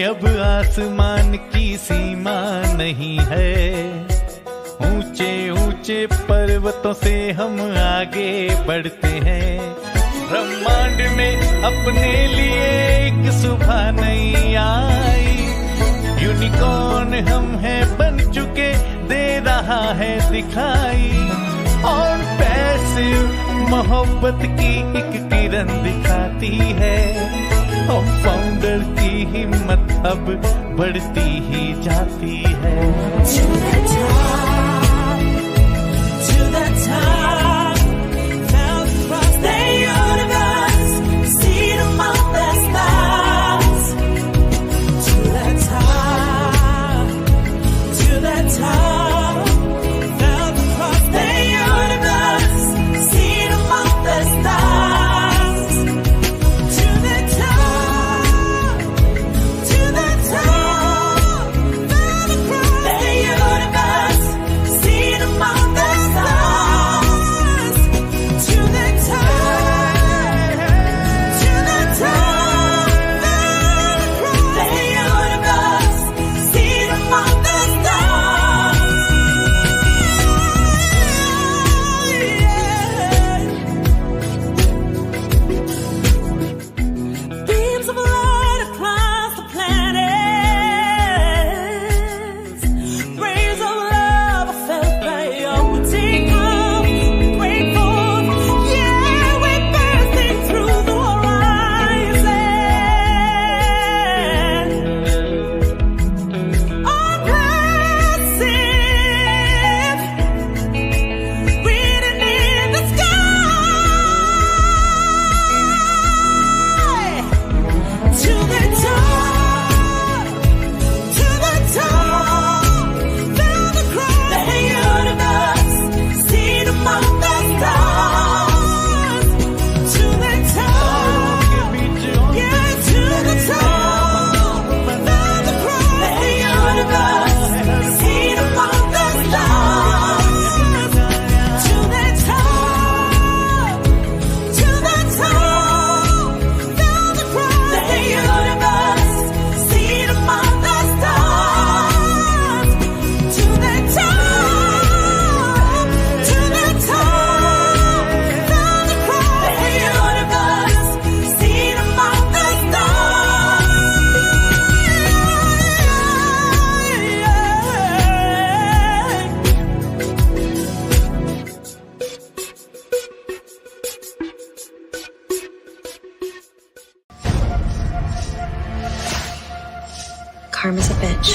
अब आसमान की सीमा नहीं है। ऊंचे ऊंचे पर्वतों से हम आगे बढ़ते हैं। ब्रह्मांड में अपने लिए एक सुबह नहीं आई। यूनिकॉर्न हम हैं बन चुके, दे रहा है दिखाई। और पैसिव मोहब्बत की एक किरण दिखाती है। हम फाउंडर की हिम्मत अब बढ़ती ही जाती है। To the top, to the top, fell across the universe, see them on the stars. To the top, to the top, fell across the universe, see them on the stars. To the top, to the top, fell across the universe, see them on the stars. To the top, to the top, fell across the universe, see them on the stars. Beams of light across the planets, rays of love are felt by all. We take off, we break forth, yeah, we're bursting through the horizon. Onpassive, reading in the sky. To the top, to the top, fell across the universe, see them on the stars. To the top, yeah, to the top, fell across the universe, see them on the stars. To the top, to the top, fell across the universe, see them on the stars. To the top, to the top, fell across the universe, see them on the Karma's a bitch.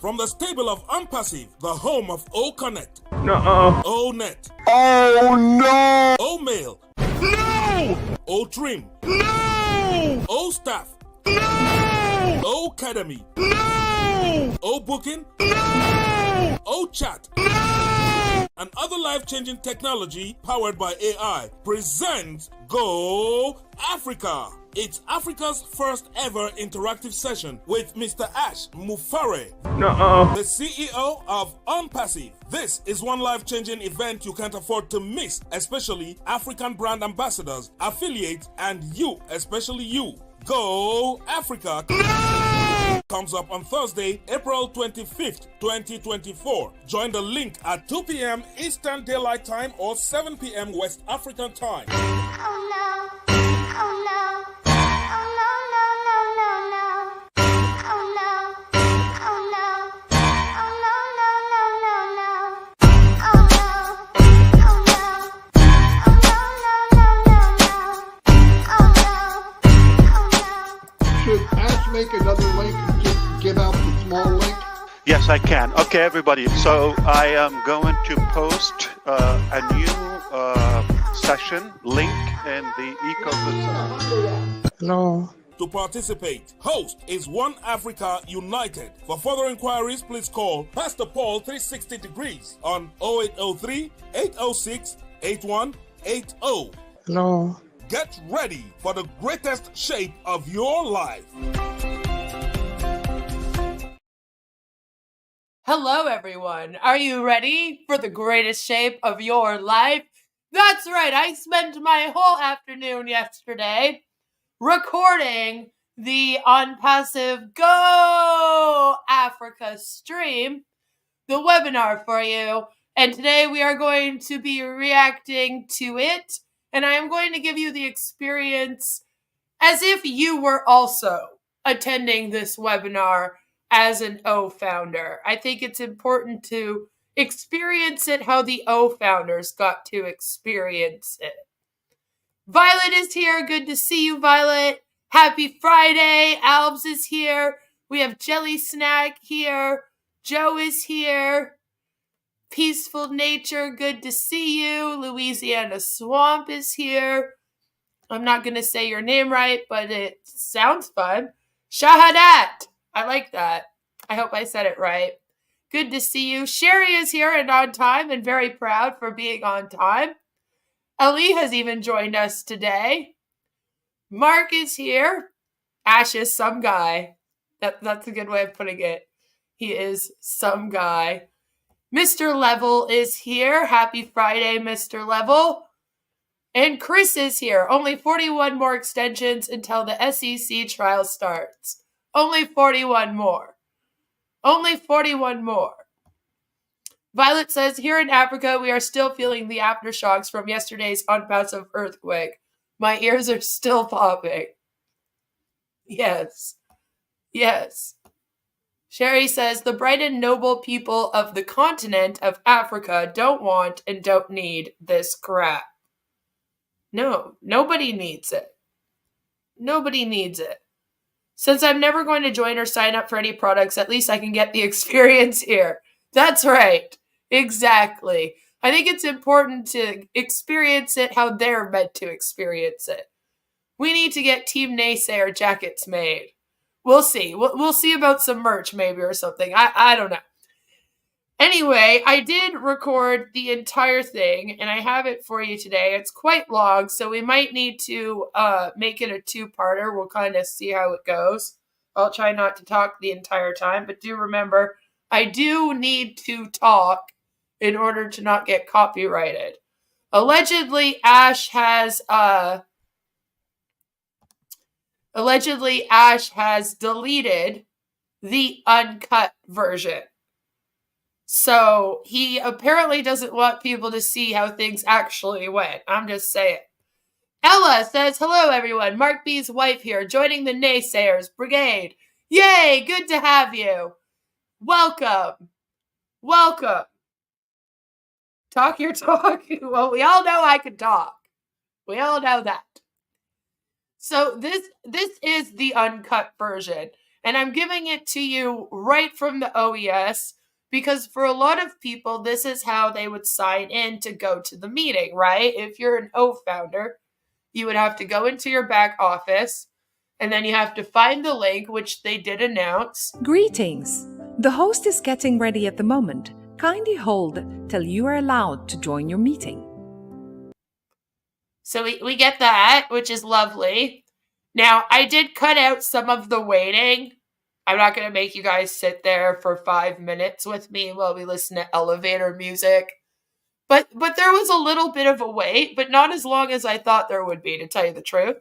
From the stable of Onpassive, the home of O-Connect, O-Net, Oh no! O-Mail, No! O-Trim, No! O-Staff, No! O-Academy, No! O-Booking, No! O-Chat, No! and other life-changing technology powered by AI presents Goooo Africaaa. It's Africa's first ever interactive session with Mr. Ash Mufareh, the CEO of Onpassive. This is one life-changing event you can't afford to miss, especially African brand ambassadors, affiliates, and you, especially you. Goooo Africaaa comes up on Thursday, April 25th, 2024. Join the link at 2 p.m. Eastern Daylight Time or 7 p.m. West African Time. Oh no, oh no, oh no, no, no, no, no. Oh no, oh no, oh no, no, no, no, no. Oh no, oh no, oh no, no, no, no, no. Oh no, oh no. Should Ash make another link and just give out the small link? Yes, I can. Okay, everybody. So I am going to post a new session link in the ecosystem. No. To participate, host is One Africa United. For further inquiries, please call Pastor Paul 360 Degrees on 0803 806 8180. No. Get ready for the greatest shape of your life. Hello, everyone. Are you ready for the greatest shape of your life? That's right. I spent my whole afternoon yesterday recording the Onpassive Go Africa stream, the webinar for you. And today we are going to be reacting to it. And I am going to give you the experience as if you were also attending this webinar as an O-founder. I think it's important to experience it how the O-founders got to experience it. Violet is here. Good to see you, Violet. Happy Friday. Albs is here. We have Jelly Snack here. Joe is here. Peaceful Nature, good to see you. Louisiana Swamp is here. I'm not going to say your name right, but it sounds fun. Shahadat. I like that. I hope I said it right. Good to see you. Sherry is here and on time and very proud for being on time. Ali has even joined us today. Mark is here. Ash is some guy. That's a good way of putting it. He is some guy. Mr. Level is here. Happy Friday, Mr. Level. And Chris is here. Only 41 more extensions until the SEC trial starts. Only 41 more. Only 41 more. Violet says, here in Africa, we are still feeling the aftershocks from yesterday's Onpassive earthquake. My ears are still popping. Yes. Yes. Sherry says, the bright and noble people of the continent of Africa don't want and don't need this crap. No, nobody needs it. Nobody needs it. Since I'm never going to join or sign up for any products, at least I can get the experience here. That's right. Exactly. I think it's important to experience it how they're meant to experience it. We need to get Team Naysayer jackets made. We'll see. We'll see about some merch maybe or something. I don't know. Anyway, I did record the entire thing, and I have it for you today. It's quite long, so we might need to make it a two-parter. We'll kind of see how it goes. I'll try not to talk the entire time, but do remember, I do need to talk in order to not get copyrighted. Allegedly, Ash has deleted the uncut version. So he apparently doesn't want people to see how things actually went. I'm just saying. Ella says, hello everyone. Mark B's wife here, joining the Naysayers Brigade. Yay, good to have you. Welcome. Welcome. Talk your talk. Well, we all know I can talk. We all know that. So this is the uncut version. And I'm giving it to you right from the OES. Because for a lot of people, this is how they would sign in to go to the meeting, right? If you're an O-founder, you would have to go into your back office, and then you have to find the link, which they did announce. Greetings. The host is getting ready at the moment. Kindly hold till you are allowed to join your meeting. So we get that, which is lovely. Now, I did cut out some of the waiting. I'm not going to make you guys sit there for 5 minutes with me while we listen to elevator music. But there was a little bit of a wait, but not as long as I thought there would be, to tell you the truth.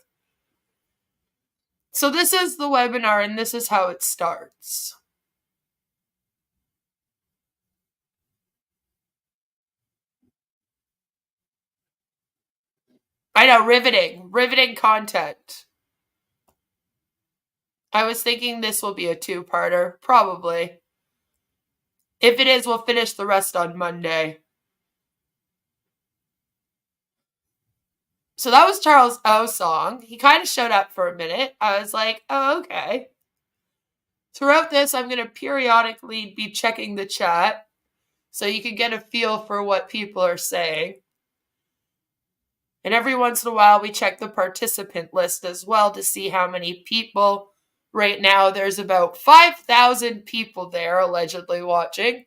So this is the webinar, and this is how it starts. I know, riveting content. I was thinking this will be a two-parter, probably. If it is, we'll finish the rest on Monday. So that was Charles O's song. He kind of showed up for a minute. I was like, oh, okay. Throughout this, I'm going to periodically be checking the chat so you can get a feel for what people are saying. And every once in a while, we check the participant list as well to see how many people. Right now, there's about 5,000 people there allegedly watching,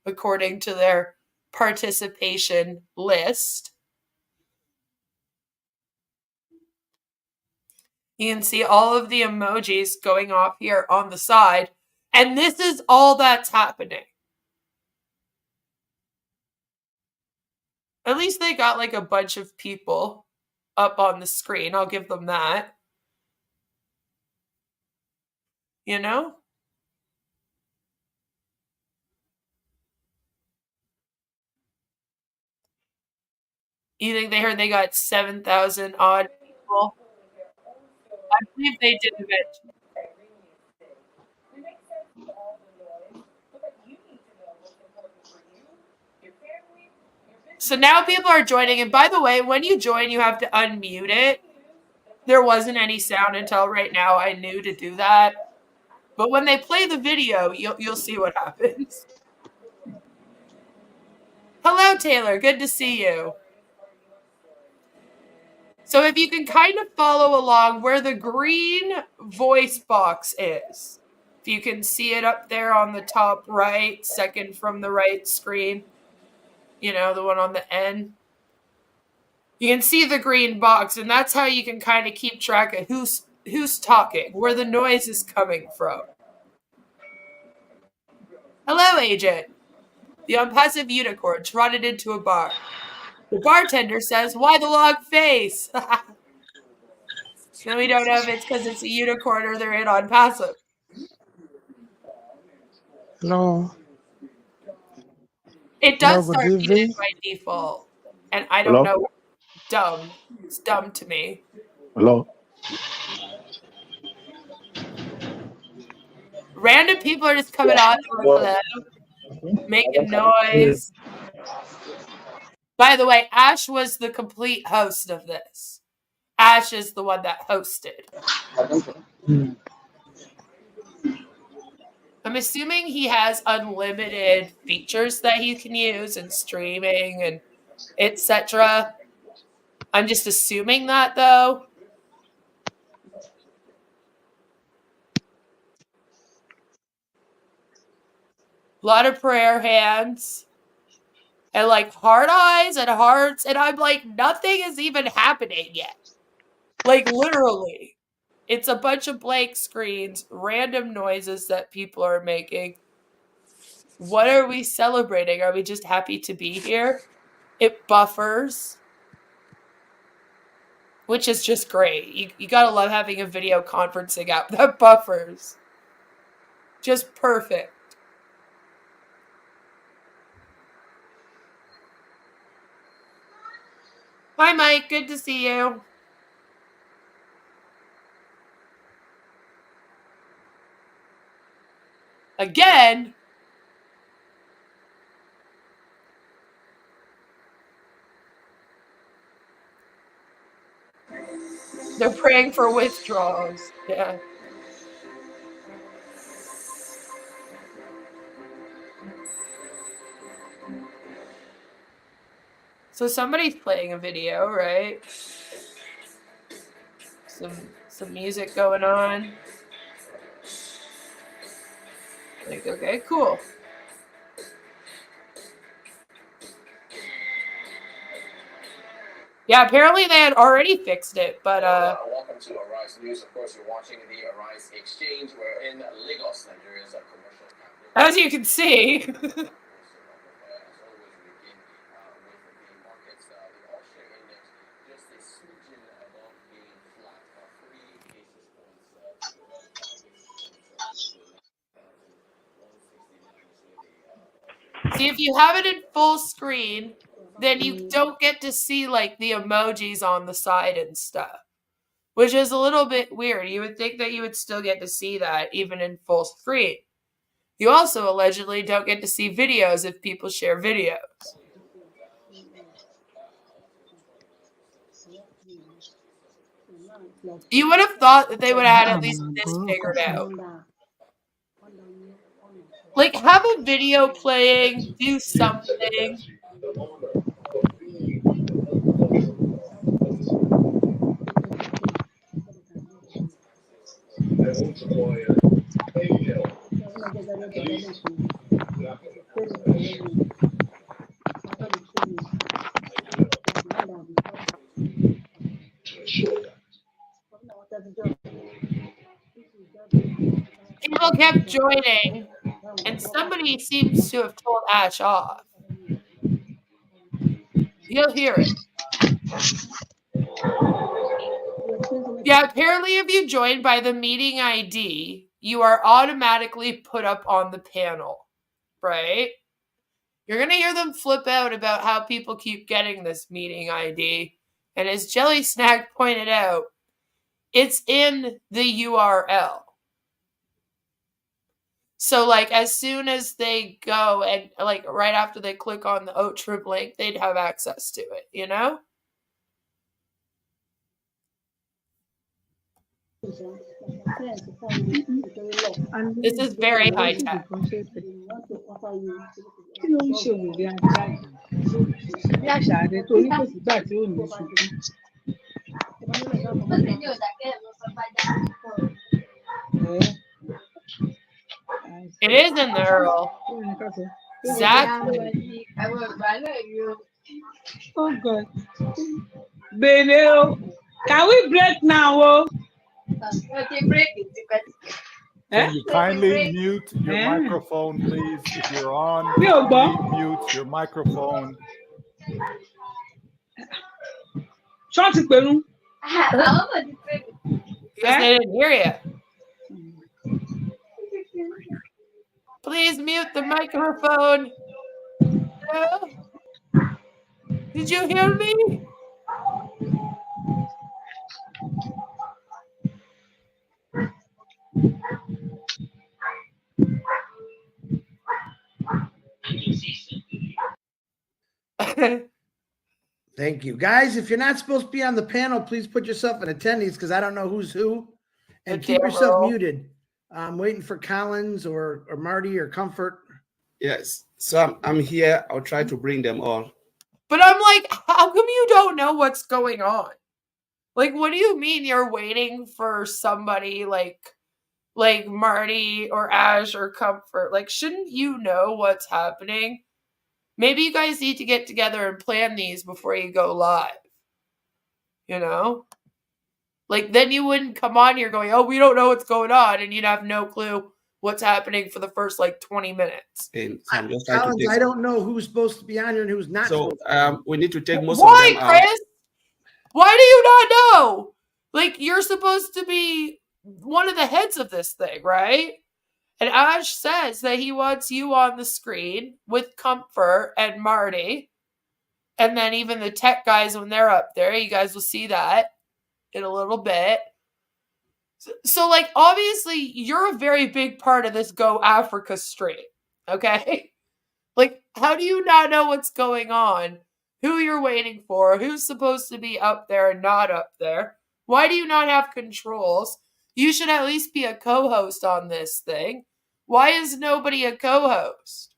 according to their participation list. You can see all of the emojis going off here on the side, and this is all that's happening. At least they got like a bunch of people up on the screen. I'll give them that. You know? You think they heard they got 7,000 odd people? I believe they did eventually. So now people are joining, and by the way, when you join, you have to unmute it. There wasn't any sound until right now. I knew to do that. But when they play the video, you'll see what happens. Hello, Taylor. Good to see you. So if you can kind of follow along where the green voice box is, if you can see it up there on the top right, second from the right screen, you know, the one on the end. You can see the green box, and that's how you can kind of keep track of who's talking, where the noise is coming from. Hello, agent. The Onpassive unicorn trotted into a bar. The bartender says, "Why the long face?" Then we don't know if it's because it's a unicorn or they're in Onpassive. Hello. It does Hello, start good muted evening. by default, and I don't Hello. know. Dumb. It's dumb to me. Hello. Random people are just coming on. Hello. Making noise. By the way, Ash was the complete host of this. Ash is the one that hosted. I'm assuming he has unlimited features that he can use and streaming and etc. I'm just assuming that, though. A lot of prayer hands. And like heart eyes and hearts. And I'm like, nothing is even happening yet. Like literally. It's a bunch of blank screens, random noises that people are making. What are we celebrating? Are we just happy to be here? It buffers, which is just great. You gotta love having a video conferencing app that buffers. Just perfect. Hi, Mike. Good to see you. Again? They're praying for withdrawals. Yeah. So somebody's playing a video, right? Some music going on. Like, okay, cool. Yeah, apparently they had already fixed it, but welcome to Arise News. Of course, you're watching the Arise Exchange. We're in Lagos, Nigeria's commercial capital. As you can see. As always, we begin with the markets. The all-share index just a smidgen above being flat, 48 basis points to about 5 basis points. See, if you have it in full screen, then you don't get to see like the emojis on the side and stuff, which is a little bit weird. You would think that you would still get to see that even in full screen. You also allegedly don't get to see videos if people share videos. You would have thought that they would have had at least this figured out. Like, have a video playing, do something. People kept joining, and somebody seems to have told Ash off. You'll hear it. Yeah, apparently if you join by the meeting ID, you are automatically put up on the panel, right? You're going to hear them flip out about how people keep getting this meeting ID. And as Jelly Snack pointed out, it's in the URL. So, like, as soon as they go and, like, right after they click on the O-Trip link, they'd have access to it, you know? This is very high tech. It is in the URL. Exactly. Oh God. Beneo, can we break now? Oh? Can you kindly mute your microphone, please? If you're on, please mute your microphone. Because they didn't hear you. Please mute the microphone. No? Did you hear me? Thank you. Guys, if you're not supposed to be on the panel, please put yourself in attendees because I don't know who's who. And keep yourself muted. I'm waiting for Collins or Marty or Comfort. Yes. So I'm here. I'll try to bring them all. But I'm like, how come you don't know what's going on? Like, what do you mean you're waiting for somebody like Marty or Ash or Comfort? Like, shouldn't you know what's happening? Maybe you guys need to get together and plan these before you go live. You know? Like, then you wouldn't come on here going, oh, we don't know what's going on, and you'd have no clue what's happening for the first, 20 minutes. And I'm just Collins, I don't know who's supposed to be on here and who's not. So we need to take most Why, of them out. Chris? Why do you not know? Like, you're supposed to be one of the heads of this thing, right? And Ash says that he wants you on the screen with Comfort and Marty. And then even the tech guys, when they're up there, you guys will see that in a little bit. So obviously, you're a very big part of this Go Africa stream, okay? Like, how do you not know what's going on? Who you're waiting for? Who's supposed to be up there and not up there? Why do you not have controls? You should at least be a co-host on this thing. Why is nobody a co-host?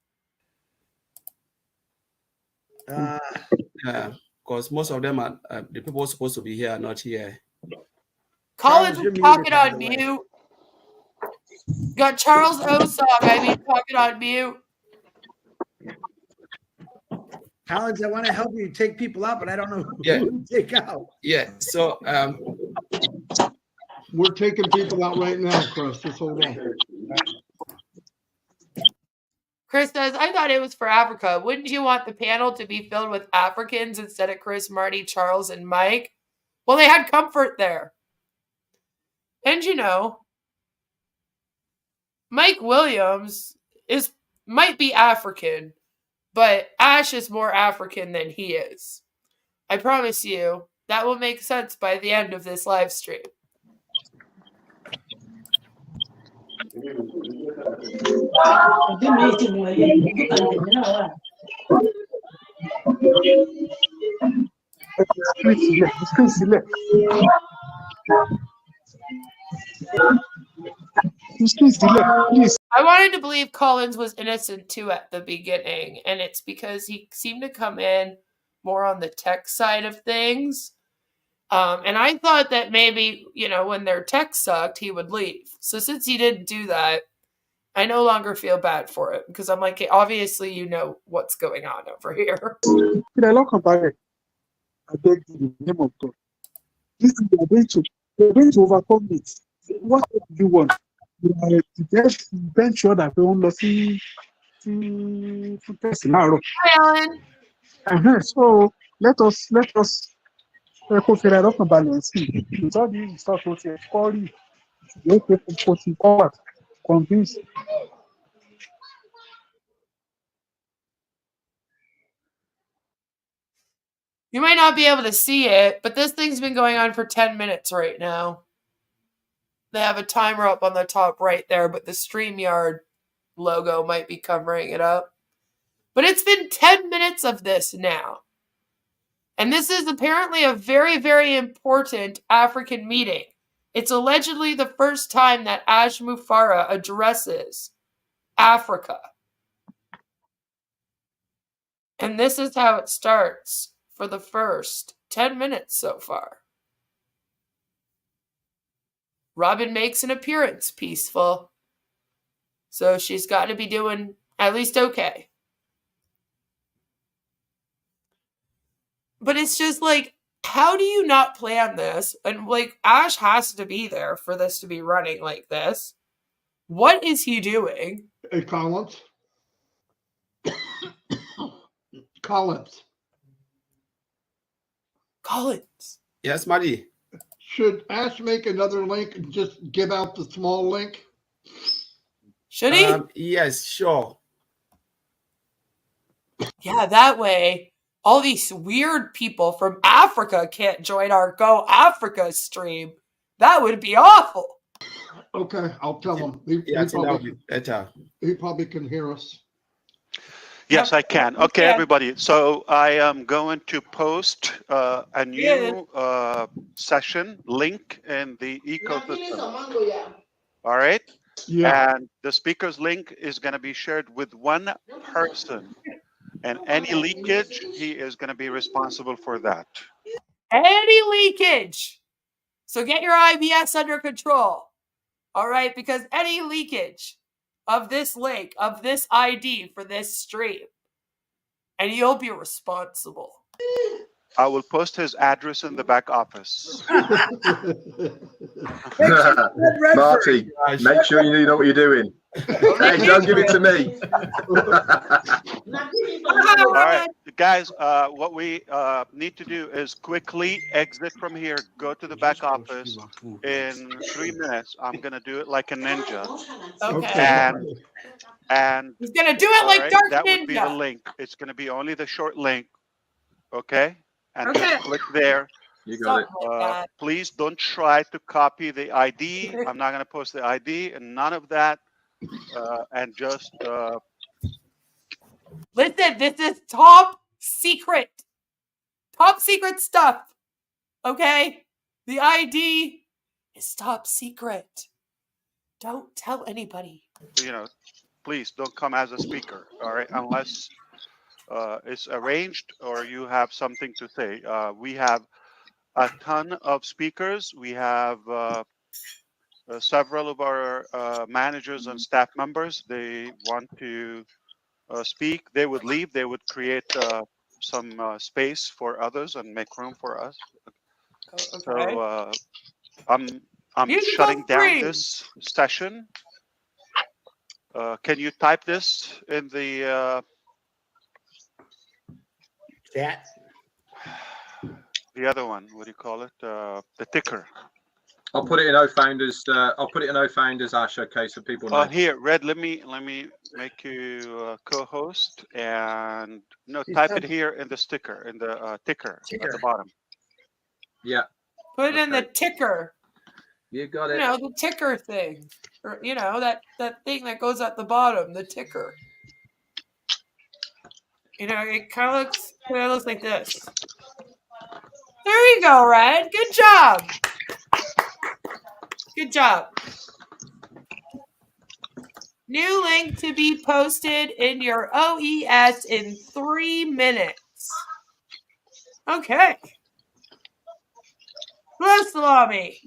Because most of them are the people supposed to be here are not here. Collins was talking on mute. Got Charles talking on mute. Collins, I want to help you take people out, but I don't know who to take out. Yeah, so we're taking people out right now, Chris. Just hold on. Chris says, I thought it was for Africa. Wouldn't you want the panel to be filled with Africans instead of Chris, Marty, Charles, and Mike? Well, they had Comfort there. And Mike Williams might be African, but Ash is more African than he is. I promise you, that will make sense by the end of this live stream. I wanted to believe Collins was innocent too at the beginning, and it's because he seemed to come in more on the tech side of things. And I thought that maybe, when their tech sucked, he would leave. So since he didn't do that, I no longer feel bad for it because I'm like, hey, obviously you know what's going on over here. I beg you, in the name of God. Listen, you're going to overcome it. What do you want? You are to make sure that we won't see to Hi, Ellen. So let us figure out balance. With all these stuff, forward. convince. You might not be able to see it, but this thing's been going on for 10 minutes right now. They have a timer up on the top right there, but the StreamYard logo might be covering it up. But it's been 10 minutes of this now. And this is apparently a very, very important African meeting. It's allegedly the first time that Ash Mufareh addresses Africa. And this is how it starts for the first 10 minutes so far. Robin makes an appearance, peaceful. So she's got to be doing at least okay. But it's just like, how do you not plan this? And like, Ash has to be there for this to be running like this. What is he doing? Hey, Collins. Collins. Collins. Yes, Maddie. Should Ash make another link and just give out the small link? Should he? Yes, sure. Yeah, that way all these weird people from Africa can't join our Go Africa stream. That would be awful. Okay, I'll tell him. He probably can hear us. Yes, I can. Okay, everybody. So I am going to post a new session link in the ecosystem. All right? Yeah. And the speaker's link is going to be shared with one person. And any leakage, he is going to be responsible for that. Any leakage. So get your IBS under control. All right? Because any leakage of this link, of this ID for this stream, and you'll be responsible. I will post his address in the back office. Marty, make sure you know what you're doing. Hey, don't give it to me. All right, guys, what we need to do is quickly exit from here, go to the back office. In 3 minutes, I'm going to do it like a ninja. Okay. And he's going to do it like Dark that Ninja. would be the link. It's going to be only the short link. Okay? And just click there. You got it. Please don't try to copy the ID. I'm not going to post the ID and none of that. And just listen, this is top secret stuff. Okay? The ID is top secret. Don't tell anybody. You know, please don't come as a speaker, all right? Unless it's arranged or you have something to say. We have a ton of speakers. We have several of our managers and staff members. They want to speak. They would leave. They would create some space for others and make room for us. Okay. So I'm shutting down this session. Can you type this in the chat? The other one, what do you call it? The ticker. I'll put it in O-Founders. I'll put it in O-Founders, Ash. Okay, so people know. Here, Red. Let me make you co-host and type it here in the sticker in the ticker at the bottom. Yeah. Put it in the ticker. You got it. You know, the ticker thing. Or, you know, that thing that goes at the bottom, the ticker. You know, it kind of looks like this. There you go, Red. Good job. Good job. New link to be posted in your OES in 3 minutes. Okay. Hello, Salami.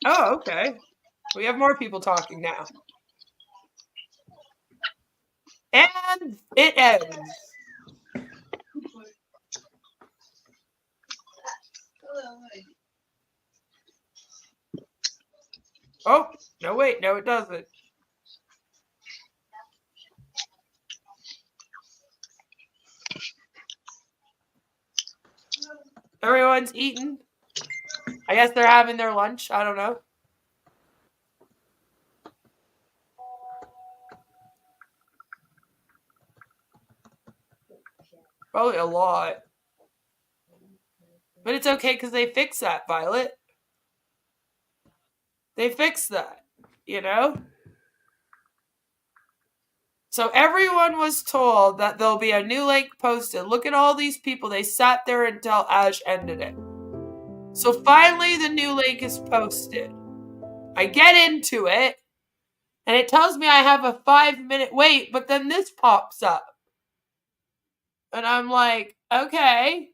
Oh, okay. We have more people talking now. And it ends. Oh, no, wait. No, it doesn't. Everyone's eating. I guess they're having their lunch. I don't know. Probably a lot. But it's okay because they fixed that, Violet. They fixed that, you know? So everyone was told that there'll be a new link posted. Look at all these people. They sat there until Ash ended it. So finally the new link is posted. I get into it, and it tells me I have a 5-minute wait, but then this pops up. And I'm like, okay.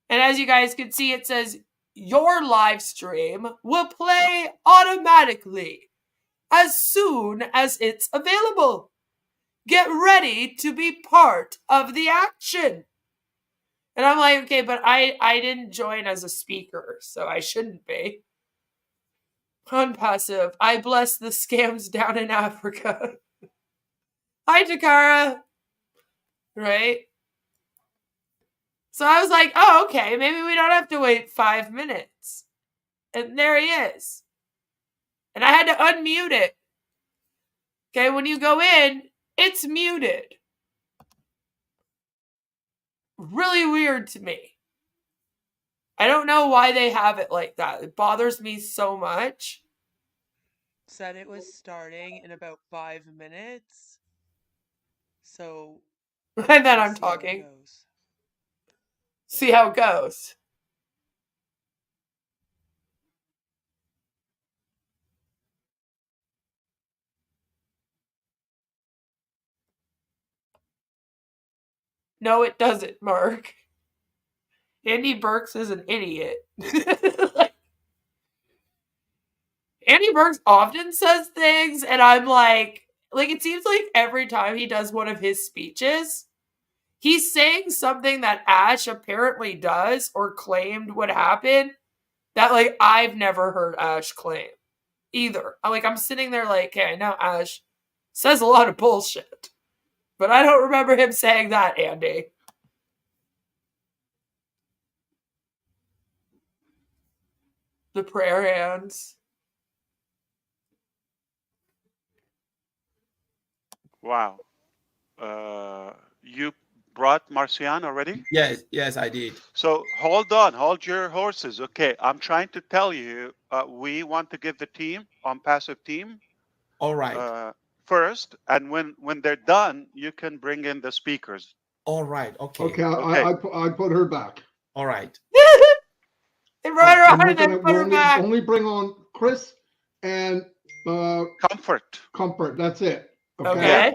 And as you guys can see, it says, your live stream will play automatically as soon as it's available. Get ready to be part of the action. And I'm like, okay, but I didn't join as a speaker, so I shouldn't be. Onpassive, I bless the scams down in Africa. Hi, Takara. Right? So I was like, oh, okay, maybe we don't have to wait 5 minutes. And there he is. And I had to unmute it. Okay, when you go in, it's muted. Really weird to me. I don't know why they have it like that. It bothers me so much. Said it was starting in about 5 minutes. So. And then I'm talking. See how it goes. No, it doesn't, Mark. Andy Burks is an idiot. Andy Burks often says things, and I'm like, it seems like every time he does one of his speeches, he's saying something that Ash apparently does or claimed would happen that, I've never heard Ash claim either. I'm sitting there okay, I know Ash says a lot of bullshit, but I don't remember him saying that, Andy. The prayer hands. Wow. You brought Marcian already? Yes, I did. So hold on, hold your horses. Okay, I'm trying to tell you, we want to give the team, Onpassive team, all right, first, and when they're done, you can bring in the speakers. All right, okay. Okay, I put her back. All right. They brought her on and then put her back. Only bring on Chris and Comfort. That's it. Okay.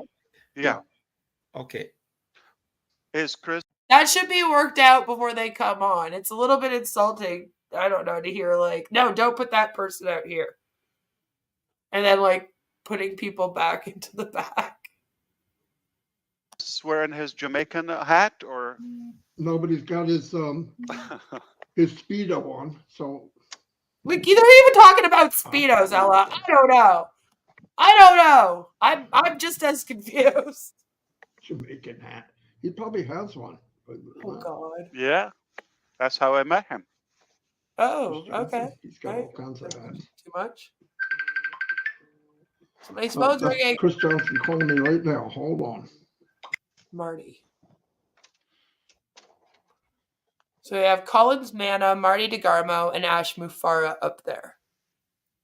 Yeah. Okay. Is Chris? That should be worked out before they come on. It's a little bit insulting, I don't know, to hear no, don't put that person out here. And then putting people back into the back. Is wearing his Jamaican hat or? Nobody's got his his Speedo on, so. They're even talking about Speedos, Ella. I don't know. I'm just as confused. Jamaican hat. He probably has one. Oh God. Yeah, that's how I met him. Oh, okay. He's got all kinds of hats. Too much. Somebody's phone's ringing. Chris Johnson calling me right now. Hold on. Marty. So we have Collins Manna, Marty DeGarmo, and Ash Mufareh up there.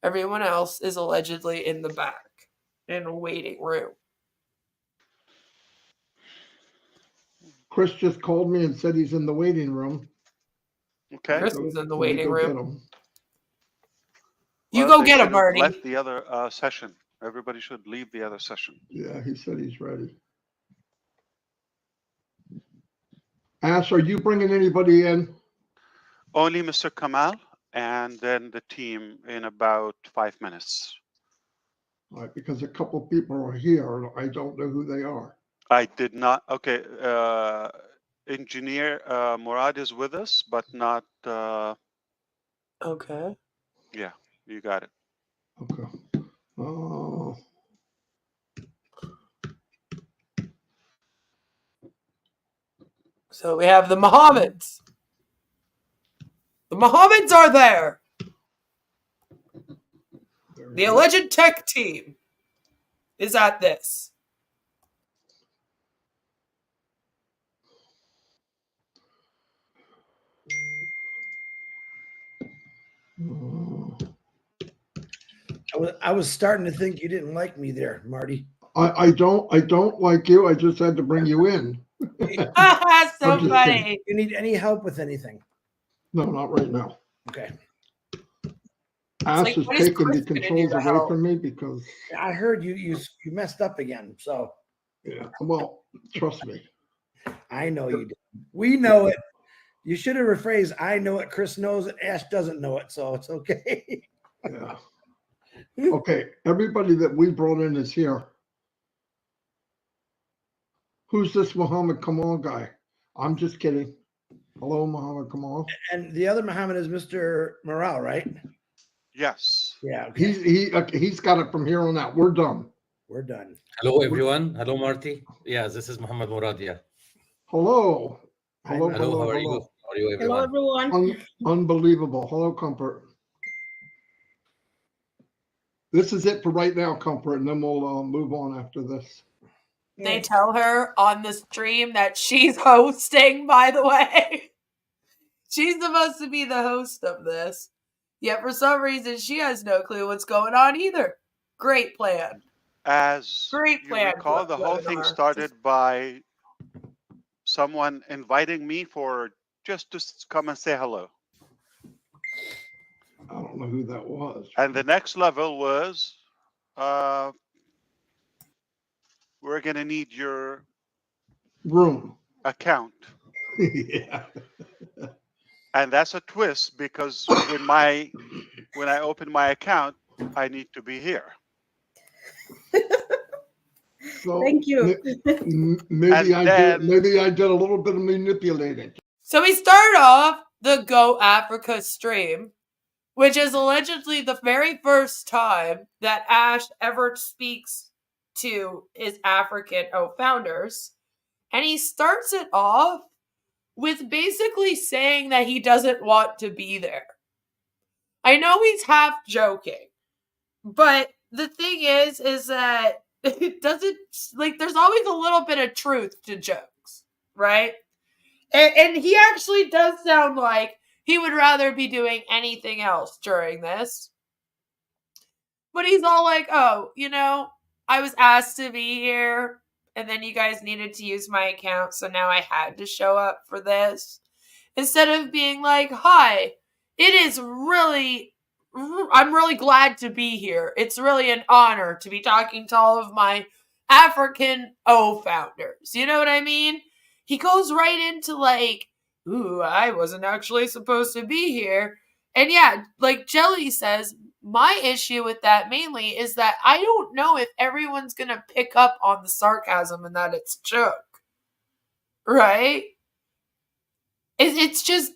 Everyone else is allegedly in the back in a waiting room. Chris just called me and said he's in the waiting room. Okay. Chris is in the waiting room. You go get him, Marty. Left the other session. Everybody should leave the other session. Yeah, he said he's ready. Ash, are you bringing anybody in? Only Mr. Kamal, and then the team in about 5 minutes. All right, because a couple of people are here. I don't know who they are. I did not. Okay. Engineer Murad is with us, but not. Okay. Yeah, you got it. Okay. Oh. So we have the Mohammeds. The Mohammeds are there. The alleged tech team is at this. I was starting to think you didn't like me there, Marty. I don't like you. I just had to bring you in. So funny. You need any help with anything? No, not right now. Okay. Ash is taking the controls away from me because I heard you messed up again. So yeah, well, trust me. I know you did. We know it. You should have rephrased, I know it, Chris knows it, Ash doesn't know it, so it's okay. Yeah. Okay, everybody that we brought in is here. Who's this Muhammad Kamal guy? I'm just kidding. Hello, Muhammad Kamal. And the other Muhammad is Mr. Morale, right? Yes. Yeah. Okay. He's got it from here on out. We're done. We're done. Hello, everyone. Hello, Marty. Yeah, this is Muhammad Murad. Yeah. Hello. Hello. How are you? How are you, everyone? Hello, everyone. Unbelievable. Hello, Comfort. This is it for right now, Comfort, and then we'll move on after this. They tell her on the stream that she's hosting, by the way. She's supposed to be the host of this. Yet for some reason, she has no clue what's going on either. Great plan. As Great plan. You recall, the whole thing started by someone inviting me for just to come and say hello. I don't know who that was. And the next level was, we're going to need your room account. Yeah. And that's a twist because when I open my account, I need to be here. So Thank you. Maybe I did a little bit of manipulating. So we start off the Go Africa stream, which is allegedly the very first time that Ash ever speaks to his African O-Founders. And he starts it off with basically saying that he doesn't want to be there. I know he's half joking, but the thing is that it doesn't, like, there's always a little bit of truth to jokes, right? And he actually does sound like he would rather be doing anything else during this. But he's all like, oh, I was asked to be here, and then you guys needed to use my account, so now I had to show up for this. Instead of being like, hi, I'm really glad to be here. It's really an honor to be talking to all of my African O-Founders. You know what I mean? He goes right into like, ooh, I wasn't actually supposed to be here. And yeah, like Jelly says, my issue with that mainly is that I don't know if everyone's going to pick up on the sarcasm and that it's a joke. Right? It's just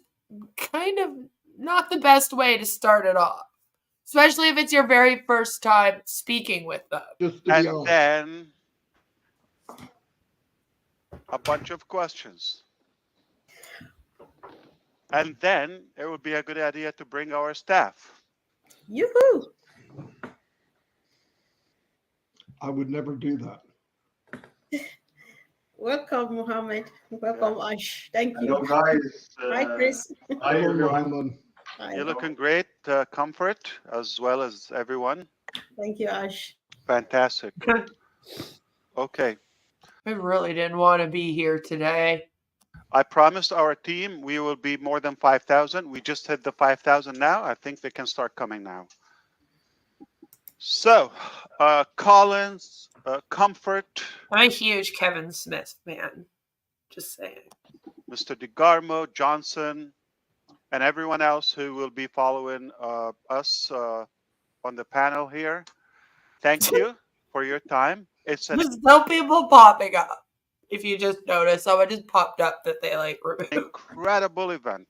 kind of not the best way to start it off. Especially if it's your very first time speaking with them. And then a bunch of questions. And then it would be a good idea to bring our staff. Yoo-hoo! I would never do that. Welcome, Mohammed. Welcome, Ash. Thank you. Hello, guys. Hi, Chris. Hi, everyone. You're looking great, Comfort, as well as everyone. Thank you, Ash. Fantastic. Okay. I really didn't want to be here today. I promised our team we will be more than 5,000. We just hit the 5,000 now. I think they can start coming now. So, Collins, Comfort. I'm a huge Kevin Smith fan. Just saying. Mr. DeGarmo, Johnson, and everyone else who will be following us on the panel here. Thank you for your time. There's no people popping up. If you just notice, someone just popped up that they like removed. Incredible event.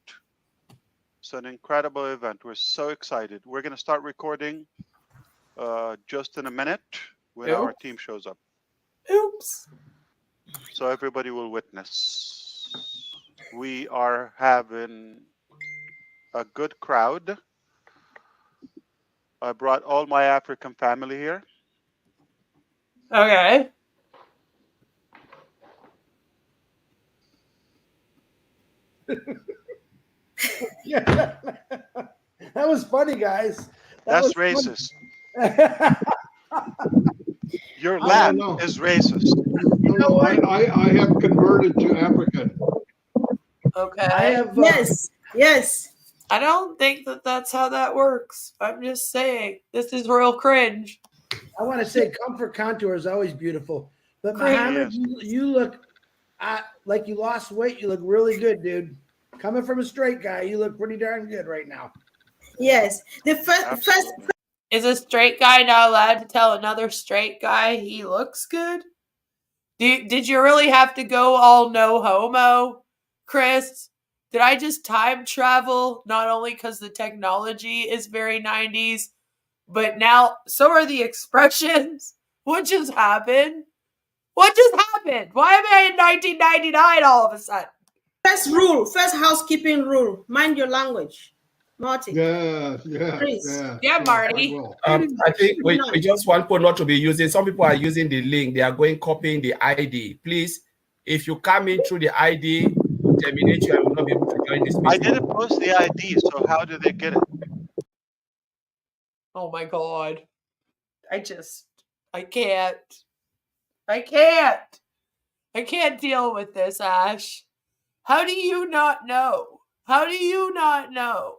It's an incredible event. We're so excited. We're going to start recording just in a minute when our team shows up. Oops. So everybody will witness. We are having a good crowd. I brought all my African family here. Okay. That was funny, guys. That's racist. Your laugh is racist. No, I have converted to African. Okay. I have, yes. I don't think that that's how that works. I'm just saying, this is real cringe. I want to say comfort contour is always beautiful. But Great. Muhammad, you look like you lost weight. You look really good, dude. Coming from a straight guy, you look pretty darn good right now. Yes. The first Is a straight guy not allowed to tell another straight guy he looks good? Did you really have to go all no homo, Chris? Did I just time travel? Not only because the technology is very 90s, but now so are the expressions. What just happened? What just happened? Why am I in 1999 all of a sudden? first housekeeping rule. Mind your language. Marty. Yeah, Marty. I think we just want people not to be using. Some people are using the link. They are going copying the ID. Please, if you come in through the ID, terminate you. I will not be able to join this meeting. I didn't post the ID, so how did they get it? Oh my God. I can't deal with this, Ash. How do you not know? How do you not know?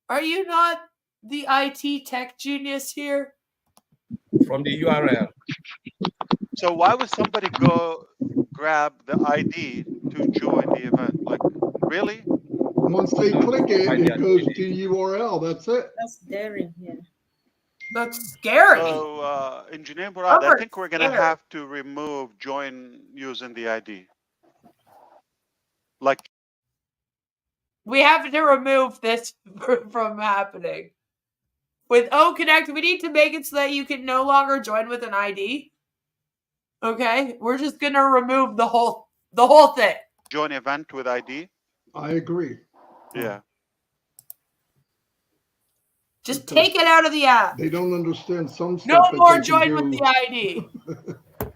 Are you not the IT tech genius here? From the URL. So why would somebody go grab the ID to join the event? Like, really? Once they click it, it goes to URL. That's it. That's daring, yeah. That's scary. So, Engineer Murad, I think we're going to have to remove join using the ID. Like, we have to remove this from happening. With O-Connect, we need to make it so that you can no longer join with an ID. Okay? We're just going to remove the whole thing. Join event with ID? I agree. Yeah. Just take it out of the app. They don't understand some stuff. No that more they join can with do. the ID.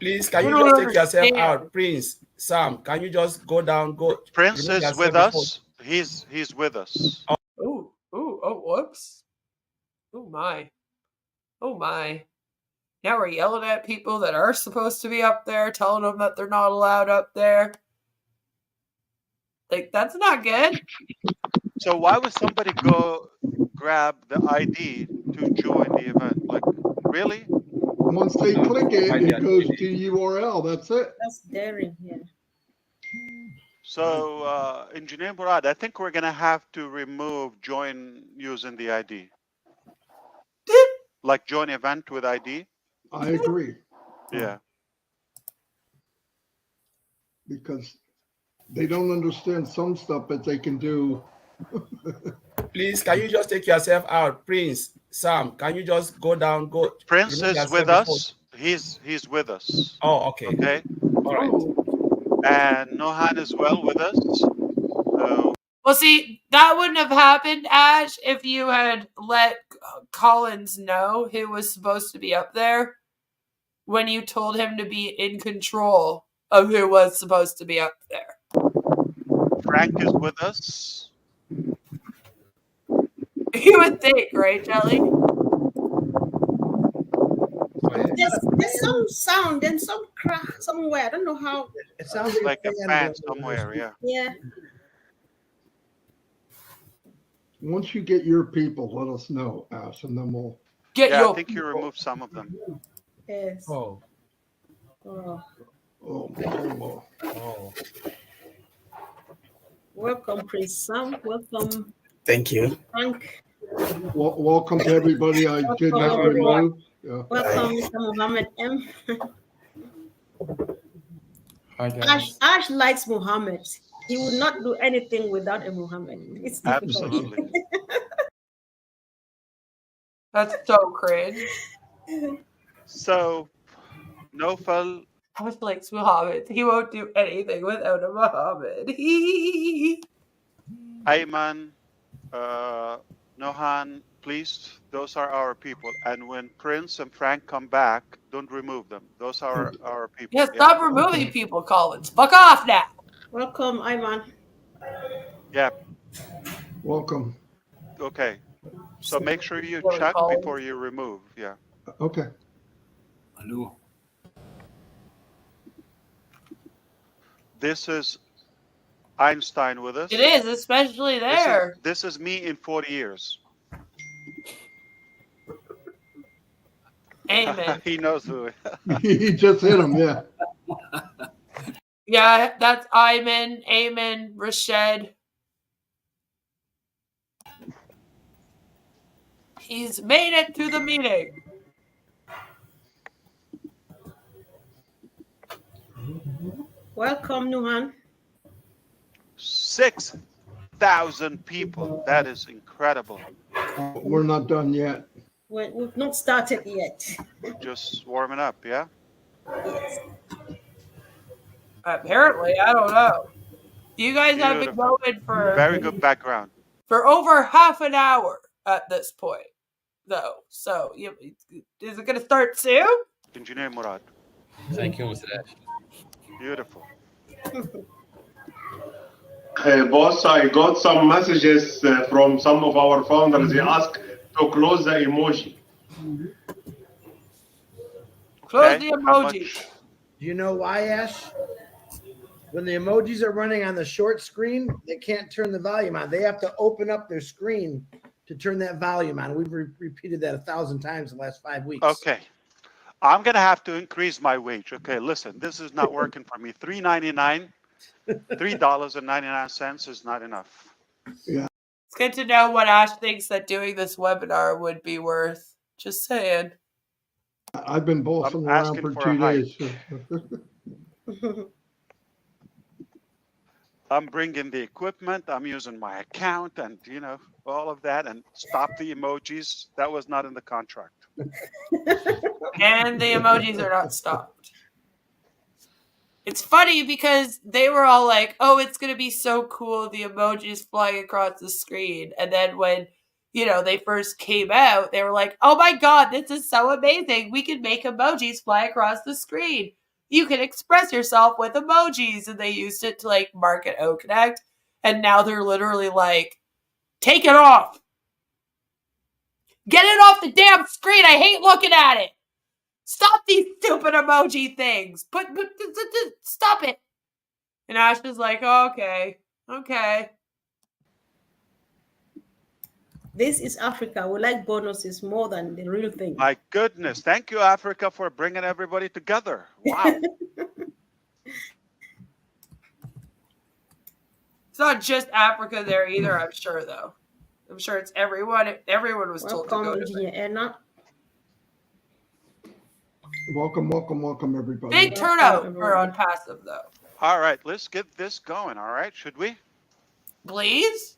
Please, can you just take yourself out? Prince, Sam, can you just go down? Prince is with us. He's with us. Oh, whoops. Oh my. Now we're yelling at people that are supposed to be up there, telling them that they're not allowed up there. Like, that's not good. So why would somebody go grab the ID to join the event? Like, really? Once they click it, it goes to URL. That's it. That's daring, yeah. So, Engineer Murad, I think we're going to have to remove join using the ID. Like join event with ID? I agree. Yeah. Because they don't understand some stuff that they can do. Please, can you just take yourself out? Prince, Sam, can you just go down? Prince is with us. He's with us. Oh, okay. Okay. All right. And Nohan is well with us. Well, see, that wouldn't have happened, Ash, if you had let Collins know who was supposed to be up there when you told him to be in control of who was supposed to be up there. Frank is with us. You would think, right, Jelly? There's some sound and some crack somewhere. I don't know how. It sounds like a fan somewhere, yeah. Yeah. Once you get your people, let us know, Ash, and then we'll. I think you removed some of them. Yes. Oh. Welcome, Prince Sam. Welcome. Thank you. Frank. Welcome to everybody. I did not remove. Yeah. Welcome, Mr. Muhammad M. Hi, guys. Ash likes Muhammad. He would not do anything without a Muhammad. It's difficult. Absolutely. That's so cringe. So, Nofal. Ash likes Muhammad. He won't do anything without a Muhammad. Ayman, Nohan, please, those are our people. And when Prince and Frank come back, don't remove them. Those are our people. Yeah, stop removing people, Collins. Fuck off now. Welcome, Ayman. Yeah. Welcome. Okay. So make sure you check before you remove. Yeah. Okay. Hello. This is Einstein with us. It is, especially there. This is me in 40 years. Amen. He knows who. He just hit him, yeah. Yeah, that's Ayman, Ayman, Rashid. He's made it through the meeting. Welcome, Nuhan. 6,000 people. That is incredible. We're not done yet. We've not started yet. Just warming up, yeah? Yes. Apparently, I don't know. You guys have been going for very good background for over half an hour at this point, though. So, is it going to start soon? Engineer Murad. Thank you, Mr. Ash. Beautiful. Boss, I got some messages from some of our founders. They asked to close the emoji. Close the emoji. Do you know why, Ash? When the emojis are running on the short screen, they can't turn the volume on. They have to open up their screen to turn that volume on. We've repeated that 1,000 times in the last 5 weeks. Okay. I'm going to have to increase my wage. Okay, listen, this is not working for me. $3.99, $3.99 is not enough. Yeah. It's good to know what Ash thinks that doing this webinar would be worth. Just saying. I've been bossing around for 2 days. I'm bringing the equipment. I'm using my account and, all of that. And stop the emojis. That was not in the contract. And the emojis are not stopped. It's funny because they were all like, oh, it's going to be so cool, the emojis flying across the screen. And then when, they first came out, they were like, oh my God, this is so amazing. We can make emojis fly across the screen. You can express yourself with emojis. And they used it to market O-Connect. And now they're literally like, take it off. Get it off the damn screen. I hate looking at it. Stop these stupid emoji things. Stop it. And Ash was like, oh, okay. This is Africa. We like bonuses more than the real thing. My goodness. Thank you, Africa, for bringing everybody together. Wow. It's not just Africa there either, I'm sure, though. I'm sure it's everyone. Everyone was told to go to Engineer Welcome, everybody. Big turnout for Onpassive, though. All right, let's get this going, all right? Should we? Please?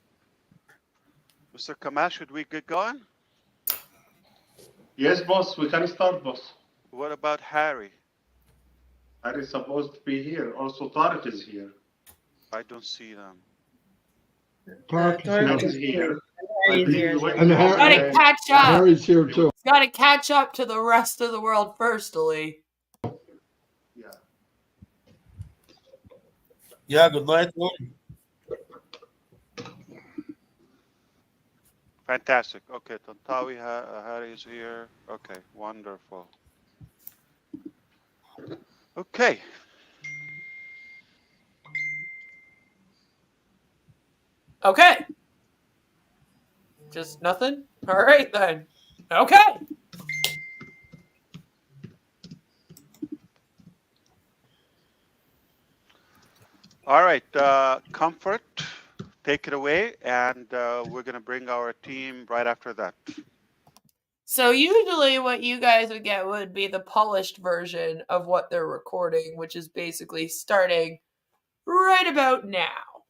Mr. Kamal, should we get going? Yes, boss, we can start, boss. What about Harry? Harry's supposed to be here. Also, Tariq is here. I don't see them. Tariq is here. And Gotta catch up. Harry's here too. Gotta catch up to the rest of the world firstly. Yeah, good night. Fantastic. Okay, Tantawi, Harry is here. Okay, wonderful. Okay. Okay. Just nothing? All right, then. Okay. All right, Comfort, take it away, and we're going to bring our team right after that. So usually what you guys would get would be the polished version of what they're recording, which is basically starting right about now.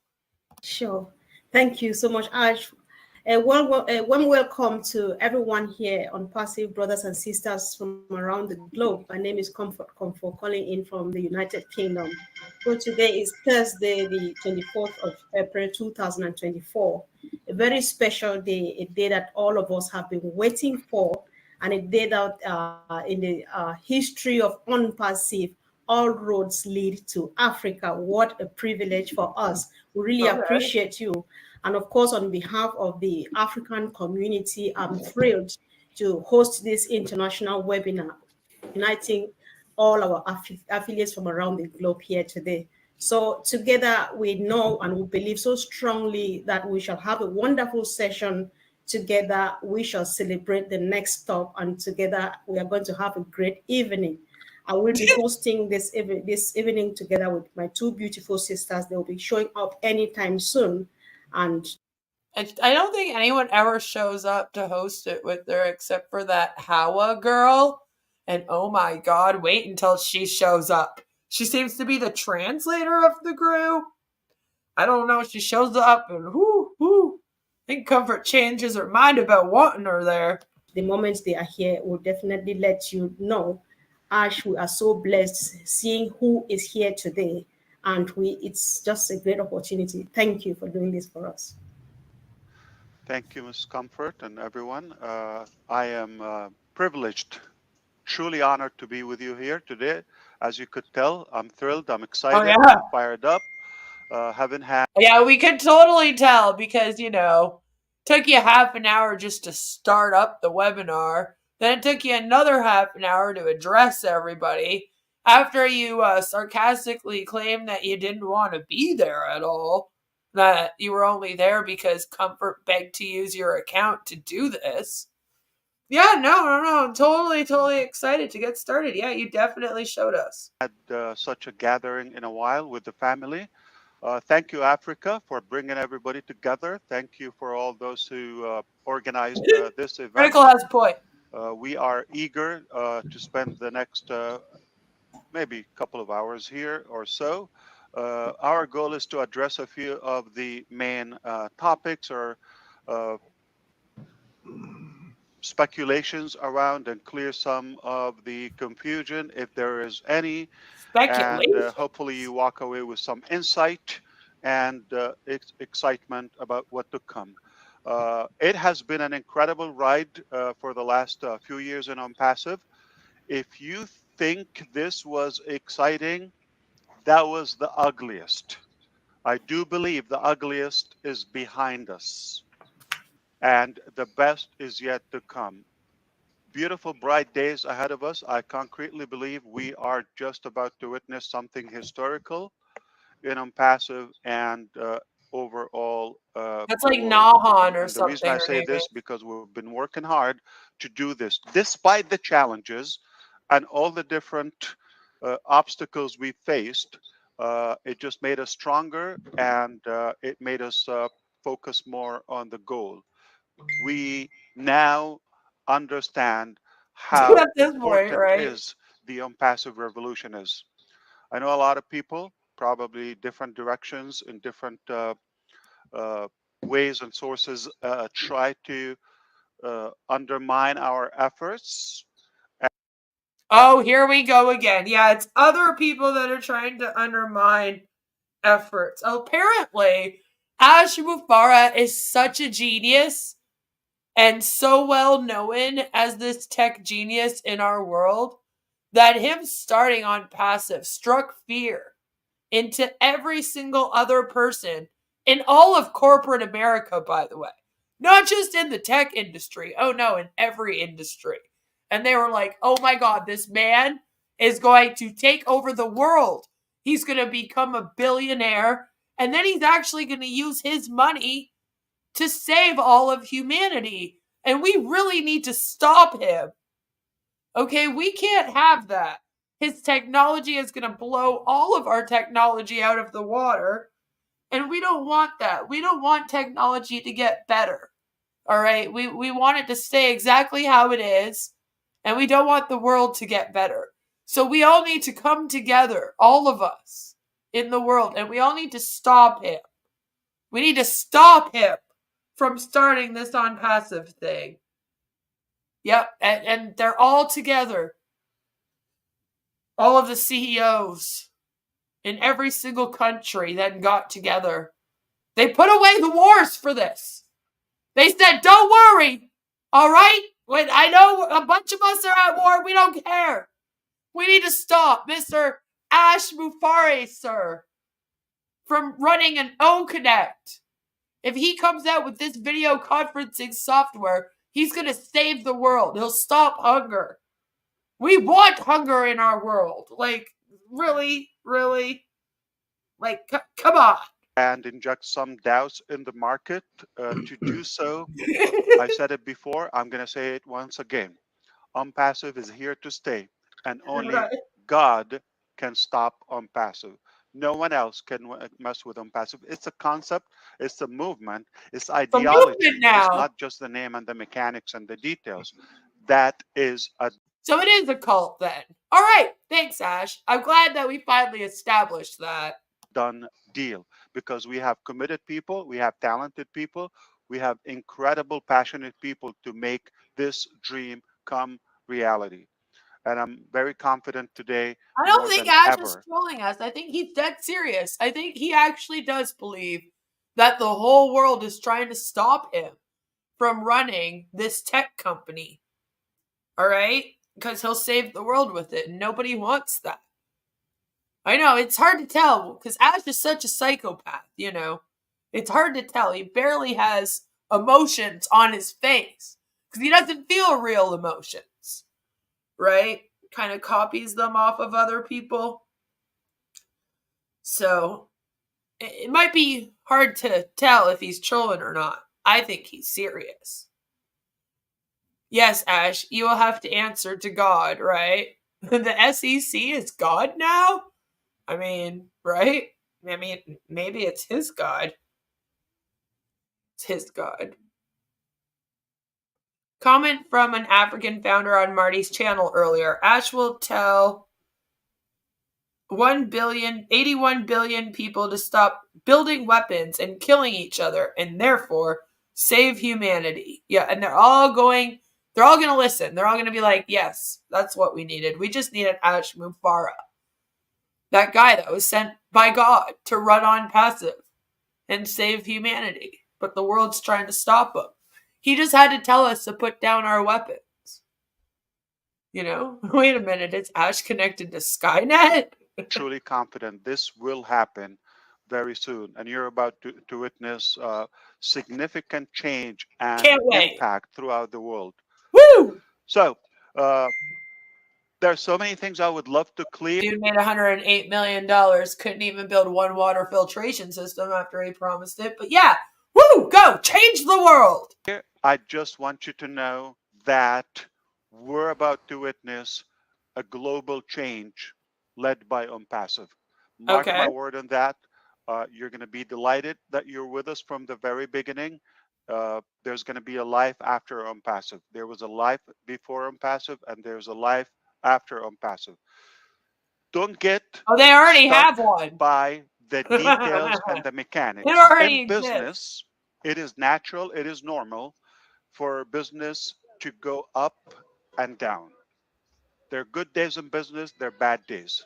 Sure. Thank you so much, Ash. One welcome to everyone here on Passive, brothers and sisters from around the globe. My name is Konfor, calling in from the United Kingdom. So today is Thursday, the 24th of April, 2024. A very special day, a day that all of us have been waiting for, and a day that in the history of Onpassive, all roads lead to Africa. What a privilege for us. We really appreciate you. And of course, on behalf of the African community, I'm thrilled to host this international webinar, uniting all our affiliates from around the globe here today. So together we know and we believe so strongly that we shall have a wonderful session. Together we shall celebrate the next stop, and together we are going to have a great evening. I will be hosting this evening together with my two beautiful sisters. They'll be showing up anytime soon. And I don't think anyone ever shows up to host it with her except for that Hawa girl. And oh my God, wait until she shows up. She seems to be the translator of the Goooo. I don't know. She shows up and whoo. I think Comfort changes her mind about wanting her there. The moment they are here, we'll definitely let you know. Ash, we are so blessed seeing who is here today. And it's just a great opportunity. Thank you for doing this for us. Thank you, Ms. Comfort, and everyone. I am privileged, truly honored to be with you here today. As you could tell, I'm thrilled, I'm excited, I'm fired up. Yeah, we could totally tell because, you know, took you half an hour just to start up the webinar. Then it took you another half an hour to address everybody. After you sarcastically claimed that you didn't want to be there at all, that you were only there because Comfort begged to use your account to do this. Yeah, no, I'm totally excited to get started. Yeah, you definitely showed us. Had such a gathering in a while with the family. Thank you, Africa, for bringing everybody together. Thank you for all those who organized this event. Critical has a point. We are eager to spend the next maybe couple of hours here or so. Our goal is to address a few of the main topics or speculations around and clear some of the confusion if there is any. And hopefully you walk away with some insight and excitement about what to come. It has been an incredible ride for the last few years in Onpassive. If you think this was exciting, that was the ugliest. I do believe the ugliest is behind us, and the best is yet to come. Beautiful, bright days ahead of us. I concretely believe we are just about to witness something historical in Onpassive and overall. That's like Nahan or something. The reason I say this because we've been working hard to do this, despite the challenges and all the different obstacles we faced. It just made us stronger, and it made us focus more on the goal. We now understand how important is the Onpassive revolution is. I know a lot of people, probably different directions in different ways and sources, try to undermine our efforts. Oh, here we go again. Yeah, it's other people that are trying to undermine efforts. Apparently, Ash Mufareh is such a genius and so well known as this tech genius in our world that him starting Onpassive struck fear into every single other person in all of corporate America, by the way. Not just in the tech industry. Oh no, in every industry. And they were like, oh my God, this man is going to take over the world. He's going to become a billionaire. And then he's actually going to use his money to save all of humanity. And we really need to stop him. Okay, we can't have that. His technology is going to blow all of our technology out of the water. And we don't want that. We don't want technology to get better. All right, we want it to stay exactly how it is. And we don't want the world to get better. So we all need to come together, all of us in the world, and we all need to stop him. We need to stop him from starting this Onpassive thing. Yep, and they're all together. All of the CEOs in every single country that got together. They put away the wars for this. They said, don't worry, all right? When I know a bunch of us are at war, we don't care. We need to stop Mr. Ash Mufareh, sir, from running an O-Connect. If he comes out with this video conferencing software, he's going to save the world. He'll stop hunger. We want hunger in our world. Like, really? Really? Like, come on. And inject some doubts in the market. To do so, I said it before, I'm going to say it once again. Onpassive is here to stay, and only God can stop Onpassive. No one else can mess with Onpassive. It's a concept, it's a movement, it's ideology. It's not just the name and the mechanics and the details. That is a... So it is a cult then. All right. Thanks, Ash. I'm glad that we finally established that. Done deal, because we have committed people, we have talented people, we have incredible, passionate people to make this dream come reality. And I'm very confident today. I don't think Ash is trolling us. I think he's dead serious. I think he actually does believe that the whole world is trying to stop him from running this tech company. All right? Because he'll save the world with it, and nobody wants that. I know, it's hard to tell, because Ash is such a psychopath, you know. It's hard to tell. He barely has emotions on his face, because he doesn't feel real emotions, right? Kind of copies them off of other people. So, it might be hard to tell if he's trolling or not. I think he's serious. Yes, Ash, you will have to answer to God, right? The SEC is God now? I mean, right? I mean, maybe it's his God. It's his God. Comment from an African founder on Marty's channel earlier. Ash will tell 81 billion people to stop building weapons and killing each other, and therefore save humanity. Yeah, and they're all going to listen. They're all going to be like, yes, that's what we needed. We just needed Ash Mufareh. That guy that was sent by God to run Onpassive and save humanity. But the world's trying to stop him. He just had to tell us to put down our weapons. You know? Wait a minute, is Ash connected to Skynet? Truly confident this will happen very soon. And you're about to witness significant change and impact throughout the world. Woo! So, there's so many things I would love to clear. Dude made $108 million. Couldn't even build one water filtration system after he promised it. But yeah, woo, go, change the world. I just want you to know that we're about to witness a global change led by Onpassive. Mark my word on that. You're going to be delighted that you're with us from the very beginning. There's going to be a life after Onpassive. There was a life before Onpassive, and there's a life after Onpassive. Don't get they already have one by the details and the mechanics. It already in business, it is natural, it is normal for business to go up and down. There are good days in business, there are bad days.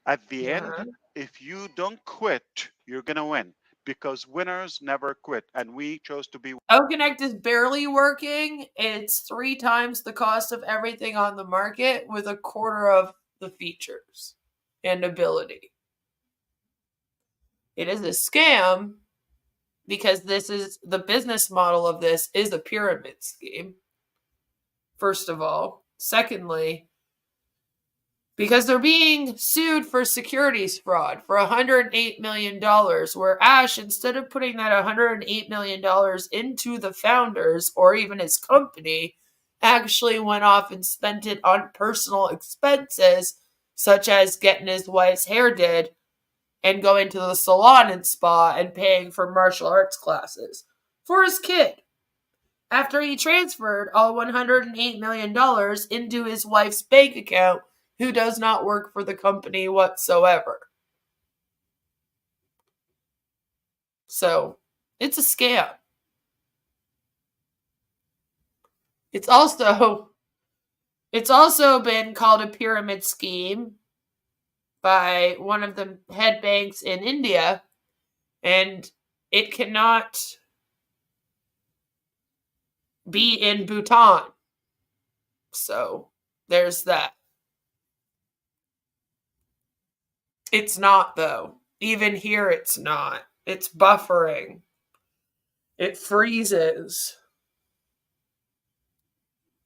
At the end, if you don't quit, you're going to win, because winners never quit, and we chose to be. O-Connect is barely working. It's 3 times the cost of everything on the market with a quarter of the features and ability. It is a scam because this is the business model of this is a pyramid scheme. First of all. Secondly, because they're being sued for securities fraud for $108 million, where Ash, instead of putting that $108 million into the founders or even his company, actually went off and spent it on personal expenses, such as getting his wife's hair did and going to the salon and spa and paying for martial arts classes for his kid. After he transferred all $108 million into his wife's bank account, who does not work for the company whatsoever. So, it's a scam. It's also been called a pyramid scheme by one of the head banks in India, and it cannot be in Bhutan. So, there's that. It's not, though. Even here, it's not. It's buffering. It freezes.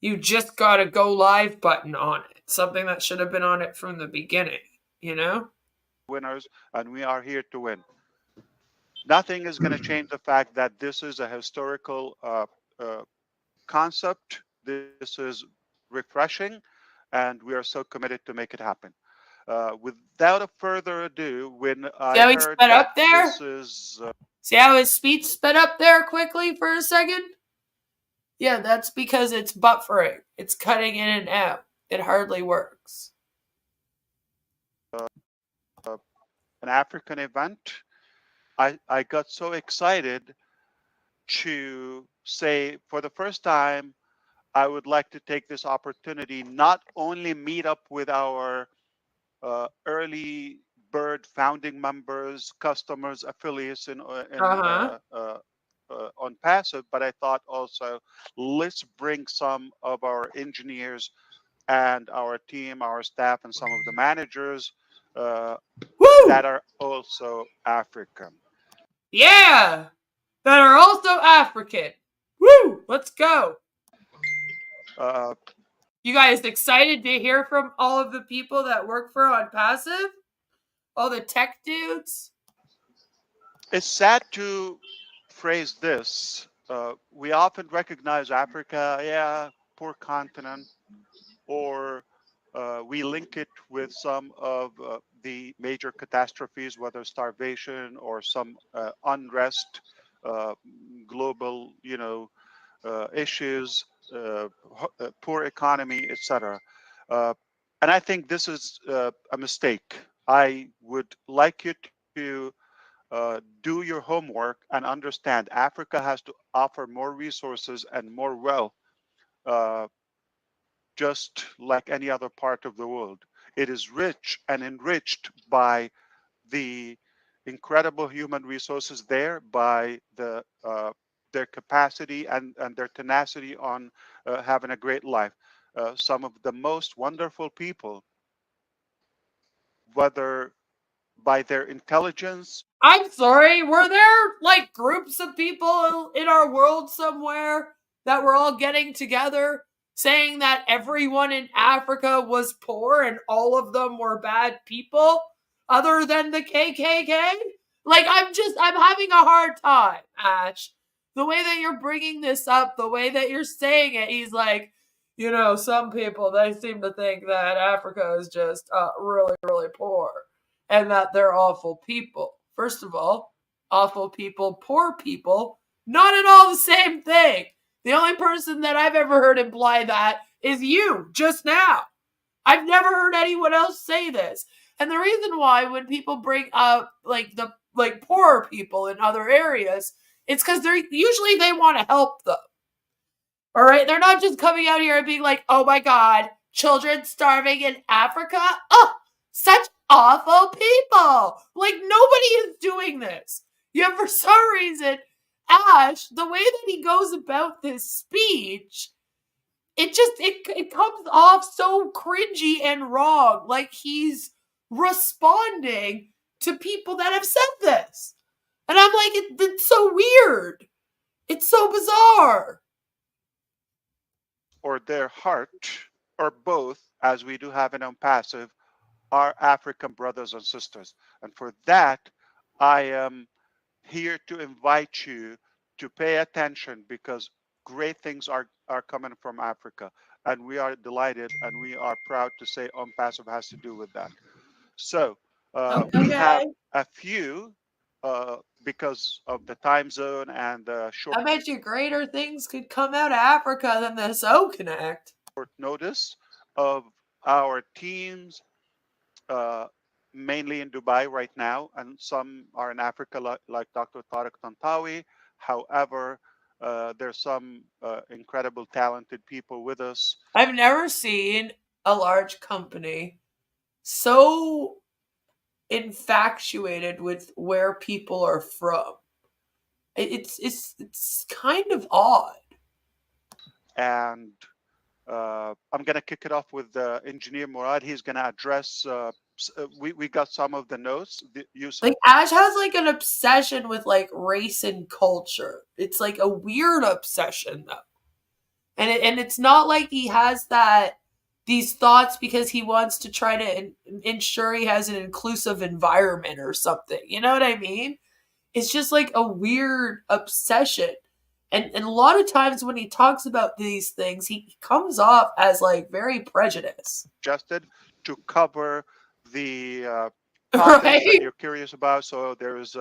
You just got a go live button on it. Something that should have been on it from the beginning, you know? Winners, and we are here to win. Nothing is going to change the fact that this is a historical concept. This is refreshing, and we are so committed to make it happen. Without a further ado, when I See how he heard sped that up there? this is... See how his speech sped up there quickly for a second? Yeah, that's because it's buffering. It's cutting in and out. It hardly works. An African event, I got so excited to say, for the first time, I would like to take this opportunity, not only meet up with our early bird founding members, customers, affiliates in Onpassive, but I thought also, let's bring some of our engineers and our team, our staff, and some of the managers that are also African. Yeah! That are also African. Woo! Let's go. You guys excited to hear from all of the people that work for Onpassive? All the tech dudes? It's sad to phrase this. We often recognize Africa, yeah, poor continent, or we link it with some of the major catastrophes, whether starvation or some unrest, global, issues, poor economy, etc. And I think this is a mistake. I would like you to do your homework and understand Africa has to offer more resources and more wealth, just like any other part of the world. It is rich and enriched by the incredible human resources there, by their capacity and their tenacity on having a great life. Some of the most wonderful people, whether by their intelligence. I'm sorry, were there like groups of people in our world somewhere that were all getting together saying that everyone in Africa was poor and all of them were bad people other than the KKK? Like, I'm having a hard time, Ash. The way that you're bringing this up, the way that you're saying it, he's like, some people, they seem to think that Africa is just really, really poor and that they're awful people. First of all, awful people, poor people, not at all the same thing. The only person that I've ever heard imply that is you just now. I've never heard anyone else say this. And the reason why when people bring up like poor people in other areas, it's because usually they want to help them. All right? They're not just coming out here and being like, oh my God, children starving in Africa? Oh, such awful people. Like, nobody is doing this. Yet for some reason, Ash, the way that he goes about this speech, it comes off so cringy and wrong. Like he's responding to people that have said this. And I'm like, it's so weird. It's so bizarre. Or their heart, or both, as we do have in Onpassive, are African brothers and sisters. And for that, I am here to invite you to pay attention, because great things are coming from Africa. And we are delighted and we are proud to say Onpassive has to do with that. So we have a few, because of the time zone and the short... I bet you greater things could come out of Africa than this O-Connect. Notice of our teams, mainly in Dubai right now, and some are in Africa, like Dr. Tariq Tantawi. However, there's some incredible, talented people with us. I've never seen a large company so infatuated with where people are from. It's kind of odd. And I'm going to kick it off with engineer Murad. He's going to address we got some of the notes. Like Ash has like an obsession with like race and culture. It's like a weird obsession though. And it's not like he has these thoughts because he wants to try to ensure he has an inclusive environment or something. You know what I mean? It's just like a weird obsession. And a lot of times when he talks about these things, he comes off as like very prejudiced. Suggested to cover the topics that you're curious about. So there's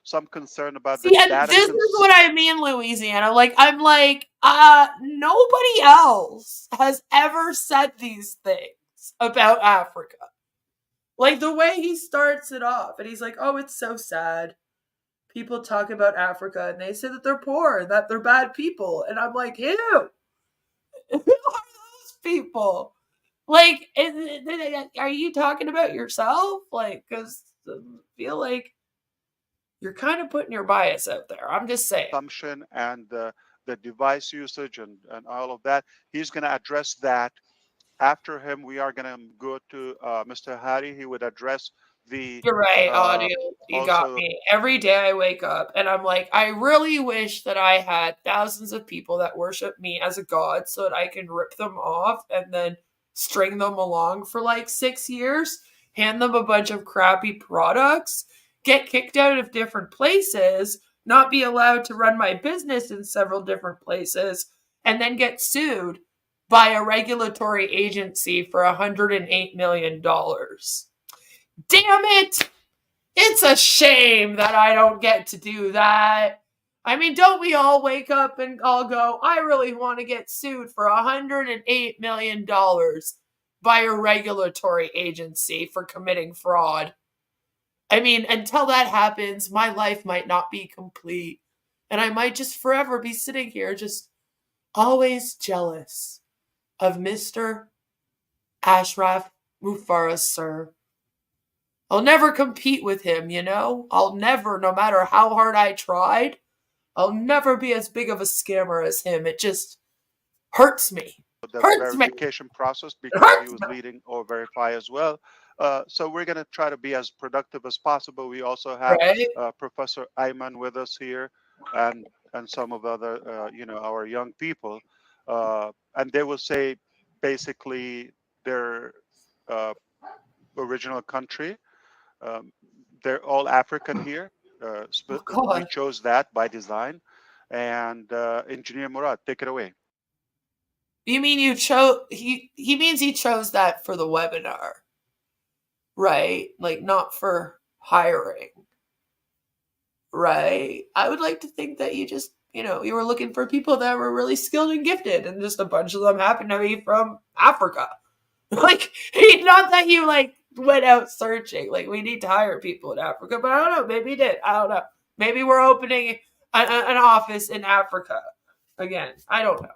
some concern about the data. This is what I mean, Louisiana. Like, I'm like, nobody else has ever said these things about Africa. Like the way he starts it off, and he's like, oh, it's so sad. People talk about Africa and they say that they're poor, that they're bad people. And I'm like, ew. Who are those people? Like, are you talking about yourself? Like, because I feel like you're kind of putting your bias out there. I'm just saying. Assumption and the device usage and all of that. He's going to address that. After him, we are going to go to Mr. Hari. He would address the... You're right, audio. You got me. Every day I wake up and I'm like, I really wish that I had thousands of people that worship me as a god so that I can rip them off and then string them along for like 6 years, hand them a bunch of crappy products, get kicked out of different places, not be allowed to run my business in several different places, and then get sued by a regulatory agency for $108 million. Damn it! It's a shame that I don't get to do that. I mean, don't we all wake up and all go, I really want to get sued for $108 million by a regulatory agency for committing fraud? I mean, until that happens, my life might not be complete. And I might just forever be sitting here just always jealous of Mr. Ash Mufareh, sir. I'll never compete with him, you know? I'll never, no matter how hard I tried, I'll never be as big of a scammer as him. It just hurts me. The verification process, because he was leading O-Verify as well. So we're going to try to be as productive as possible. We also have Professor Ayman with us here and some of other, our young people. And they will say basically their original country. They're all African here. We chose that by design. And Engineer Murad, take it away. You mean you chose? He means he chose that for the webinar, right? Like not for hiring, right? I would like to think that you just, you were looking for people that were really skilled and gifted, and just a bunch of them happen to be from Africa. Like, not that you like went out searching. Like, we need to hire people in Africa, but I don't know. Maybe he did. I don't know. Maybe we're opening an office in Africa again. I don't know.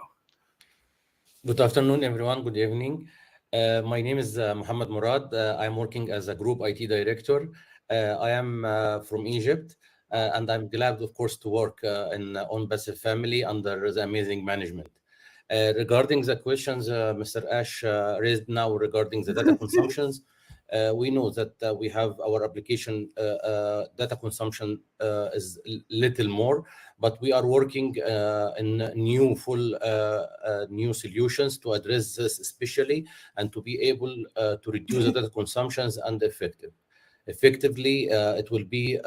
Good afternoon, everyone. Good evening. My name is Mohammed Murad. I'm working as a group IT director. I am from Egypt, and I'm glad, of course, to work in Onpassive family under the amazing management. Regarding the questions Mr. Ash raised now regarding the data consumptions, we know that we have our application data consumption is little more, but we are working in new solutions to address this especially, and to be able to reduce the data consumptions and effectively it will be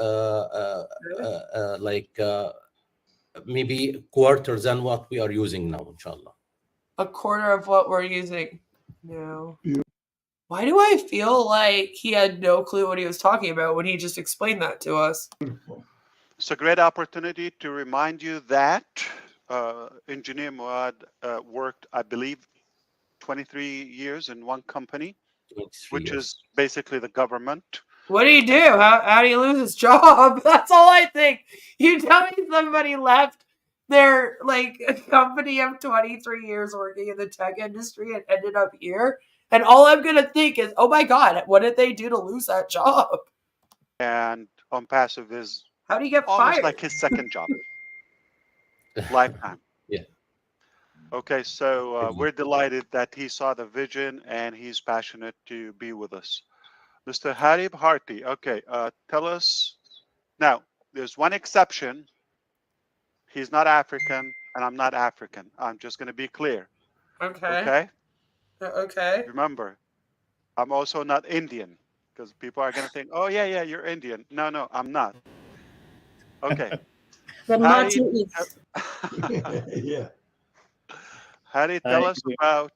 maybe quarter than what we are using now, inshallah. A quarter of what we're using now. Yeah. Why do I feel like he had no clue what he was talking about when he just explained that to us? It's a great opportunity to remind you that Engineer Murad worked, I believe, 23 years in one company, which is basically the government. What do you do? How do you lose his job? That's all I think. You tell me somebody left their company of 23 years working in the tech industry and ended up here, and all I'm gonna think is, oh my God, what did they do to lose that job? And Onpassive is how do you get almost fired? like his second job, lifetime. Yeah. Okay, so we're delighted that he saw the vision and he's passionate to be with us. Mr. Harib Harti. Okay, tell us now. There's one exception. He's not African, and I'm not African. I'm just going to be clear. Okay. Okay. Okay. Remember, I'm also not Indian, because people are going to think, oh yeah, you're Indian. No, I'm not. Okay. But Martin is. Yeah. Harry, tell us about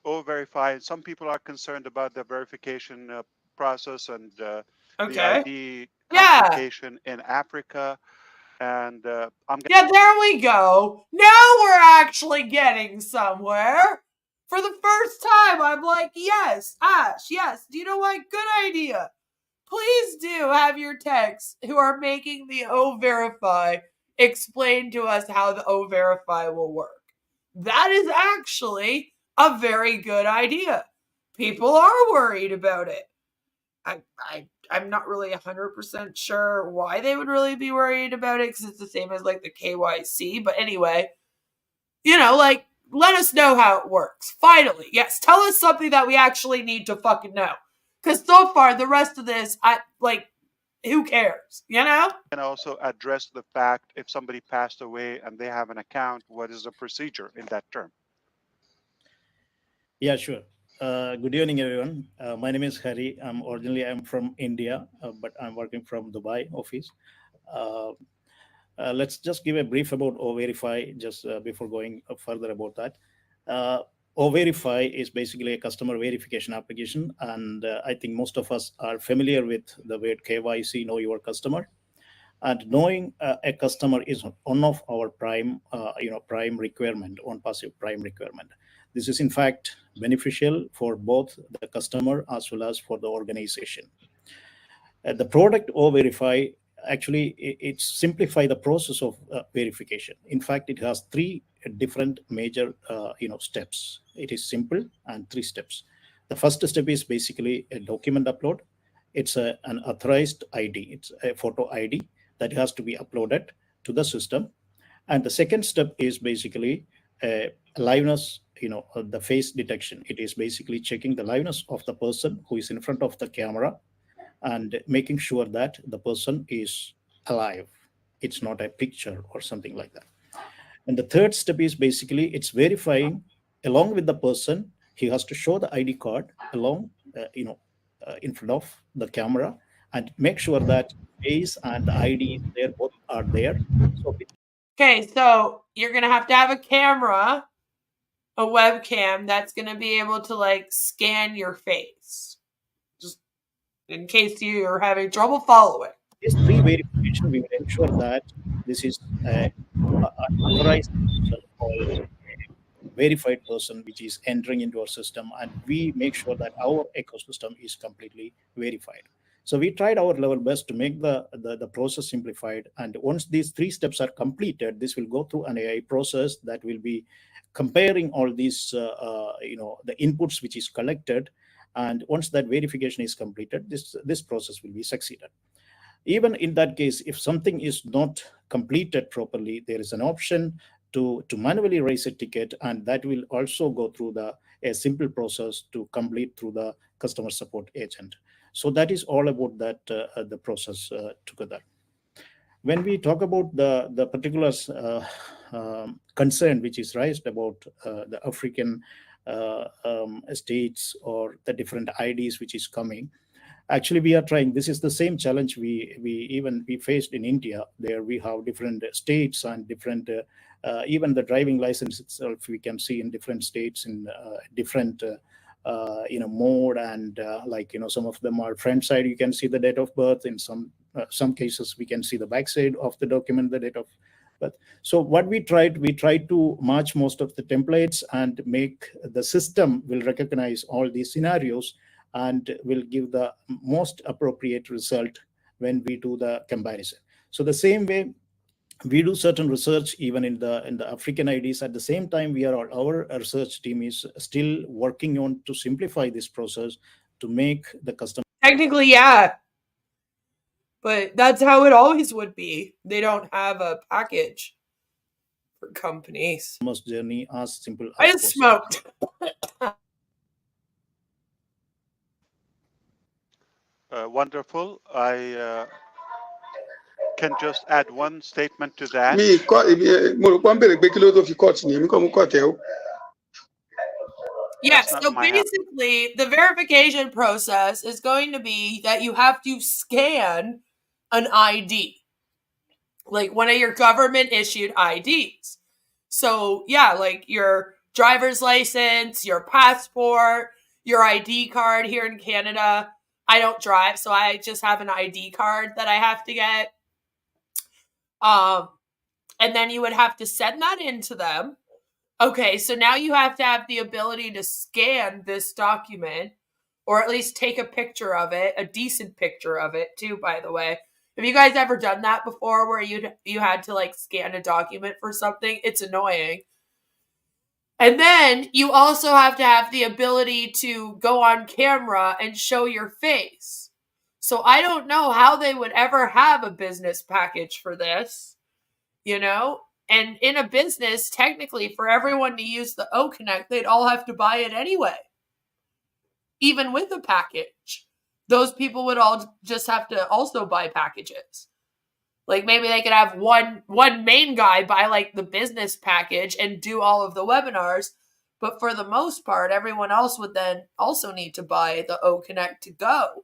O-Verify. Some people are concerned about the verification process and the ID complication in Africa. And yeah, there we go. Now we're actually getting somewhere. For the first time, I'm like, yes, Ash, yes. Do you know what? Good idea. Please do have your techs who are making the O-Verify explain to us how the O-Verify will work. That is actually a very good idea. People are worried about it. I'm not really 100% sure why they would really be worried about it, because it's the same as like the KYC. But anyway, like, let us know how it works. Finally, yes, tell us something that we actually need to fucking know. Because so far, the rest of this, who cares, And also address the fact if somebody passed away and they have an account, what is the procedure in that term? Yeah, sure. Good evening, everyone. My name is Hari. I'm from India, but I'm working from Dubai office. Let's just give a brief about O-Verify just before going further about that. O-Verify is basically a customer verification application, and I think most of us are familiar with the word KYC, know your customer. And knowing a customer is one of our prime requirement, Onpassive prime requirement. This is in fact beneficial for both the customer as well as for the organization. The product O-Verify actually it simplify the process of verification. In fact, it has three different major steps. It is simple and three steps. The first step is basically a document upload. It's an authorized ID. It's a photo ID that has to be uploaded to the system. And the second step is basically liveness, the face detection. It is basically checking the liveness of the person who is in front of the camera and making sure that the person is alive. It's not a picture or something like that. And the third step is basically it's verifying along with the person. He has to show the ID card along, in front of the camera and make sure that face and the ID there both are there. Okay, so you're gonna have a camera, a webcam that's gonna be able to scan your face, just in case you're having trouble following. This pre-verification, we will ensure that this is an authorized or verified person which is entering into our system, and we make sure that our ecosystem is completely verified. So we tried our level best to make the process simplified. And once these three steps are completed, this will go through an AI process that will be comparing all these, the inputs which is collected. And once that verification is completed, this process will be succeeded. Even in that case, if something is not completed properly, there is an option to manually raise a ticket, and that will also go through a simple process to complete through the customer support agent. So that is all about that the process together. When we talk about the particular concern which is raised about the African states or the different IDs which is coming, actually we are trying. This is the same challenge we faced in India. There we have different states and different even the driving license itself we can see in different states in different mode, and some of them are front side, you can see the date of birth. In some cases we can see the back side of the document, the date of birth. So what we tried to match most of the templates and make the system will recognize all these scenarios and will give the most appropriate result when we do the comparison. So the same way we do certain research even in the African IDs. At the same time, our research team is still working on to simplify this process to make the customer. Technically, yeah, but that's how it always would be. They don't have a package for companies. Journey as simple as I just smoked. Wonderful. I can just add one statement to that. Yes, so basically the verification process is going to be that you have to scan an ID, like one of your government issued IDs. So yeah, like your driver's license, your passport, your ID card here in Canada. I don't drive, so I just have an ID card that I have to get. And then you would have to send that in to them. Okay, so now you have to have the ability to scan this document, or at least take a picture of it, a decent picture of it too, by the way. Have you guys ever done that before where you had to like scan a document for something? It's annoying. And then you also have to have the ability to go on camera and show your face. So I don't know how they would ever have a business package for this, you know? And in a business, technically, for everyone to use the O-Connect, they'd all have to buy it anyway. Even with a package. Those people would all just have to also buy packages. Like maybe they could have one main guy buy like the business package and do all of the webinars. But for the most part, everyone else would then also need to buy the O-Connect to go.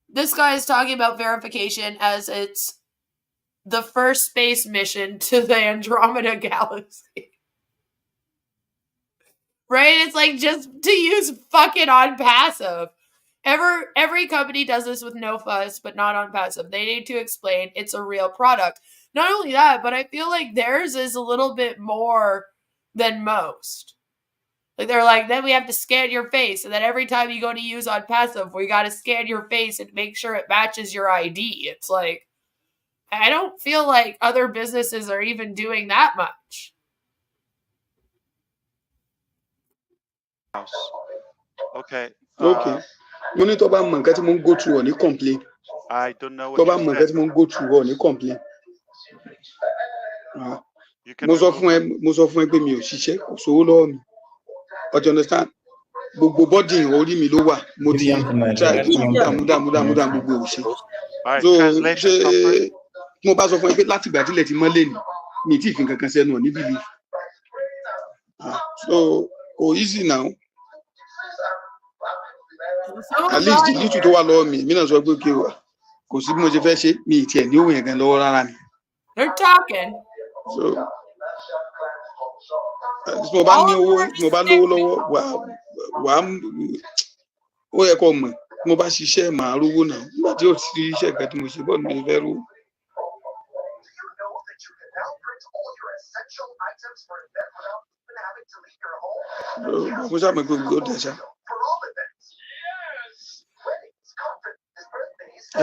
This guy is talking about verification as it's the first space mission to the Andromeda Galaxy. Right? It's like just to use fucking Onpassive. Every company does this with no fuss, but not Onpassive. They need to explain it's a real product. Not only that, but I feel like theirs is a little bit more than most. Like they're like, then we have to scan your face, and then every time you go to use Onpassive, we got to scan your face and make sure it matches your ID. It's like, I don't feel like other businesses are even doing that much. Okay. Okay. You need to buy money. Go through on complain. I don't know what you said. Go through on complain. Most of them me ṣiṣẹ́ kò sówó lọ́wọ́ mi. But you understand? Gbogbo body orí mi ló wà. Mo ti try múdà gbogbo òṣè. So mo bá sọ fún ẹ pé láti ìgbà tílẹ̀ ti mọ́lé ni mi tí ìfín kankan sẹ́nu ọ̀ ní believe. So kò easy now. At least the little tó wà lọ́wọ́ mi náà sọ pé kí o kò sí bí mo ṣe fẹ́ ṣe mi tiẹ̀ ní òun yẹn gan lọ́wọ́ rárá ni. They're talking. So mo bá ní owó mo bá lówó lọ́wọ́ wà ó yẹ kó mọ̀ mo bá ṣiṣẹ́ màá rówó náà nígbà tí ó ti iṣẹ́ ìgbà tí mo ṣe bọ́ọ̀lù mi fẹ́ rówó. Mo ṣàmì pé gbogbo dẹ̀ ṣá. So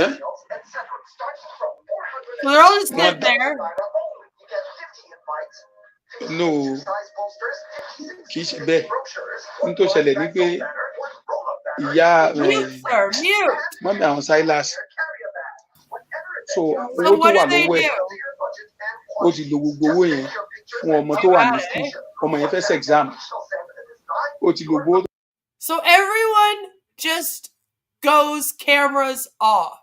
they're all just sitting there. No, kì í ṣe bẹ́ẹ̀. N tó ṣẹlẹ̀ ní pé ìyá mọ́mí àwọn Silas. So owó tó wà lọ́wọ́ ẹ̀ ó ti lo gbogbo owó yẹn fún ọmọ tó wà ní school. Ọmọ yẹn fẹ́ ṣe exam. Ó ti lo gbogbo. So everyone just goes cameras off.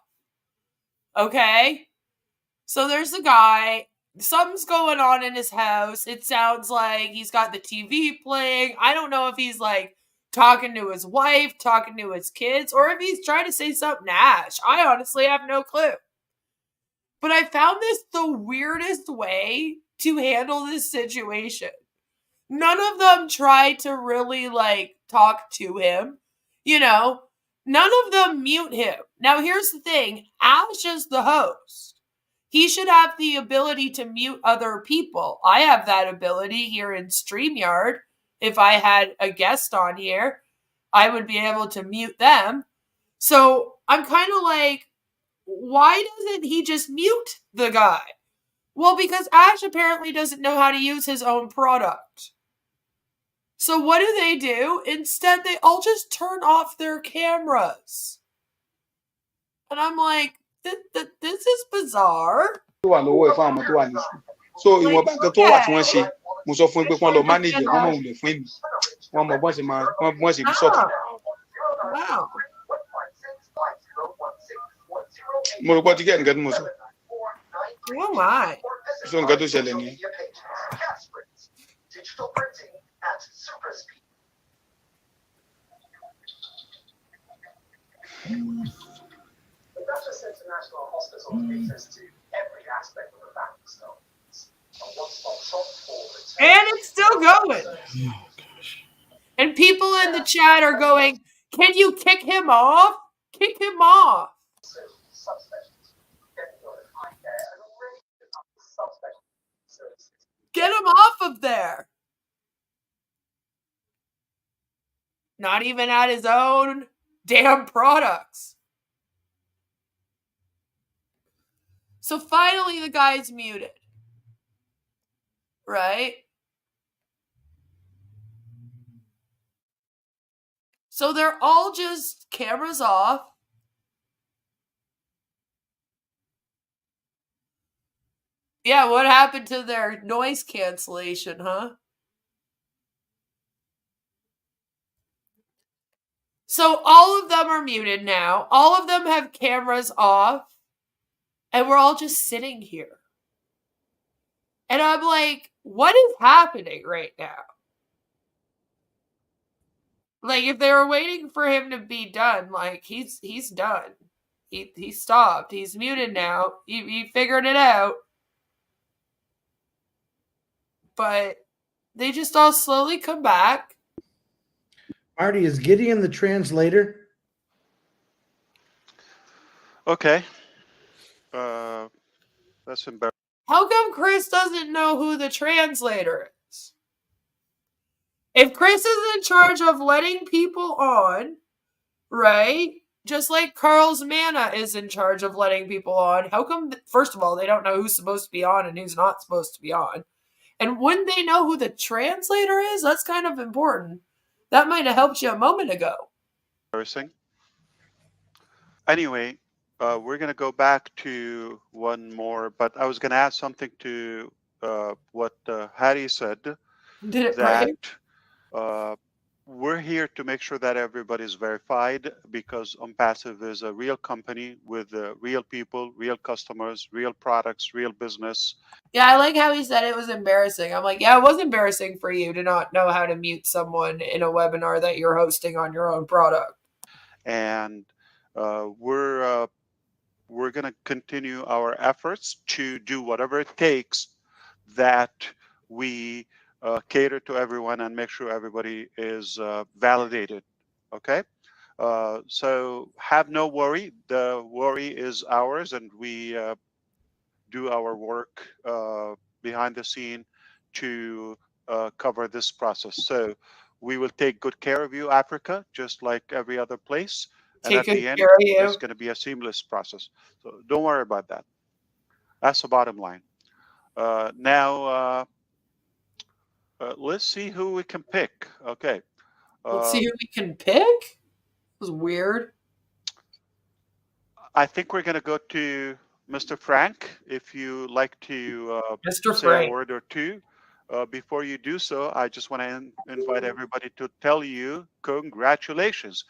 Okay? So there's a guy, something's going on in his house. It sounds like he's got the TV playing. I don't know if he's like talking to his wife, talking to his kids, or if he's trying to say something to Ash. I honestly have no clue. But I found this the weirdest way to handle this situation. None of them tried to really like talk to him, you know. None of them mute him. Now, here's the thing. Ash is the host. He should have the ability to mute other people. I have that ability here in StreamYard. If I had a guest on here, I would be able to mute them. So I'm kind of like, why doesn't he just mute the guy? Well, because Ash apparently doesn't know how to use his own product. So what do? Instead, they all just turn off their cameras. And I'm like, this is bizarre. So ìwọ̀n bá nǹkan tó wà tí wọ́n ṣe mo sọ fún pé kí wọ́n lọ manage wọ́n mọ̀ wùlẹ̀ fún èmi wọ́n mọ̀ bọ́n ṣe bí sọ́ọ̀tù. Wow. Oh my. So nǹkan tó ṣẹlẹ̀ ni. Digital printing at super speed. Augustus International Hospital has access to every aspect of the family stone. A one-stop shop for And it's still going. Oh, gosh. And people in the chat are going, can you kick him off? Kick him off. Get him off of there. Not even at his own damn products. So finally the guy's muted. Right? So they're all just cameras off. Yeah, what happened to their noise cancellation, huh? So all of them are muted now. All of them have cameras off. And we're all just sitting here. And I'm like, what is happening right now? Like, if they were waiting for him to be done, like, he's done. He stopped. He's muted now. He figured it out. But they just all slowly come back. Marty, is Gideon the translator? Okay. That's embarrassing. How come Chris doesn't know who the translator is? If Chris is in charge of letting people on, right? Just like Carl's Mana is in charge of letting people on, how come, first of all, they don't know who's supposed to be on and who's not supposed to be on? And wouldn't they know who the translator is? That's kind of important. That might have helped you a moment ago. Embarrassing. Anyway, we're going to go back to one more, but I was going to add something to what Hattie said. Did it that break? We're here to make sure that everybody's verified because Onpassive is a real company with real people, real customers, real products, real business. Yeah, I like how he said it was embarrassing. I'm like, yeah, it was embarrassing for you to not know how to mute someone in a webinar that you're hosting on your own product. And we're going to continue our efforts to do whatever it takes that we cater to everyone and make sure everybody is validated. Okay? So have no worry. The worry is ours, and we do our work behind the scene to cover this process. So we will take good care of you, Africa, just like every other place. And at the end, it's going to be a seamless process. So don't worry about that. That's the bottom line. Now, let's see who we can pick. Okay. Let's see who we can pick? It was weird. I think we're going to go to Mr. Frank, if you like to Mr. say Frank. a word or two. Before you do so, I just want to invite everybody to tell you congratulations.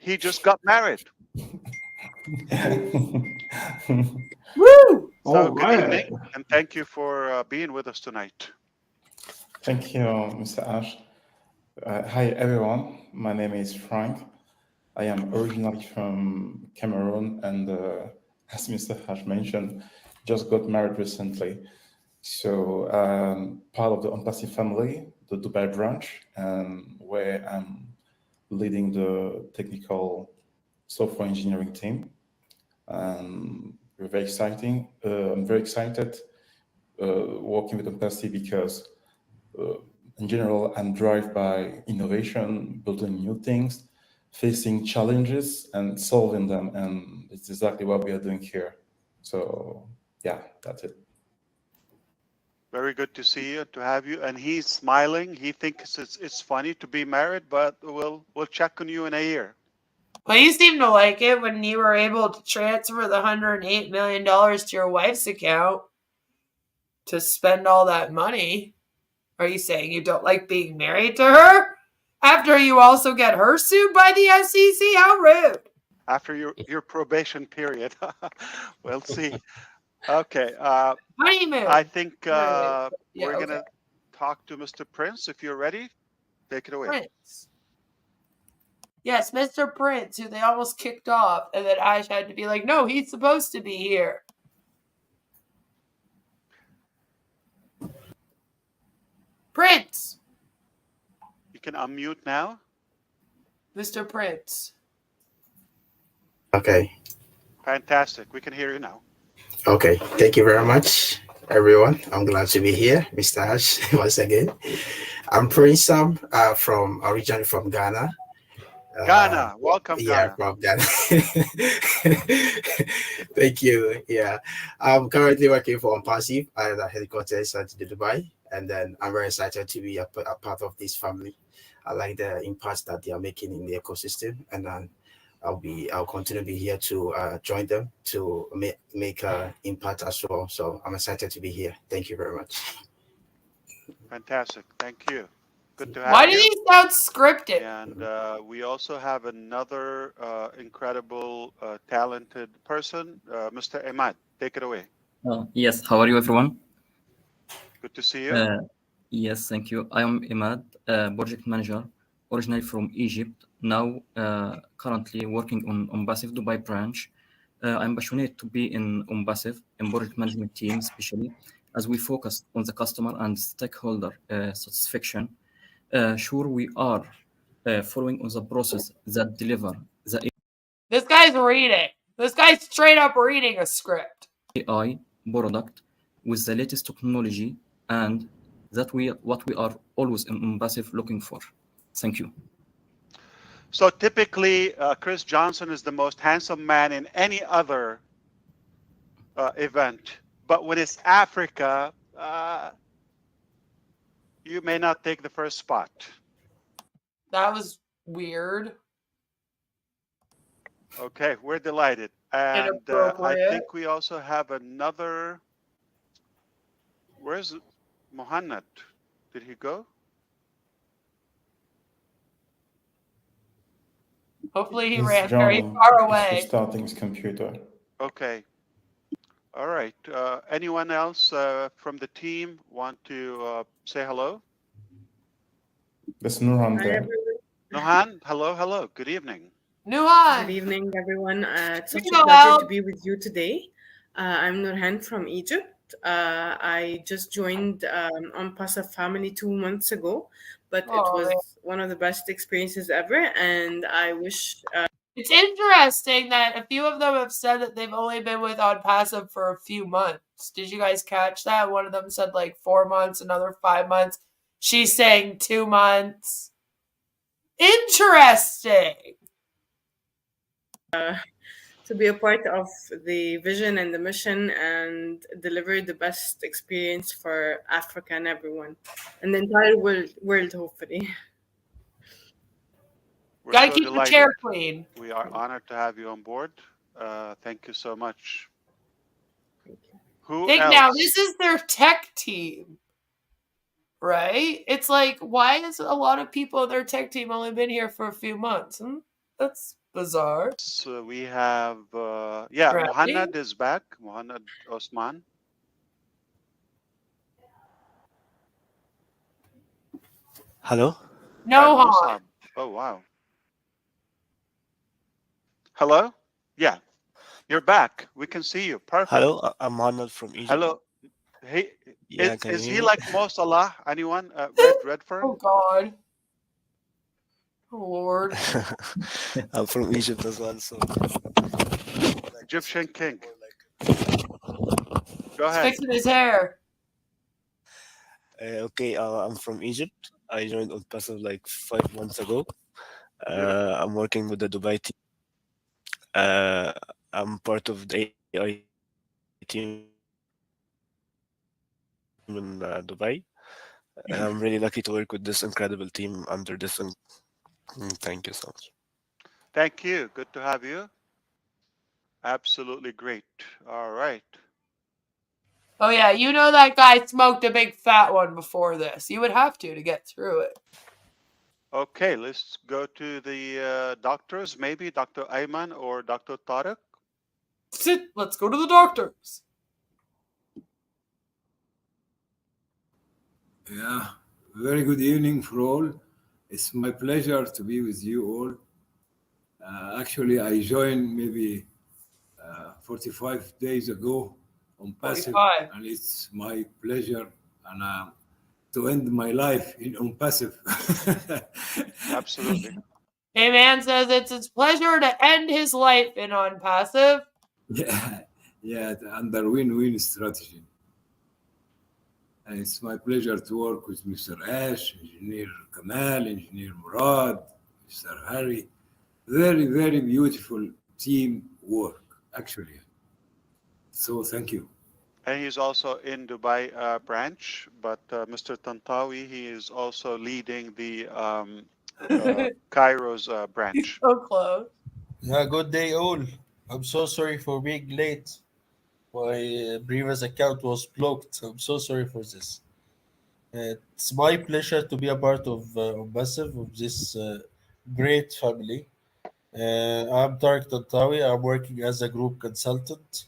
He just got married. Woo! So good evening, and thank you for being with us tonight. Thank you, Mr. Ash. Hi, everyone. My name is Frank. I am originally from Cameroon, and as Mr. Ash mentioned, just got married recently. So part of the Onpassive family, the Dubai branch, and where I'm leading the technical software engineering team. We're very exciting. I'm very excited working with Onpassive because in general, I'm driven by innovation, building new things, facing challenges and solving them. And it's exactly what we are doing here. So yeah, that's it. Very good to see you, to have you. And he's smiling. He thinks it's funny to be married, but we'll check on you in a year. Well, you seem to like it when you were able to transfer the $108 million to your wife's account to spend all that money. Are you saying you don't like being married to her? After you also get her sued by the SEC? How rude. after your probation period. We'll see. Okay. Honeymoon. I think Yeah, we're okay. gonna talk to Mr. Prince. If you're ready, take it away. Prince. Yes, Mr. Prince, who they almost kicked off, and then Ash had to be like, "No, he's supposed to be here." Prince. You can unmute now. Mr. Prince. Okay. Fantastic. We can hear you now. Okay. Thank you very much, everyone. I'm glad to be here, Mr. Ash, once again. I'm Prince originally from Ghana. Ghana. Welcome, Yeah, Ghana. from Ghana. Thank you. Yeah. I'm currently working for Onpassive at the headquarters at Dubai. And then I'm very excited to be a part of this family. I like the impact that they are making in the ecosystem. And then I'll continue to be here to join them to make an impact as well. So I'm excited to be here. Thank you very much. Fantastic. Thank you. Good to have Why you. did he sound scripted? And we also have another incredible, talented person, Mr. Imad. Take it away. Yes. How are you, everyone? Good to see you. Yes, thank you. I am Imad, project manager, originally from Egypt. Now, currently working on Onpassive Dubai branch. I'm passionate to be in Onpassive, in project management team, especially as we focus on the customer and stakeholder satisfaction. Sure, we are following on the process that deliver the This guy's reading. This guy's straight up reading a script. AI product with the latest technology, and what we are always in Onpassive looking for. Thank you. So typically, Chris Johnson is the most handsome man in any other event. But when it's Africa, you may not take the first spot. That was weird. Okay, we're delighted. And I think we also have another. Where's Mohanad? Did he go? Hopefully he He's ran very joining. far He's away. restarting his computer. Okay. All right. Anyone else from the team want to say hello? There's Nurhan there. Nuhan, hello. Good evening. Nuhan. Good evening, everyone. It's such a Hello. pleasure to be with you today. I'm Nurhan from Egypt. I just joined Onpassive family 2 months ago, but it was one of the best experiences ever, and I wish. It's interesting that a few of them have said that they've only been with Onpassive for a few months. Did you guys catch that? One of them said like 4 months, another 5 months. She's saying 2 months. Interesting. To be a part of the vision and the mission and deliver the best experience for Africa and everyone, and the entire world hopefully. We're Gotta so keep delighted. the chair clean. We are honored to have you on board. Thank you so much. Who Think else? now, this is their tech team, right? It's like, why is a lot of people in their tech team only been here for a few months? That's bizarre. So we have, Right. Mohanad is back. Mohanad Osman. Hello. No, And Musab. Oh, wow. Hello? Yeah. You're back. We can see you. Perfect. Hello, I'm Arnold from Egypt. Hello. Hey, Yeah, can is you he hear me? like Mo Salah? Anyone? Redford? Oh, God. Oh, Lord. I'm from Egypt as well, so Egyptian king. Go He's ahead. fixing his hair. okay. I'm from Egypt. I joined Onpassive like 5 months ago. I'm working with the Dubai team. I'm part of the AI team in Dubai. I'm really lucky to work with this incredible team under this. Thank you so much. Thank you. Good to have you. Absolutely great. All right. Oh, yeah. You know that guy smoked a big fat one before this. You would have to get through it. Okay, let's go to the doctors. Maybe Dr. Ayman or Dr. Tariq. Let's go to the doctors. Yeah, very good evening for all. It's my pleasure to be with you all. Actually, I joined maybe 45 days ago on Passive, 45. and it's my pleasure and to end my life in Onpassive. Absolutely. A man says it's his pleasure to end his life in Onpassive. Yeah, under win-win strategy. And it's my pleasure to work with Mr. Ash, Engineer Kamal, Engineer Murad, Mr. Harry. Very, very beautiful team work, actually. So thank you. And he's also in Dubai branch, but Mr. Tantawi, he is also leading the Cairo's branch. So close. Yeah, good day all. I'm so sorry for being late. My previous account was blocked. I'm so sorry for this. It's my pleasure to be a part of Onpassive, of this great family. I'm Tariq Tantawi. I'm working as a group consultant,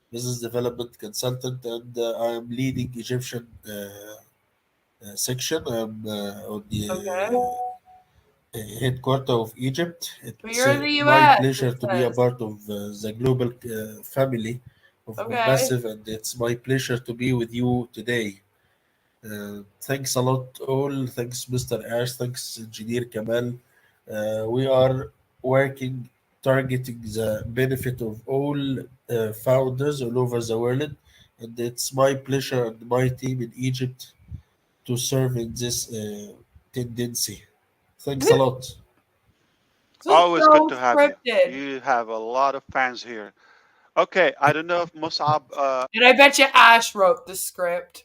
business development consultant, and I'm leading Egyptian section. I'm on the headquarter of Egypt. But It's you're in the my US. pleasure It to be a says. part of the global family of Okay. Onpassive, and it's my pleasure to be with you today. Thanks a lot, all. Thanks, Mr. Ash. Thanks, Engineer Kamal. We are working, targeting the benefit of all founders all over the world, and it's my pleasure and my team in Egypt to serve in this tendency. Thanks a lot. Always good to have you. Scripted. You have a lot of fans here. Okay, I don't know if Musab And I bet you Ash wrote the script.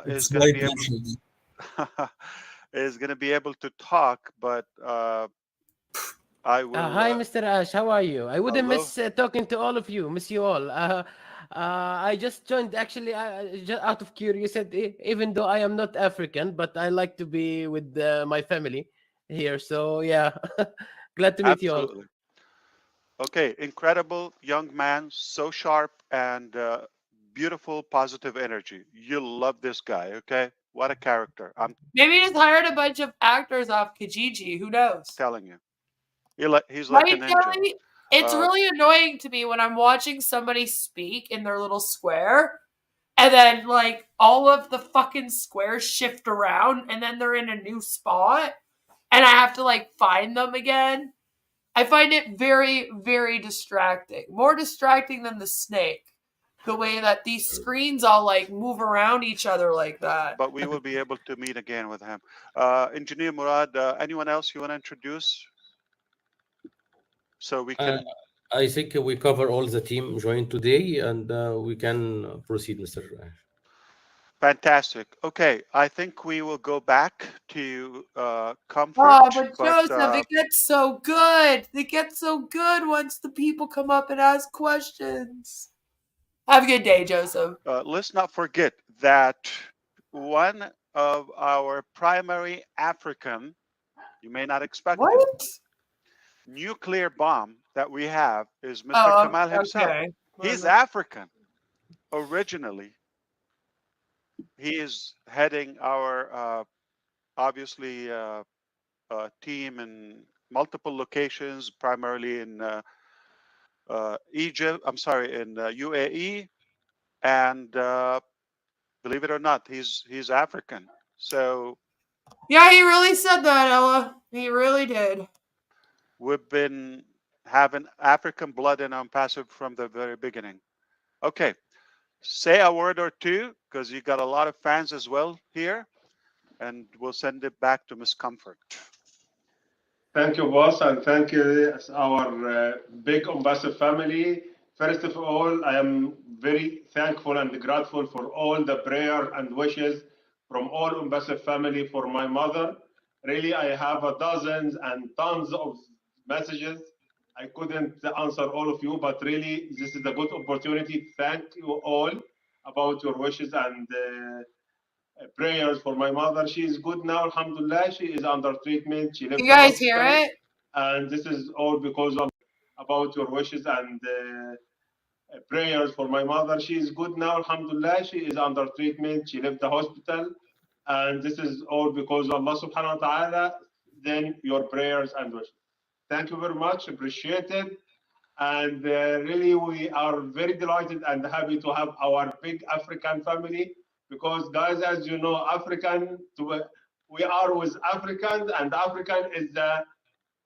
is going to be able is going to be able to talk, but I will. Hi, Mr. Ash. How are you? I wouldn't Hello. miss talking to all of you. Miss you all. I just joined, actually, just out of curiosity, even though I am not African, but I like to be with my family here. So, yeah, glad to meet you all. Absolutely. Okay, incredible young man, so sharp and beautiful, positive energy. You'll love this guy, okay? What a character. I'm Maybe he just hired a bunch of actors off Kijiji. Who knows? telling you. He's like a Right, ninja. Kelly? It's really annoying to me when I'm watching somebody speak in their little square, and then, like, all of the fucking squares shift around, and then they're in a new spot, and I have to, like, find them again. I find it very, very distracting. More distracting than the snake. The way that these screens all, like, move around each other like that. But we will be able to meet again with him. Engineer Murad, anyone else you want to introduce? So we can. I think we cover all the team joined today, and we can proceed, Mr. Ash. Fantastic. Okay, I think we will go back to Comfort. Oh, but Joseph, it gets so good. It gets so good once the people come up and ask questions. Have a good day, Joseph. Let's not forget that one of our primary African, you may not expect it, nuclear bomb that we have is Mr. Kamal himself. Okay. He's African originally. He is heading our obviously team in multiple locations, primarily in Egypt. I'm sorry, in UAE, and believe it or not, he's African. So yeah, he really said that, Ella. He really did. We've been having African blood in Onpassive from the very beginning. Okay, say a word or two because you got a lot of fans as well here, and we'll send it back to Miss Comfort. Thank you, boss, and thank you, our big Onpassive family. First of all, I am very thankful and grateful for all the prayer and wishes from all Onpassive family for my mother. Really, I have dozens and tons of messages. I couldn't answer all of you, but really, this is a good opportunity. Thank you all about your wishes and prayers for my mother. She is good now, alhamdulillah. She is under treatment. She left You the guys hear hospital. it? And this is all because of about your wishes and prayers for my mother. She is good now, alhamdulillah. She is under treatment. She left the hospital. And this is all because of Allah subhanahu wa ta'ala. Then your prayers and wishes. Thank you very much. Appreciate it. And really, we are very delighted and happy to have our big African family because, guys, as you know, we are with Africans, and African is the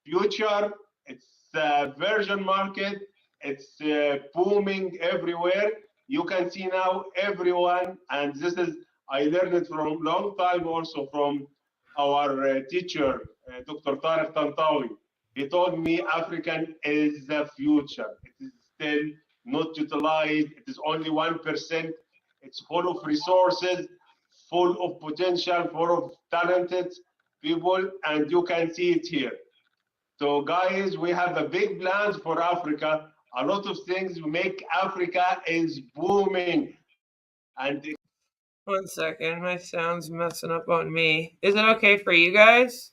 future. It's a virgin market. It's booming everywhere. You can see now everyone, and this is, I learned it from a long time also from our teacher, Dr. Tariq Tantawi. He told me African is the future. It is still not utilized. It is only 1%. It's full of resources, full of potential, full of talented people, and you can see it here. So guys, we have a big plans for Africa. A lot of things make Africa is booming. And 1 second, my sound's messing up on me. Is it okay for you guys?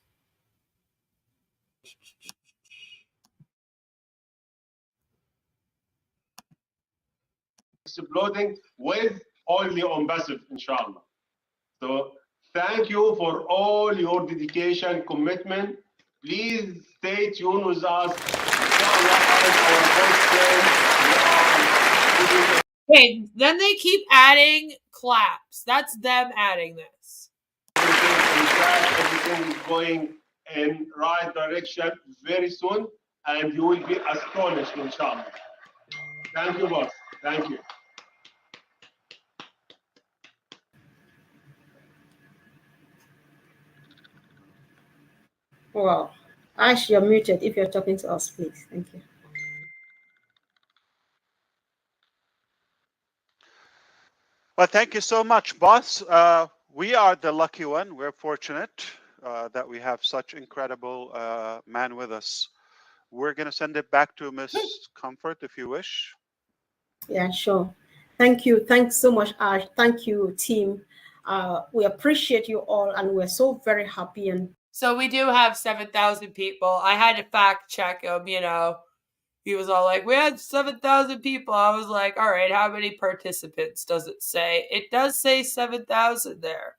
exploding with only Onpassive, inshallah. So thank you for all your dedication, commitment. Please stay tuned with us. Okay, then they keep adding claps. That's them adding this. Everything is going in right direction very soon, and you will be astonished, inshallah. Thank you, boss. Thank you. Wow. Ash, you're muted if you're talking to us, please. Thank you. Well, thank you so much, boss. We are the lucky one. We're fortunate that we have such incredible man with us. We're going to send it back to Miss Comfort if you wish. Yeah, sure. Thank you. Thanks so much, Ash. Thank you, team. We appreciate you all, and we're so very happy. And so we do have 7,000 people. I had to fact check him, you know. He was all like, we had 7,000 people. I was like, all right, how many participants does it say? It does say 7,000 there.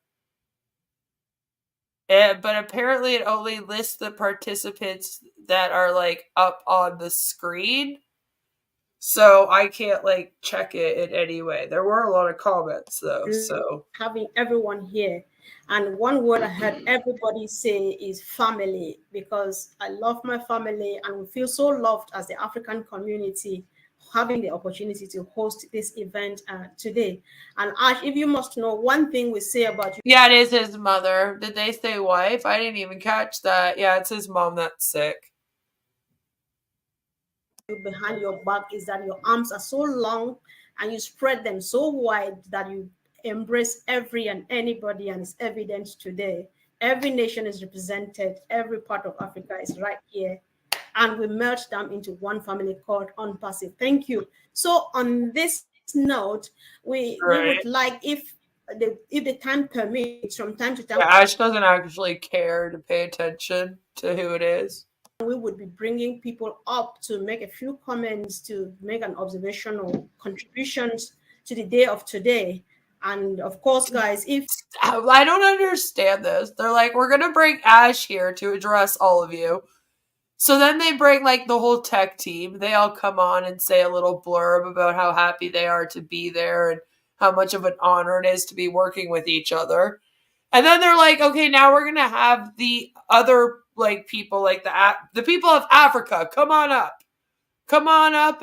But apparently it only lists the participants that are like up on the screen. So I can't like check it in any way. There were a lot of comments though. So having everyone here, and one word I heard everybody say is family, because I love my family and we feel so loved as the African community having the opportunity to host this event today. And Ash, if you must know one thing we say about you. Yeah, it is his mother. Did they say wife? I didn't even catch that. Yeah, it's his mom that's sick. Behind your back is that your arms are so long and you spread them so wide that you embrace every and anybody, and it's evident today. Every nation is represented, every part of Africa is right here, and we merged them into one family called Onpassive. Thank you. So on this note, we would like, if the time permits, from time to time. Yeah, Ash doesn't actually care to pay attention to who it is. We would be bringing people up to make a few comments, to make an observational contributions to the day of today. And of course, guys, if I don't understand this, they're like, we're going to bring Ash here to address all of you. So then they bring like the whole tech team. They all come on and say a little blurb about how happy they are to be there and how much of an honor it is to be working with each other. And then they're like, okay, now we're going to have the other like people, like the people of Africa, come on up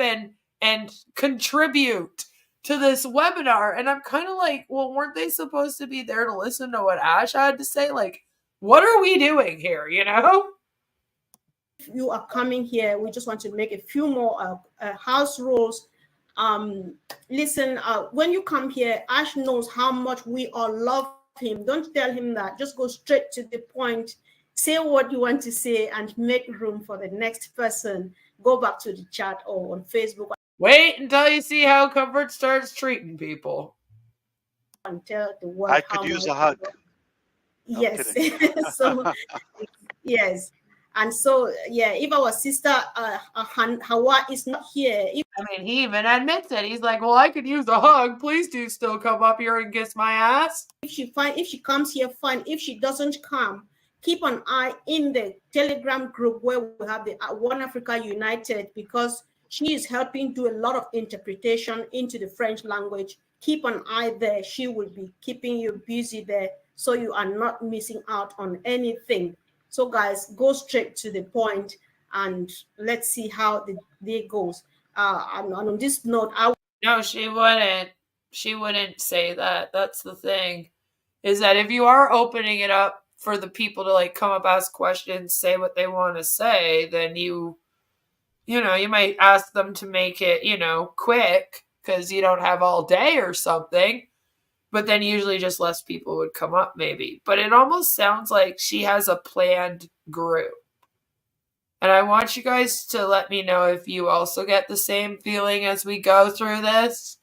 and contribute to this webinar. And I'm kind of like, well, weren't they supposed to be there to listen to what Ash had to say? Like, what are we doing here, you know? If you are coming here, we just want to make a few more house rules. Listen, when you come here, Ash knows how much we all love him. Don't tell him that. Just go straight to the point. Say what you want to say and make room for the next person. Go back to the chat or on Facebook. Wait until you see how Comfort starts treating people. and tell the world I how could use much a hug. I'm yes. kidding. So yes. And so yeah, if our sister Hawa is not here, I mean, he even admits it. He's like, well, I could use a hug. Please do still come up here and kiss my ass. if she comes here, fine. If she doesn't come, keep an eye in the Telegram group where we have the One Africa United, because she is helping do a lot of interpretation into the French language. Keep an eye there. She will be keeping you busy there, so you are not missing out on anything. So guys, go straight to the point and let's see how the day goes. And on this note, No, she wouldn't. She wouldn't say that. That's the thing, is that if you are opening it up for the people to like come up, ask questions, say what they want to say, then you might ask them to make it, quick because you don't have all day or something. But then usually just less people would come up maybe. But it almost sounds like she has a planned group. And I want you guys to let me know if you also get the same feeling as we go through this,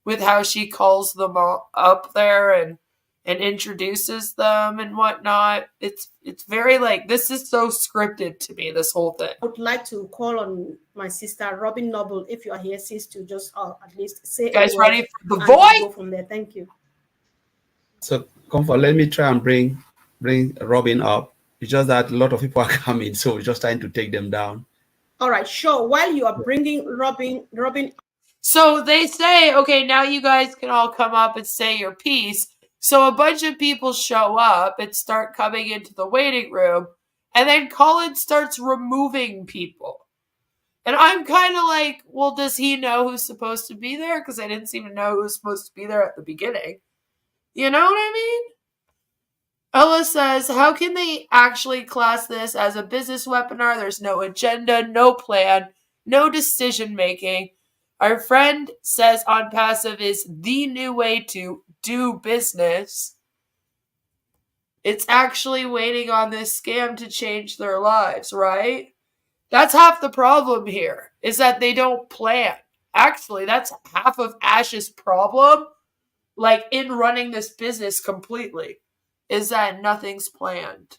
with how she calls them all up there and introduces them and whatnot. It's very like, this is so scripted to me, this whole thing. I would like to call on my sister Robin Noble, if you are here, sis, to just at least say. You guys ready for the and voice? Go from there. Thank you. So, Konfor, let me try and bring Robin up. It's just that a lot of people are coming, so we're just trying to take them down. All right, sure. While you are bringing Robin. So they say, okay, now you guys can all come up and say your piece. So a bunch of people show up and start coming into the waiting room, and then Colin starts removing people. And I'm kind of like, well, does he know who's supposed to be there? Because I didn't seem to know who was supposed to be there at the beginning. You know what I mean? Ella says, how can they actually class this as a business webinar? There's no agenda, no plan, no decision making. Our friend says Onpassive is the new way to do business. It's actually waiting on this scam to change their lives, right? That's half the problem here, is that they don't plan. Actually, that's half of Ash's problem, like in running this business completely, is that nothing's planned.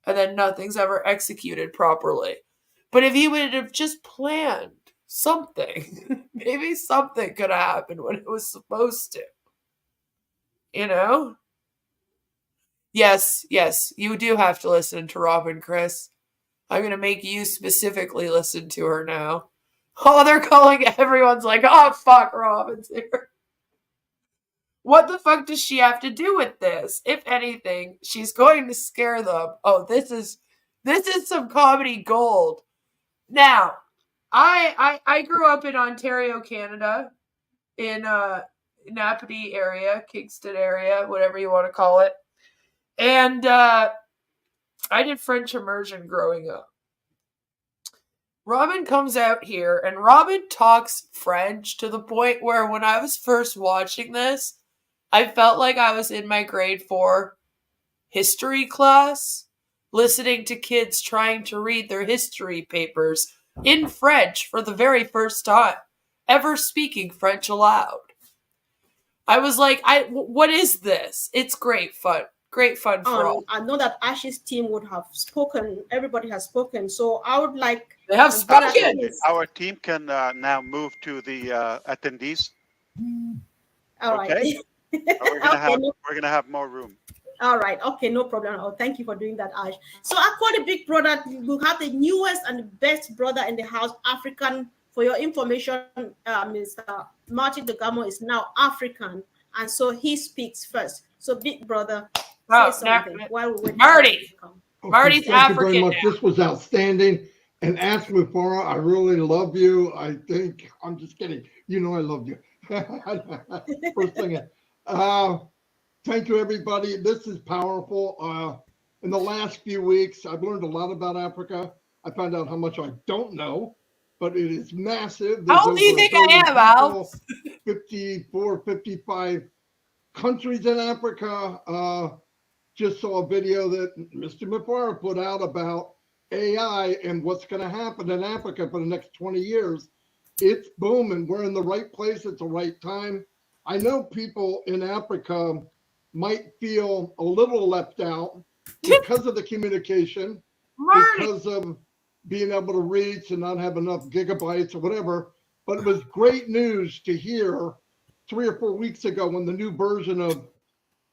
And then nothing's ever executed properly. But if he would have just planned something, maybe something could have happened when it was supposed to. You know? Yes, you do have to listen to Robin, Chris. I'm going to make you specifically listen to her now. Oh, they're calling, everyone's like, oh, fuck, Robin's here. What the fuck does she have to do with this? If anything, she's going to scare them. Oh, this is some comedy gold. Now, I grew up in Ontario, Canada, in Napanee area, Kingston area, whatever you want to call it. And I did French immersion growing up. Robin comes out here, and Robin talks French to the point where when I was first watching this, I felt like I was in my grade 4 history class, listening to kids trying to read their history papers in French for the very first time, ever speaking French aloud. I was like, what is this? It's great fun. Great fun for all. I know that Ash's team would have spoken. Everybody has spoken. So I would like... They have spoken! Our team can now move to the attendees. All right. Okay? We're gonna have more room. All right. Okay, no problem. Oh, thank you for doing that, Ash. So I call the big brother. We have the newest and the best brother in the house, African. For your information, Mr. Martin Degamo is now African, and so he speaks first. So big brother, say something while we wait. Marty. Marty's African. Thank you very much. This was outstanding. And Ash Mufareh, I really love you. I think I'm just kidding. You know I love you. First thing. Thank you, everybody. This is powerful. In the last few weeks, I've learned a lot about Africa. I found out how much I don't know, but it is massive. How old do you think I am, Al? 54, 55 countries in Africa. Just saw a video that Mr. Mufareh put out about AI and what's going to happen in Africa for the next 20 years. It's booming. We're in the right place at the right time. I know people in Africa might feel a little left out because of the communication, because of being able to reach and not have enough gigabytes or whatever. But it was great news to hear 3 or 4 weeks ago when the new version of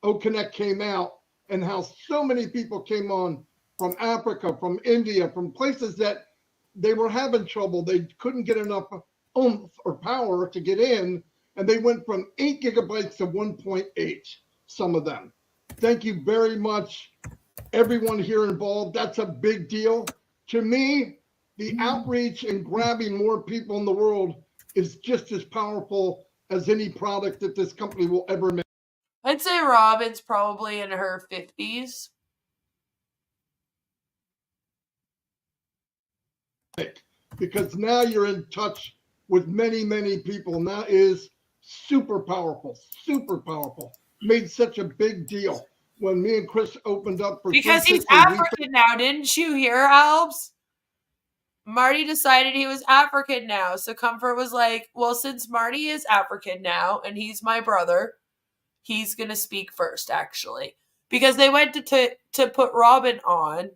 O-Connect came out, and how so many people came on from Africa, from India, from places that they were having trouble. They couldn't get enough oomph or power to get in, and they went from 8 gigabytes to 1.8, some of them. Thank you very much, everyone here involved. That's a big deal. To me, the outreach and grabbing more people in the world is just as powerful as any product that this company will ever make. I'd say Robin's probably in her 50s. Because now you're in touch with many, many people, and that is super powerful, super powerful. Made such a big deal when me and Chris opened up for Because he's 360, African now, didn't you hear, Albs? Marty decided he was African now. So Konfor was like, well, since Marty is African now and he's my brother, he's going to speak first, actually. Because they went to put Robin on,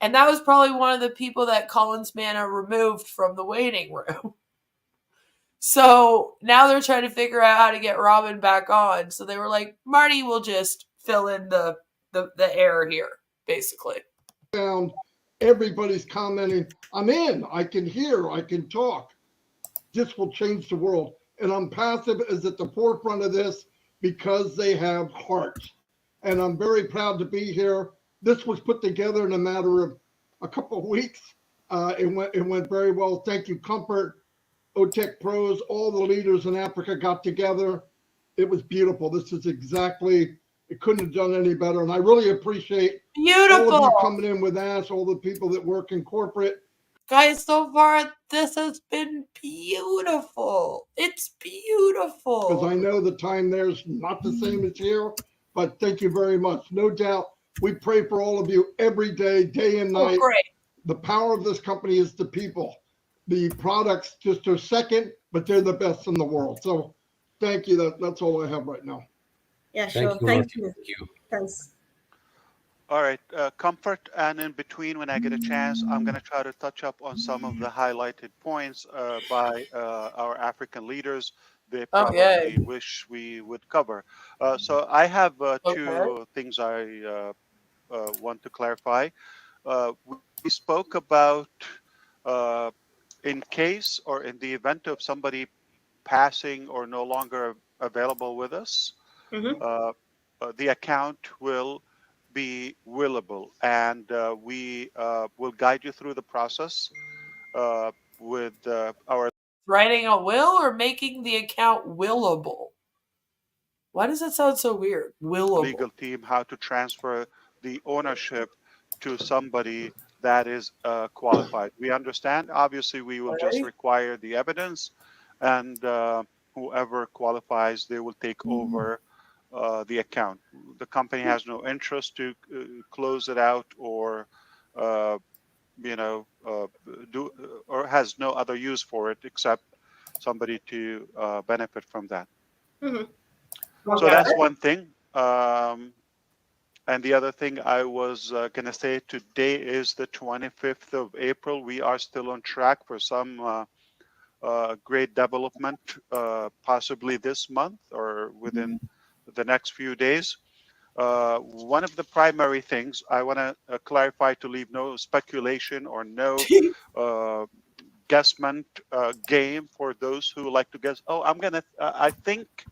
and that was probably one of the people that Collins Manna removed from the waiting room. So now they're trying to figure out how to get Robin back on. So they were like, Marty will just fill in the air here, basically. Found everybody's commenting, I'm in, I can hear, I can talk. This will change the world. And Onpassive is at the forefront of this because they have heart. And I'm very proud to be here. This was put together in a matter of a couple of weeks. It went very well. Thank you, Comfort, OTech Pros, all the leaders in Africa got together. It was beautiful. This is exactly, it couldn't have done any better. And I really appreciate all of you coming in with Ash, all the people that work in corporate. Guys, so far, this has been beautiful. It's beautiful. Because I know the time there's not the same as here, but thank you very much. No doubt, we pray for all of you every day, day and night. Great. The power of this company is the people. The products just are second, but they're the best in the world. So thank you. That's all I have right now. Yeah, sure. Thank you. Thanks. All right, Comfort, and in between, when I get a chance, I'm going to try to touch up on some of the highlighted points by our African leaders. They probably wish we would cover. So I have two things I want to clarify. We spoke about in case or in the event of somebody passing or no longer available with us, the account will be willable, and we will guide you through the process with our writing a will or making the account willable. Why does that sound so weird? Willable. Legal team, how to transfer the ownership to somebody that is qualified. We understand. Obviously, we will just require the evidence, and whoever qualifies, they will take over the account. The company has no interest to close it out or do, or has no other use for it except somebody to benefit from that. So that's one thing. And the other thing I was going to say, today is the 25th of April. We are still on track for some great development, possibly this month or within the next few days. One of the primary things I want to clarify, to leave no speculation or no guessment game for those who like to guess. Oh, I think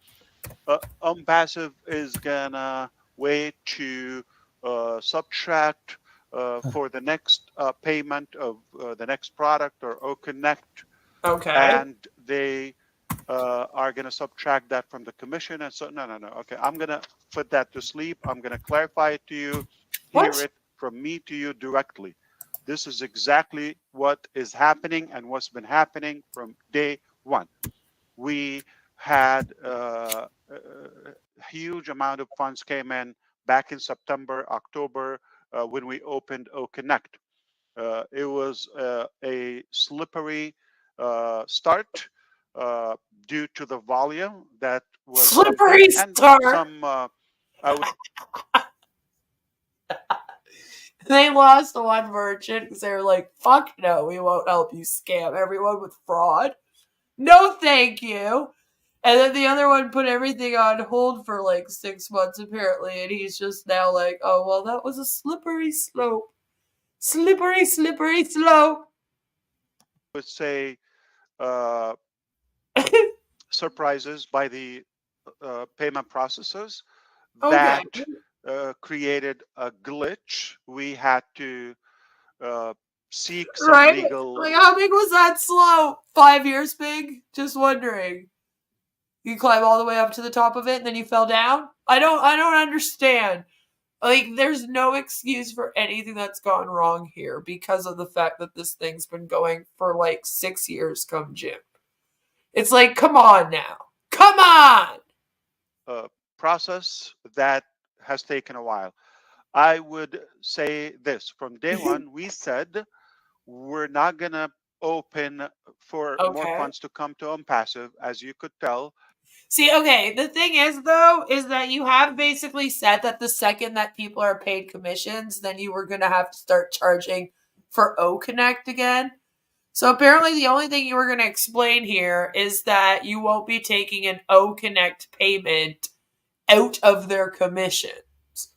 Onpassive is gonna wait to subtract for the next payment of the next product or O-Connect. Okay. And they are going to subtract that from the commission. And so, no. Okay, I'm going to put that to sleep. I'm going to clarify it to you, hear it from me to you directly. This is exactly what is happening and what's been happening from day one. We had a huge amount of funds came in back in September, October, when we opened O-Connect. It was a slippery start. due to the volume that was Slippery dumping and start. some I would They lost one merchant because they were like, fuck no, we won't help you scam everyone with fraud. No, thank you. And then the other one put everything on hold for like 6 months, apparently. And he's just now like, oh, well, that was a slippery slope. Slippery, slippery slope. would say surprises by the payment processors that created a glitch. We had to seek some Right? legal. Like, how big was that slope? 5 years big? Just wondering. You climb all the way up to the top of it and then you fell down? I don't understand. Like, there's no excuse for anything that's gone wrong here because of the fact that this thing's been going for like 6 years come June. It's like, come on now. Come on! Process that has taken a while. I would say this from day one, we said we're not going to open for more funds to come to Onpassive, as you could tell. See, okay, the thing is, though, is that you have basically said that the second that people are paid commissions, then you were going to have to start charging for O-Connect again. So apparently the only thing you were going to explain here is that you won't be taking an O-Connect payment out of their commissions.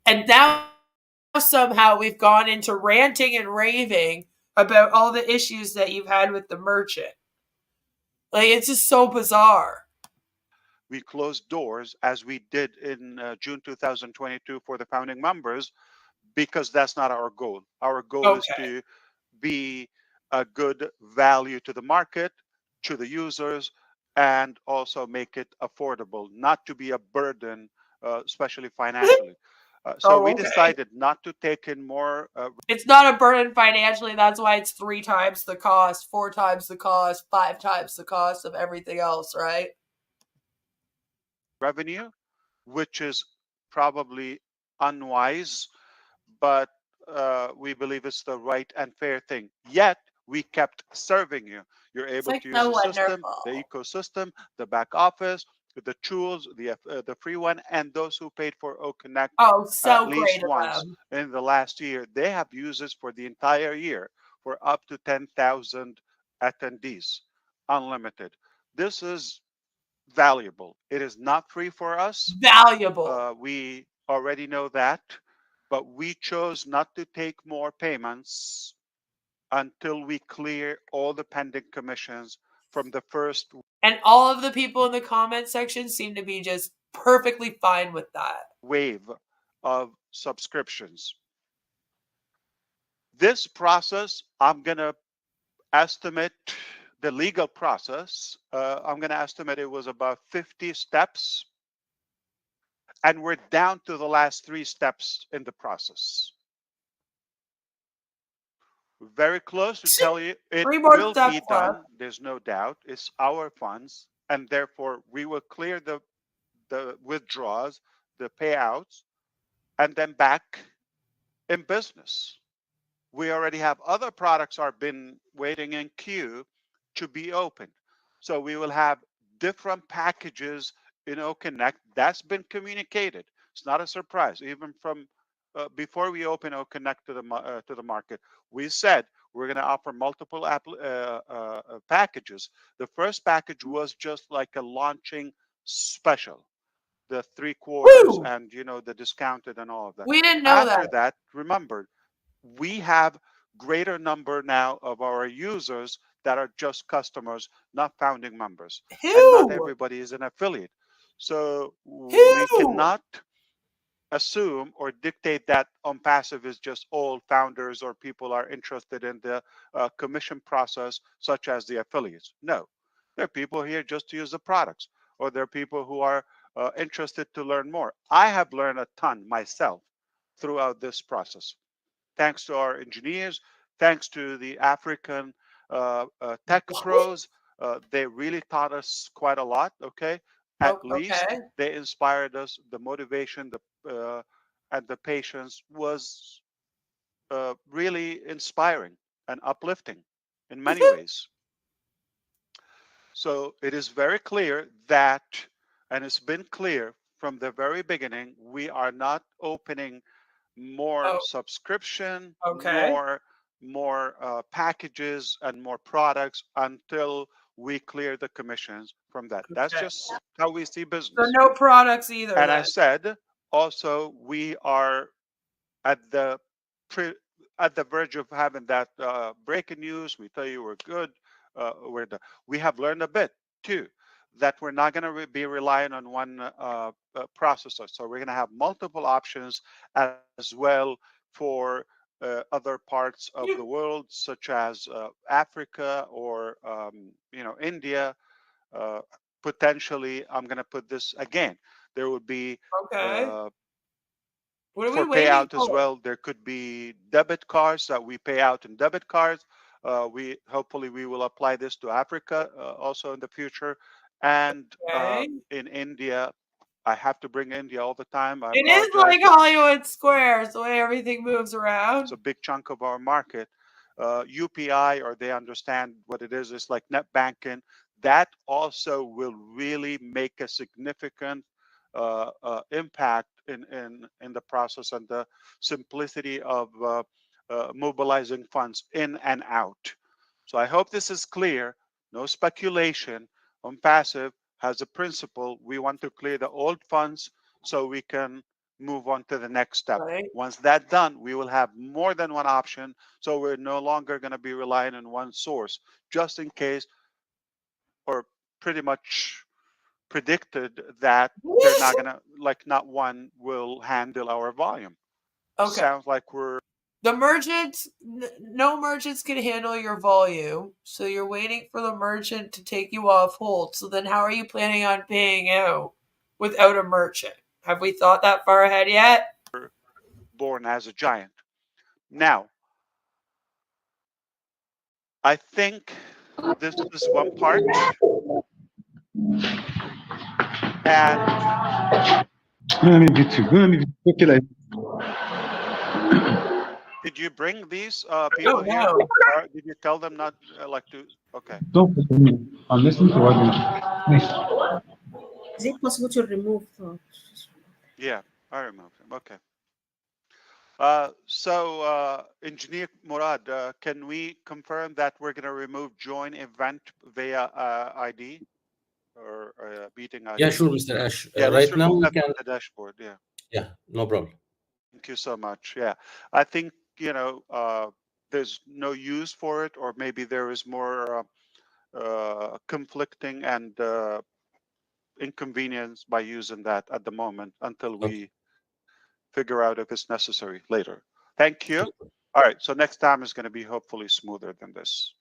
And now somehow we've gone into ranting and raving about all the issues that you've had with the merchant. Like, it's just so bizarre. We closed doors as we did in June 2022 for the founding members because that's not our goal. Our goal is to be a good value to the market, to the users, and also make it affordable, not to be a burden, especially financially. So we decided not to take in more. It's not a burden financially. That's why it's 3 times the cost, 4 times the cost, 5 times the cost of everything else, right? Revenue, which is probably unwise, but we believe it's the right and fair thing. Yet we kept serving you. You're able to use the system, the ecosystem, the back office, the tools, the free one, and those who paid for O-Connect at least once in the last year, they have uses for the entire year for up to 10,000 attendees, unlimited. This is valuable. It is not free for us. Valuable. We already know that, but we chose not to take more payments until we clear all the pending commissions from the first. And all of the people in the comment section seem to be just perfectly fine with that. Wave of subscriptions. This process, I'm going to estimate the legal process. I'm going to estimate it was about 50 steps. And we're down to the last 3 steps in the process. Very close to tell you it will be done. There's no doubt. It's our funds. And therefore, we will clear the withdrawals, the payouts, and then back in business. We already have other products are been waiting in queue to be opened. So we will have different packages in O-Connect. That's been communicated. It's not a surprise. Even from before we open O-Connect to the market, we said we're going to offer multiple packages. The first package was just like a launching special, the 3 quarters and the discounted and all of that. We didn't know that. After that, remember, we have greater number now of our users that are just customers, not founding members. And not everybody is an affiliate. So we cannot assume or dictate that Onpassive is just all founders or people are interested in the commission process, such as the affiliates. No, there are people here just to use the products, or there are people who are interested to learn more. I have learned a ton myself throughout this process. Thanks to our engineers, thanks to the African tech pros, they really taught us quite a lot, okay? At least they inspired us. The motivation, and the patience was really inspiring and uplifting in many ways. So it is very clear that, and it's been clear from the very beginning, we are not opening more subscription, more packages and more products until we clear the commissions from that. That's just how we see business. So no products either. And then. I said also we are at the verge of having that breaking news. We tell you we're good. We have learned a bit too, that we're not going to be relying on one processor. So we're going to have multiple options as well for other parts of the world, such as Africa or India. Potentially, I'm going to put this again. There would be What are for we waiting payout for? as well. There could be debit cards that we pay out in debit cards. Hopefully we will apply this to Africa also in the future. And in India, I have to bring India all the time. It is like Hollywood Squares, the way everything moves around. It's a big chunk of our market. UPI, or they understand what it is. It's like net banking. That also will really make a significant impact in the process and the simplicity of mobilizing funds in and out. So I hope this is clear. No speculation. Onpassive has a principle. We want to clear the old funds so we can move on to the next step. Once that's done, we will have more than one option. So we're no longer going to be relying on one source, just in case, or pretty much predicted that they're not gonna, like, not one will handle our volume. Okay. Sounds like we're The merchants, no merchants can handle your volume. So you're waiting for the merchant to take you off hold. So then how are you planning on paying out without a merchant? Have we thought that far ahead yet? born as a giant. Now, I think this is one part. And did you bring these people here? Or did you tell them not like to? Okay. I'm listening to what you. Is it possible to remove the? Yeah, I removed him. Okay. Engineer Murad, can we confirm that we're going to remove join event via ID or meeting ID? Yeah, sure, Mr. Ash. Yeah, Right now we that can. from the dashboard. Yeah. Yeah, no problem. Thank you so much. Yeah, I think there's no use for it, or maybe there is more conflicting and inconvenience by using that at the moment until we figure out if it's necessary later. Thank you. All right, so next time is going to be hopefully smoother than this.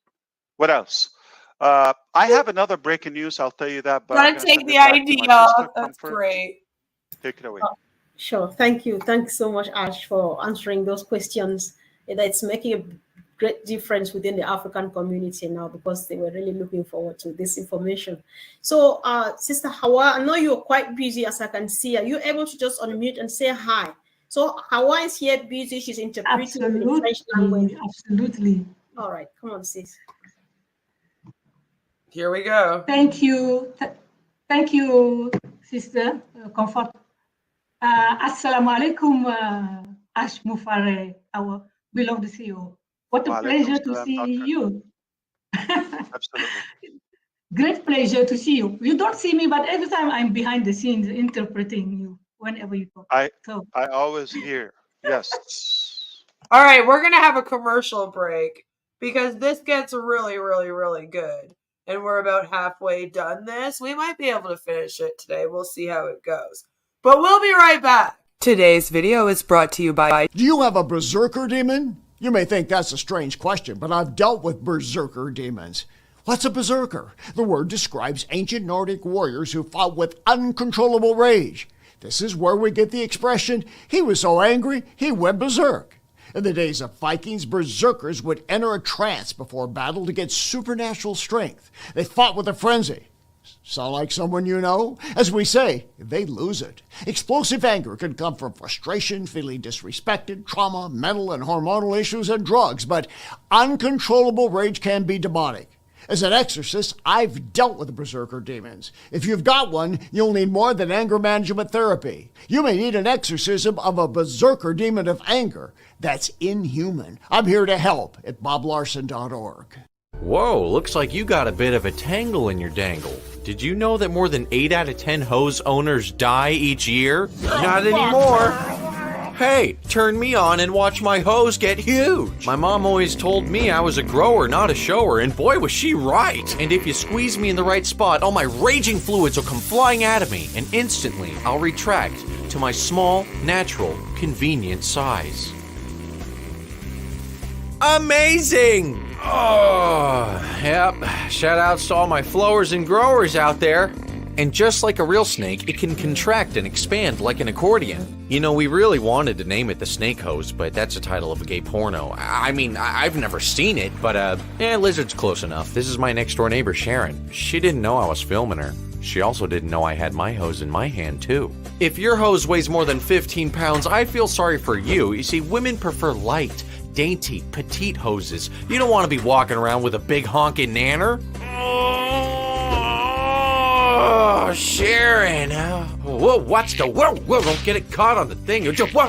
What else? I have another breaking news. I'll tell you that. But I'm Gotta gonna take send the it back to ID my off. sister, That's Konfor. great. Take it away. Sure. Thank you. Thanks so much, Ash, for answering those questions. It's making a great difference within the African community now, because they were really looking forward to this information. So, Sister Hawa, I know you're quite busy, as I can see. Are you able to just unmute and say hi? So Hawa is here busy. She's interpreting in the French language. Absolutely. All right. Come on, sis. Here we go. Thank you. Thank you, Sister Konfor. Assalamu alaikum, Ash Mufareh, our beloved CEO. What a Wa alaikum pleasure to salam, see Doctor. you. Absolutely. Great pleasure to see you. You don't see me, but every time I'm behind the scenes interpreting you whenever you talk. I So always hear. Yes. All right, we're going to have a commercial break because this gets really, really, really good. And we're about halfway done this. We might be able to finish it today. We'll see how it goes. But we'll be right back. Today's video is brought to you by... Do you have a berserker demon? You may think that's a strange question, but I've dealt with berserker demons. What's a berserker? The word describes ancient Nordic warriors who fought with uncontrollable rage. This is where we get the expression, he was so angry, he went berserk. In the days of Vikings, berserkers would enter a trance before battle to get supernatural strength. They fought with a frenzy. Sound like someone you know? As we say, they lose it. Explosive anger can come from frustration, feeling disrespected, trauma, mental and hormonal issues, and drugs, but uncontrollable rage can be demonic. As an exorcist, I've dealt with berserker demons. If you've got one, you'll need more than anger management therapy. You may need an exorcism of a berserker demon of anger. That's inhuman. I'm here to help at boblarson.org. Whoa, looks like you got a bit of a tangle in your dangle. Did you know that more than 8 out of 10 hose owners die each year? Not anymore. Hey, turn me on and watch my hose get huge. My mom always told me I was a grower, not a shower, and boy was she right. And if you squeeze me in the right spot, all my raging fluids will come flying out of me, and instantly I'll retract to my small, natural, convenient size. Amazing! Oh, yep. Shout outs to all my flowers and growers out there. And just like a real snake, it can contract and expand like an accordion. You know, we really wanted to name it the Snake Hose, but that's the title of a gay porno. I mean, I've never seen it, but Lizard's close enough. This is my next door neighbor, Sharon. She didn't know I was filming her. She also didn't know I had my hose in my hand, too. If your hose weighs more than 15 pounds, I feel sorry for you. You see, women prefer light, dainty, petite hoses. You don't want to be walking around with a big honking nanner. Oh, Sharon. Whoa, watch the whoa, don't get it caught on the thing. Whoa.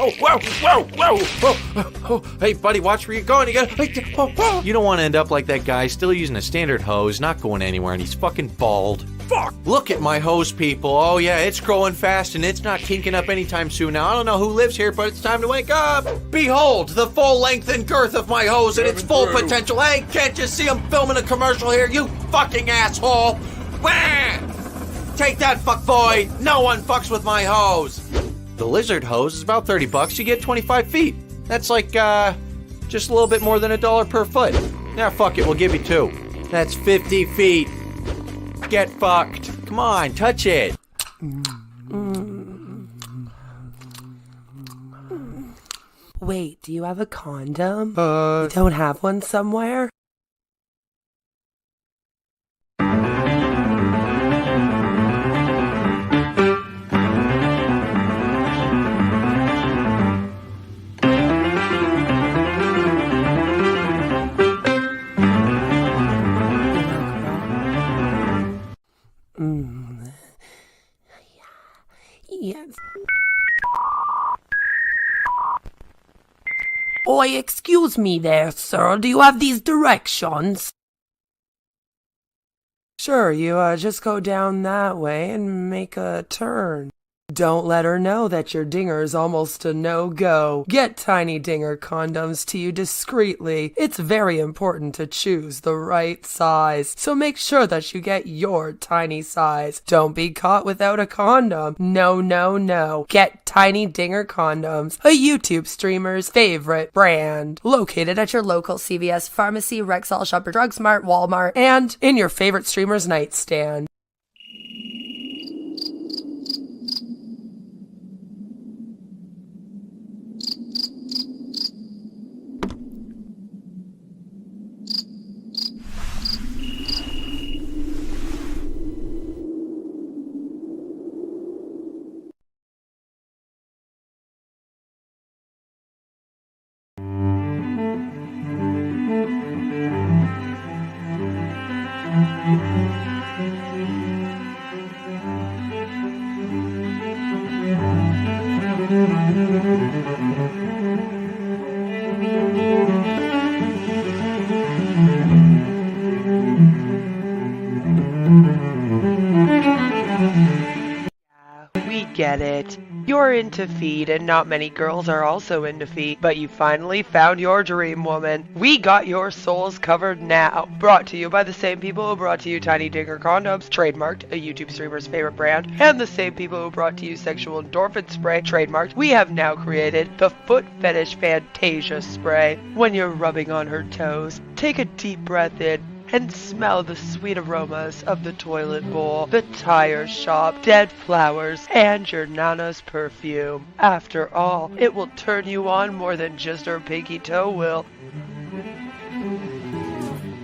Hey, buddy, watch where you're going. You don't want to end up like that guy, still using a standard hose, not going anywhere, and he's fucking bald. Fuck! Look at my hose, people. Oh, yeah, it's growing fast, and it's not kinking up anytime soon. Now, I don't know who lives here, but it's time to wake up. Behold, the full length and girth of my hose and its full potential. Hey, can't you see I'm filming a commercial here, you fucking asshole? Wah! Take that, fuckboy! No one fucks with my hose! The Lizard hose is about $30. You get 25 feet. That's like, just a little bit more than $1 per foot. Now, fuck it, we'll give you 2. That's 50 feet. Get fucked. Come on, touch it. Wait, do you have a condom? You don't have one somewhere? Yes. Oi, excuse me there, sir. Do you have these directions? Sure, you just go down that way and make a turn. Don't let her know that your dinger is almost a no-go. Get Tiny Dinger condoms to you discreetly. It's very important to choose the right size, so make sure that you get your tiny size. Don't be caught without a condom. No. Get Tiny Dinger condoms, a YouTube streamer's favorite brand. Located at your local CVS, pharmacy, Rexall, Shopper, Drug Smart, Walmart, and in your favorite streamer's nightstand. We get it. You're into feet, and not many girls are also into feet, but you finally found your dream woman. We got your souls covered now. Brought to you by the same people who brought to you Tiny Dinger condoms, trademarked, a YouTube streamer's favorite brand, and the same people who brought to you Sexual Endorphin Spray, trademarked. We have now created the Foot Fetish Fantasia Spray. When you're rubbing on her toes, take a deep breath in and smell the sweet aromas of the toilet bowl, the tire shop, dead flowers, and your nana's perfume. After all, it will turn you on more than just her pinky toe will.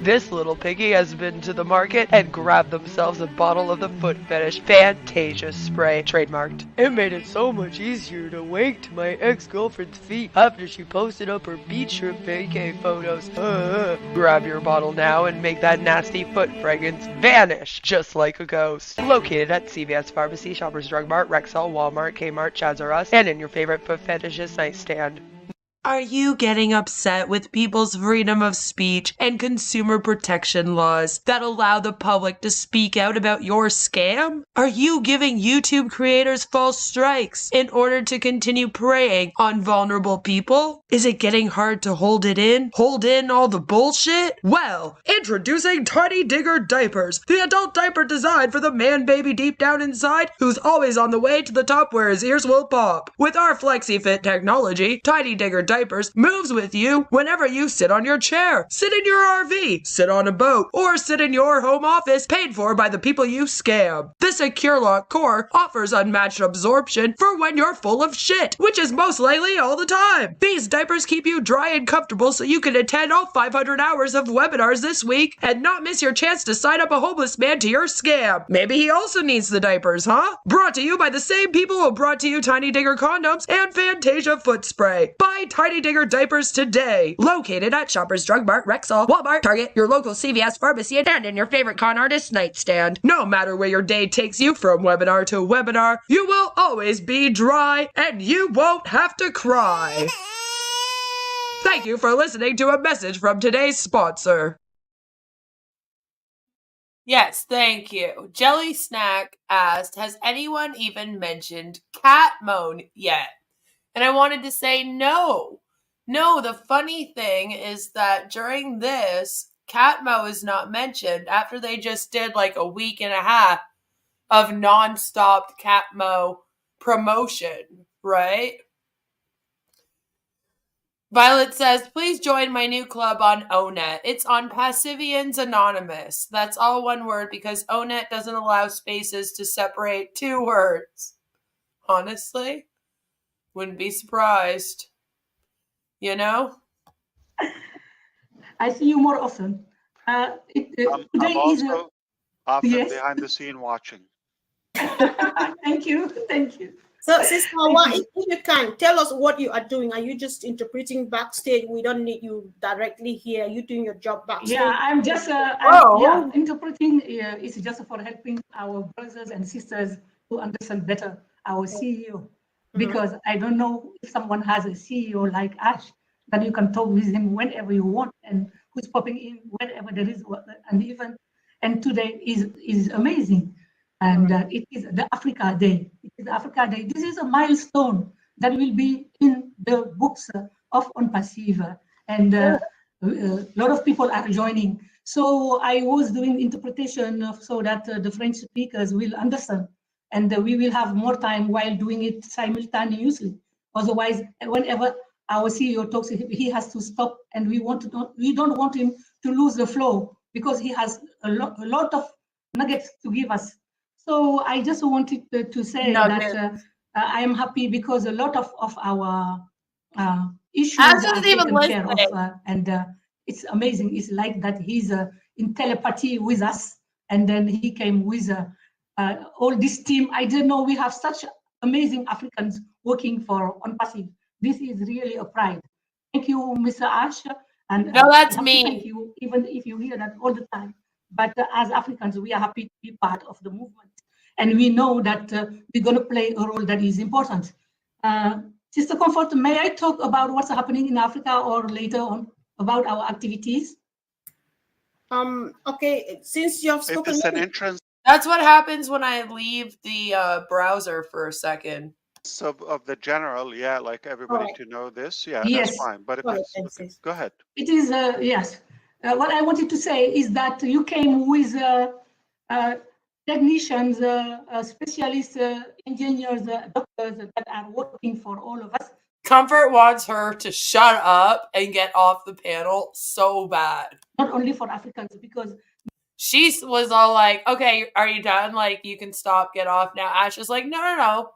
This little piggy has been to the market and grabbed themselves a bottle of the foot fetish Fantasia spray, trademarked. It made it so much easier to wake to my ex-girlfriend's feet after she posted up her beach trip vacay photos. Grab your bottle now and make that nasty foot fragrance vanish just like a ghost. Located at CVS Pharmacy, Shoppers Drug Mart, Rexall, Walmart, Kmart, Chaz R Us, and in your favorite foot fetishist nightstand. Are you getting upset with people's freedom of speech and consumer protection laws that allow the public to speak out about your scam? Are you giving YouTube creators false strikes in order to continue preying on vulnerable people? Is it getting hard to hold it in? Hold in all the bullshit? Well, introducing Tiny Digger Diapers, the adult diaper designed for the man baby deep down inside who's always on the way to the top where his ears will pop. With our FlexiFit technology, Tiny Digger Diapers moves with you whenever you sit on your chair, sit in your RV, sit on a boat, or sit in your home office paid for by the people you scam. The Secure Lock core offers unmatched absorption for when you're full of shit, which is most likely all the time. These diapers keep you dry and comfortable so you can attend all 500 hours of webinars this week and not miss your chance to sign up a homeless man to your scam. Maybe he also needs the diapers, huh? Brought to you by the same people who brought to you Tiny Digger condoms and Fantasia foot spray. Buy Tiny Digger diapers today. Located at Shoppers Drug Mart, Rexall, Walmart, Target, your local CVS pharmacy, and in your favorite con artist nightstand. No matter where your day takes you from webinar to webinar, you will always be dry and you won't have to cry. Thank you for listening to a message from today's sponsor. Yes, thank you. Jelly Snack asked, has anyone even mentioned cat moan yet? And I wanted to say no. No, the funny thing is that during this, Catmo is not mentioned after they just did like a week and a half of non-stop Catmo promotion, right? Violet says, please join my new club on ONET. It's Onpassivians Anonymous. That's all one word because ONET doesn't allow spaces to separate two words. Honestly, wouldn't be surprised. You know? I see you more often. I'm also often behind the scene watching. Thank you. Thank you. So, Sister Hawa, if you can, tell us what you are doing. Are you just interpreting backstage? We don't need you directly here. Are you doing your job backstage? Yeah, I'm just interpreting is just for helping our brothers and sisters to understand better our CEO. Because I don't know if someone has a CEO like Ash, that you can talk with him whenever you want and who's popping in whenever there is, and today is amazing. And it is the Africa Day. It is Africa Day. This is a milestone that will be in the books of Onpassive, and a lot of people are joining. So I was doing interpretation so that the French speakers will understand, and we will have more time while doing it simultaneously. Otherwise, whenever our CEO talks, he has to stop, and we don't want him to lose the flow because he has a lot of nuggets to give us. So I just wanted to say that I am happy because a lot of our issues are taken care of, and it's amazing. It's like that he's in telepathy with us, and then he came with all this team. I didn't know we have such amazing Africans working for Onpassive. This is really a pride. Thank you, Mr. Ash. And no, that's me. Thank you, even if you hear that all the time. But as Africans, we are happy to be part of the movement. And we know that we're going to play a role that is important. Sister Konfor, may I talk about what's happening in Africa or later on about our activities? Okay, since you have spoken. It's an entrance. That's what happens when I leave the browser for a second. Of the general, yeah, like everybody to know this, yeah, yes. That's fine. But if it's, okay, go ahead. It is, yes. What I wanted to say is that you came with technicians, specialists, engineers, doctors that are working for all of us. Comfort wants her to shut up and get off the panel so bad. Not only for Africans, because she was all like, okay, are you done? Like, you can stop, get off now. Ash is like, no.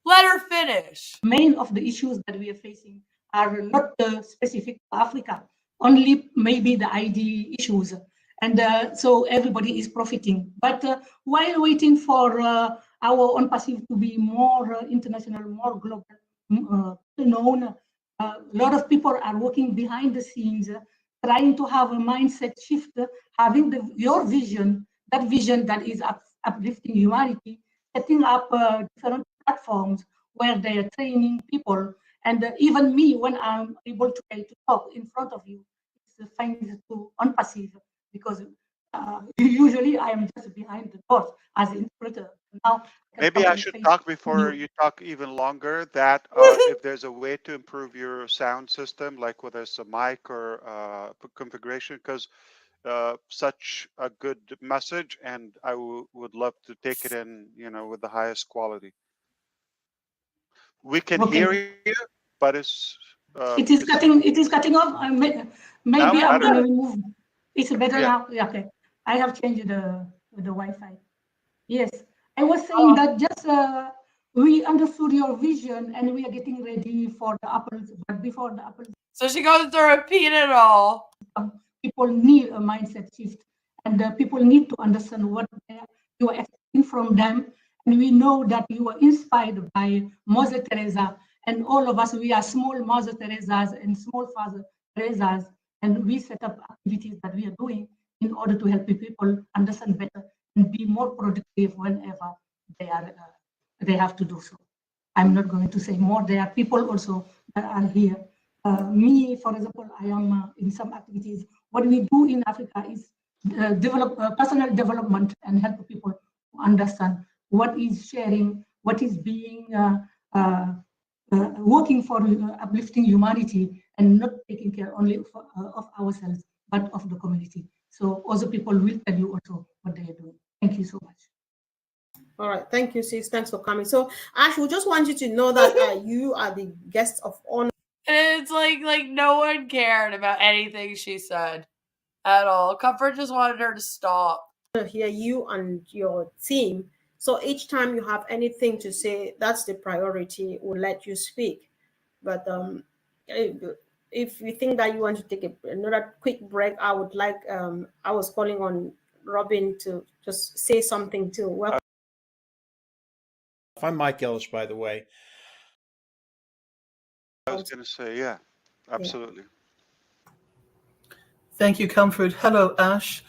Let her finish. Main of the issues that we are facing are not specific to Africa. only maybe the ID issues. And so everybody is profiting. But while waiting for our Onpassive to be more international, more global, known, a lot of people are working behind the scenes, trying to have a mindset shift, having your vision, that vision that is uplifting humanity, setting up different platforms where they are training people. And even me, when I'm able to talk in front of you, it's thanks to Onpassive, because usually I am just behind the doors as an interpreter. Now, maybe I should talk before you talk even longer, that if there's a way to improve your sound system, like whether it's a mic or configuration, because such a good message, and I would love to take it in, with the highest quality. We can hear you, but it's it is cutting off. Maybe I'm going to remove. It's better now. Yeah, okay. I have changed the Wi-Fi. Yes, I was saying that just we understood your vision and we are getting ready for the apples. But before the apples, so she goes to repeat it all. People need a mindset shift, and people need to understand what you are expecting from them. And we know that you are inspired by Mother Teresa, and all of us, we are small Mother Teresas and small Father Teresas, and we set up activities that we are doing in order to help people understand better and be more productive whenever they have to do so. I'm not going to say more. There are people also that are here. Me, for example, I am in some activities. What we do in Africa is develop personal development and help people understand what is sharing, what is being working for uplifting humanity, and not taking care only of ourselves, but of the community. So other people will tell you also what they are doing. Thank you so much. All right, thank you, sis. Thanks for coming. So, Ash, we just want you to know that you are the guest of honor. And it's like no one cared about anything she said at all. Comfort just wanted her to stop. Hear you and your team. So each time you have anything to say, that's the priority. We'll let you speak. But if you think that you want to take another quick break, I would like. I was calling on Robin to just say something too. Welcome. I'm Mike Ellis, by the way. I was going to say, yeah, absolutely. Thank you, Comfort. Hello, Ash.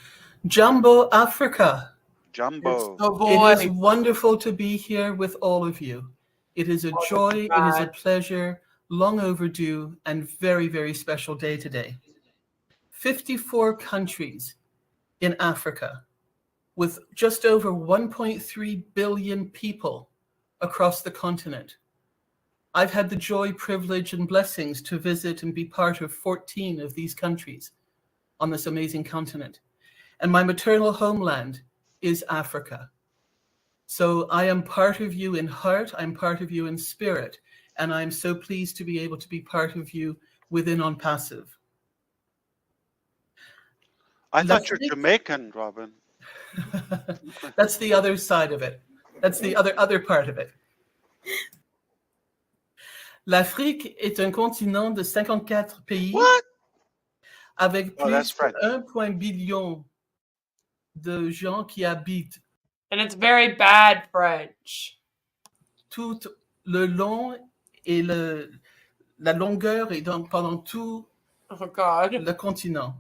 Jumbo Africa. Jumbo. It is wonderful to be here with all of you. It is a joy, it is a pleasure, long overdue, and very, very special day today. 54 countries in Africa with just over 1.3 billion people across the continent. I've had the joy, privilege, and blessings to visit and be part of 14 of these countries on this amazing continent. And my maternal homeland is Africa. So I am part of you in heart, I'm part of you in spirit, and I'm so pleased to be able to be part of you within Onpassive. I thought you're Jamaican, Robin. That's the other side of it. That's the other part of it. L'Afrique est un continent de 54 pays avec plus de 1 billion de gens qui habitent. And it's very bad French. Tout le long et la longueur est donc pendant tout le continent.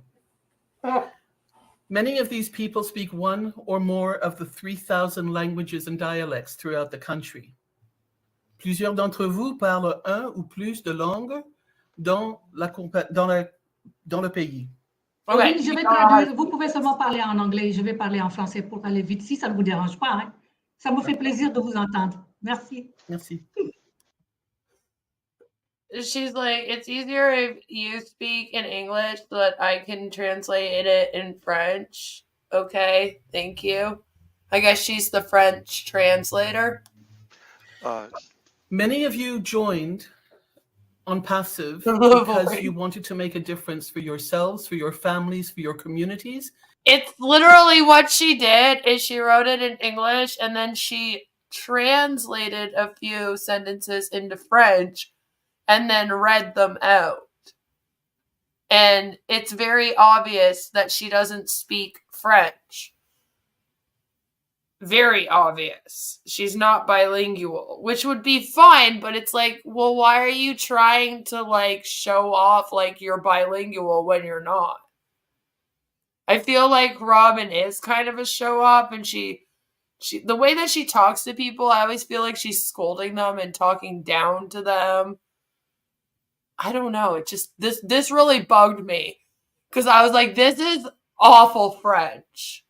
Many of these people speak one or more of the 3,000 languages and dialects throughout the country. Plusieurs d'entre vous parlent un ou plus de langues dans le pays. Okay. Je vais traduire. Vous pouvez seulement parler en anglais. Je vais parler en français pour aller vite, si ça ne vous dérange pas. Hein. Ça me fait plaisir de vous entendre. Merci. Merci. She's like, it's easier if you speak in English so that I can translate it in French. Okay, thank you. I guess she's the French translator. Many of you joined Onpassive because you wanted to make a difference for yourselves, for your families, for your communities. It's literally what she did is she wrote it in English and then she translated a few sentences into French and then read them out. And it's very obvious that she doesn't speak French. Very obvious. She's not bilingual, which would be fine, but it's like, well, why are you trying to like show off like you're bilingual when you're not? I feel like Robin is kind of a show off, and she the way that she talks to people, I always feel like she's scolding them and talking down to them. I don't know. It just this really bugged me, because I was like, this is awful French.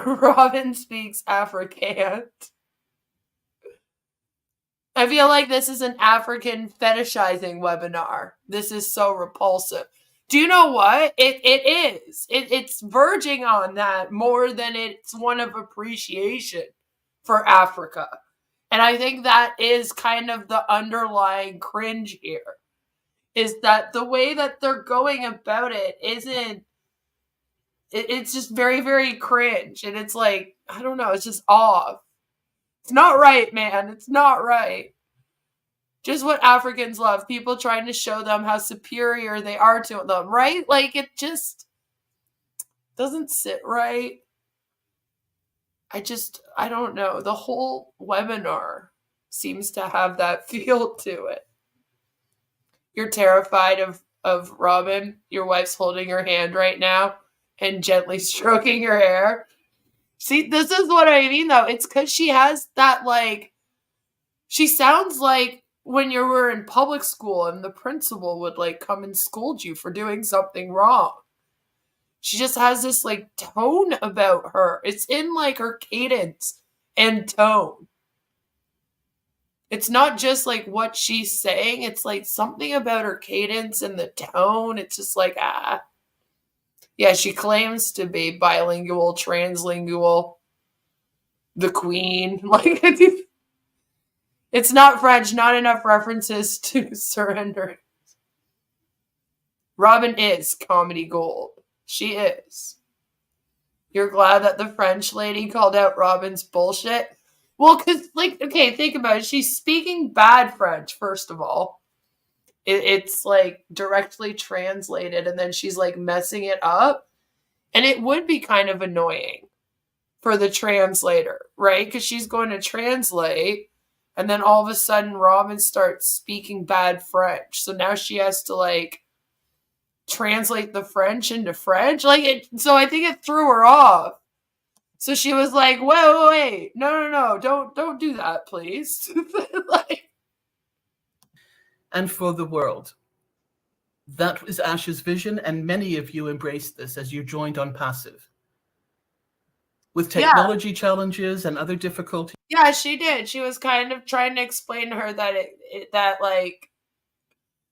Robin speaks Afrikaans. I feel like this is an African fetishizing webinar. This is so repulsive. Do you know what? It is. It's verging on that more than it's one of appreciation for Africa. And I think that is kind of the underlying cringe here. Is that the way that they're going about it isn't... It's just very, very cringe. And it's like, I don't know, it's just off. It's not right, man. It's not right. Just what Africans love. People trying to show them how superior they are to them, right? Like, it just doesn't sit right. I don't know. The whole webinar seems to have that feel to it. You're terrified of Robin. Your wife's holding your hand right now and gently stroking your hair. See, this is what I mean, though. It's because she has that, like, she sounds like when you were in public school and the principal would, like, come and scold you for doing something wrong. She just has this, like, tone about her. It's in, like, her cadence and tone. It's not just, like, what she's saying. It's, like, something about her cadence and the tone. It's just like, Yeah, she claims to be bilingual, translingual, the queen. Like, it's not French, not enough references to surrender. Robin is comedy gold. She is. You're glad that the French lady called out Robin's bullshit? Well, because, like, okay, think about it. She's speaking bad French, first of all. It's, like, directly translated, and then she's, like, messing it up. And it would be kind of annoying for the translator, right? Because she's going to translate, and then all of a sudden Robin starts speaking bad French. So now she has to, like, translate the French into French. So I think it threw her off. So she was like, wait. No. Don't do that, please. And for the world. That was Ash's vision, and many of you embraced this as you joined Onpassive. With technology challenges and other difficulties. Yeah, she did. She was kind of trying to explain to her that like,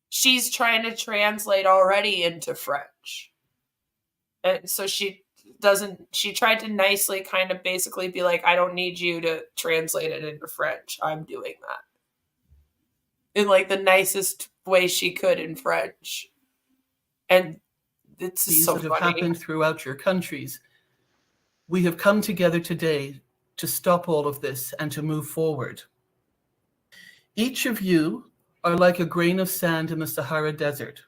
she's trying to translate already into French. And so she tried to nicely kind of basically be like, I don't need you to translate it into French. I'm doing that. In, like, the nicest way she could in French. And it's These so that have funny. happened throughout your countries. We have come together today to stop all of this and to move forward. Each of you are like a grain of sand in the Sahara Desert.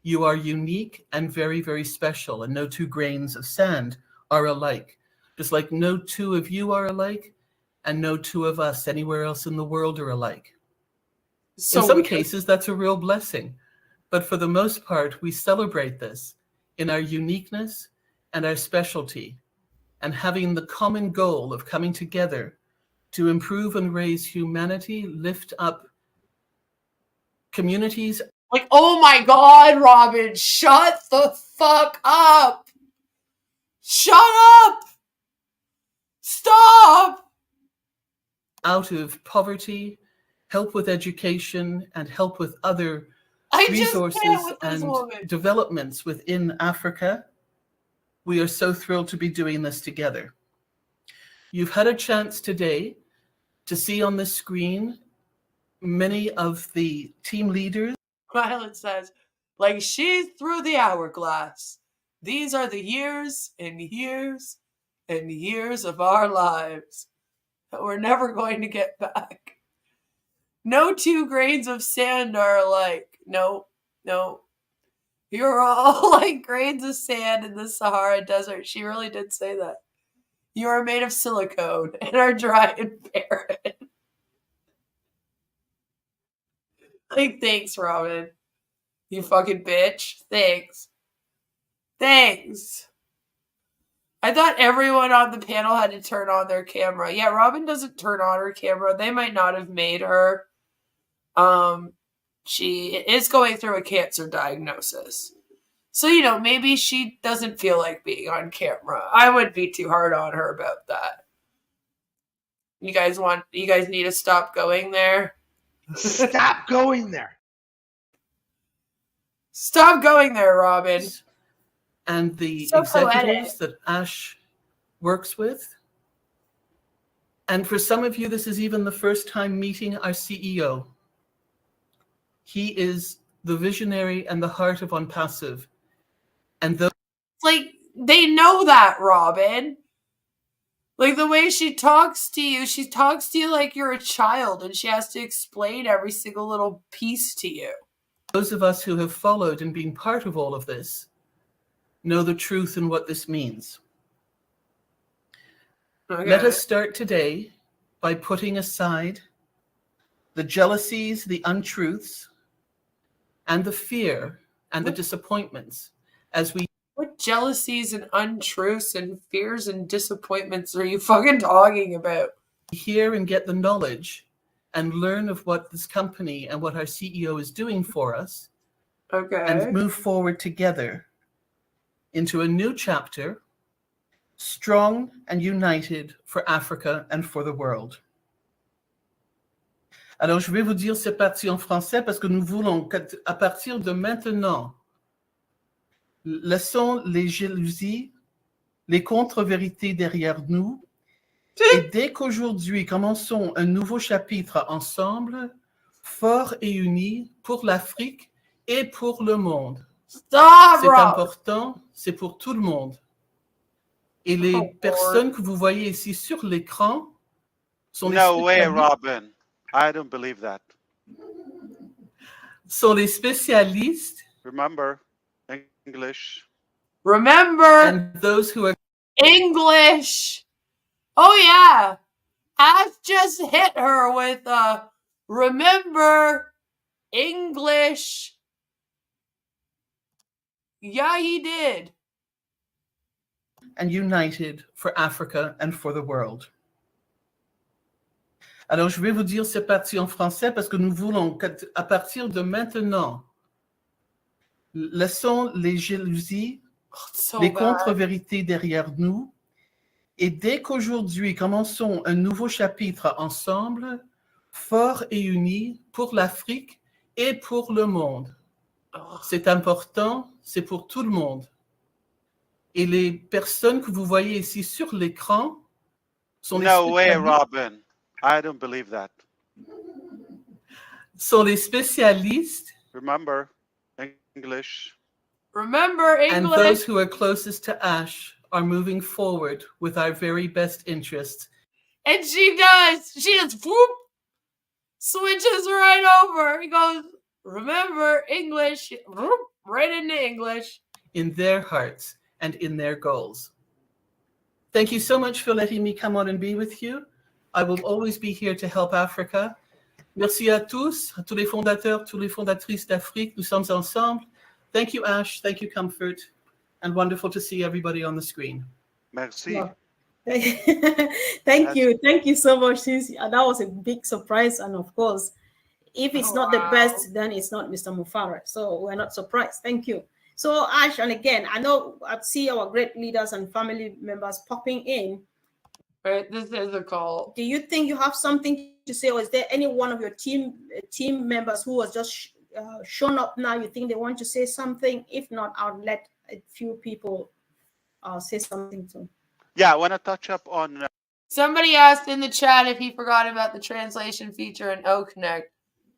You are unique and very, very special, and no two grains of sand are alike. Just like no two of you are alike, and no two of us anywhere else in the world are alike. So in some cases, that's a real blessing. But for the most part, we celebrate this in our uniqueness and our specialty, and having the common goal of coming together to improve and raise humanity, lift up communities. Like, oh my God, Robin, shut the fuck up. Shut up. Stop. Out of poverty, help with education, and help with other resources and developments within Africa. We are so thrilled to be doing this together. You've had a chance today to see on the screen many of the team leaders. Violet says, like, she's through the hourglass. These are the years and years and years of our lives that we're never going to get back. No two grains of sand are alike. No. You're all like grains of sand in the Sahara Desert. She really did say that. You are made of silicone and are dry and barren. Like, thanks, Robin. You fucking bitch. Thanks. Thanks. I thought everyone on the panel had to turn on their camera. Yeah, Robin doesn't turn on her camera. They might not have made her. She is going through a cancer diagnosis. So, you know, maybe she doesn't feel like being on camera. I wouldn't be too hard on her about that. You guys need to stop going there? Stop going there. Stop going there, Robin. And the So executives that Ash works with. And for some of you, this is even the first time meeting our CEO. He is the visionary and the heart of Onpassive. And those like, they know that, Robin. Like, the way she talks to you like you're a child, and she has to explain every single little piece to you. Those of us who have followed and been part of all of this know the truth and what this means. Okay. Let us start today by putting aside the jealousies, the untruths, and the fear and the disappointments as we... What jealousies and untruths and fears and disappointments are you fucking talking about? Hear and get the knowledge and learn of what this company and what our CEO is doing for us. Okay. And move forward together into a new chapter, strong and united for Africa and for the world. Alors, je vais vous dire cette partie en français parce que nous voulons qu'à partir de maintenant, laissons les jalousies, les contre-vérités derrière nous, et dès qu'aujourd'hui, commençons un nouveau chapitre ensemble, forts et unis pour l'Afrique et pour le monde. Stop, c'est Rob. Important, c'est pour tout le monde. Et les personnes que vous voyez ici sur l'écran sont No way, Robin. I don't believe that. Sont les spécialistes. Remember, English. Remember. And those who are English. Oh, yeah. Ash just hit her with remember English. Yeah, he did. And united for Africa and for the world. Alors, je vais vous dire cette partie en français parce que nous voulons qu'à partir de maintenant, laissons les jalousies, les contre-vérités derrière nous, et dès qu'aujourd'hui, commençons un nouveau chapitre ensemble, forts et unis pour l'Afrique et pour le monde. C'est important, c'est pour tout le monde. Et les personnes que vous voyez ici sur l'écran sont No way, Robin. I don't believe that. Sont les spécialistes. Remember, English. Remember English. And those who are closest to Ash are moving forward with our very best interests. And she does. She just whoop, switches right over. He goes, remember English, whoop, right into English. In their hearts and in their goals. Thank you so much for letting me come on and be with you. I will always be here to help Africa. Merci à tous les fondateurs, toutes les fondatrices d'Afrique. Nous sommes ensemble. Thank you, Ash. Thank you, Comfort. And wonderful to see everybody on the screen. Merci. Wow. Thank you. Thank you so much. That was a big surprise. And of course, if it's not the best, then it's not Mr. Mufareh. So we're not surprised. Thank you. So Ash, and again, I know I see our great leaders and family members popping in. Right, this is a call. Do you think you have something to say, or is there any one of your team members who has just shown up now? You think they want to say something? If not, I'll let a few people say something too. Yeah, I want to touch up on. Somebody asked in the chat if he forgot about the translation feature in O-Connect.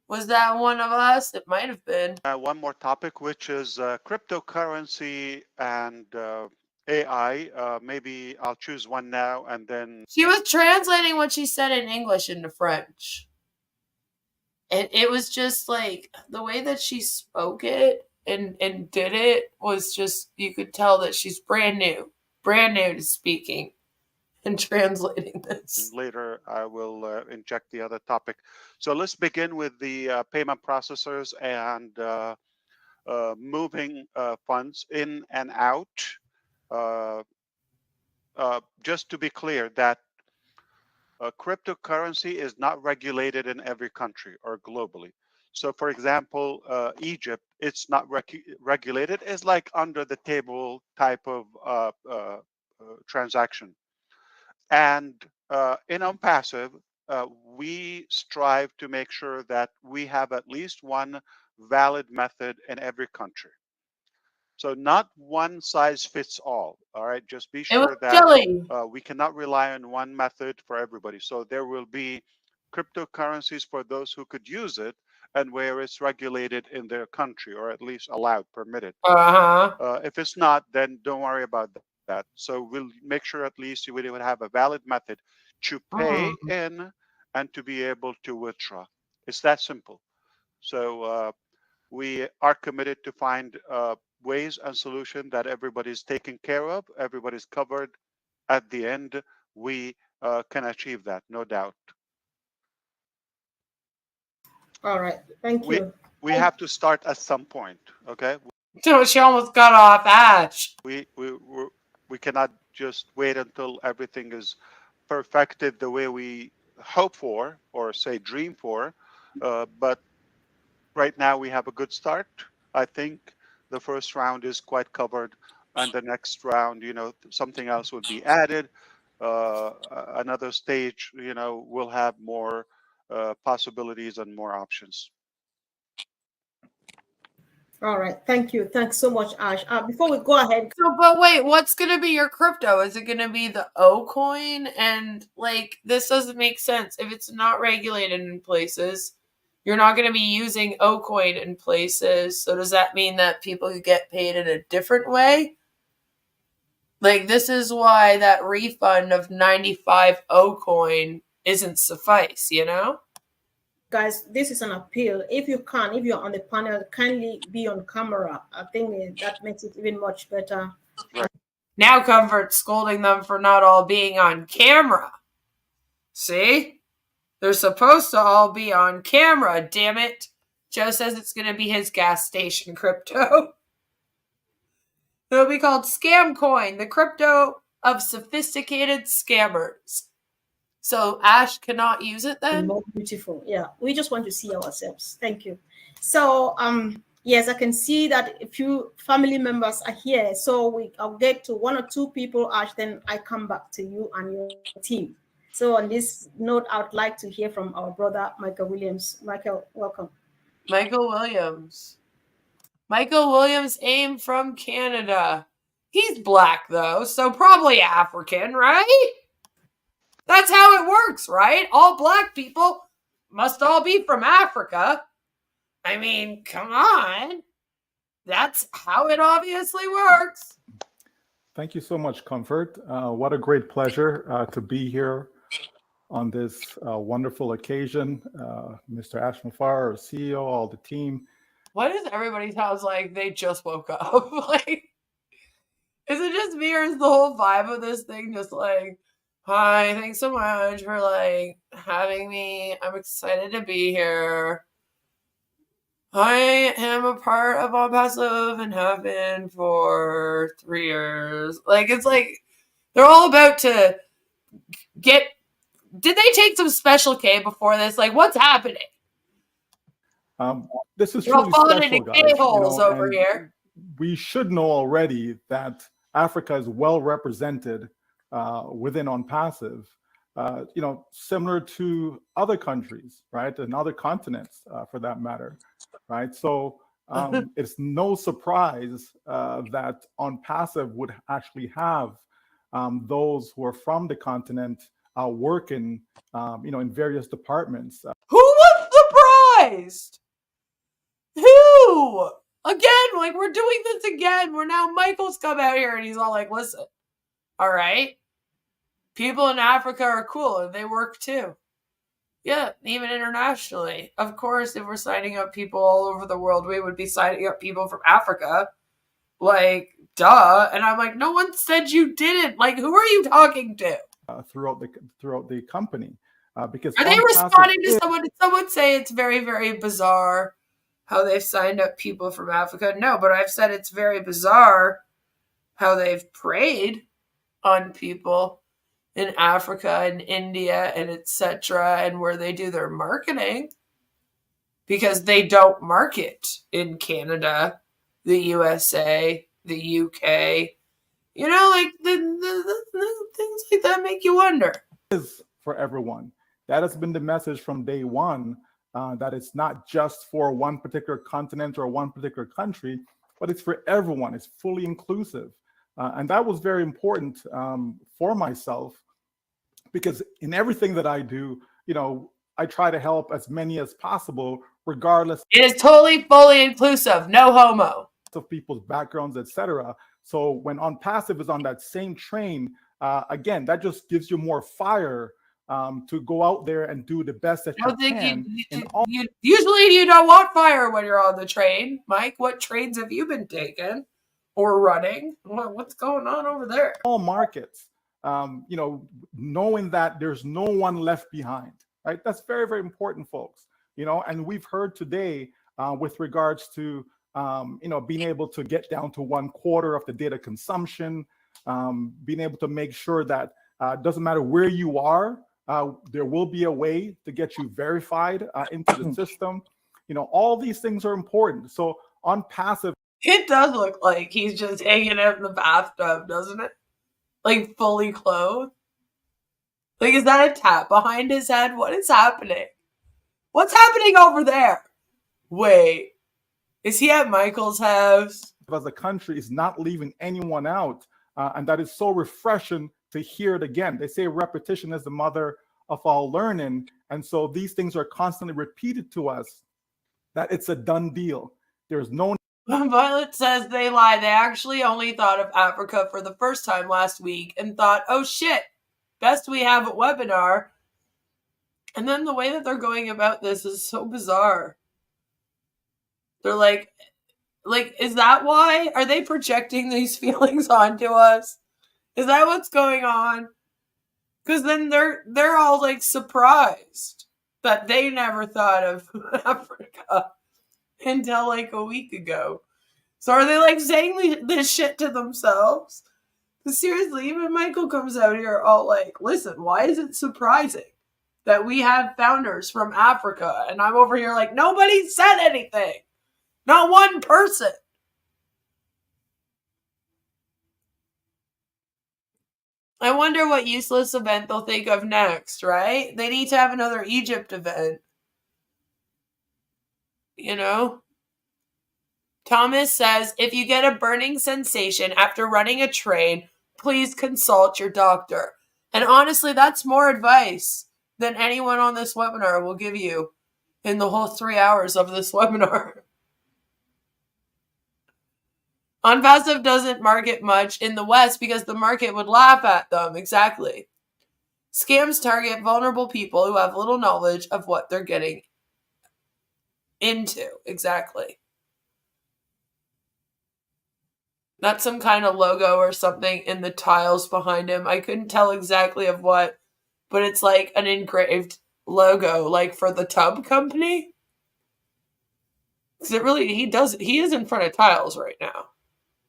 Was that one of us? It might have been. One more topic, which is cryptocurrency and AI. Maybe I'll choose one now and then. She was translating what she said in English into French. And it was just like the way that she spoke it. and did it was just, you could tell that she's brand new to speaking and translating this. Later, I will inject the other topic. So let's begin with the payment processors and moving funds in and out. Just to be clear, that cryptocurrency is not regulated in every country or globally. So, for example, Egypt, it's not regulated. It's like under the table type of transaction. And in Onpassive, we strive to make sure that we have at least one valid method in every country. So not one size fits all. All right, just be sure that we cannot rely on one method for everybody. So there will be cryptocurrencies for those who could use it and where it's regulated in their country, or at least allowed, permitted. If it's not, then don't worry about that. So we'll make sure at least you would have a valid method to pay in and to be able to withdraw. It's that simple. So we are committed to find ways and solutions that everybody's taken care of, everybody's covered. At the end, we can achieve that, no doubt. All right, thank you. We have to start at some point, okay? She almost got off Ash. We cannot just wait until everything is perfected the way we hope for or say dream for, but right now we have a good start. I think the first round is quite covered, and the next round, something else would be added. Another stage, will have more possibilities and more options. All right, thank you. Thanks so much, Ash. Before we go ahead. So, but wait, what's going to be your crypto? Is it going to be the O coin? And this doesn't make sense. If it's not regulated in places, you're not going to be using O coin in places. So does that mean that people get paid in a different way? This is why that refund of 95 O coin isn't suffice, Guys, this is an appeal. If you're on the panel, kindly be on camera. I think that makes it even much better. Right. Now Comfort's scolding them for not all being on camera. See? They're supposed to all be on camera, damn it. Joe says it's going to be his gas station crypto. It'll be called Scam Coin, the crypto of sophisticated scammers. So Ash cannot use it then? More beautiful. Yeah, we just want to see ourselves. Thank you. So, yes, I can see that a few family members are here. So I'll get to one or two people, Ash, then I come back to you and your team. So on this note, I would like to hear from our brother, Michael Williams. Michael, welcome. Michael Williams. Michael Williams, AIM from Canada. He's black, though, so probably African, right? That's how it works, right? All black people must all be from Africa. I mean, come on. That's how it obviously works. Thank you so much, Comfort. What a great pleasure to be here on this wonderful occasion. Mr. Ash Mufareh, our CEO, all the team. Why does everybody sound like they just woke up? Is it just me, or is the whole vibe of this thing just hi, thanks so much for having me. I'm excited to be here. I am a part of Onpassive and have been for 3 years. It's they're all about to get. Did they take some Special K before this? What's happening? This is We're all truly falling special, into guys. K-holes over here. We should know already that Africa is well represented within Onpassive, similar to other countries, right, and other continents for that matter, right? So it's no surprise that Onpassive would actually have those who are from the continent working, in various departments. Who was surprised? Who? Again, we're doing this again. Michael's come out here and he's all listen, all right, people in Africa are cool and they work too. Yeah, even internationally. Of course, if we're signing up people all over the world, we would be signing up people from Africa. Like, duh. And I'm like, no one said you didn't. Like, who are you talking to? Throughout the company, because Are they Onpassive responding to is- someone? Did someone say it's very, very bizarre how they've signed up people from Africa? No, but I've said it's very bizarre how they've preyed on people in Africa and India and etc. and where they do their marketing, because they don't market in Canada, the USA, the UK. You know, like the things like that make you wonder. Is for everyone. That has been the message from day one, that it's not just for one particular continent or one particular country, but it's for everyone. It's fully inclusive. And that was very important for myself, because in everything that I do, you know, I try to help as many as possible, regardless. It is totally fully inclusive, no homo. Of people's backgrounds, etc. So when Onpassive is on that same train, again, that just gives you more fire to go out there and do the best that you can. Usually you don't want fire when you're on the train. Mike, what trains have you been taking or running? What's going on over there? All markets, you know, knowing that there's no one left behind, right? That's very, very important, folks. You know, and we've heard today with regards to you know, being able to get down to 1/4 of the data consumption, being able to make sure that doesn't matter where you are, there will be a way to get you verified into the system. You know, all these things are important. So Onpassive, it does look like he's just hanging out in the bathtub, doesn't it? Like fully clothed. Like, is that a tap behind his head? What is happening? What's happening over there? Wait. Is he at Michael's house? as a country, is not leaving anyone out. And that is so refreshing to hear it again. They say repetition is the mother of all learning. And so these things are constantly repeated to us, that it's a done deal. There's no... Violet says they lie. They actually only thought of Africa for the first time last week and thought, oh shit, best we have a webinar. And then the way that they're going about this is so bizarre. They're like, is that why? Are they projecting these feelings onto us? Is that what's going on? Because then they're all like surprised that they never thought of Africa until like a week ago. So are they like saying this shit to themselves? Because seriously, even Michael comes out here all like, listen, why is it surprising that we have founders from Africa? And I'm over here like, nobody said anything. Not one person. I wonder what useless event they'll think of next, right? They need to have another Egypt event. You know? Thomas says, if you get a burning sensation after running a train, please consult your doctor. And honestly, that's more advice than anyone on this webinar will give you in the whole 3 hours of this webinar. Onpassive doesn't market much in the West because the market would laugh at them. Exactly. Scams target vulnerable people who have little knowledge of what they're getting into. Exactly. That's some kind of logo or something in the tiles behind him. I couldn't tell exactly of what, but it's like an engraved logo, like for the tub company. Because it really, he is in front of tiles right now.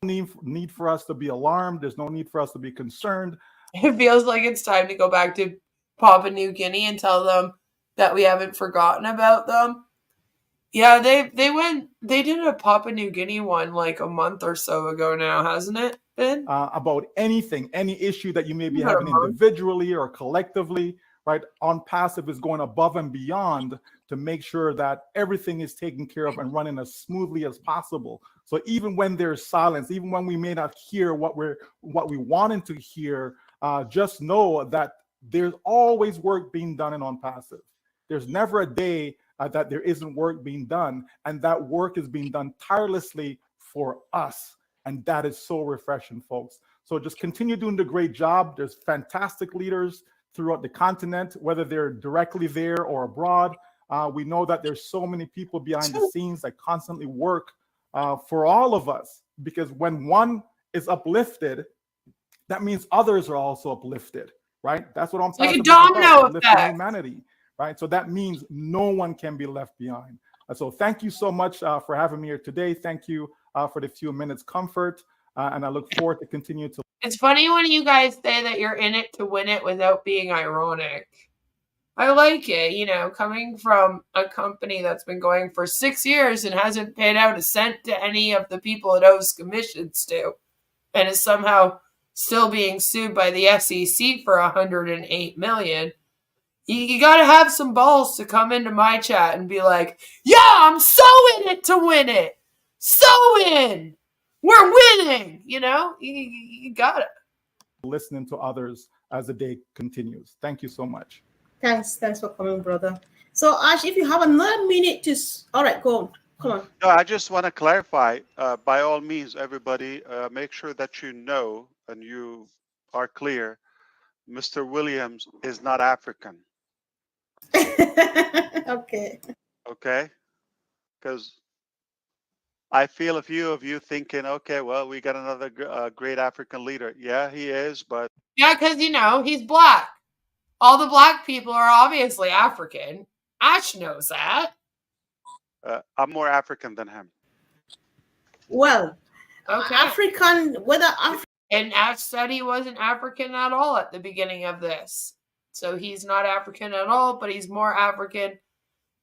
Need for us to be alarmed. There's no need for us to be concerned. It feels like it's time to go back to Papua New Guinea and tell them that we haven't forgotten about them. Yeah, they did a Papua New Guinea one like a month or so ago now, hasn't it been? About anything, any issue that you may be having individually or collectively, right? Onpassive is going above and beyond to make sure that everything is taken care of and running as smoothly as possible. So even when there's silence, even when we may not hear what we wanted to hear, just know that there's always work being done in Onpassive. There's never a day that there isn't work being done, and that work is being done tirelessly for us. And that is so refreshing, folks. So just continue doing the great job. There's fantastic leaders throughout the continent, whether they're directly there or abroad. We know that there's so many people behind the scenes that constantly work for all of us, because when one is uplifted, that means others are also uplifted, right? That's what Onpassive like a is about, domino uplifting effect. humanity, right? So that means no one can be left behind. So thank you so much for having me here today. Thank you for the few minutes comfort, and I look forward to continue to. It's funny when you guys say that you're in it to win it without being ironic. I like it, you know, coming from a company that's been going for 6 years and hasn't paid out a cent to any of the people it owes commissions to, and is somehow still being sued by the SEC for $108 million. You got to have some balls to come into my chat and be like, yeah, I'm so in it to win it. So in. We're winning, you know? You got it. Listening to others as the day continues. Thank you so much. Thanks for coming, brother. So Ash, if you have another minute to, all right, go on. Come on. No, I just want to clarify. By all means, everybody, make sure that you know and you are clear. Mr. Williams is not African. Okay. Okay, because I feel a few of you thinking, okay, well, we got another great African leader. Yeah, he is, but yeah, because you know he's black. All the black people are obviously African. Ash knows that. I'm more African than him. Well, okay. African, whether African. And Ash said he wasn't African at all at the beginning of this. So he's not African at all, but he's more African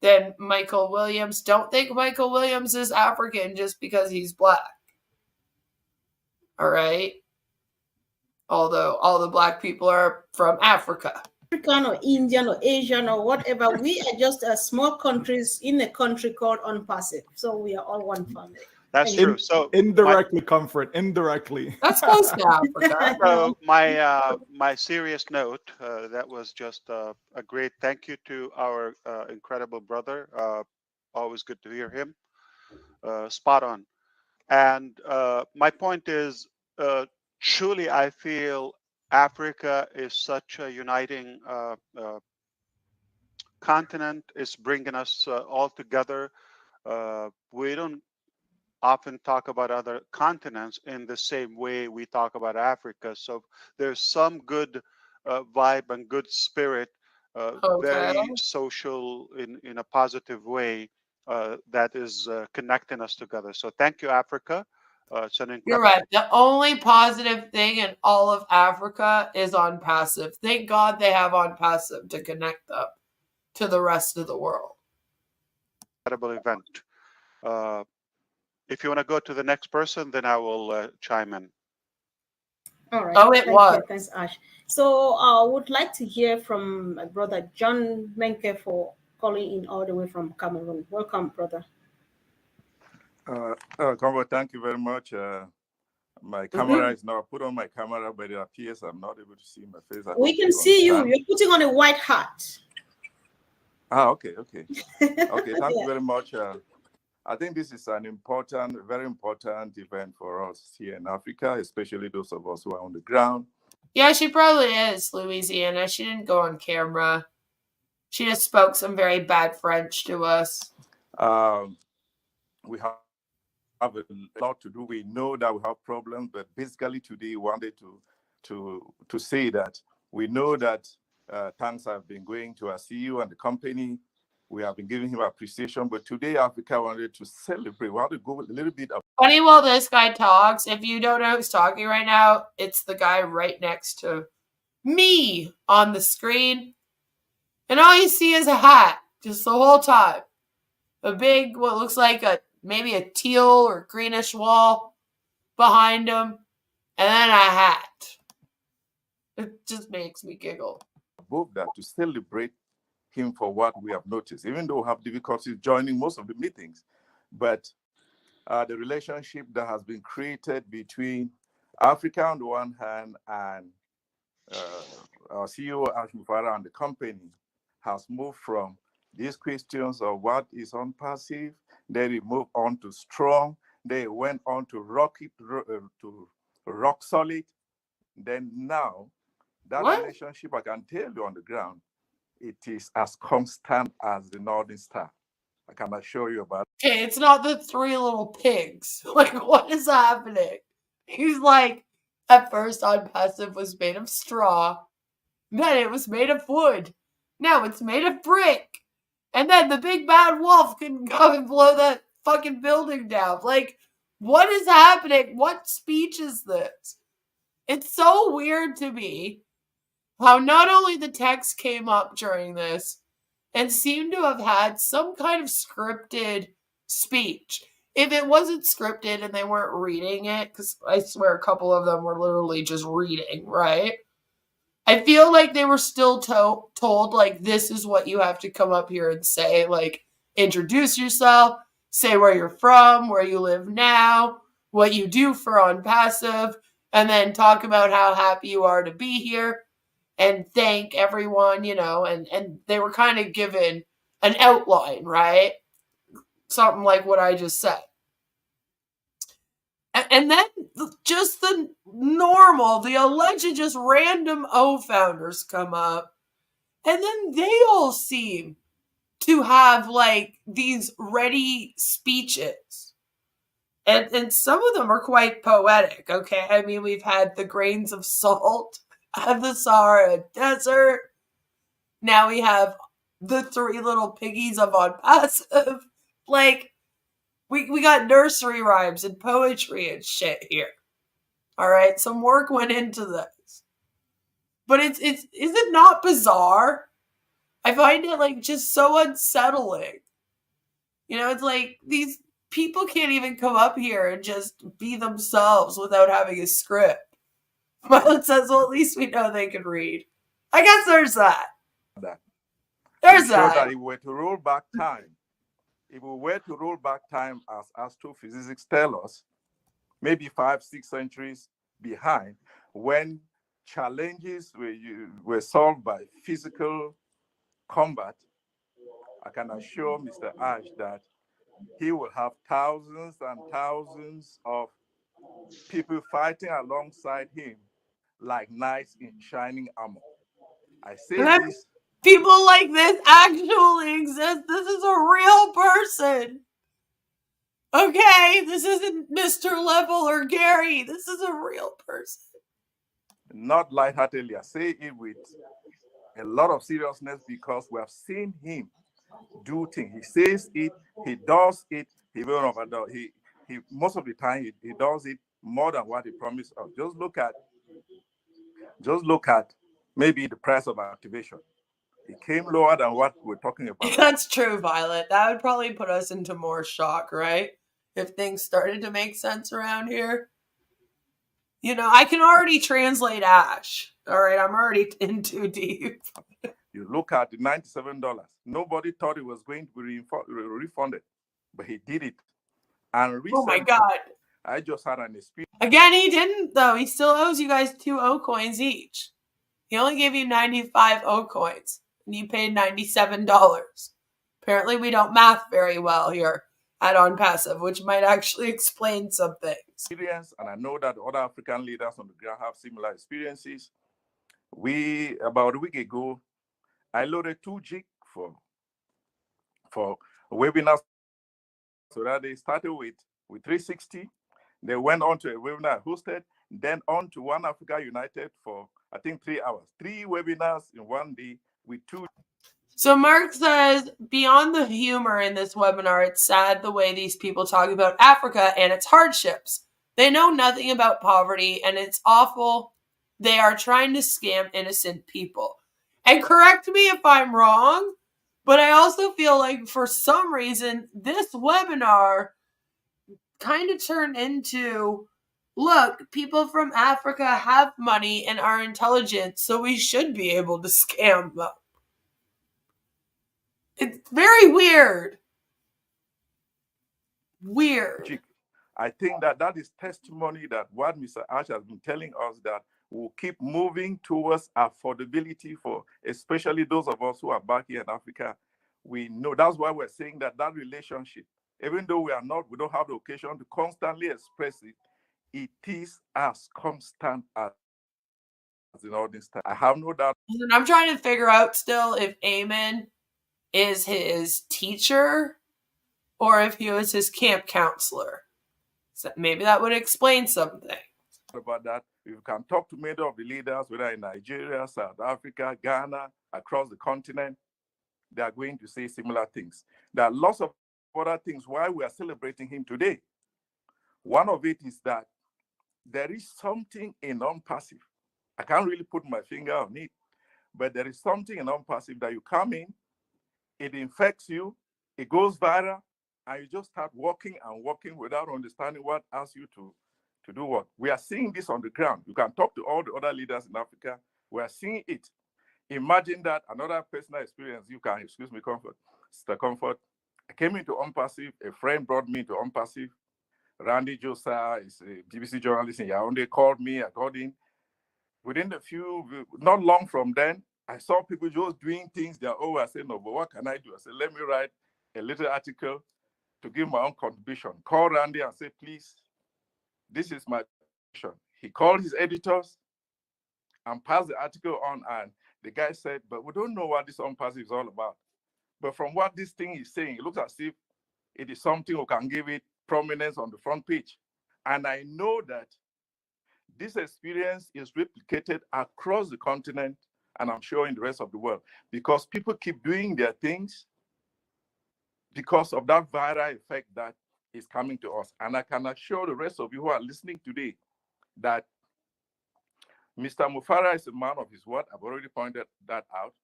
than Michael Williams. Don't think Michael Williams is African just because he's black. All right? Although all the black people are from Africa. African or Indian or Asian or whatever, we are just small countries in a country called Onpassive. So we are all one family. That's true. So indirectly, comfort, indirectly. That's close to Africa. So my serious note, that was just a great thank you to our incredible brother. Always good to hear him. Spot on. And my point is, truly, I feel Africa is such a uniting continent. It's bringing us all together. We don't often talk about other continents in the same way we talk about Africa. So there's some good vibe and good spirit, very social in a positive way that is connecting us together. So thank you, Africa. It's an incredible. You're right. The only positive thing in all of Africa is Onpassive. Thank God they have Onpassive to connect them to the rest of the world. Incredible event. If you want to go to the next person, then I will chime in. All right. Oh, it was. Thanks, Ash. So I would like to hear from my brother John Menke for calling in all the way from Cameroon. Welcome, brother. Konfor, thank you very much. My camera is now put on my camera, but it appears I'm not able to see my face. We can see you. You're putting on a white hat. Okay. Okay, thank you very much. I think this is an important, very important event for us here in Africa, especially those of us who are on the ground. Yeah, she probably is, Louisiana. She didn't go on camera. She just spoke some very bad French to us. We have a lot to do. We know that we have problems, but basically today we wanted to say that we know that thanks have been going to our CEO and the company. We have been giving him appreciation, but today Africa wanted to celebrate. We want to go a little bit up. Funny while this guy talks, if you don't know who's talking right now, it's the guy right next to me on the screen. And all you see is a hat, just the whole time. A big, what looks like maybe a teal or greenish wall behind him, and then a hat. It just makes me giggle. Above that, to celebrate him for what we have noticed, even though we have difficulties joining most of the meetings. But the relationship that has been created between Africa on the one hand and our CEO, Ash Mufareh, and the company has moved from these questions of what is Onpassive, then it moved on to strong, they went on to rock solid. Then now That relationship, I can tell you on the ground, it is as constant as the Northern Star. I can assure you about it. Okay, it's not the three little pigs. Like, what is happening? He's like, at first, Onpassive was made of straw. Then it was made of wood. Now it's made of brick. And then the big bad wolf can come and blow that fucking building down. Like, what is happening? What speech is this? It's so weird to me how not only the text came up during this and seemed to have had some kind of scripted speech. If it wasn't scripted and they weren't reading it, because I swear a couple of them were literally just reading, right? I feel like they were still told, like, this is what you have to come up here and say. Like, introduce yourself, say where you're from, where you live now, what you do for Onpassive, and then talk about how happy you are to be here and thank everyone, you know, and they were kind of given an outline, right? Something like what I just said. And then just the normal, the alleged just random O-Founders come up, and then they all seem to have like these ready speeches. And some of them are quite poetic, okay? I mean, we've had the grains of salt of the Sahara Desert. Now we have the three little piggies of Onpassive. Like, we got nursery rhymes and poetry and shit here. All right, some work went into this. But is it not bizarre? I find it like just so unsettling. You know, it's like these people can't even come up here and just be themselves without having a script. Violet says, well, at least we know they can read. I guess there's that. There's that. That if we were to roll back time, as astrophysics tell us, maybe 5-6 centuries behind, when challenges were solved by physical combat, I can assure Mr. Ash that he will have thousands and thousands of people fighting alongside him like knights in shining armor. I say this. People like this actually exist. This is a real person. Okay, this isn't Mr. Level or Gary. This is a real person. Not lightheartedly. I say it with a lot of seriousness because we have seen him do things. He says it, he does it, he will not do. He most of the time he does it more than what he promised us. Just look at maybe the price of activation. It came lower than what we're talking about. That's true, Violet. That would probably put us into more shock, right? If things started to make sense around here. You know, I can already translate Ash. All right, I'm already in too deep. You look at the $97. Nobody thought it was going to be refunded, but he did it. And recently, oh my God. I just had an experience. Again, he didn't, though. He still owes you guys 2 O coins each. He only gave you 95 O coins, and you paid $97. Apparently, we don't math very well here at Onpassive, which might actually explain some things. And I know that other African leaders on the ground have similar experiences. About a week ago, I loaded 2 gig for webinars. So that they started with 360. They went on to a webinar I hosted, then on to One Africa United for, I think, 3 hours. 3 webinars in one day with 2. So Mark says, beyond the humor in this webinar, it's sad the way these people talk about Africa and its hardships. They know nothing about poverty, and it's awful. They are trying to scam innocent people. And correct me if I'm wrong, but I also feel like for some reason, this webinar kind of turned into, look, people from Africa have money and are intelligent, so we should be able to scam them. It's very weird. Weird. I think that is testimony that what Mr. Ash has been telling us, that we'll keep moving towards affordability for especially those of us who are back here in Africa. We know that's why we're saying that relationship, even though we don't have the occasion to constantly express it, it is as constant as in all this time. I have no doubt. And I'm trying to figure out still if Eamon is his teacher or if he was his camp counselor. So maybe that would explain something. About that, if you can talk to many of the leaders, whether in Nigeria, South Africa, Ghana, across the continent, they are going to say similar things. There are lots of other things why we are celebrating him today. One of it is that there is something in Onpassive. I can't really put my finger on it, but there is something in Onpassive that you come in, it infects you, it goes viral, and you just start walking and walking without understanding what asks you to do what. We are seeing this on the ground. You can talk to all the other leaders in Africa. We are seeing it. Imagine that another personal experience. You can, excuse me, Comfort, Mr. Comfort. I came into Onpassive. A friend brought me to Onpassive. Randy Josa is a BBC journalist in Yaoundé. Called me. I called in. Within not long from then, I saw people just doing things their own. I said, no, but what can I do? I said, let me write a little article to give my own contribution. Call Randy and say, please, this is my contribution. He called his editors and passed the article on, and the guy said, but we don't know what this Onpassive is all about. But from what this thing is saying, it looks as if it is something who can give it prominence on the front page. And I know that this experience is replicated across the continent, and I'm sure in the rest of the world, because people keep doing their things because of that viral effect that is coming to us. And I can assure the rest of you who are listening today that Mr. Mufareh is a man of his word. I've already pointed that out.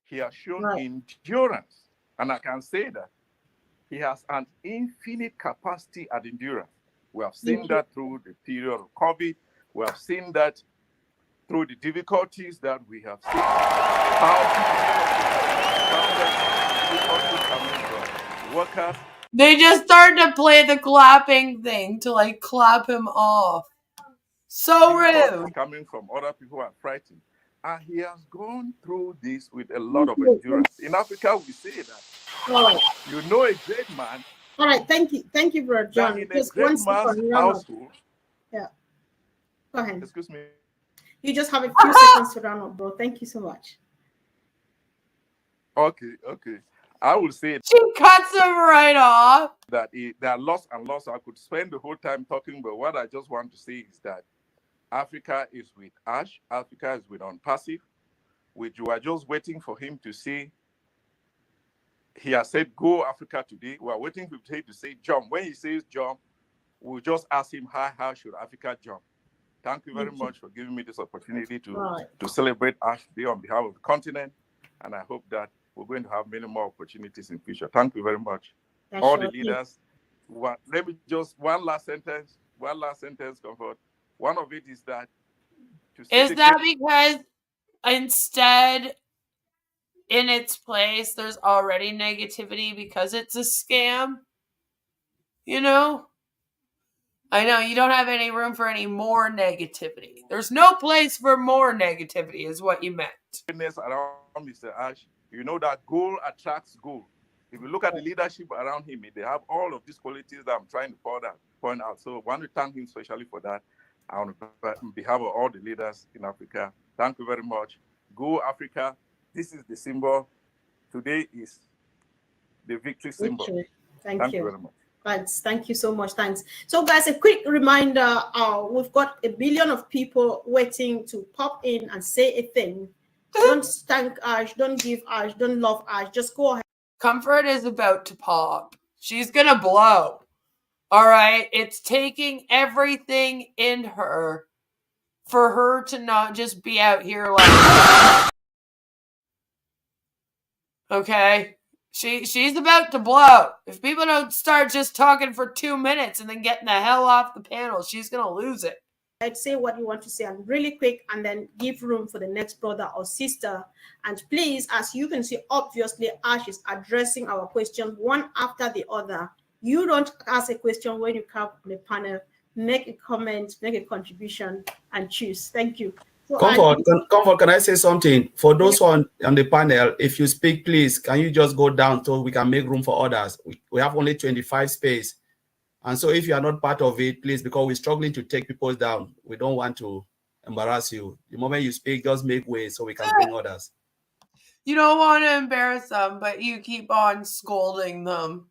He has shown endurance. And I can say that he has an infinite capacity at endurance. We have seen that through the period of COVID. We have seen that through the difficulties that we have seen. How workers. They just started to play the clapping thing to like clap him off. So rude. Coming from other people who are frightened. And he has gone through this with a lot of endurance. In Africa, we say that. All right. You know a great man. All right, thank you, Brother John. In a great man's household. Yeah. Go ahead. Excuse me. You just have a few seconds to round up, bro. Thank you so much. Okay. I will say she cuts him right off. That there are lots and lots. I could spend the whole time talking, but what I just want to say is that Africa is with Ash. Africa is with Onpassive. You are just waiting for him to say. He has said, "Go Africa today." We are waiting for him to say, "Jump." When he says jump, we'll just ask him, how should Africa jump? Thank you very much for giving me this opportunity to celebrate Ash Day on behalf of the continent, and I hope that we're going to have many more opportunities in future. Thank you very much. All the leaders. Let me just one last sentence, Comfort. One of it is that. Is that because instead, in its place, there's already negativity because it's a scam? You know? I know you don't have any room for any more negativity. There's no place for more negativity, is what you meant. Around Mr. Ash, you know that goal attracts goal. If you look at the leadership around him, they have all of these qualities that I'm trying to point out. So I want to thank him especially for that. On behalf of all the leaders in Africa, thank you very much. Goooo Africaaa. This is the symbol. Today is the victory symbol. Thank you very much. Thanks. Thank you so much. Thanks. So, guys, a quick reminder: we've got 1 billion of people waiting to pop in and say a thing. Don't thank Ash. Don't give Ash. Don't love Ash. Just go ahead. Comfort is about to pop. She's gonna blow. All right. It's taking everything in her for her to not just be out here like. Okay. She's about to blow. If people don't start just talking for 2 minutes and then getting the hell off the panel, she's going to lose it. I'd say what you want to say and really quick, and then give room for the next brother or sister. And please, as you can see, obviously, Ash is addressing our questions one after the other. You don't ask a question when you come on the panel. Make a comment, make a contribution, and choose. Thank you. So Konfor, can I say something? For those on the panel, if you speak, please, can you just go down so we can make room for others? We have only 25 space. And so if you are not part of it, please, because we're struggling to take people down, we don't want to embarrass you. The moment you speak, just make way so we can bring others. You don't want to embarrass them, but you keep on scolding them.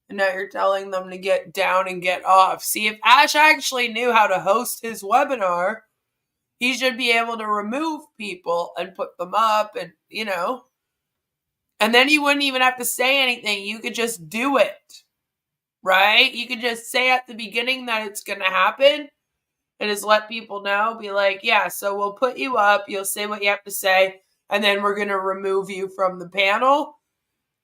And now you're telling them to get down and get off. See, if Ash actually knew how to host his webinar, he should be able to remove people and put them up and, you know. And then you wouldn't even have to say anything. You could just do it. Right? You could just say at the beginning that it's going to happen and just let people know. Be like, yeah, so we'll put you up. You'll say what you have to say. And then we're going to remove you from the panel.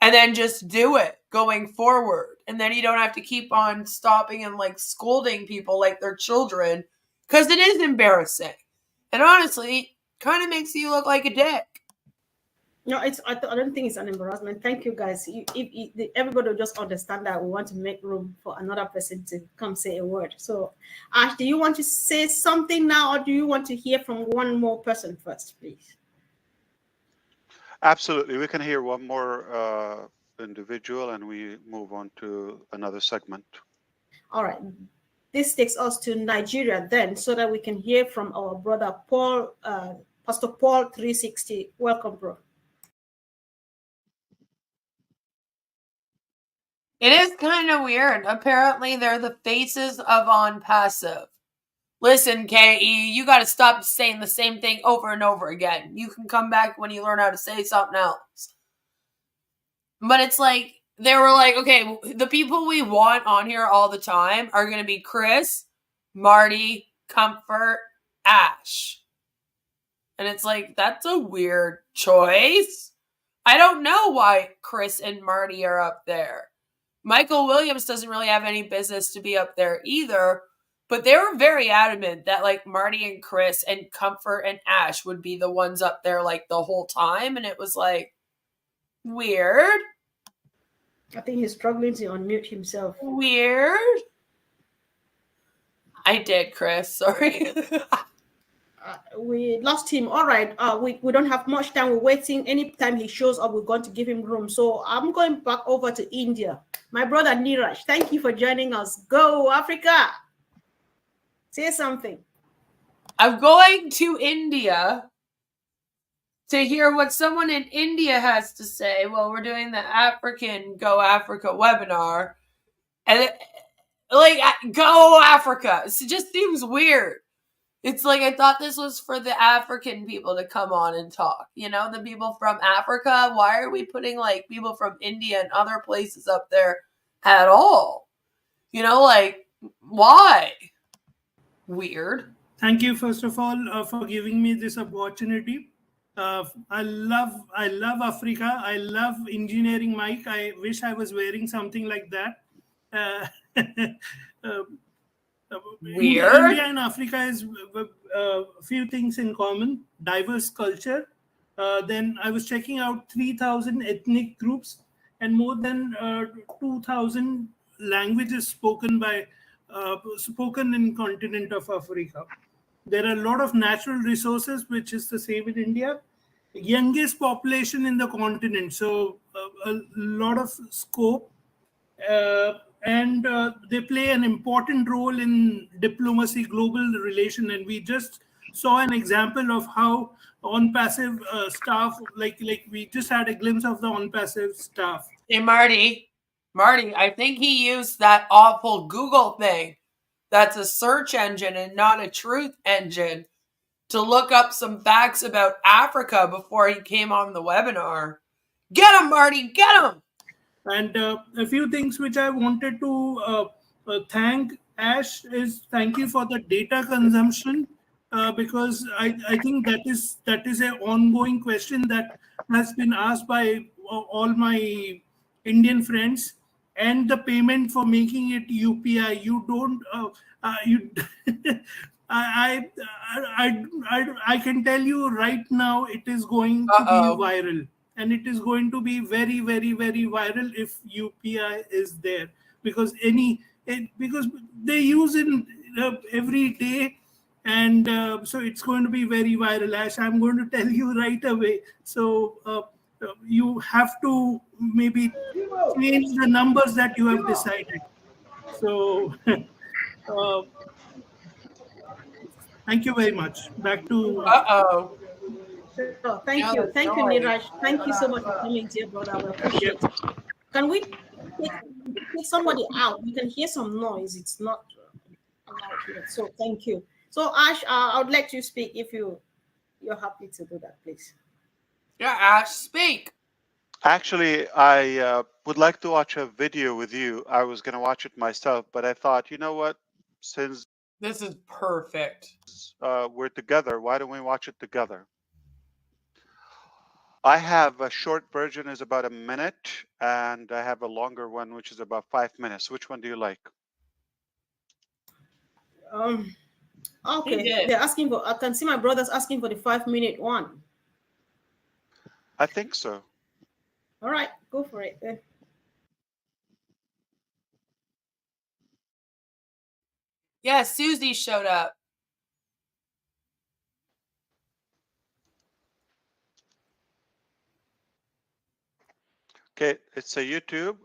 And then just do it going forward. And then you don't have to keep on stopping and like scolding people like they're children. Because it is embarrassing. And honestly, kind of makes you look like a dick. No, I don't think it's an embarrassment. Thank you, guys. If everybody will just understand that we want to make room for another person to come say a word. So, Ash, do you want to say something now, or do you want to hear from one more person first, please? Absolutely. We can hear one more individual and we move on to another segment. All right. This takes us to Nigeria then, so that we can hear from our brother Paul, Pastor Paul 360. Welcome, bro. It is kind of weird. Apparently, they're the faces of Onpassive. Listen, KE, you got to stop saying the same thing over and over again. You can come back when you learn how to say something else. But it's like, they were like, okay, the people we want on here all the time are going to be Chris, Marty, Comfort, Ash. And it's like, that's a weird choice. I don't know why Chris and Marty are up there. Michael Williams doesn't really have any business to be up there either, but they were very adamant that like Marty and Chris and Comfort and Ash would be the ones up there like the whole time, and it was like weird. I think he's struggling to unmute himself. Weird. I did, Chris. Sorry. We lost him. All right. We don't have much time. We're waiting. Anytime he shows up, we're going to give him room. So I'm going back over to India. My brother Niraj, thank you for joining us. Go Africa. Say something. I'm going to India to hear what someone in India has to say. Well, we're doing the African Go Africa webinar. And like, Go Africa. It just seems weird. It's like, I thought this was for the African people to come on and talk. You know, the people from Africa. Why are we putting like people from India and other places up there at all? You know, like, why? Weird. Thank you, first of all, for giving me this opportunity. I love Africa. I love engineering, Mike. I wish I was wearing something like that. Weird. India and Africa is a few things in common. Diverse culture. Then I was checking out 3,000 ethnic groups and more than 2,000 languages spoken in continent of Africa. There are a lot of natural resources, which is the same in India. Youngest population in the continent, so a lot of scope. And they play an important role in diplomacy, global relation. And we just saw an example of how Onpassive staff, like we just had a glimpse of the Onpassive staff. Hey, Marty, I think he used that awful Google thing. That's a search engine and not a truth engine to look up some facts about Africa before he came on the webinar. Get him, Marty, get him. And a few things which I wanted to thank Ash is thank you for the data consumption, because I think that is an ongoing question that has been asked by all my Indian friends, and the payment for making it UPI. You don't I can tell you right now it is going to be viral. And it is going to be very, very, very viral if UPI is there, because because they use it every day, and so it's going to be very viral. Ash, I'm going to tell you right away. So you have to maybe change the numbers that you have decided. So Thank you very much. Back to. Uh-oh. Oh, thank you, Niraj. Thank you so much for coming, dear brother. We appreciate it. Can we take somebody out? We can hear some noise. It's not allowed here. So thank you. So Ash, I would like to speak if you're happy to do that, please. Yeah, Ash, speak. Actually, I would like to watch a video with you. I was going to watch it myself, but I thought, you know what? Since this is perfect, we're together, why don't we watch it together? I have a short version is about a minute, and I have a longer one, which is about 5 minutes. Which one do you like? Okay. They're asking for. I can see my brothers asking for the 5-minute one. I think so. All right, go for it then. Yeah, Susie showed up. Okay, it's a YouTube.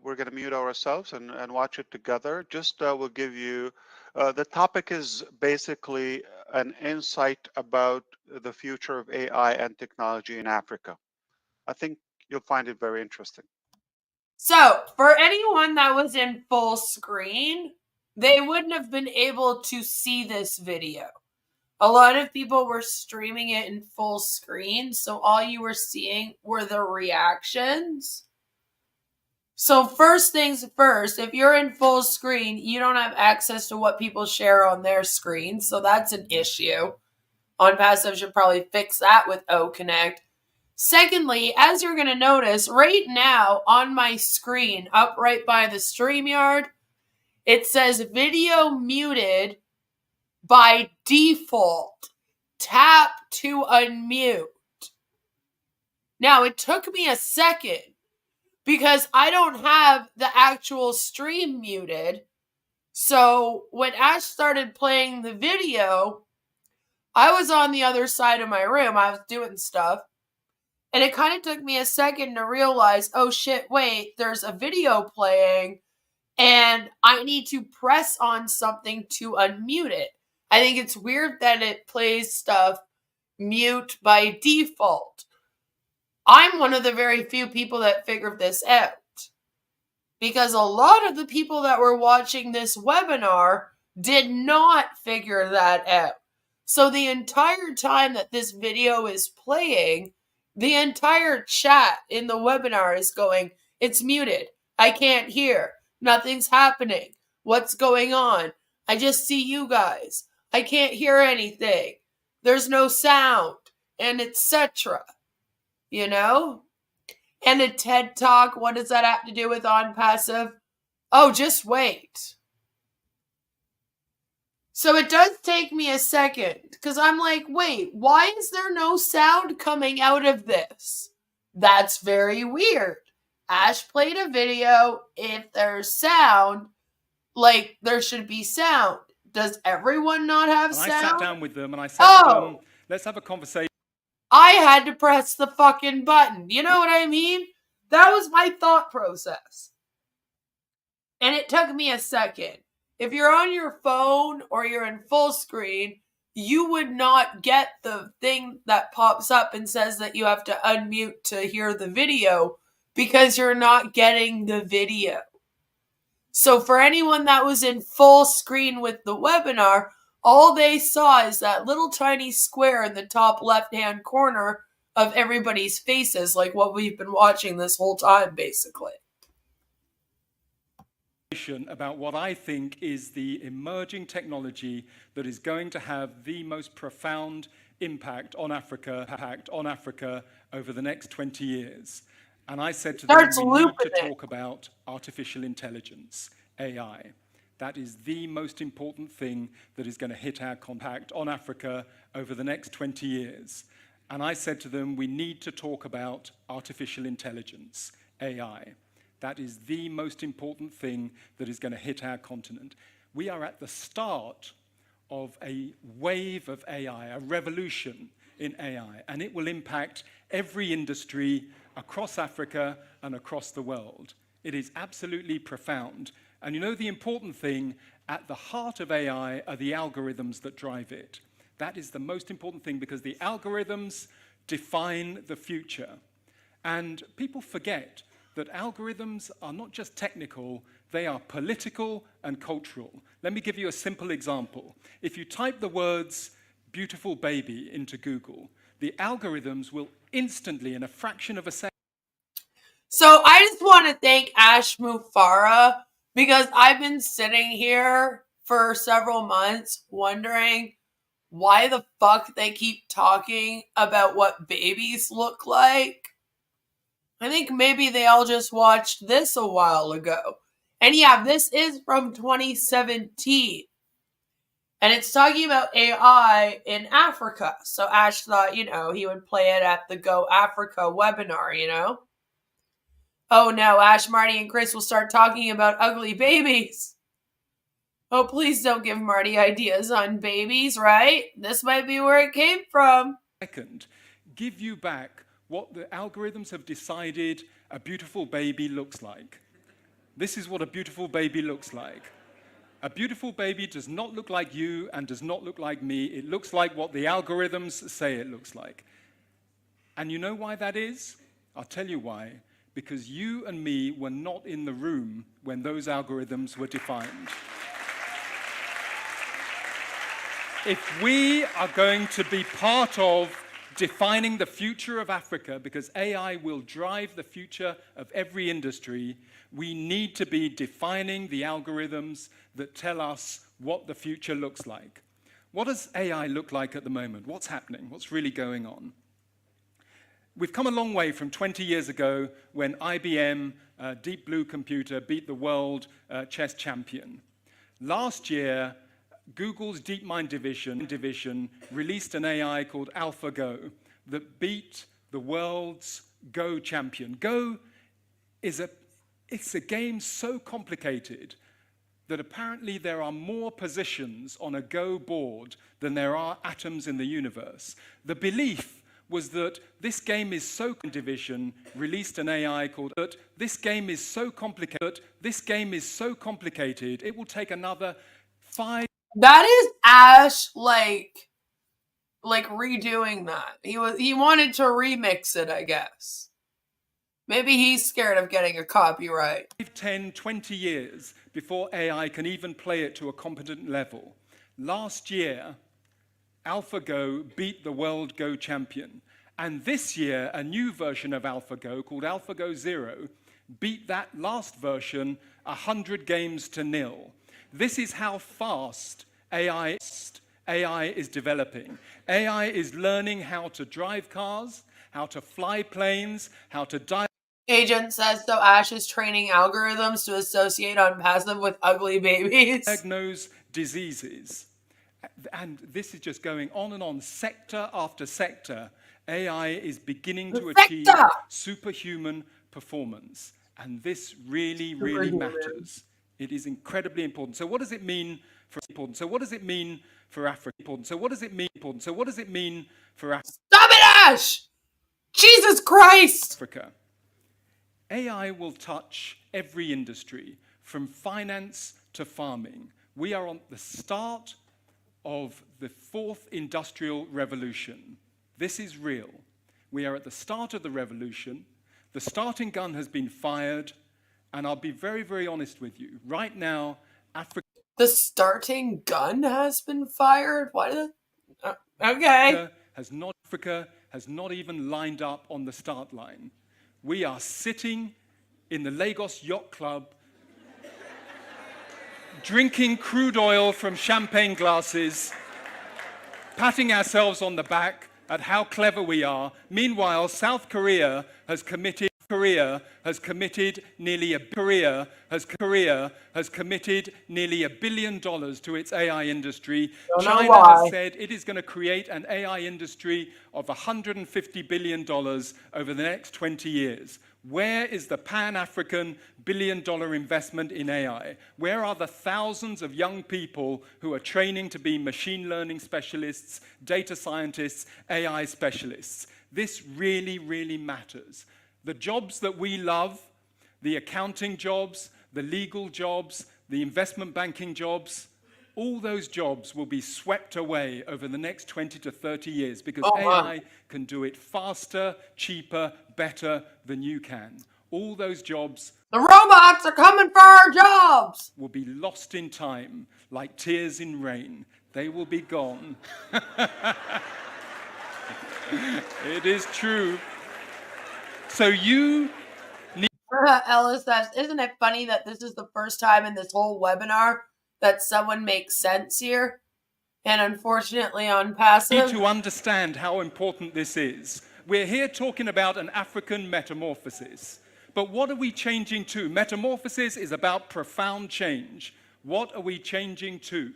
We're going to mute ourselves and watch it together. Just we'll give you, the topic is basically an insight about the future of AI and technology in Africa. I think you'll find it very interesting. So, for anyone that was in full screen, they wouldn't have been able to see this video. A lot of people were streaming it in full screen, so all you were seeing were the reactions. So first things first, if you're in full screen, you don't have access to what people share on their screen, so that's an issue. Onpassive should probably fix that with O-Connect. Secondly, as you're going to notice, right now on my screen, up right by the StreamYard, it says video muted by default. Tap to unmute. Now, it took me a second because I don't have the actual stream muted. So when Ash started playing the video, I was on the other side of my room. I was doing stuff. And it kind of took me a second to realize, oh shit, wait, there's a video playing and I need to press on something to unmute it. I think it's weird that it plays stuff mute by default. I'm one of the very few people that figured this out, because a lot of the people that were watching this webinar did not figure that out. So the entire time that this video is playing, the entire chat in the webinar is going, it's muted. I can't hear. Nothing's happening. What's going on? I just see you guys. I can't hear anything. There's no sound, and etc. You know? And a TED Talk, what does that have to do with Onpassive? Oh, just wait. So it does take me a second, because I'm like, wait, why is there no sound coming out of this? That's very weird. Ash played a video. If there's sound, like, there should be sound. Does everyone not have sound? I sat down with them and I said to them, let's have a conversation. I had to press the fucking button. You know what I mean? That was my thought process. And it took me a second. If you're on your phone or you're in full screen, you would not get the thing that pops up and says that you have to unmute to hear the video, because you're not getting the video. So for anyone that was in full screen with the webinar, all they saw is that little tiny square in the top left-hand corner of everybody's faces, like what we've been watching this whole time, basically. About what I think is the emerging technology that is going to have the most profound impact on Africa over the next 20 years. And I said to them, we need to talk about artificial intelligence, AI. That is the most important thing that is going to hit our compact on Africa over the next 20 years. And I said to them, we need to talk about artificial intelligence, AI. That is the most important thing that is going to hit our continent. We are at the start of a wave of AI, a revolution in AI, and it will impact every industry across Africa and across the world. It is absolutely profound. And you know, the important thing, at the heart of AI are the algorithms that drive it. That is the most important thing because the algorithms define the future. And people forget that algorithms are not just technical, they are political and cultural. Let me give you a simple example. If you type the words beautiful baby into Google, the algorithms will instantly, in a fraction of a second. So I just want to thank Ash Mufareh because I've been sitting here for several months wondering why the fuck they keep talking about what babies look like. I think maybe they all just watched this a while ago. And yeah, this is from 2017. And it's talking about AI in Africa. So Ash thought, you know, he would play it at the Goooo Africaaa webinar, you know? Oh no, Ash, Marty, and Chris will start talking about ugly babies. Oh, please don't give Marty ideas on babies, right? This might be where it came from. Second, give you back what the algorithms have decided a beautiful baby looks like. This is what a beautiful baby looks like. A beautiful baby does not look like you and does not look like me. It looks like what the algorithms say it looks like. And you know why that is? I'll tell you why. Because you and me were not in the room when those algorithms were defined. If we are going to be part of defining the future of Africa, because AI will drive the future of every industry, we need to be defining the algorithms that tell us what the future looks like. What does AI look like at the moment? What's happening? What's really going on? We've come a long way from 20 years ago when IBM, Deep Blue Computer, beat the world chess champion. Last year, Google's DeepMind division released an AI called AlphaGo that beat the world's Go champion. Go is it's a game so complicated that apparently there are more positions on a Go board than there are atoms in the universe. The belief was that this game is so division released an AI called that this game is so complicated it will take another 5. That is Ash like redoing that. He wanted to remix it, I guess. Maybe he's scared of getting a copyright. 10, 20 years before AI can even play it to a competent level. Last year, AlphaGo beat the world Go champion. And this year, a new version of AlphaGo called AlphaGo Zero beat that last version 100 games to 0. This is how fast AI is developing. AI is learning how to drive cars, how to fly planes, how to dive. Agent says, so Ash is training algorithms to associate Onpassive with ugly babies. Diagnose diseases. And this is just going on and on, sector after sector. AI is beginning to achieve superhuman performance. And this really, really matters. It is incredibly important. So what does it mean for important? So what does it mean for Africa? Important. So what does it mean important? So what does it mean for Africa? Stop it, Ash! Jesus Christ! Africa. AI will touch every industry, from finance to farming. We are on the start of the 4th industrial revolution. This is real. We are at the start of the revolution. The starting gun has been fired, and I'll be very, very honest with you. Right now, Africa... The starting gun has been fired? What? Okay. Africa has not even lined up on the start line. We are sitting in the Lagos Yacht Club, drinking crude oil from champagne glasses, patting ourselves on the back at how clever we are. Meanwhile, South Korea has committed nearly $1 billion to its AI industry. China has said it is going to create an AI industry of $150 billion over the next 20 years. Where is the Pan-African billion-dollar investment in AI? Where are the thousands of young people who are training to be machine learning specialists, data scientists, AI specialists? This really, really matters. The jobs that we love, the accounting jobs, the legal jobs, the investment banking jobs, all those jobs will be swept away over the next 20 to 30 years because Oh, wow. AI can do it faster, cheaper, better than you can. All those jobs The robots are coming for our jobs. will be lost in time like tears in rain. They will be gone. It is true. So you need... Ellis says, isn't it funny that this is the first time in this whole webinar that someone makes sense here? And unfortunately Onpassive. need to understand how important this is. We're here talking about an African metamorphosis. But what are we changing to? Metamorphosis is about profound change. What are we changing to?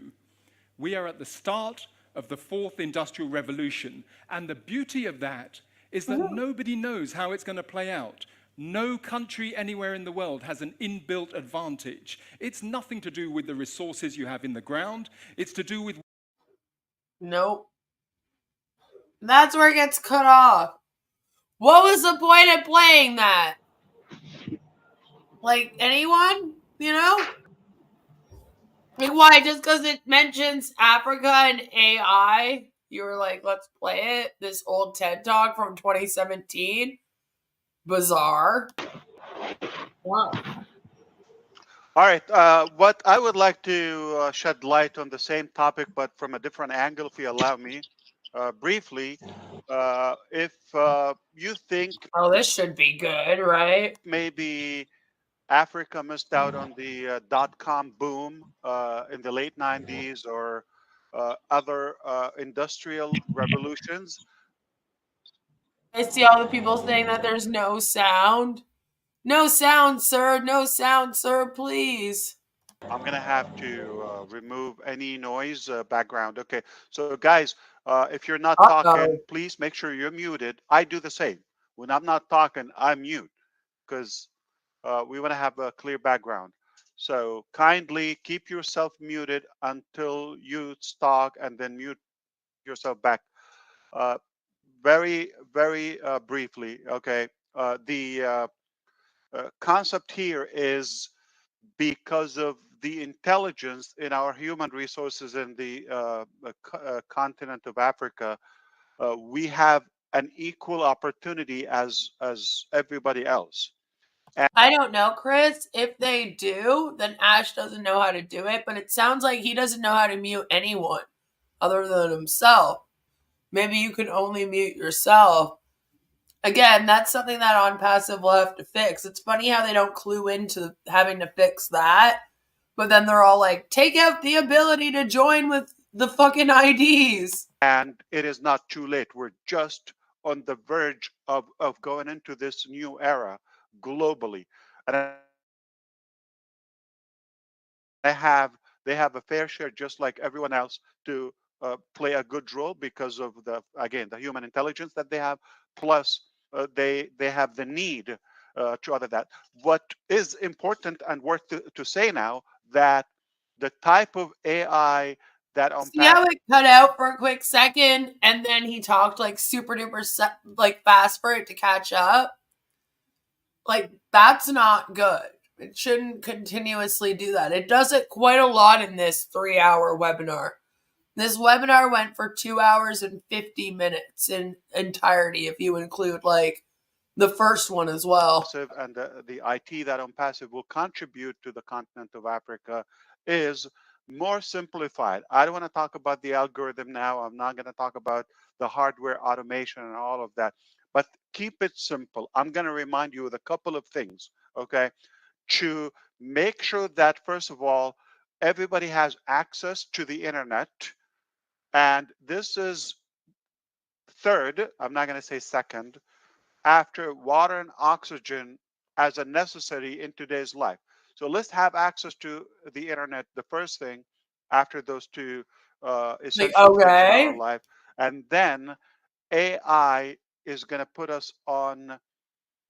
We are at the start of the fourth industrial revolution. And the beauty of that is that nobody knows how it's going to play out. No country anywhere in the world has an inbuilt advantage. It's nothing to do with the resources you have in the ground. It's to do with... Nope. That's where it gets cut off. What was the point of playing that? Like, anyone? You know? Like, why? Just because it mentions Africa and AI, you were like, let's play it? This old TED Talk from 2017? Bizarre. Wow. All right. What I would like to shed light on the same topic, but from a different angle, if you allow me, briefly. If you think... Oh, this should be good, right? Maybe Africa missed out on the dot-com boom in the late 90s or other industrial revolutions. I see all the people saying that there's no sound. No sound, sir. No sound, sir, please. I'm going to have to remove any noise background. Okay. So, guys, if you're not talking, please make sure you're muted. I do the same. When I'm not talking, I mute because we want to have a clear background. So kindly keep yourself muted until you talk and then mute yourself back. Very, very briefly, okay. The concept here is because of the intelligence in our human resources in the continent of Africa, we have an equal opportunity as everybody else. I don't know, Chris. If they do, then Ash doesn't know how to do it, but it sounds like he doesn't know how to mute anyone other than himself. Maybe you can only mute yourself. Again, that's something that Onpassive will have to fix. It's funny how they don't clue into having to fix that, but then they're all like, take out the ability to join with the fucking IDs. And it is not too late. We're just on the verge of going into this new era globally. And they have a fair share, just like everyone else, to play a good role because of the human intelligence that they have, plus they have the need to other that. What is important and worth to say now that the type of AI that See how it cut out for a quick second and then he talked like super duper like fast for it to catch up? Like, that's not good. It shouldn't continuously do that. It does it quite a lot in this 3-hour webinar. This webinar went for 2 hours and 50 minutes in entirety, if you include like the first one as well. And the IT that Onpassive will contribute to the continent of Africa is more simplified. I don't want to talk about the algorithm now. I'm not going to talk about the hardware automation and all of that, but keep it simple. I'm going to remind you of a couple of things, okay, to make sure that, first of all, everybody has access to the internet. And this is third, I'm not going to say second, after water and oxygen as a necessity in today's life. So let's have access to the internet, the first thing, after those two essential things in our life. And then AI is going to put us on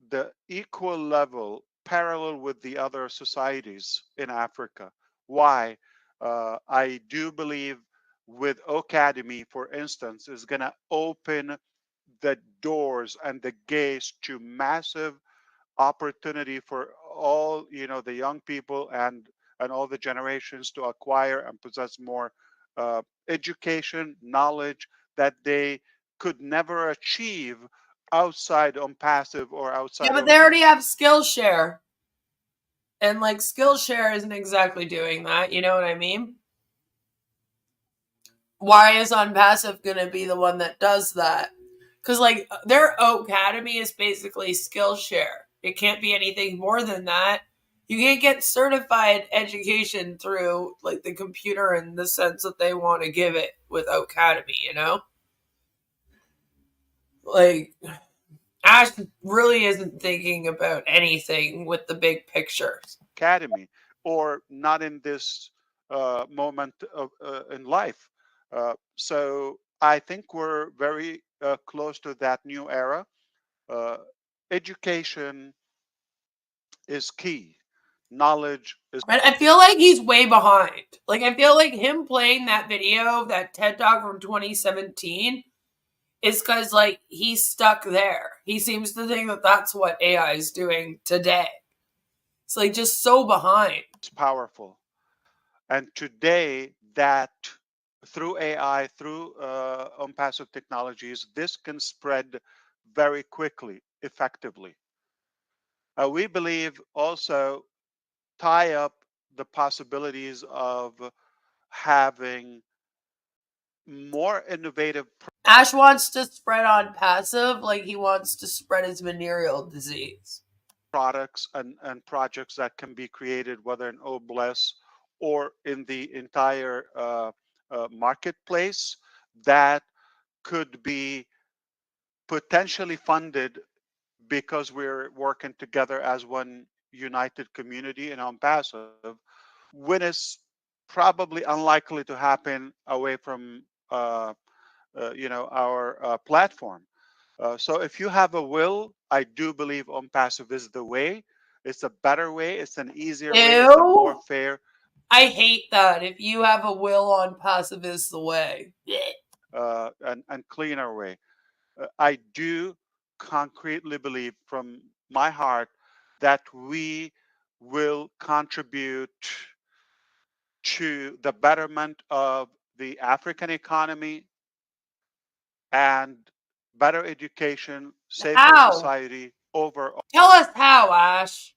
the equal level, parallel with the other societies in Africa. Why? I do believe with Academy, for instance, is going to open the doors and the gates to massive opportunity for all, the young people and and all the generations to acquire and possess more education, knowledge that they could never achieve outside Onpassive or outside. Yeah, but they already have Skillshare. And like Skillshare isn't exactly doing that. You know what I mean? Why is Onpassive going to be the one that does that? Because like their Academy is basically Skillshare. It can't be anything more than that. You can't get certified education through like the computer in the sense that they want to give it with Academy, you know? Like Ash really isn't thinking about anything with the big pictures. Academy, or not in this moment of in life. So I think we're very close to that new era. Education is key. Knowledge is. I feel like he's way behind. Like I feel like him playing that video, that TED Talk from 2017, is because like he's stuck there. He seems to think that that's what AI is doing today. It's like just so behind. It's powerful, and today that through AI, through Onpassive technologies, this can spread very quickly, effectively. We believe also tie up the possibilities of having more innovative. Ash wants to spread Onpassive like he wants to spread his venereal disease. Products and projects that can be created, whether in OBLES or in the entire marketplace, that could be potentially funded because we're working together as one united community in Onpassive, when it's probably unlikely to happen away from our platform. So if you have a will, I do believe Onpassive is the way. It's a better way. It's an easier way. It's a more fair. I hate that. If you have a will, Onpassive is the way. And cleaner way. I do concretely believe from my heart that we will contribute to the betterment of the African economy and better education, safer society overall. Tell us how, Ash.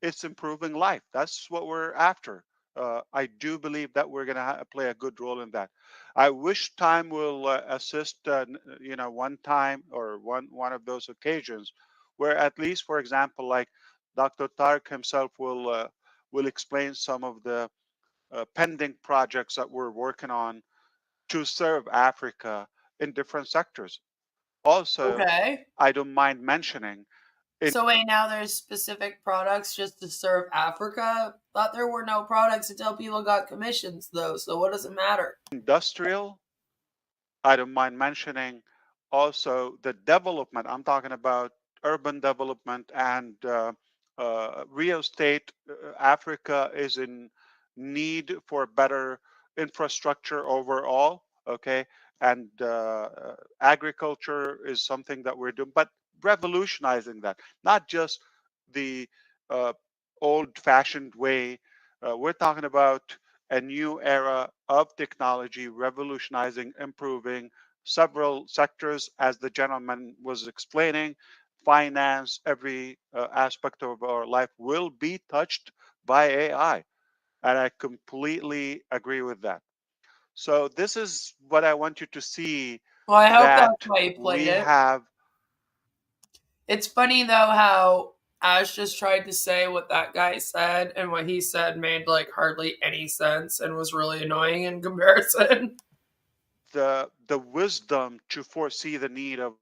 It's improving life. That's what we're after. I do believe that we're going to play a good role in that. I wish time will assist, one time or one of those occasions where at least, for example, like Dr. Tarek himself will explain some of the pending projects that we're working on to serve Africa in different sectors. Also, I don't mind mentioning. So wait, now there's specific products just to serve Africa? Thought there were no products until people got commissions though, so what does it matter? Industrial, I don't mind mentioning also the development. I'm talking about urban development and real estate. Africa is in need for better infrastructure overall, okay? And agriculture is something that we're doing, but revolutionizing that, not just the old-fashioned way. We're talking about a new era of technology, revolutionizing, improving several sectors, as the gentleman was explaining. Finance, every aspect of our life will be touched by AI. And I completely agree with that. So this is what I want you to see. Well, I hope that's why you played it. It's funny though how Ash just tried to say what that guy said, and what he said made like hardly any sense and was really annoying in comparison. The wisdom to foresee the need of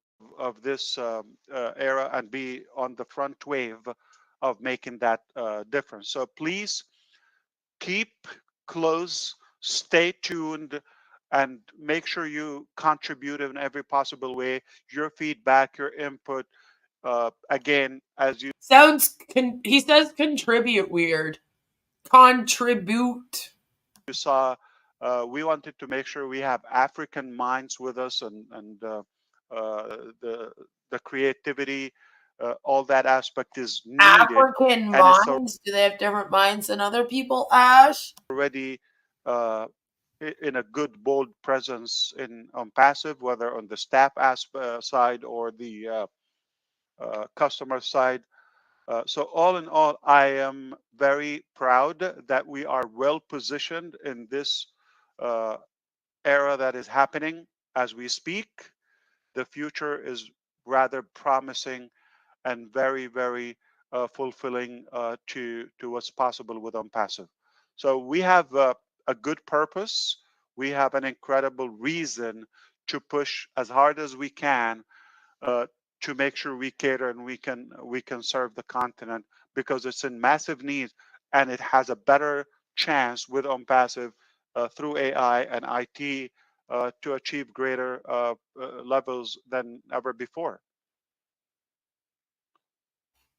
this era and be on the front wave of making that difference. So please keep close, stay tuned, and make sure you contribute in every possible way. Your feedback, your input. Again, as you he says contribute weird. Contribute. You saw, we wanted to make sure we have African minds with us and the creativity all that aspect is needed. African And it's minds? Do they have different minds than other people, Ash? already in a good, bold presence in Onpassive, whether on the staff side or the customer side. So all in all, I am very proud that we are well positioned in this era that is happening as we speak. The future is rather promising and very, very fulfilling to what's possible with Onpassive. So we have a good purpose. We have an incredible reason to push as hard as we can to make sure we cater and we can serve the continent, because it's in massive need and it has a better chance with Onpassive through AI and IT to achieve greater levels than ever before.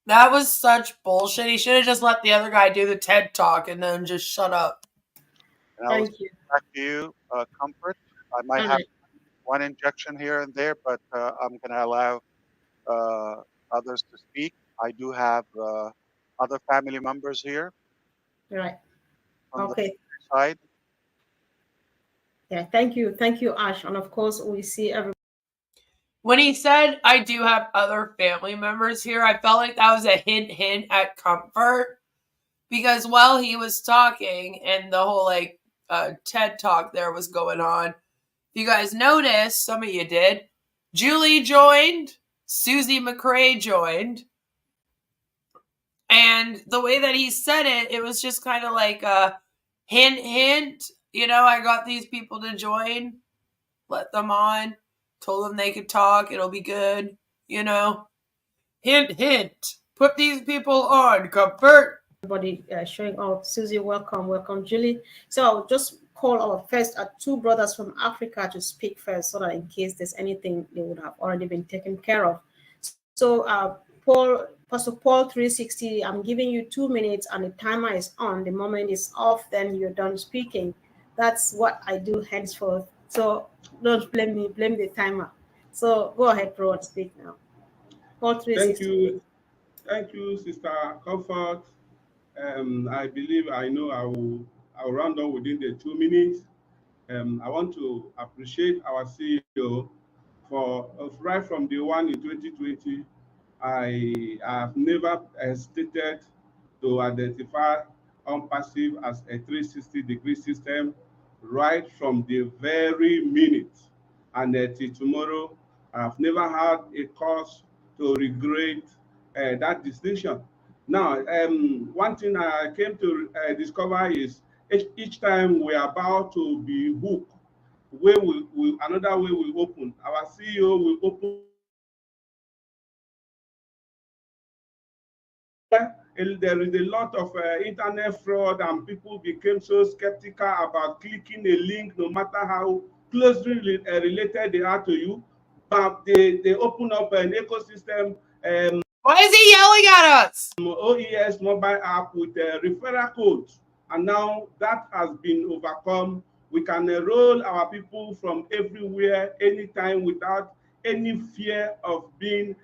That was such bullshit. He should have just let the other guy do the TED talk and then just shut up. Thank you. Back to you, Comfort. I might have one injection here and there, but I'm going to allow others to speak. I do have other family members here. Right. On Okay. the side. Yeah. Thank you, Ash. And of course, we see every. When he said, I do have other family members here, I felt like that was a hint at Comfort. Because while he was talking and the whole TED talk there was going on, if you guys noticed, some of you did, Julie joined, Susie McRae joined. And the way that he said it, it was just kind of like a hint. I got these people to join, let them on. Told them they could talk. It'll be good. Hint. Put these people on. Comfort. Everybody showing up. Susie, welcome, Julie. So I'll just call our first two brothers from Africa to speak first, so that in case there's anything, they would have already been taken care of. So Pastor Paul 360, I'm giving you 2 minutes and the timer is on. The moment it's off, then you're done speaking. That's what I do henceforth. So don't blame me, blame the timer. So go ahead, bro, and speak now. Paul 360. Thank you, Sister Comfort. I believe I know I'll round up within the 2 minutes. I want to appreciate our CEO for right from day one in 2020. I have never hesitated to identify Onpassive as a 360-degree system right from the very minute. And till tomorrow, I've never had a cause to regret that distinction. Now, one thing I came to discover is each time we are about to be hooked, another way will open. Our CEO will open. There is a lot of internet fraud, and people became so skeptical about clicking a link, no matter how closely related they are to you. But they open up an ecosystem. Why is he yelling at us? OES mobile app with referral codes, and now that has been overcome. We can enroll our people from everywhere, anytime, without any fear of being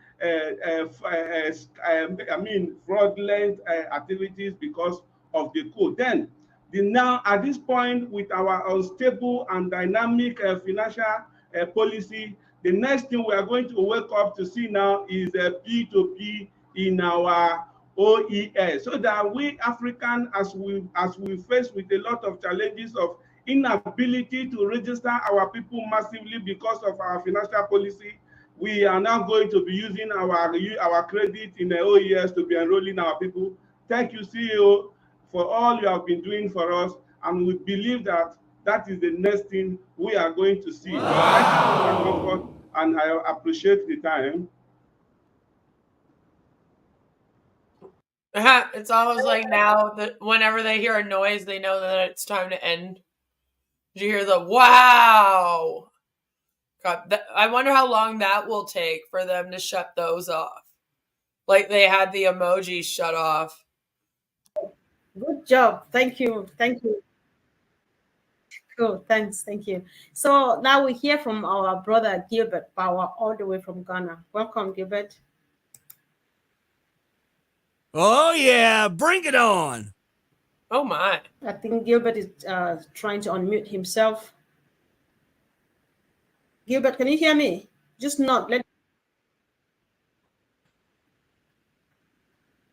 fraudulent activities because of the code. Then, now at this point, with our unstable and dynamic financial policy, the next thing we are going to wake up to see now is P2P in our OES, so that we African, as we face with a lot of challenges of inability to register our people massively because of our financial policy, we are now going to be using our credit in the OES to be enrolling our people. Thank you, CEO, for all you have been doing for us, and we believe that that is the next thing we are going to see. Wow. And I appreciate the time. It's almost like now that whenever they hear a noise, they know that it's time to end. Did you hear the wow? God, I wonder how long that will take for them to shut those off. Like they had the emojis shut off. Good job. Thank you. Cool. Thanks. Thank you. So now we hear from our brother Gilbert Power, all the way from Ghana. Welcome, Gilbert. Oh, yeah. Bring it on. Oh, my. I think Gilbert is trying to unmute himself. Gilbert, can you hear me? Just not.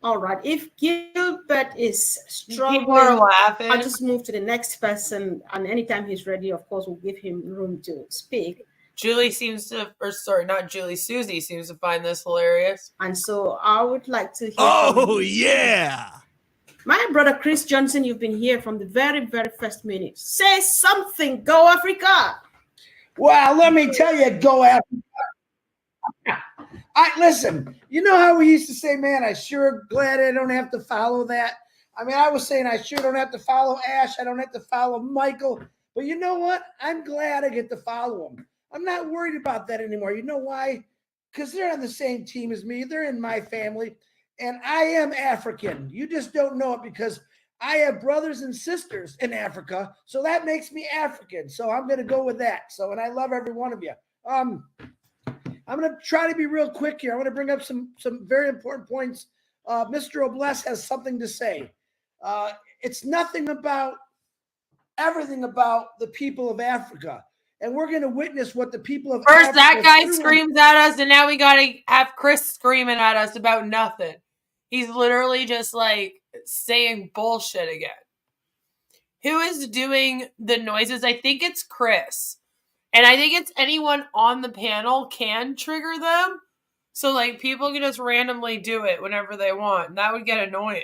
All right. If Gilbert is struggling, People are laughing. I'll just move to the next person. And anytime he's ready, of course, we'll give him room to speak. Julie seems to, or sorry, not Julie, Susie seems to find this hilarious. And so I would like to hear Oh, yeah. My brother Chris Johnson, you've been here from the very, very first minute. Say something. Go Africa. Well, let me tell you, go Africa. Listen, you know how we used to say, man, I sure glad I don't have to follow that. I mean, I was saying I sure don't have to follow Ash. I don't have to follow Michael. But you know what? I'm glad I get to follow them. I'm not worried about that anymore. You know why? Because they're on the same team as me. They're in my family. And I am African. You just don't know it because I have brothers and sisters in Africa. So that makes me African. So I'm going to go with that. So, and I love every one of you. I'm going to try to be real quick here. I want to bring up some very important points. Mr. Obless has something to say. It's nothing about everything about the people of Africa. And we're going to witness what the people of First, Africa that guy screams at us, and now we got to have Chris screaming at us about nothing. He's literally just like saying bullshit again. Who is doing the noises? I think it's Chris. And I think it's anyone on the panel can trigger them. So, like, people can just randomly do it whenever they want. And that would get annoying.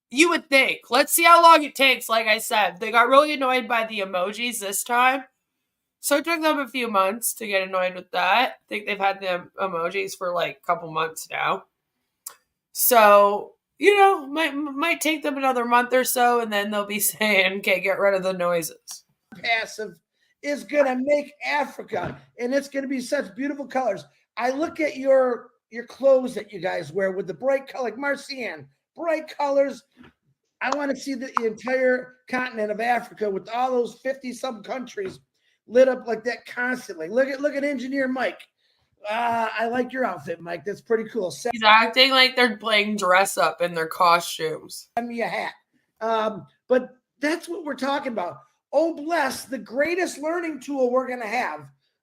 You would think. Let's see how long it takes. Like I said, they got really annoyed by the emojis this time. So it took them a few months to get annoyed with that. I think they've had the emojis for like a couple months now. So, you know, might take them another month or so, and then they'll be saying, okay, get rid of the noises. Passive is going to make Africa, and it's going to be such beautiful colors. I look at your clothes that you guys wear with the bright color, like Marcian, bright colors. I want to see the entire continent of Africa with all those 50-some countries lit up like that constantly. Look at Engineer Mike. I like your outfit, Mike. That's pretty cool. He's acting like they're playing dress up in their costumes. Send me a hat. But that's what we're talking about. Oh, bless, the greatest learning tool we're going to have.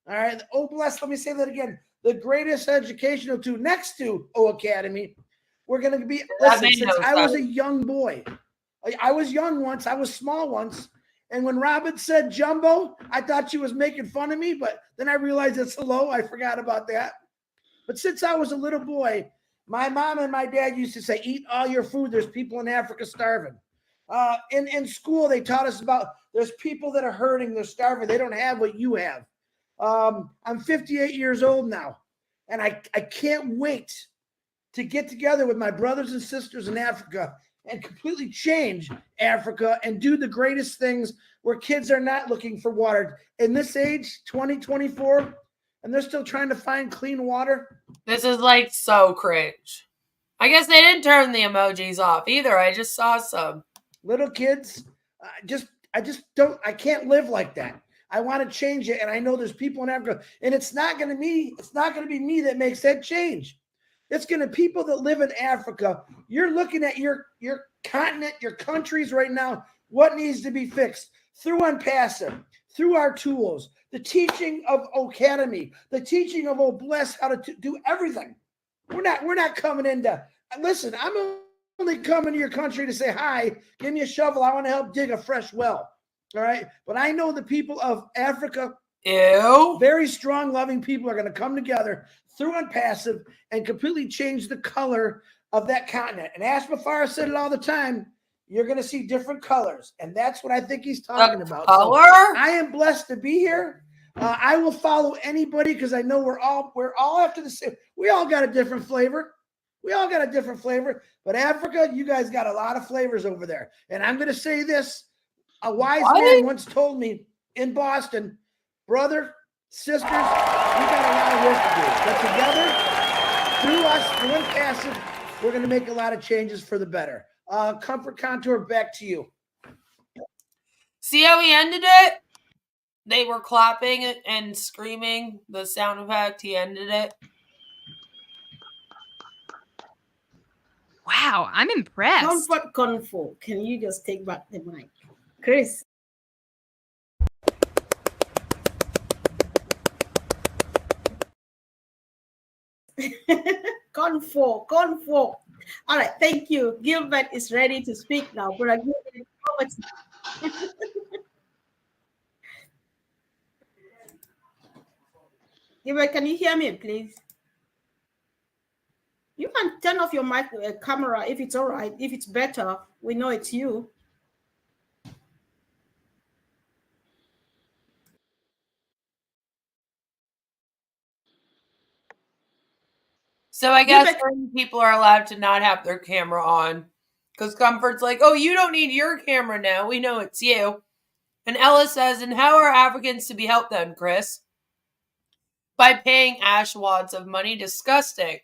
All right. Oh, bless, let me say that again. The greatest educational tool next to O Academy. We're going to be, listen, since I was a young boy, I was young once, I was small once. And when Robin said jumbo, I thought she was making fun of me, but then I realized it's hello. I forgot about that. But since I was a little boy, my mom and my dad used to say, eat all your food. There's people in Africa starving. In school, they taught us about there's people that are hurting, they're starving, they don't have what you have. I'm 58 years old now, and I can't wait to get together with my brothers and sisters in Africa and completely change Africa and do the greatest things where kids are not looking for water. In this age, 2024, and they're still trying to find clean water. This is like so cringe. I guess they didn't turn the emojis off either. I just saw some. Little kids, I can't live like that. I want to change it. And I know there's people in Africa, and it's not going to be me that makes that change. It's going to people that live in Africa. You're looking at your continent, your countries right now. What needs to be fixed through Onpassive, through our tools, the teaching of Academy, the teaching of Bless how to do everything. We're not coming into. Listen, I'm only coming to your country to say hi. Give me a shovel. I want to help dig a fresh well. All right, but I know the people of Africa. Ew. Very strong, loving people are going to come together through Onpassive and completely change the color of that continent. And Ash Mufareh said it all the time. You're going to see different colors. And that's what I think he's talking about. Color? So I am blessed to be here. I will follow anybody because I know we're all after the same. We all got a different flavor. But Africa, you guys got a lot of flavors over there. And I'm going to say this. A wise man once told me in Boston, brother, sisters, we got a lot of work to do. But together, through us, through Onpassive, we're going to make a lot of changes for the better. Comfort Contour, back to you. See how he ended it? They were clapping and screaming the sound effect. He ended it. Wow, I'm impressed. Comfort Konfor, can you just take back the mic? Chris. Konfor. All right, thank you. Gilbert is ready to speak now. But Gilbert, can you hear me, please? You can turn off your mic camera if it's all right. If it's better, we know it's you. So I guess certain people are allowed to not have their camera on because Comfort's like, oh, you don't need your camera now. We know it's you. And Ella says, and how are Africans to be helped then, Chris? By paying Ash wads of money. Disgusting.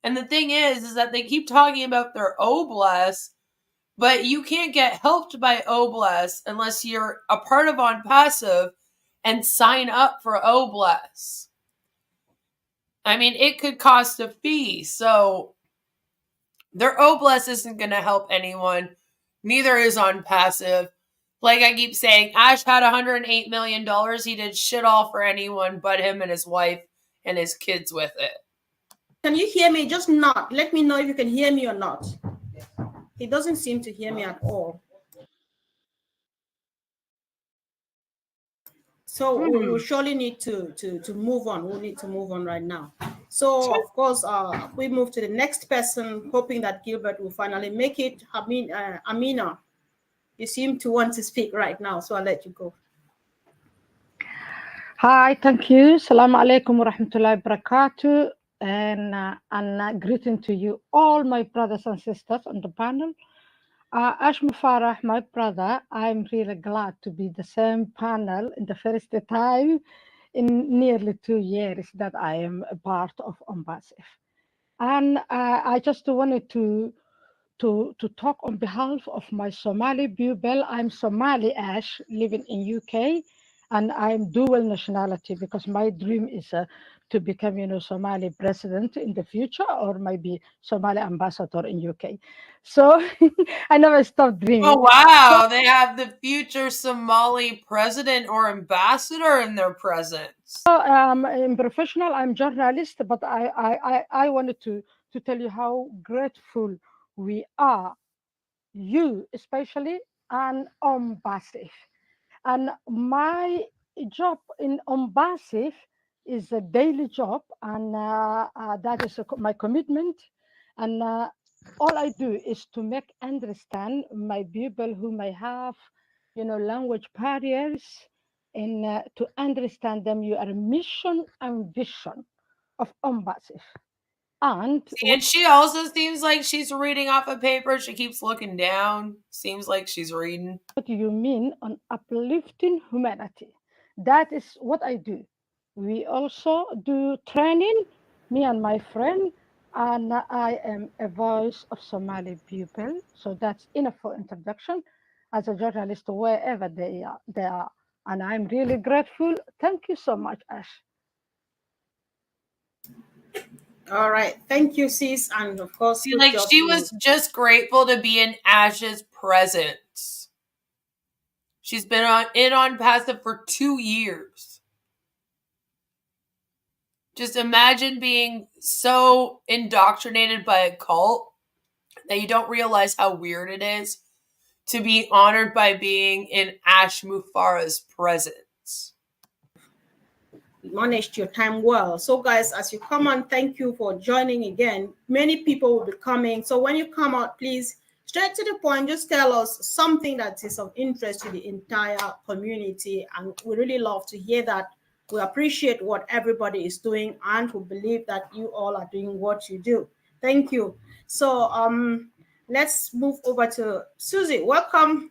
And the thing is that they keep talking about their Oblast, but you can't get helped by Oblast unless you're a part of Onpassive and sign up for Oblast. I mean, it could cost a fee, so their Oblast isn't going to help anyone. Neither is Onpassive. Like I keep saying, Ash had $108 million. He did shit all for anyone but him and his wife and his kids with it. Can you hear me? Just not. Let me know if you can hear me or not. He doesn't seem to hear me at all. So we'll surely need to move on. We'll need to move on right now. So of course, we move to the next person, hoping that Gilbert will finally make it. Amina, you seem to want to speak right now, so I'll let you go. Hi, thank you. Assalamu alaikum wa rahmatullahi wa barakatuh. And greeting to you, all my brothers and sisters on the panel. Ash Mufareh, my brother, I'm really glad to be the same panel in the first time in nearly 2 years that I am a part of Onpassive. And I just wanted to talk on behalf of my Somali people. I'm Somali, Ash, living in UK, and I'm dual nationality because my dream is to become, Somali president in the future, or maybe Somali ambassador in UK. So I never stopped dreaming. Oh, wow. They have the future Somali president or ambassador in their presence. So, in professional, I'm journalist, but I wanted to tell you how grateful we are, you especially, and Onpassive. And my job in Onpassive is a daily job, and that is my commitment. And all I do is to make understand my people who may have, language barriers, and to understand them your mission and vision of Onpassive. And she also seems like she's reading off a paper. She keeps looking down. Seems like she's reading. What do you mean on uplifting humanity? That is what I do. We also do training, me and my friend, and I am a voice of Somali people. So that's enough for introduction as a journalist wherever they are. And I'm really grateful. Thank you so much, Ash. All right. Thank you, sis. And of course, she was just grateful to be in Ash's presence. She's been in Onpassive for 2 years. Just imagine being so indoctrinated by a cult that you don't realize how weird it is to be honored by being in Ash Mufareh's presence. You managed your time well. So guys, as you come on, thank you for joining again. Many people will be coming. So when you come out, please, straight to the point, just tell us something that is of interest to the entire community. And we really love to hear that. We appreciate what everybody is doing, and we believe that you all are doing what you do. Thank you. So let's move over to Susie. Welcome.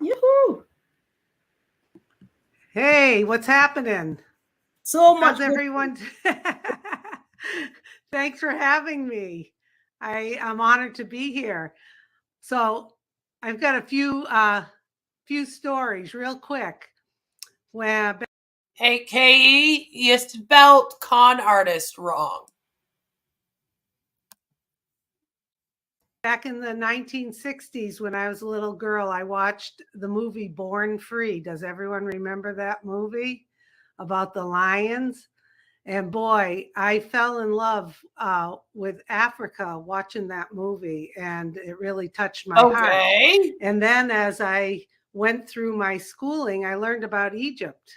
Yoo-hoo. Hey, what's happening? So much. How's everyone? Thanks for having me. I'm honored to be here. So I've got a few stories real quick. Hey, K.E., you spelled con artist wrong. Back in the 1960s, when I was a little girl, I watched the movie Born Free. Does everyone remember that movie about the lions? And boy, I fell in love with Africa watching that movie, and it really touched my heart. And then as I went through my schooling, I learned about Egypt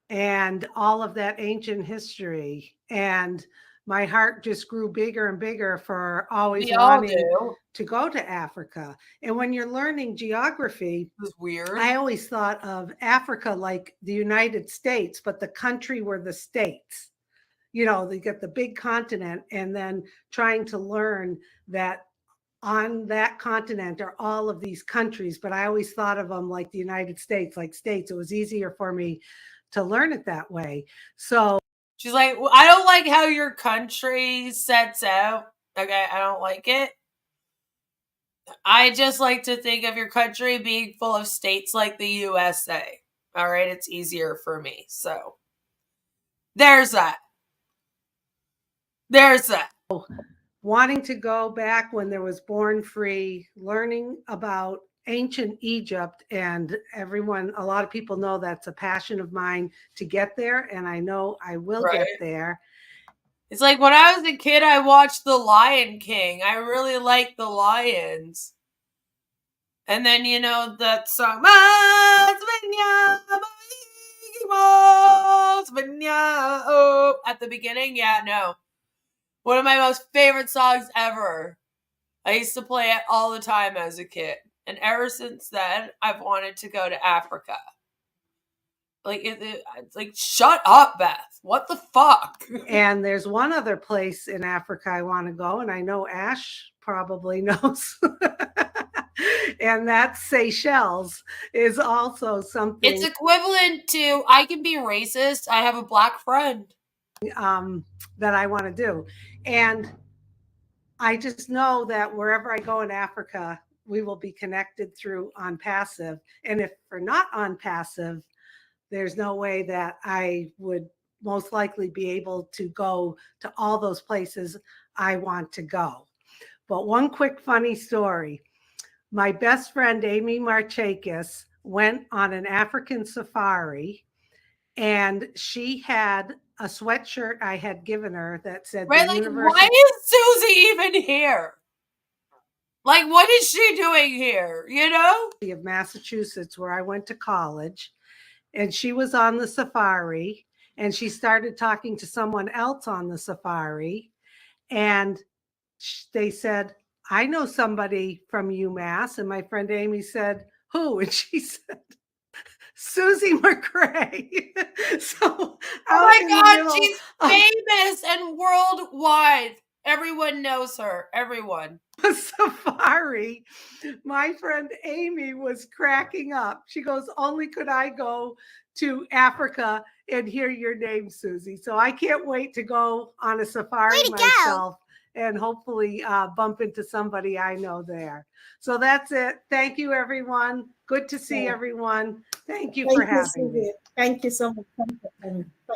and all of that ancient history. And my heart just grew bigger and bigger for always wanting to go to Africa. And when you're learning geography, it was weird. I always thought of Africa like the United States, but the country were the states. You know, they get the big continent, and then trying to learn that on that continent are all of these countries. But I always thought of them like the United States, like states. It was easier for me to learn it that way. So she's like, well, I don't like how your country sets out. Okay, I don't like it. I just like to think of your country being full of states like the USA. All right, it's easier for me. So there's that. There's that. Wanting to go back when there was Born Free, learning about ancient Egypt, and everyone, a lot of people know that's a passion of mine to get there, and I know I will get there. It's like when I was a kid, I watched The Lion King. I really liked the lions. And then, you know, that song, at the beginning. Yeah, no. One of my most favorite songs ever. I used to play it all the time as a kid. And ever since then, I've wanted to go to Africa. Like, it's like, shut up, Beth. What the fuck? And there's one other place in Africa I want to go, and I know Ash probably knows. And that's Seychelles is also something. It's equivalent to, I can be racist. I have a black friend. That I want to do. And I just know that wherever I go in Africa, we will be connected through Onpassive. And if we're not Onpassive, there's no way that I would most likely be able to go to all those places I want to go. But one quick funny story. My best friend, Amy Marchakis, went on an African safari, and she had a sweatshirt I had given her that said, right, like, why is Susie even here? Like, what is she doing here, you know? Of Massachusetts, where I went to college. And she was on the safari, and she started talking to someone else on the safari. And they said, I know somebody from UMass. And my friend Amy said, who? And she said, Susie McRae. So, oh my God, she's famous and worldwide. Everyone knows her. Everyone. Safari. My friend Amy was cracking up. She goes, only could I go to Africa and hear your name, Susie. So I can't wait to go on a safari myself and hopefully bump into somebody I know there. So that's it. Thank you, everyone. Good to see everyone. Thank you for having me. Thank you so much.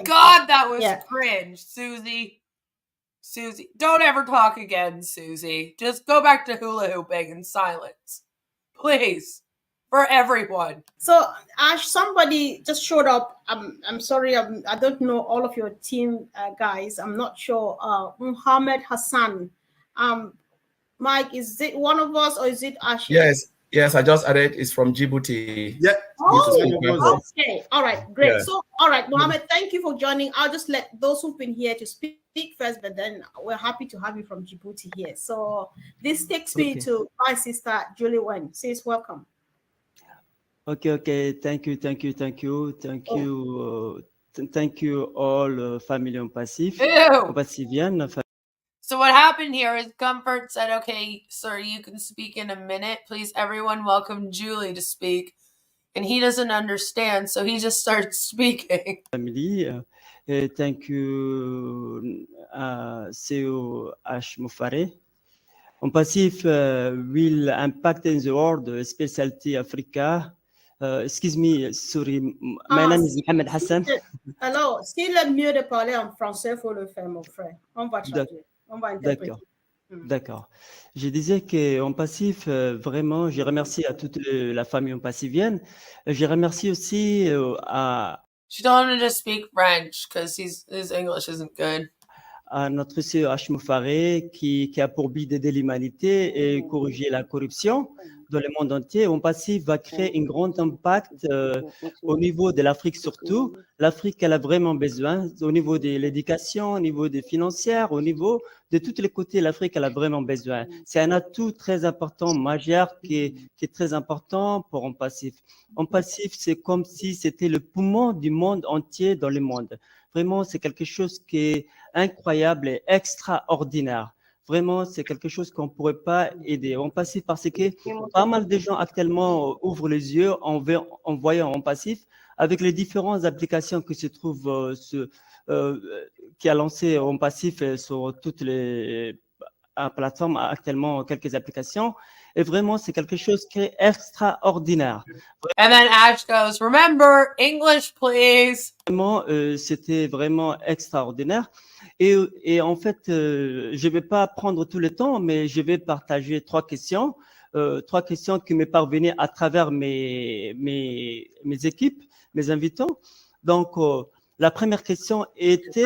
God, that was cringe, Susie. Susie, don't ever talk again, Susie. Just go back to hula hooping in silence. Please. For everyone. So, Ash, somebody just showed up. I'm sorry, I don't know all of your team guys. I'm not sure. Muhammad Hassan. Mike, is it one of us or is it Ash? Yes, I just added. It's from Djibouti. Yeah. Oh, okay. All right, great. Yeah. So, all right, Mohammed, thank you for joining. I'll just let those who've been here to speak first, but then we're happy to have you from Djibouti here. So this takes me to my sister, Julie Wen. Sis, welcome. Okay. Thank you all family Onpassivian. So what happened here is Comfort said, okay, sir, you can speak in a minute. Please, everyone, welcome Julie to speak. And he doesn't understand, so he just starts speaking. Family, thank you, CEO Ash Mufareh. Onpassive will impact in the world, especially Africa. Excuse me, sorry, my name is Mohamed Hassan. Alors, s'il est mieux de parler en français, il faut le faire, mon frère. On va changer. On va interpréter. D'accord. Je disais qu'en passif, vraiment, je remercie à toute la famille Onpassivienne. Je remercie aussi She told him to just speak French because his English isn't good. à notre CEO Ash Mufareh qui a pour but d'aider l'humanité et corriger la corruption dans le monde entier. Onpassive va créer un grand impact au niveau de l'Afrique surtout. L'Afrique, elle a vraiment besoin, au niveau de l'éducation, au niveau des financières, au niveau de tous les côtés, l'Afrique, elle a vraiment besoin. C'est un atout très important, majeur, qui est très important pour Onpassive. Onpassive, c'est comme si c'était le poumon du monde entier dans le monde. Vraiment, c'est quelque chose qui est incroyable et extraordinaire. Vraiment, c'est quelque chose qu'on ne pourrait pas aider. Onpassive, parce que pas mal de gens actuellement ouvrent les yeux en voyant Onpassive avec les différentes applications qui se trouvent, qui a lancé Onpassive sur toutes les plateformes, actuellement quelques applications. Et vraiment, c'est quelque chose qui est extraordinaire. And then Ash goes, remember, English, please. Vraiment, c'était vraiment extraordinaire. Et en fait, je ne vais pas prendre tout le temps, mais je vais partager trois questions qui m'est parvenues à travers mes équipes, mes invitants. Donc, la première question était...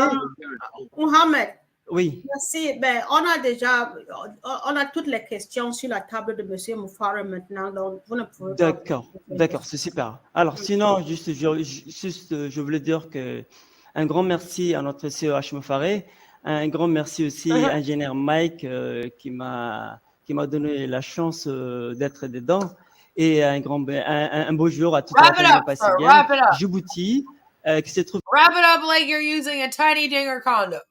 Mohamed. Oui. Merci. Ben, on a toutes les questions sur la table de M. Mufareh maintenant. Donc, vous ne pouvez pas... D'accord, c'est super. Alors, sinon, je voulais dire que un grand merci à notre CEO Ash Mufareh, un grand merci aussi à l'ingénieur Mike qui m'a donné la chance d'être dedans, et un beau jour à toute la famille Onpassivienne. Djibouti, qui se trouve... Wrap it up like you're using a tiny dinger condom.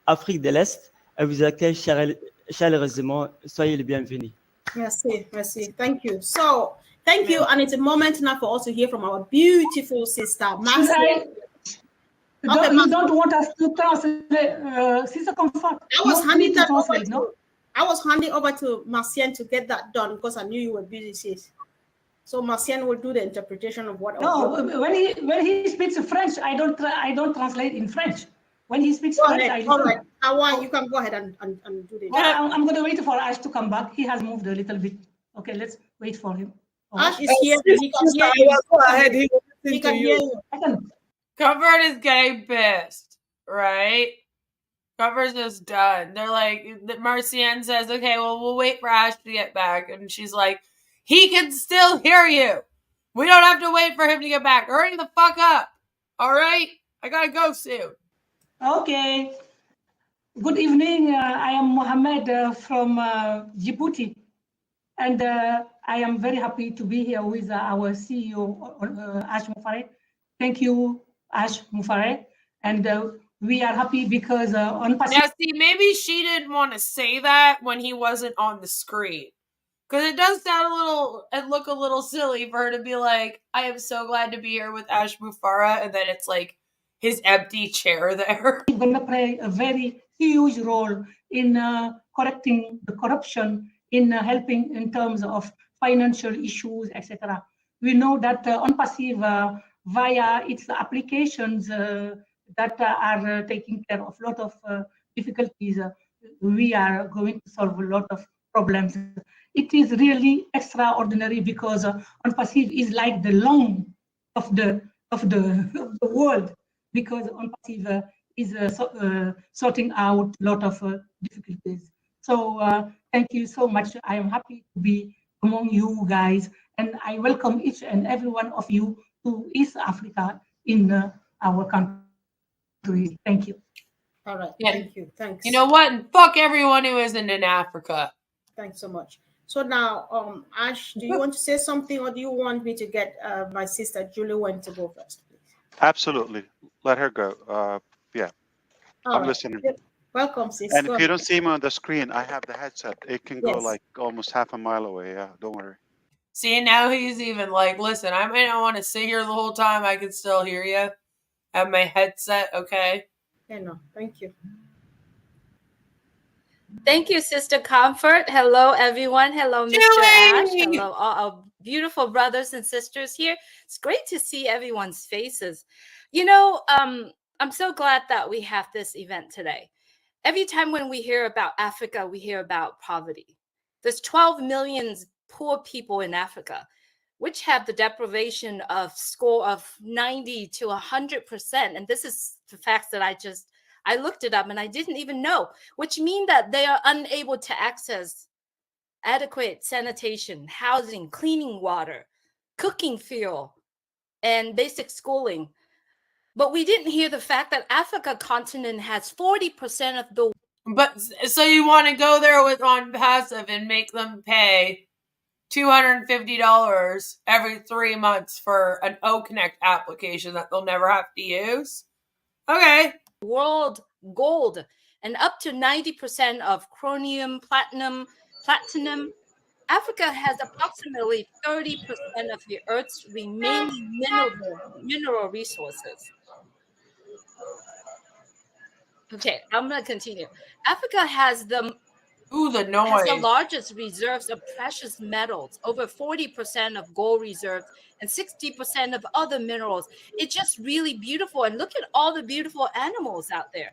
Afrique de l'Est, elle vous accueille chaleureusement. Soyez les bienvenus. Merci, merci. Thank you. So, thank you. And it's a moment now for us to hear from our beautiful sister, Marcia. You don't want us to translate, Sister Konfor. I was handing over to Marcienne to get that done because I knew you were busy, sis. So Marcienne will do the interpretation of what. No, when he speaks French, I don't translate in French. When he speaks French, I listen. All right. You can go ahead and do this. I'm going to wait for Ash to come back. He has moved a little bit. Okay, let's wait for him. Ash is here. He can hear you. Go ahead. He can hear you. Comfort is getting pissed, right? Comfort's just done. They're like, Marcienne says, okay, well, we'll wait for Ash to get back. And she's like, he can still hear you. We don't have to wait for him to get back. Hurry the fuck up. All right? I gotta go soon. Okay. Good evening. I am Mohamed from Djibouti. And I am very happy to be here with our CEO, Ash Mufareh. Thank you, Ash Mufareh. And we are happy because Onpassive... Now, see, maybe she didn't want to say that when he wasn't on the screen. Because it does sound look a little silly for her to be like, I am so glad to be here with Ash Mufareh, and then it's like his empty chair there. He's going to play a very huge role in correcting the corruption, in helping in terms of financial issues, etc. We know that Onpassive, via its applications that are taking care of a lot of difficulties, we are going to solve a lot of problems. It is really extraordinary because Onpassive is like the lung of the world, because Onpassive is sorting out a lot of difficulties. So thank you so much. I am happy to be among you guys, and I welcome each and every one of you to East Africa in our country. Thank you. All right. Thank you. Thanks. You know what? And fuck everyone who isn't in Africa. Thanks so much. So now, Ash, do you want to say something, or do you want me to get my sister Julie Wen to go first, please? Absolutely. Let her go. Yeah. I'm listening. Welcome, sis. And if you don't see me on the screen, I have the headset. It can go like almost half a mile away. Yeah, don't worry. See, now he's even like, listen, I may not want to sit here the whole time. I can still hear you. I have my headset, okay? Yeah, no, thank you. Thank you, Sister Comfort. Hello, everyone. Hello, Mr. Ash. Hello, all our beautiful brothers and sisters here. It's great to see everyone's faces. You know, I'm so glad that we have this event today. Every time when we hear about Africa, we hear about poverty. There's 12 million poor people in Africa, which have the deprivation of score of 90 to 100%. And this is the facts that I looked it up and I didn't even know, which mean that they are unable to access adequate sanitation, housing, cleaning water, cooking fuel, and basic schooling. But we didn't hear the fact that Africa continent has 40% of the. But so you want to go there with Onpassive and make them pay $250 every 3 months for an O-Connect application that they'll never have to use? Okay. World gold and up to 90% of chromium, platinum. Africa has approximately 30% of the Earth's remaining mineral resources. Okay, I'm going to continue. Africa has the largest reserves of precious metals, over 40% of gold reserves and 60% of other minerals. It's just really beautiful. And look at all the beautiful animals out there.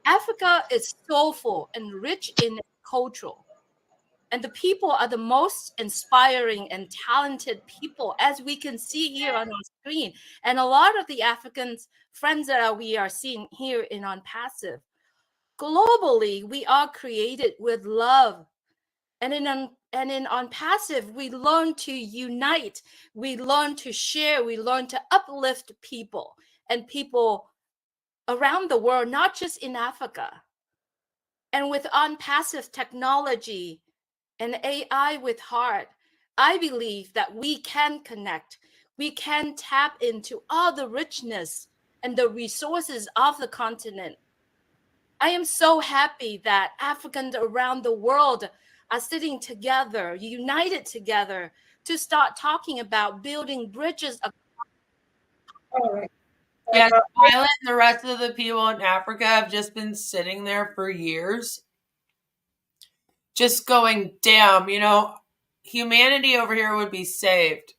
Africa is soulful and rich in cultural. And the people are the most inspiring and talented people, as we can see here on our screen. And a lot of the African friends that we are seeing here in Onpassive, globally, we are created with love. And in Onpassive, we learn to unite, we learn to share, we learn to uplift people and people around the world, not just in Africa. And with Onpassive technology and AI with heart, I believe that we can connect, we can tap into all the richness and the resources of the continent. I am so happy that Africans around the world are sitting together, united together to start talking about building bridges. All right. Yeah, Violet and the rest of the people in Africa have just been sitting there for years, just going, damn, you know, humanity over here would be saved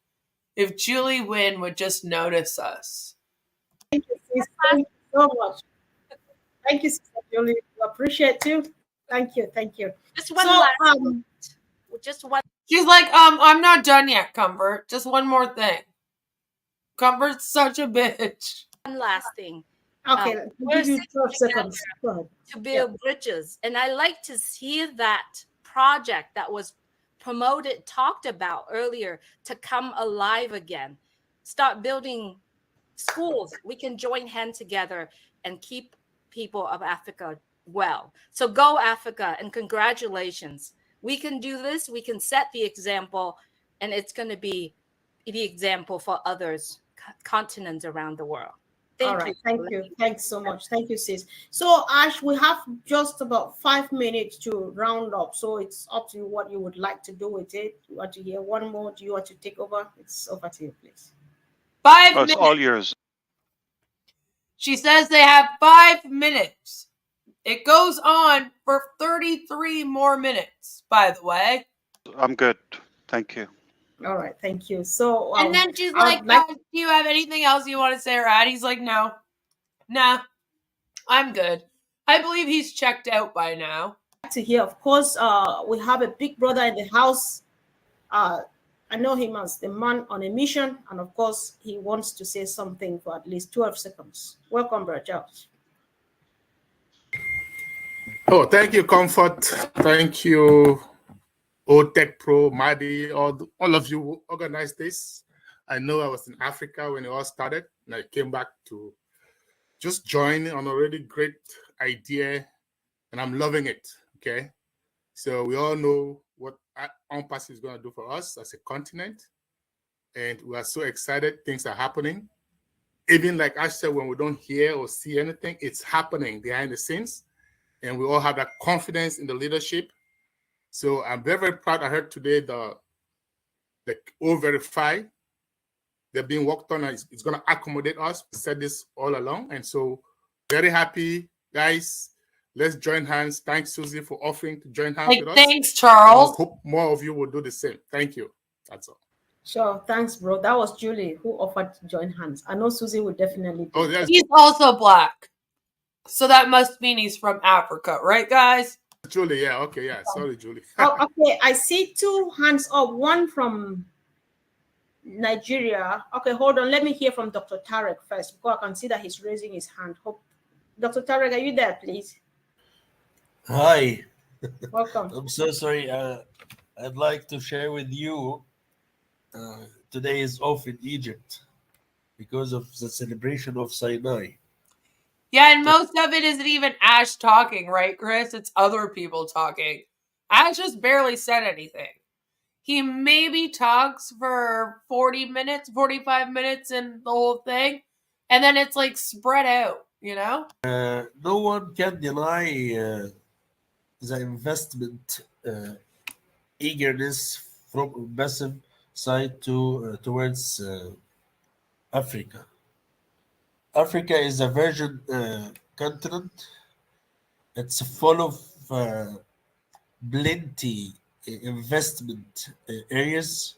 if Julie Wynn would just notice us. Thank you so much. Thank you, Sister Julie. We appreciate you. Thank you. Just one last just one. She's like, I'm not done yet, Comfort. Just one more thing. Comfort's such a bitch. One last thing. Okay, we're give you 12 seconds. Go ahead. To build bridges. And I like to see that project that was promoted, talked about earlier, to come alive again. Start building schools. We can join hands together and keep people of Africa well. So go Africa, and congratulations. We can do this. We can set the example, and it's going to be the example for others, continents around the world. Thank you. Thanks so much. Thank you, sis. So, Ash, we have just about 5 minutes to round up. So it's up to you what you would like to do with it. You want to hear one more? Do you want to take over? It's over to you, please. 5 minutes. It's all yours. She says they have 5 minutes. It goes on for 33 more minutes, by the way. I'm good. Thank you. All right, thank you. So, and then she's like, do you have anything else you want to say or add? He's like, no, nah, I'm good. I believe he's checked out by now. To hear, of course, we have a big brother in the house. I know him as the man on a mission, and of course, he wants to say something for at least 12 seconds. Welcome, Brother Charles. Oh, thank you, Comfort. Thank you, Tech Pro, Madi, all of you who organized this. I know I was in Africa when it all started, and I came back to just join on a really great idea, and I'm loving it, okay? So we all know what Onpassive is going to do for us as a continent, and we are so excited. Things are happening. Even like Ash said, when we don't hear or see anything, it's happening behind the scenes, and we all have that confidence in the leadership. So I'm very, very proud. I heard today the O-Verify, they're being worked on. It's going to accommodate us. We said this all along. And so very happy, guys. Let's join hands. Thanks, Susie, for offering to join hands with us. Thanks, Charles. I hope more of you will do the same. Thank you. That's all. Sure. Thanks, bro. That was Julie who offered to join hands. I know Susie will definitely do. Oh, yes. He's also black. So that must mean he's from Africa, right, guys? Julie, yeah, okay, yeah. Sorry, Julie. Oh, okay, I see 2 hands up, one from Nigeria. Okay, hold on. Let me hear from Dr. Tarek first, because I can see that he's raising his hand. Dr. Tarek, are you there, please? Hi. Welcome. I'm so sorry. I'd like to share with you. Today is off in Egypt because of the celebration of Sinai. Yeah, and most of it isn't even Ash talking, right, Chris? It's other people talking. Ash just barely said anything. He maybe talks for 40 minutes, 45 minutes in the whole thing, and then it's like spread out, you know? No one can deny the investment eagerness from Onpassive side towards Africa. Africa is a virgin continent. It's full of plenty investment areas.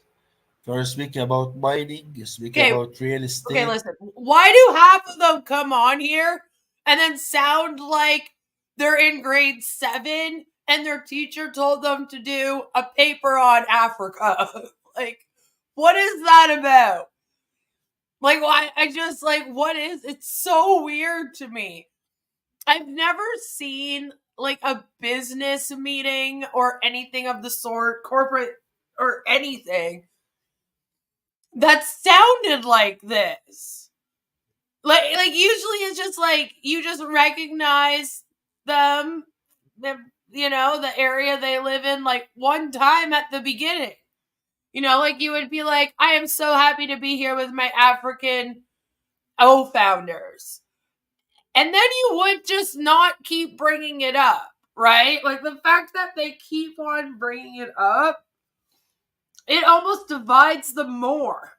We're speaking about mining, you're speaking about real estate. Okay, listen. Why do half of them come on here and then sound like they're in grade 7 and their teacher told them to do a paper on Africa? Like, what is that about? Like, why? I just, like, what is, it's so weird to me. I've never seen, like, a business meeting or anything of the sort, corporate or anything, that sounded like this. Like usually it's just like, you just recognize them, you know, the area they live in, like, one time at the beginning. You know, like, you would be like, I am so happy to be here with my African O-Founders. And then you would just not keep bringing it up, right? Like, the fact that they keep on bringing it up, it almost divides them more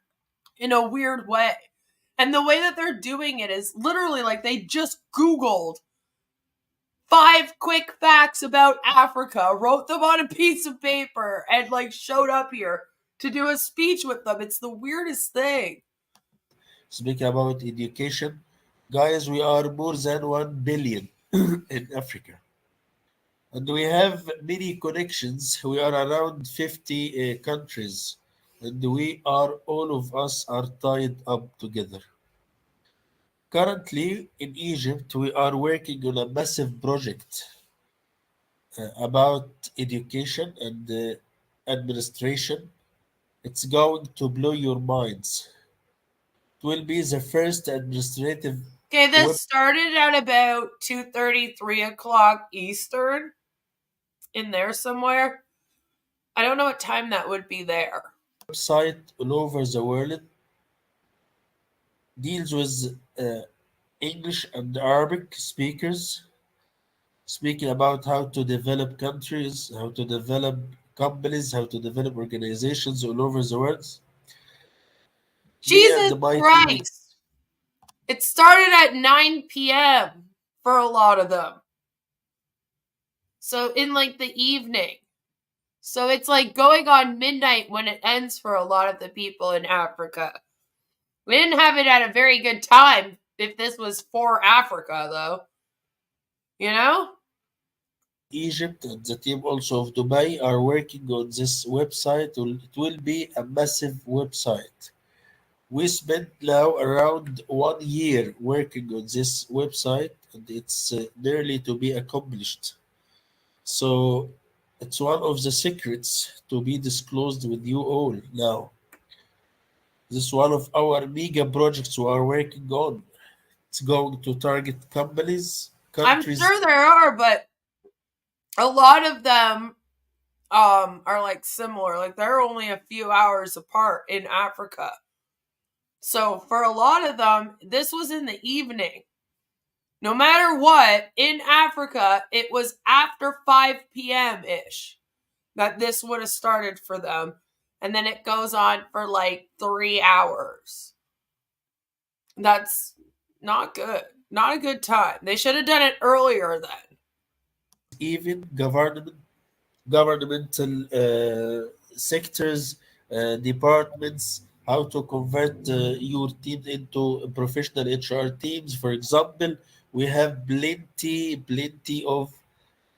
in a weird way. And the way that they're doing it is literally like they just Googled 5 quick facts about Africa, wrote them on a piece of paper, and, like, showed up here to do a speech with them. It's the weirdest thing. Speaking about education, guys, we are more than 1 billion in Africa. And we have many connections. We are around 50 countries. And all of us are tied up together. Currently, in Egypt, we are working on a massive project about education and administration. It's going to blow your minds. It will be the first administrative. Okay, this started at about 2:30, 3 o'clock Eastern, in there somewhere. I don't know what time that would be there. Website all over the world deals with English and Arabic speakers, speaking about how to develop countries, how to develop companies, how to develop organizations all over the world. Jesus Christ! It started at 9 p.m. for a lot of them. So in, like, the evening. So it's like going on midnight when it ends for a lot of the people in Africa. We didn't have it at a very good time if this was for Africa, though. You know? Egypt and the team also of Dubai are working on this website. It will be a massive website. We spent now around 1 year working on this website, and it's nearly to be accomplished. So it's one of the secrets to be disclosed with you all now. This is one of our mega projects we are working on. It's going to target countries. I'm sure there are, but a lot of them are, like, similar. Like, they're only a few hours apart in Africa. So for a lot of them, this was in the evening. No matter what, in Africa, it was after 5 p.m.-ish that this would have started for them. And then it goes on for, like, 3 hours. That's not good. Not a good time. They should have done it earlier then. Even governmental sectors, departments, how to convert your team into professional HR teams. For example, We have plenty of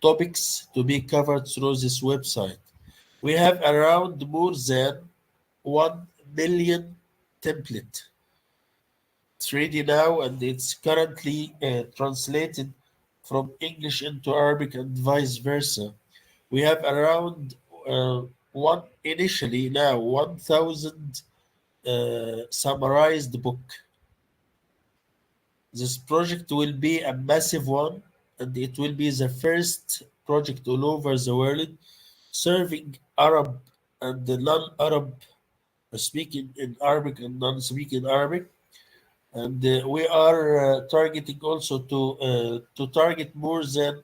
topics to be covered through this website. We have around more than 1 million template. It's ready now, and it's currently translated from English into Arabic and vice versa. We have around 1,000 summarized book. This project will be a massive one, and it will be the first project all over the world serving Arab and the non-Arab speaking in Arabic and non-speaking Arabic. And we are targeting also to target more than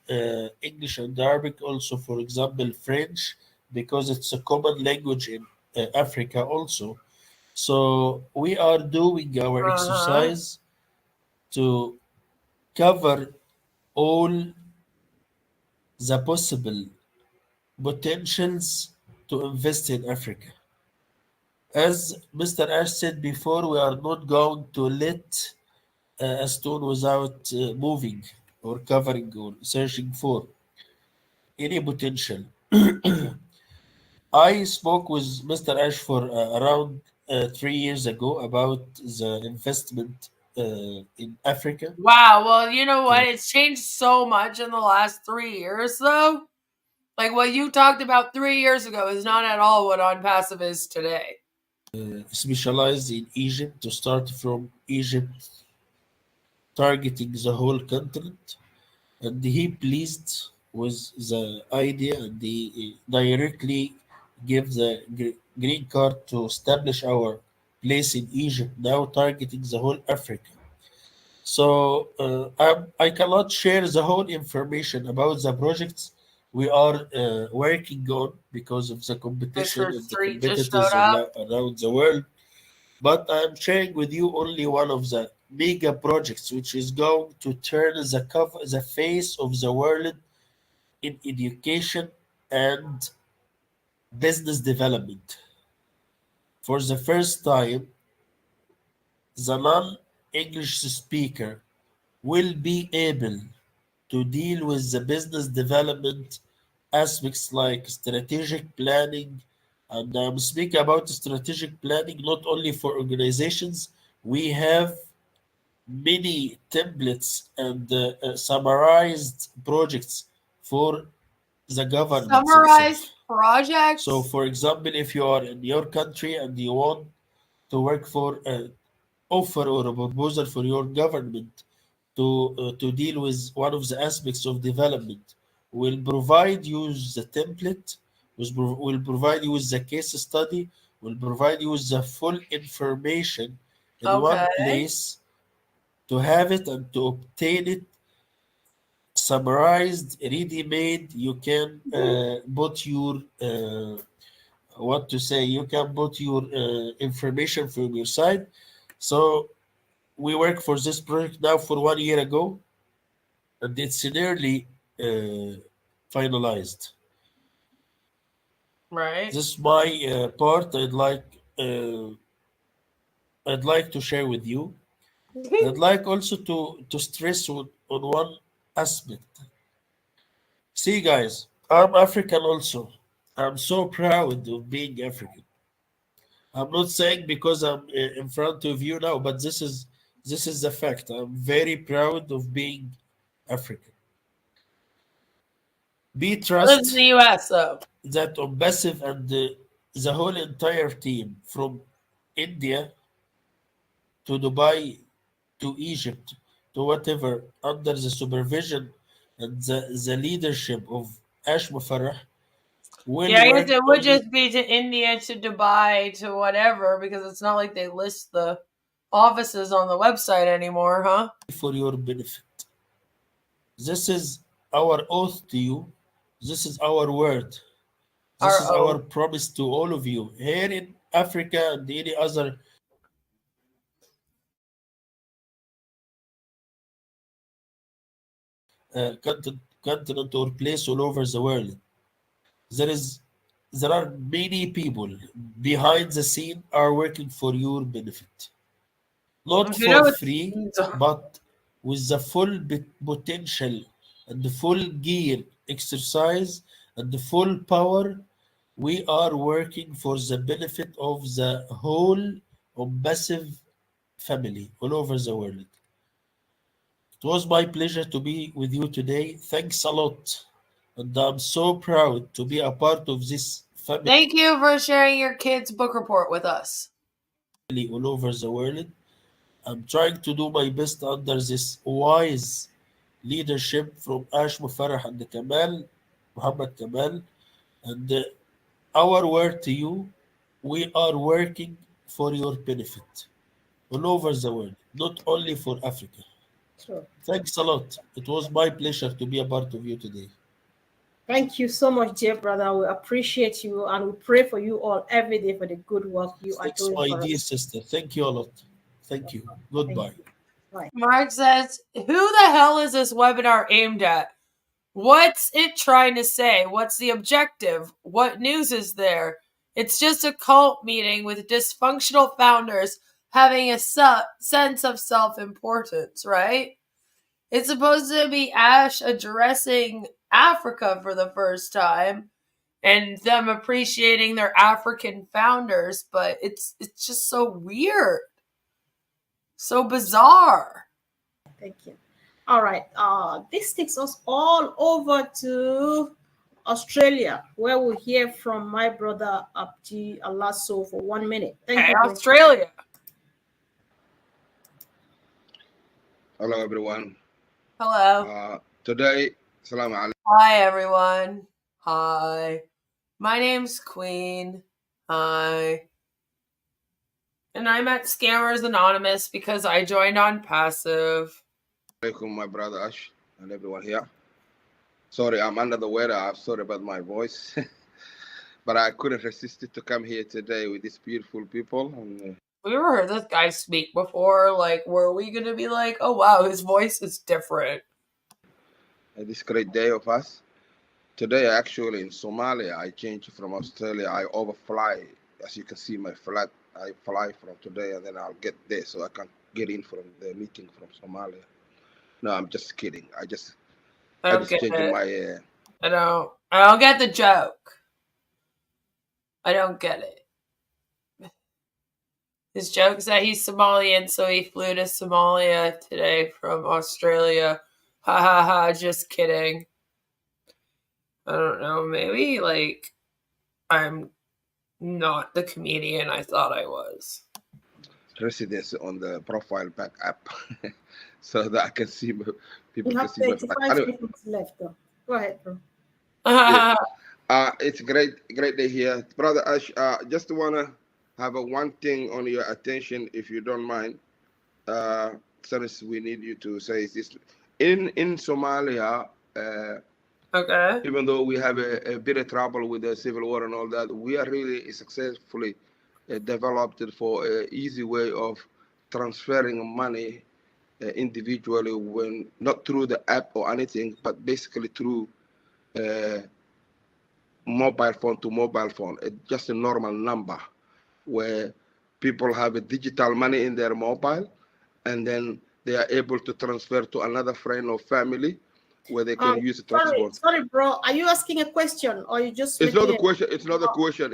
English and Arabic, also, for example, French, because it's a common language in Africa also. So we are doing our exercise to cover all the possible potentials to invest in Africa. As Mr. Ash said before, we are not going to let a stone without moving or covering or searching for any potential. I spoke with Mr. Ash for around 3 years ago about the investment in Africa. Wow. Well, you know what? It's changed so much in the last 3 years, though. Like what you talked about 3 years ago is not at all what Onpassive is today. Specialized in Egypt, to start from Egypt, targeting the whole continent, and he pleased with the idea, and he directly gave the green card to establish our place in Egypt, now targeting the whole Africa. So I cannot share the whole information about the projects we are working on because of the competition and the competitors around the world. But I'm sharing with you only one of the mega projects, which is going to turn the face of the world in education and business development. For the first time, the non-English speaker will be able to deal with the business development aspects like strategic planning. And I'm speaking about strategic planning not only for organizations. We have many templates and summarized projects for the government. Summarized projects? So, for example, if you are in your country and you want to work for an offer or a proposal for your government to deal with one of the aspects of development, will provide you the template, will provide you with the case study, will provide you with the full information in one place to have it and to obtain it summarized, ready-made. You can put your you can put your information from your side. So we work for this project now for 1 year ago, and it's nearly finalized. Right. This is my part. I'd like to share with you. I'd like also to stress on one aspect. See, guys, I'm African also. I'm so proud of being African. I'm not saying because I'm in front of you now, but this is the fact. I'm very proud of being African. Be trust in the US, though, that Onpassive and the whole entire team from India to Dubai to Egypt to whatever, under the supervision and the leadership of Ash Mufareh, yeah, I guess it would just be to India, to Dubai, to whatever, because it's not like they list the offices on the website anymore, huh? For your benefit. This is our oath to you. This is our word. This is our promise to all of you here in Africa and any other continent or place all over the world. There are many people behind the scene are working for your benefit. Not for free, but with the full potential and the full gear exercise and the full power. We are working for the benefit of the whole Onpassive family all over the world. It was my pleasure to be with you today. Thanks a lot. And I'm so proud to be a part of this family. Thank you for sharing your kids' book report with us. All over the world. I'm trying to do my best under this wise leadership from Ash Mufareh and Muhammad Kamal. And our word to you, we are working for your benefit all over the world, not only for Africa. Sure. Thanks a lot. It was my pleasure to be a part of you today. Thank you so much, dear brother. We appreciate you and we pray for you all every day for the good work you are doing My for dear us. sister, thank you a lot. Thank you. Goodbye. Bye. Mark says, who the hell is this webinar aimed at? What's it trying to say? What's the objective? What news is there? It's just a cult meeting with dysfunctional founders having a sense of self-importance, right? It's supposed to be Ash addressing Africa for the first time and them appreciating their African founders, but it's just so weird. So bizarre. Thank you. All right. This takes us all over to Australia, where we'll hear from my brother Abdi Alaso for 1 minute. Thank you, bro. Australia. Hello, everyone. Hello. Today, salam alaikum. Hi, everyone. Hi. My name's Queen. Hi. And I'm at Scammers Anonymous because I joined Onpassive. My brother Ash and everyone here. Sorry, I'm under the weather. I'm sorry about my voice. But I couldn't resist it to come here today with these beautiful people. And, we ever heard this guy speak before? Like, were we going to be like, oh, wow, his voice is different? this great day of us. Today, actually, in Somalia, I changed from Australia. I overfly. As you can see, my flight, I fly from today, and then I'll get there so I can get in from the meeting from Somalia. No, I'm just kidding. I just changed my... I don't get the joke. I don't get it. His joke is that he's Somalian, so he flew to Somalia today from Australia. Ha ha ha, just kidding. I don't know, maybe, like, I'm not the comedian I thought I was. Residence on the profile back app so that I can see people. You have 35 seconds left, though. Go ahead, bro. Yeah. It's a great day here. Brother Ash, just want to have one thing on your attention, if you don't mind. Since we need you to say this. In Somalia, okay. Even though we have a bit of trouble with the civil war and all that, we are really successfully developed it for an easy way of transferring money individually, when not through the app or anything, but basically through mobile phone to mobile phone. It's just a normal number where people have a digital money in their mobile, and then they are able to transfer to another friend or family where they can use the transport. Sorry, bro. Are you asking a question or you just? It's not a question. It's not a question.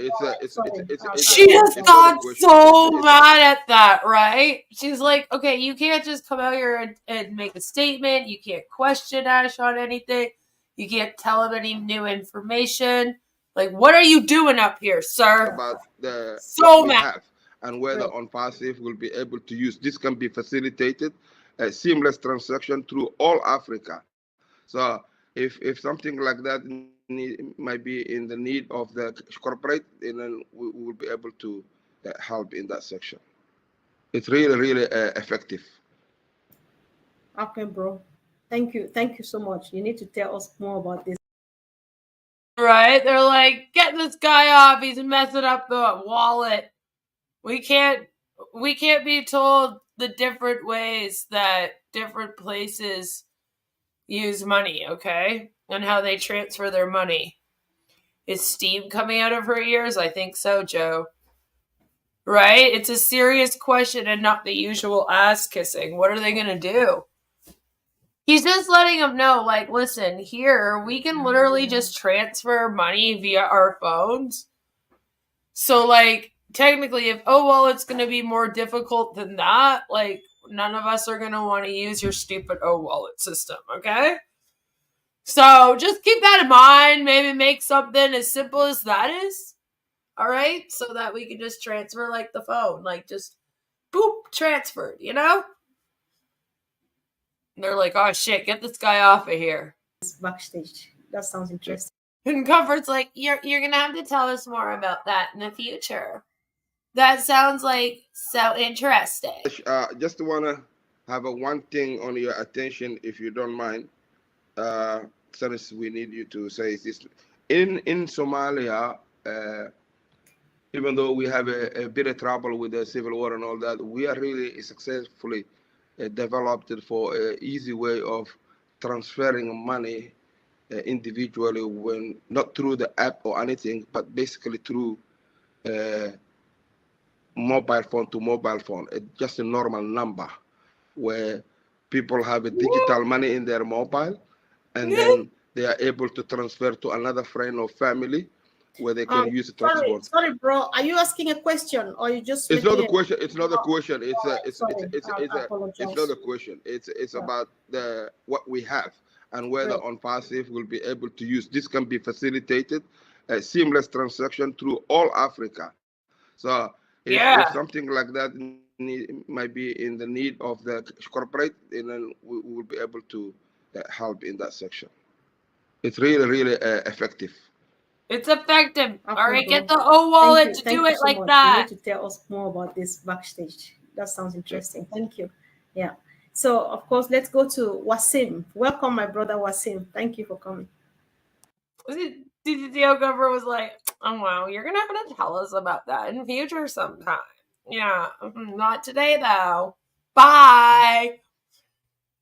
She just got so mad at that, right? She's like, okay, you can't just come out here and make a statement. You can't question Ash on anything. You can't tell him any new information. Like, what are you doing up here, sir? About the so mad. And whether Onpassive will be able to use this, can be facilitated a seamless transaction through all Africa. So if something like that might be in the need of the corporate, then we will be able to help in that section. It's really effective. Okay, bro. Thank you so much. You need to tell us more about this. Right? They're like, get this guy off. He's messing up the wallet. We can't be told the different ways that different places use money, okay? And how they transfer their money. Is steam coming out of her ears? I think so, Joe. Right? It's a serious question and not the usual ass kissing. What are they going to do? He's just letting them know, like, listen, here, we can literally just transfer money via our phones. So, like, technically, if O-Wallet's going to be more difficult than that, like, none of us are going to want to use your stupid O-Wallet system, okay? So, just keep that in mind. Maybe make something as simple as that is, all right? So that we can just transfer, like, the phone. Like, just, boop, transferred, you know? And they're like, oh, shit, get this guy off of here. Backstage. That sounds interesting. And Comfort's like, you're going to have to tell us more about that in the future. That sounds like so interesting. Just want to have one thing on your attention, if you don't mind. Since we need you to say this. In Somalia, even though we have a bit of trouble with the civil war and all that, we are really successfully developed it for an easy way of transferring money individually, when not through the app or anything, but basically through mobile phone to mobile phone. It's just a normal number where people have a digital money in their mobile, and then they are able to transfer to another friend or family where they can use the transport. Sorry, bro. Are you asking a question, or you just? It's not a question. It's not a question. It's not a question. It's about what we have and whether Onpassive will be able to use. This can be facilitated, a seamless transaction through all Africa. So if something like that might be in the need of the corporate, then we will be able to help in that section. It's really, really effective. It's effective. All right, get the O-Wallet to do it like that. You need to tell us more about this backstage. That sounds interesting. Thank you. Yeah. So, of course, let's go to Wasim. Welcome, my brother Wasim. Thank you for coming. DDTO Governor was like, oh, wow, you're going to have to tell us about that in future sometime. Yeah, not today, though. Bye.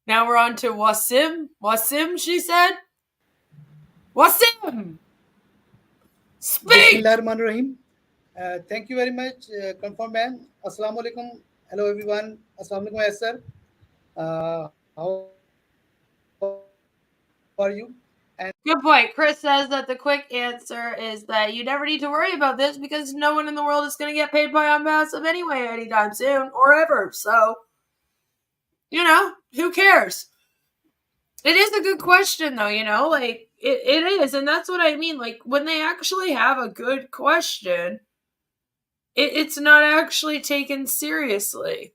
Now we're on to Wasim. Wasim, she said. Wasim! Speak! Thank you very much, Konfor man. Assalamu alaikum. Hello, everyone. Assalamu alaikum, yes, sir. How are you? And good point. Chris says that the quick answer is that you never need to worry about this because no one in the world is going to get paid by Onpassive anyway anytime soon or ever. So, you know, who cares? It is a good question, though, you know, like, it is. And that's what I mean. Like, when they actually have a good question, it's not actually taken seriously.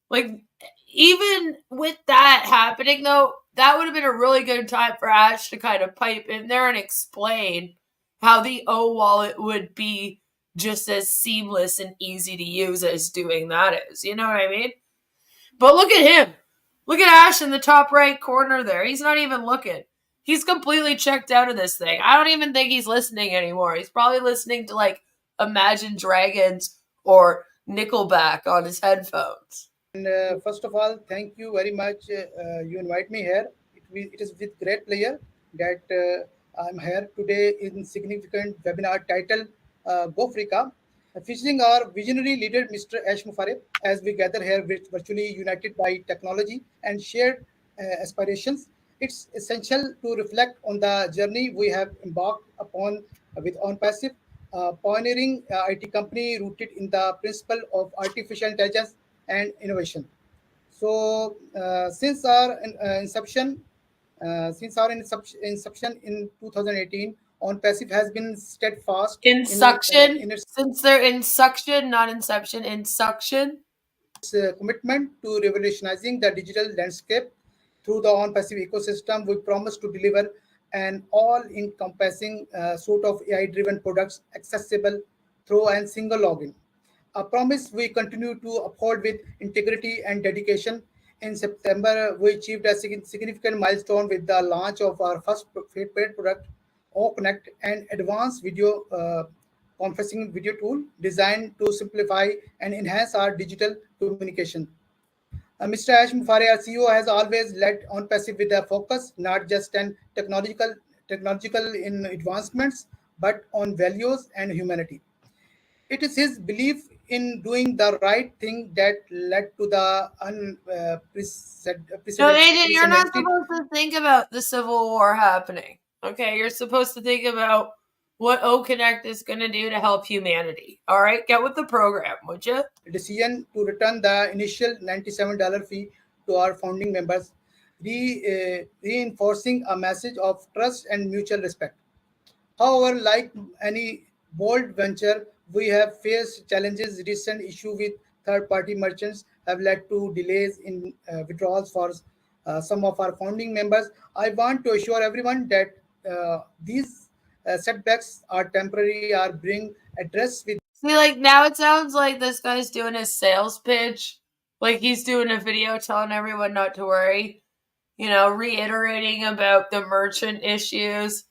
Like, even with that happening, though, that would have been a really good time for Ash to kind of pipe in there and explain how the O-Wallet would be just as seamless and easy to use as doing that is. You know what I mean? But look at him. Look at Ash in the top right corner there. He's not even looking. He's completely checked out of this thing. I don't even think he's listening anymore. He's probably listening to, like, Imagine Dragons or Nickelback on his headphones. And first of all, thank you very much. You invite me here. It is with great pleasure that I'm here today in significant webinar titled Goooo Africaaa, featuring our visionary leader, Mr. Ash Mufareh, as we gather here virtually united by technology and shared aspirations. It's essential to reflect on the journey we have embarked upon with Onpassive, pioneering IT company rooted in the principle of artificial intelligence and innovation. So since our inception in 2018, Onpassive has been steadfast since their insuction, not inception, insuction. Commitment to revolutionizing the digital landscape through the Onpassive ecosystem. We promise to deliver an all-encompassing suite of AI-driven products accessible through a single login. A promise we continue to uphold with integrity and dedication. In September, we achieved a significant milestone with the launch of our first paid product, O-Connect, an advanced video conferencing video tool designed to simplify and enhance our digital communication. Mr. Ash Mufareh, our CEO, has always led Onpassive with a focus, not just on technological in advancements, but on values and humanity. It is his belief in doing the right thing that led to the No, Agent, you're not supposed to think about the Civil War happening. Okay, you're supposed to think about what O-Connect is going to do to help humanity. All right, get with the program, would you? Decision to return the initial $97 fee to our founding members, reinforcing a message of trust and mutual respect. However, like any bold venture, we have faced challenges. Recent issue with third-party merchants have led to delays in withdrawals for some of our founding members. I want to assure everyone that these setbacks are temporary, are being addressed with. See, like, now it sounds like this guy's doing his sales pitch. Like, he's doing a video telling everyone not to worry. You know, reiterating about the merchant issues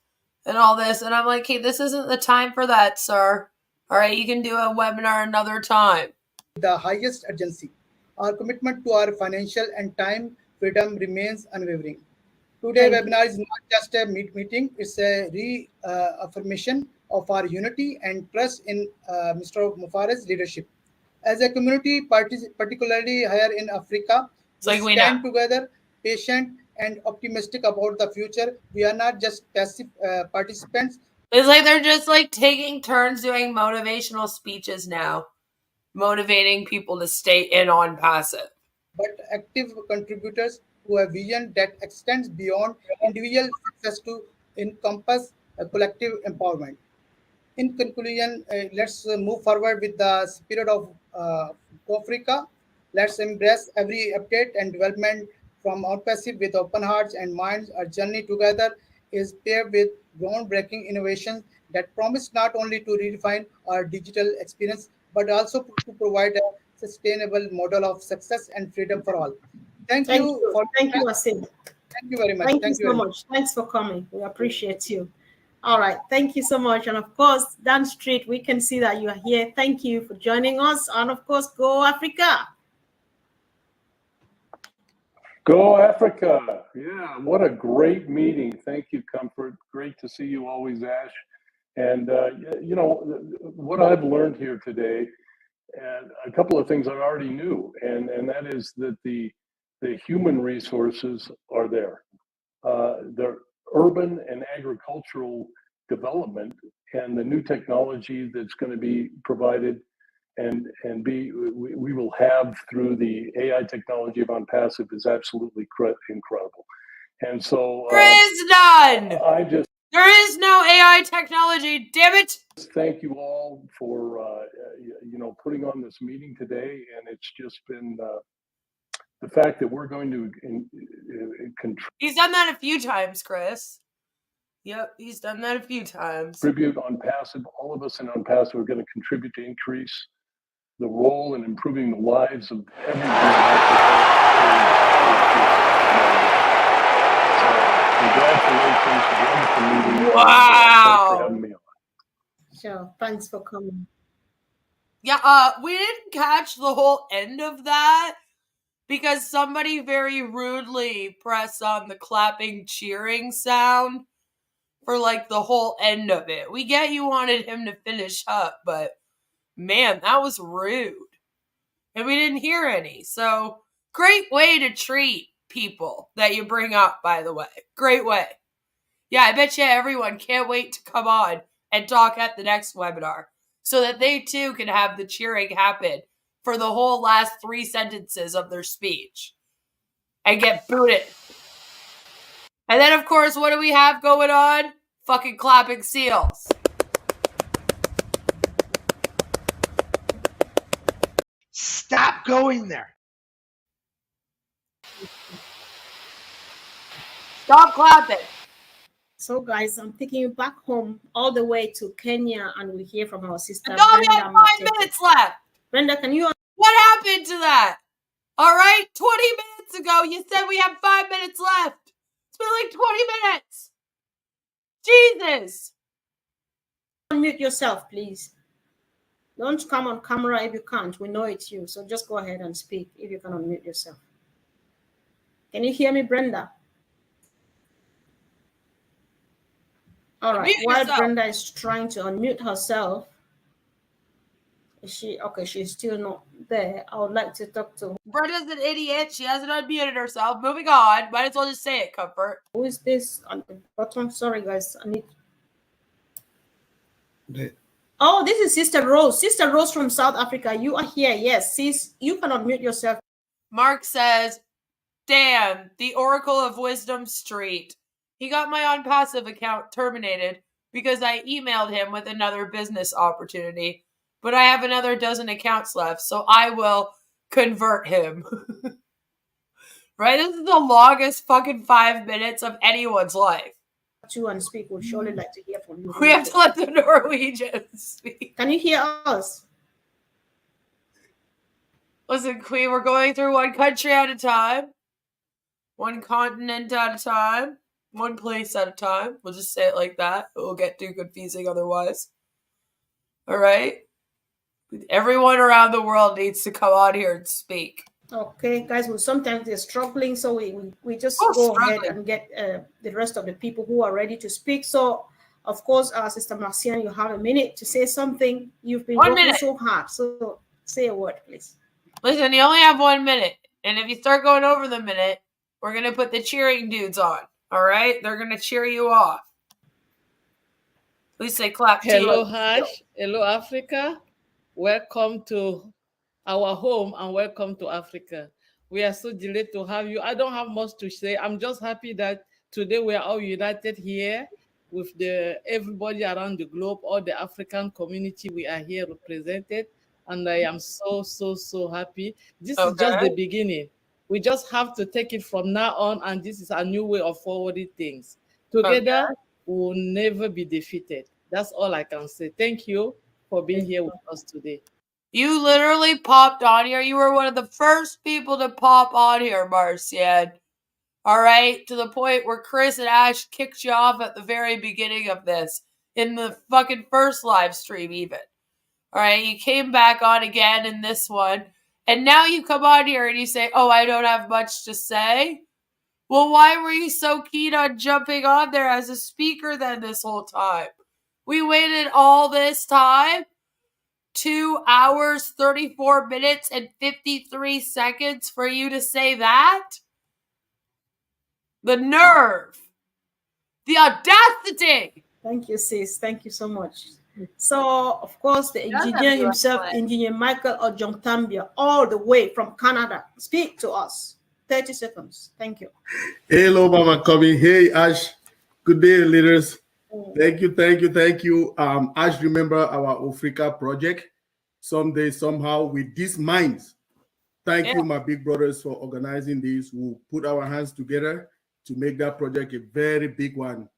and all this. And I'm like, hey, this isn't the time for that, sir. All right, you can do a webinar another time. The highest urgency. Our commitment to our financial and time freedom remains unwavering. Today's webinar is not just a meeting, it's a reaffirmation of our unity and trust in Mr. Mufareh's leadership. As a community, particularly here in Africa, we stand together, patient and optimistic about the future. We are not just passive participants. It's like they're just like taking turns doing motivational speeches now, motivating people to stay in Onpassive. But active contributors who have vision that extends beyond individual success to encompass a collective empowerment. In conclusion, let's move forward with the spirit of Goooo Africaaa. Let's embrace every update and development from Onpassive with open hearts and minds. Our journey together is paired with groundbreaking innovations that promise not only to redefine our digital experience, but also to provide a sustainable model of success and freedom for all. Thank you, Asim. Thank you very much. Thank you so much. Thanks for coming. We appreciate you. All right. Thank you so much. And of course, Dan Street, we can see that you are here. Thank you for joining us. And of course, Goooo Africaaa. Goooo Africaaa. Yeah, what a great meeting. Thank you, Comfort. Great to see you always, Ash. And, you know, what I've learned here today, and a couple of things I already knew, and that is that the human resources are there. The urban and agricultural development and the new technology that's going to be provided and we will have through the AI technology of Onpassive is absolutely incredible. And so there is none. There is no AI technology, damn it. Thank you all for you know, putting on this meeting today, and it's just been the fact that we're going to He's done that a few times, Chris. Yep, he's done that a few times. Contribute Onpassive. All of us in Onpassive are going to contribute to increase the role in improving the lives of everyone in Africa. Congratulations. Wonderful meeting. Wow. Thanks for having me on. Sure. Thanks for coming. Yeah, we didn't catch the whole end of that because somebody very rudely pressed on the clapping, cheering sound for like the whole end of it. We get you wanted him to finish up, but man, that was rude. And we didn't hear any. So, great way to treat people that you bring up, by the way. Great way. Yeah, I bet you everyone can't wait to come on and talk at the next webinar so that they too can have the cheering happen for the whole last 3 sentences of their speech and get booted. And then, of course, what do we have going on? Fucking clapping seals. Stop going there. Stop clapping. So, guys, I'm taking you back home all the way to Kenya, and we hear from our sister. No, we have 5 minutes left. Brenda, can you? What happened to that? All right, 20 minutes ago, you said we have 5 minutes left. It's been like 20 minutes. Jesus. Unmute yourself, please. Don't come on camera if you can't. We know it's you. So just go ahead and speak if you can unmute yourself. Can you hear me, Brenda? All right. While Brenda is trying to unmute herself, Is she okay? She's still not there. I would like to talk to. Brenda's an idiot. She hasn't unmuted herself. Moving on. Might as well just say it, Comfort. Who is this on the bottom? Sorry, guys. I need. Oh, this is Sister Rose. Sister Rose from South Africa. You are here. Yes, sis. You cannot mute yourself. Mark says, damn, the Oracle of Wisdom Street. He got my Onpassive account terminated because I emailed him with another business opportunity. But I have another dozen accounts left, so I will convert him. Right? This is the longest fucking 5 minutes of anyone's life. To and speak. Would surely like to hear from you. We have to let the Norwegians speak. Can you hear us? Listen, Queen, we're going through one country at a time, one continent at a time, one place at a time. We'll just say it like that. It will get too confusing otherwise. All right? Everyone around the world needs to come on here and speak. Okay, guys, well, sometimes they're struggling, so we just go ahead and get the rest of the people who are ready to speak. So, of course, Sister Marcian, you have a minute to say something. You've been working so hard, so say a word, please. Listen, you only have 1 minute, and if you start going over the minute, we're going to put the cheering dudes on, all right? They're going to cheer you off. Please say clap. Hello, Ash. Hello, Africa. Welcome to our home and welcome to Africa. We are so delighted to have you. I don't have much to say. I'm just happy that today we are all united here with everybody around the globe, all the African community. We are here represented, and I am so happy. This is just the beginning. We just have to take it from now on, and this is a new way of forwarding things. Together, we will never be defeated. That's all I can say. Thank you for being here with us today. You literally popped on here. You were one of the first people to pop on here, Marcian. All right? To the point where Chris and Ash kicked you off at the very beginning of this. In the fucking first live stream, even. All right? You came back on again in this one. And now you come on here and you say, oh, I don't have much to say. Well, why were you so keen on jumping on there as a speaker then this whole time? We waited all this time. 2 hours, 34 minutes, and 53 seconds for you to say that? The nerve. The audacity. Thank you, sis. Thank you so much. So, of course, the engineer himself, Engineer Michael Ojontambia, all the way from Canada. Speak to us. 30 seconds. Thank you. Hello, Mama Komi. Hey, Ash. Good day, leaders. Thank you. Ash, remember our Africa project. Someday, somehow, with these minds. Thank you, my big brothers, for organizing this. We'll put our hands together to make that project a very big one.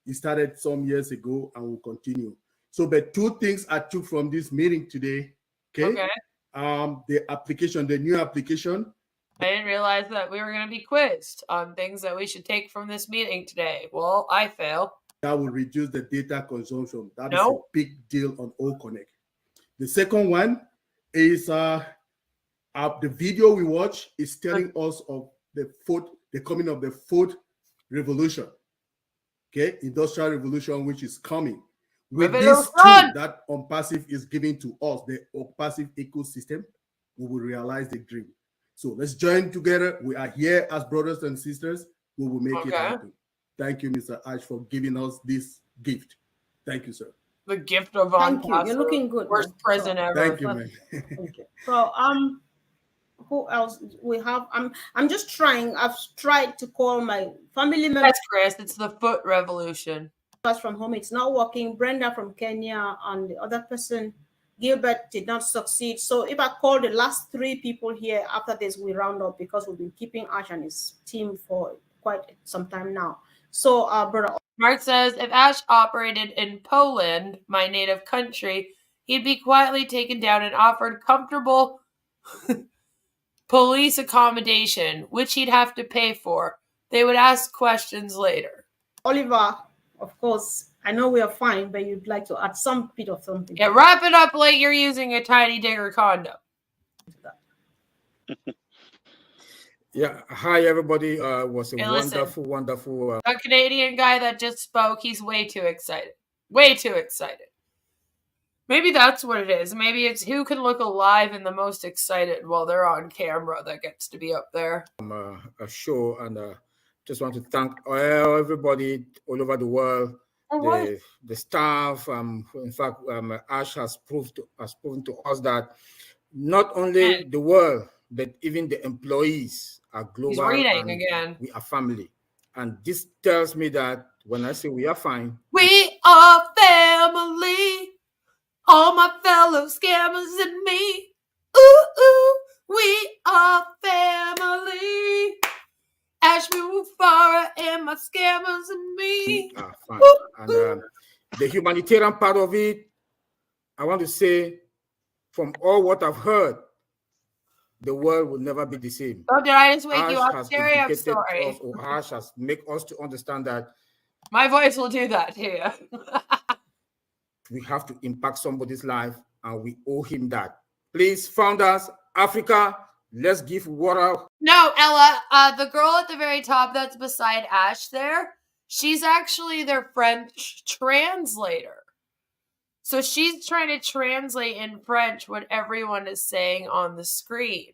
It started some years ago and will continue. So, but 2 things I took from this meeting today. Okay. The application, the new application. I didn't realize that we were going to be quizzed on things that we should take from this meeting today. Well, I fail. That will reduce the data consumption. That is a big deal on O-Connect. The second one is the video we watch is telling us of the coming of the fourth revolution. Okay, industrial revolution, which is coming. With this tool that Onpassive is giving to us, the Onpassive ecosystem, we will realize the dream. So let's join together. We are here as brothers and sisters. We will make it happen. Thank you, Mr. Ash, for giving us this gift. Thank you, sir. The gift of Thank you. You're looking good. Worst present ever. Thank you, man. Thank you. So, who else we have? I'm just trying. I've tried to call my family members. That's Chris. It's the foot revolution. From home, it's not working. Brenda from Kenya and the other person, Gilbert, did not succeed. So if I call the last 3 people here after this, we round up because we've been keeping Ash and his team for quite some time now. So, brother. Mark says, if Ash operated in Poland, my native country, he'd be quietly taken down and offered comfortable police accommodation, which he'd have to pay for. They would ask questions later. Oliver, of course, I know we are fine, but you'd like to add some bit of something. Yeah, wrap it up like you're using a tiny digger condom. Yeah, hi everybody. It was a wonderful. A Canadian guy that just spoke, he's way too excited. Way too excited. Maybe that's what it is. Maybe it's who can look alive and the most excited while they're on camera that gets to be up there. A show, and just want to thank everybody all over the world, the staff. In fact, Ash has proven to us that not only the world, but even the employees are global. He's reading and again. We are family, and this tells me that when I say we are fine, we are family. All my fellow scammers and me. Ooh, ooh, we are family. Ash Mufareh and my scammers and me. Fine. And the humanitarian part of it, I want to say, from all what I've heard, the world will never be the same. Oh, did I just wake Ash you up, has Terry? I'm indicated sorry. us, or Ash has made us to understand that my voice will do that to you. We have to impact somebody's life, and we owe him that. Please, founders, Africa, let's give water. No, Ella, the girl at the very top that's beside Ash there, she's actually their French translator. So she's trying to translate in French what everyone is saying on the screen.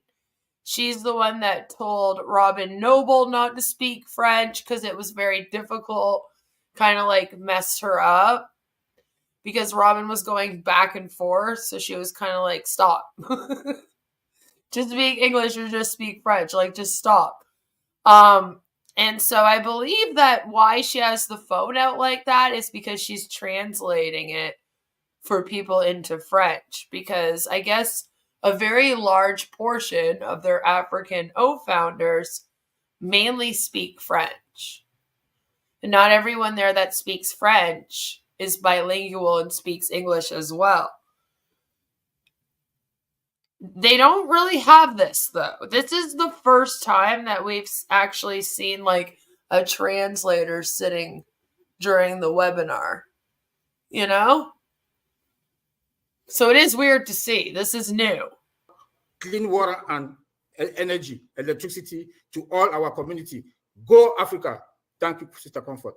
She's the one that told Robin Noble not to speak French because it was very difficult, kind of like messed her up. Because Robin was going back and forth, so she was kind of like, stop. Just speak English or just speak French. Like, just stop. And so I believe that why she has the phone out like that is because she's translating it for people into French. Because I guess a very large portion of their African O-Founders mainly speak French. And not everyone there that speaks French is bilingual and speaks English as well. They don't really have this, though. This is the first time that we've actually seen like a translator sitting during the webinar, you know? So it is weird to see. This is new. Clean water and energy, electricity to all our community. Go Africa. Thank you, Sister Comfort.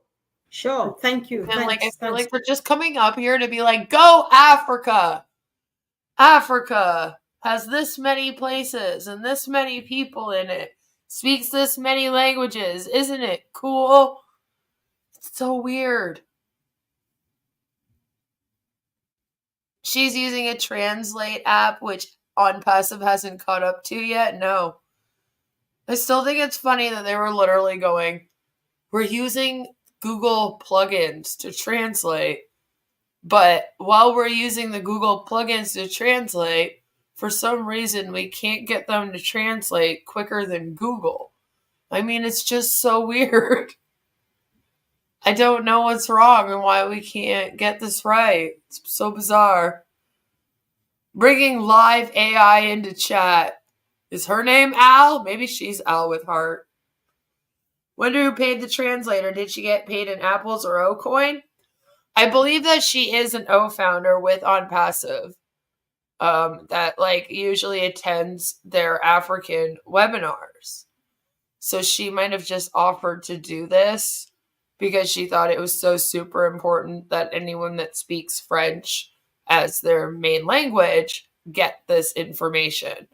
Sure, thank you. And Thanks, like I feel thanks. like we're just coming up here to be like, go Africa. Africa has this many places and this many people in it. Speaks this many languages. Isn't it cool? It's so weird. She's using a translate app, which Onpassive hasn't caught up to yet. No. I still think it's funny that they were literally going, we're using Google plugins to translate, but while we're using the Google plugins to translate, for some reason we can't get them to translate quicker than Google. I mean, it's just so weird. I don't know what's wrong and why we can't get this right. It's so bizarre. Bringing live AI into chat. Is her name Al? Maybe she's Al with heart. Wonder who paid the translator. Did she get paid in apples or O-coin? I believe that she is an O-founder with Onpassive. That like usually attends their African webinars. So she might have just offered to do this because she thought it was so super important that anyone that speaks French as their main language get this information.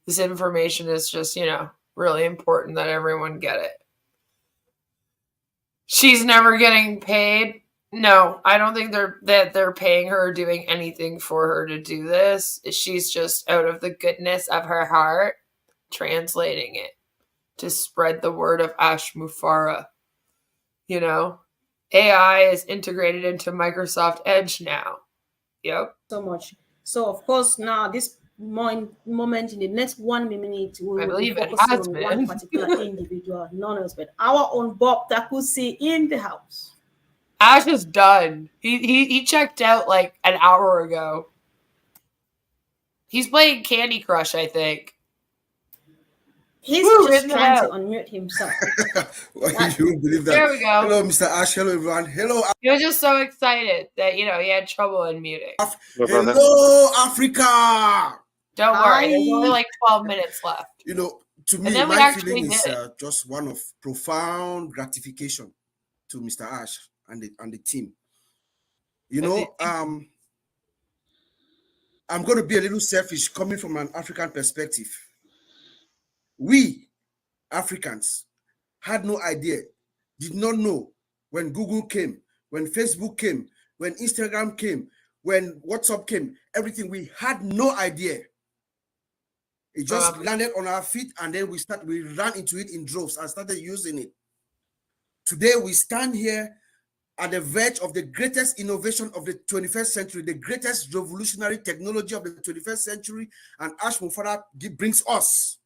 This information is just, you know, really important that everyone get it. She's never getting paid. No, I don't think they're paying her or doing anything for her to do this. She's just out of the goodness of her heart translating it to spread the word of Ash Mufareh. You know, AI is integrated into Microsoft Edge now. Yep. So much. So of course now this moment in the next 1 minute we will be focusing on one particular individual, none else but our own Bob Takusi in the house. Ash is done. He checked out like an hour ago. He's playing Candy Crush, I think. He's just trying to unmute himself. You won't believe that. There we go. Hello, Mr. Ash. Hello, everyone. Hello. He was just so excited that, you know, he had trouble unmuting. Hello, Africa. Don't worry. There's only like 12 minutes left. You know, to me, then we my actually feeling is did. just one of profound gratification to Mr. Ash and the team. You know, I'm going to be a little selfish coming from an African perspective. We Africans had no idea, did not know when Google came, when Facebook came, when Instagram came, when WhatsApp came, everything. We had no idea. It just landed on our feet, and then we ran into it in droves and started using it. Today we stand here at the verge of the greatest innovation of the 21st century, the greatest revolutionary technology of the 21st century, and Ash Mufareh brings us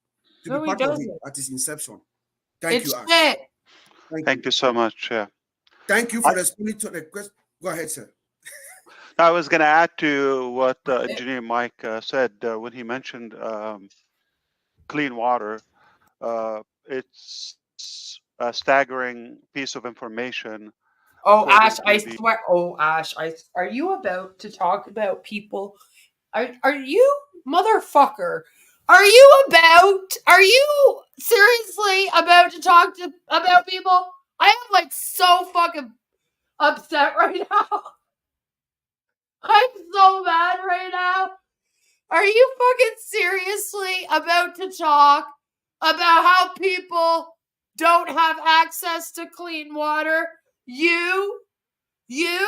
to be part of it at its inception. Thank you, Ash. Thank you so much. Yeah. Thank you for responding to the question. Go ahead, sir. I was going to add to what Engineer Mike said when he mentioned clean water. It's a staggering piece of information. Oh, Ash, I swear. Oh, Ash, are you about to talk about people? Are you, motherfucker? Are you seriously about to talk about people? I am like so fucking upset right now. I'm so mad right now. Are you fucking seriously about to talk about how people don't have access to clean water? You, the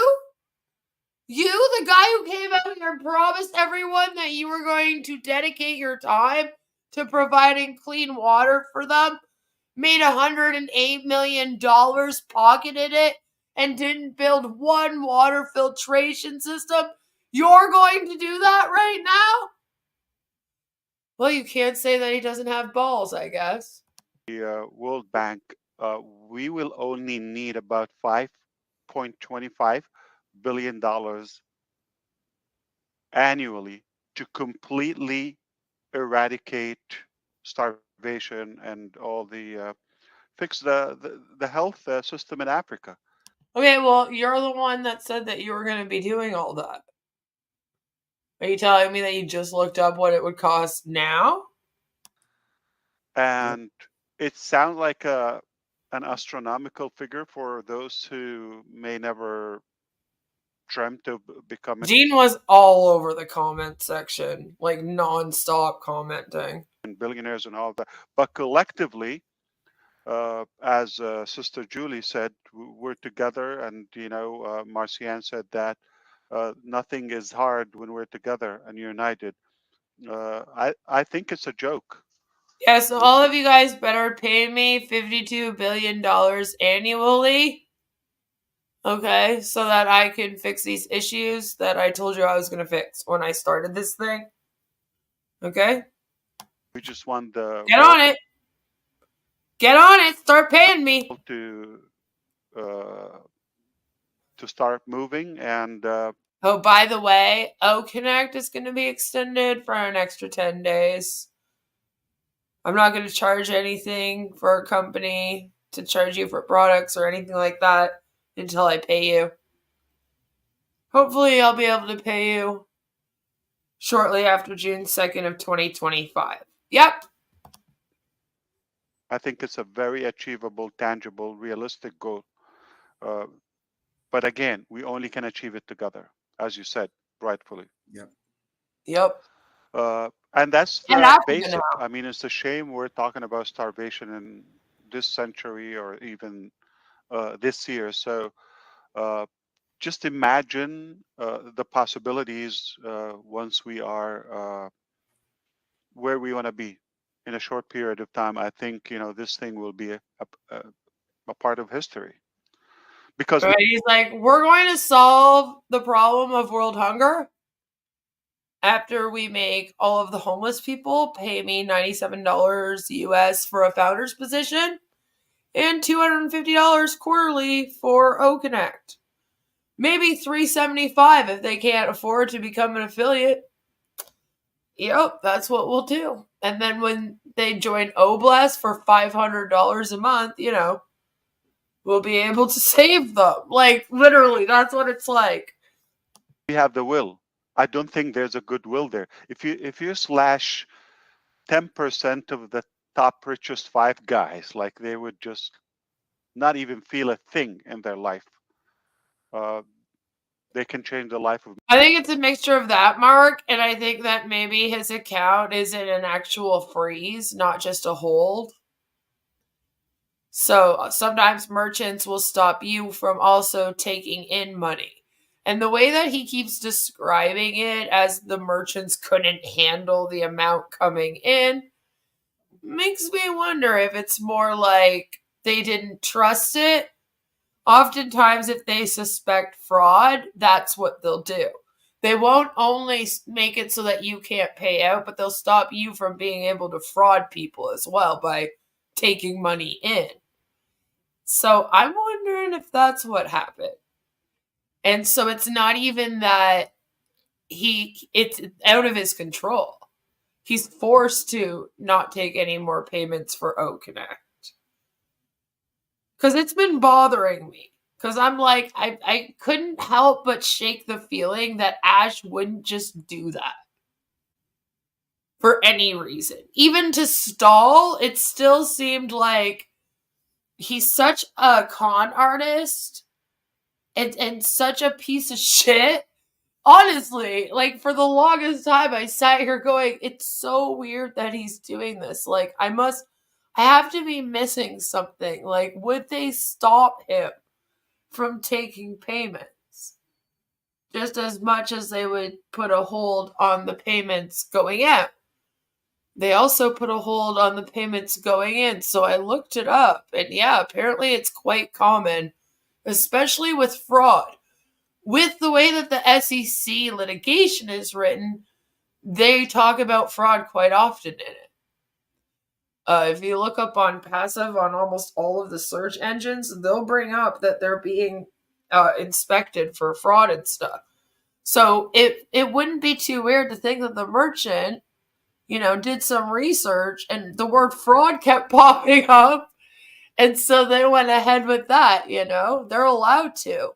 guy who came out here and promised everyone that you were going to dedicate your time to providing clean water for them, made $108 million, pocketed it, and didn't build one water filtration system. You're going to do that right now? Well, you can't say that he doesn't have balls, I guess. The World Bank, we will only need about $5.25 billion annually to completely eradicate starvation and all the fix the health system in Africa. Okay, well, you're the one that said that you were going to be doing all that. Are you telling me that you just looked up what it would cost now? And it sounds like an astronomical figure for those who may never dreamt of becoming. Gene was all over the comment section, like non-stop commenting. Billionaires and all that. But collectively, as Sister Julie said, we're together. And, Marcianne said that nothing is hard when we're together and united. I think it's a joke. Yeah, so all of you guys better pay me $52 billion annually. Okay, so that I can fix these issues that I told you I was going to fix when I started this thing. Okay? We just want the... Get on it! Get on it! Start paying me! To start moving and... Oh, by the way, O-Connect is going to be extended for an extra 10 days. I'm not going to charge anything for a company to charge you for products or anything like that until I pay you. Hopefully, I'll be able to pay you shortly after June 2nd of 2025. Yep. I think it's a very achievable, tangible, realistic goal. But again, we only can achieve it together, as you said, rightfully. Yep. Yep. And that's basic. I mean, it's a shame we're talking about starvation in this century or even this year. So just imagine the possibilities once we are where we want to be in a short period of time. I think, this thing will be a part of history. Because he's like, we're going to solve the problem of world hunger after we make all of the homeless people pay me $97 US for a founder's position and $250 quarterly for O-Connect. Maybe $375 if they can't afford to become an affiliate. Yep, that's what we'll do. And then when they join O-Bless for $500 a month, we'll be able to save them. Like, literally, that's what it's like. We have the will. I don't think there's a good will there. If you slash 10% of the top richest 5 guys, like they would just not even feel a thing in their life. they can change the life of. I think it's a mixture of that, Mark, and I think that maybe his account is in an actual freeze, not just a hold. So sometimes merchants will stop you from also taking in money. And the way that he keeps describing it as the merchants couldn't handle the amount coming in makes me wonder if it's more like they didn't trust it. Oftentimes, if they suspect fraud, that's what they'll do. They won't only make it so that you can't pay out, but they'll stop you from being able to fraud people as well by taking money in. So I'm wondering if that's what happened. And so it's not even that it's out of his control. He's forced to not take any more payments for O-Connect. Because it's been bothering me. Because I'm like, I couldn't help but shake the feeling that Ash wouldn't just do that. For any reason. Even to stall, it still seemed like he's such a con artist and such a piece of shit. Honestly, like for the longest time I sat here going, it's so weird that he's doing this. Like I have to be missing something. Like would they stop him from taking payments? Just as much as they would put a hold on the payments going out. They also put a hold on the payments going in. So I looked it up and yeah, apparently it's quite common, especially with fraud. With the way that the SEC litigation is written, they talk about fraud quite often in it. If you look up Onpassive on almost all of the search engines, they'll bring up that they're being inspected for fraud and stuff. So it wouldn't be too weird to think that the merchant, did some research and the word fraud kept popping up. And so they went ahead with that, They're allowed to.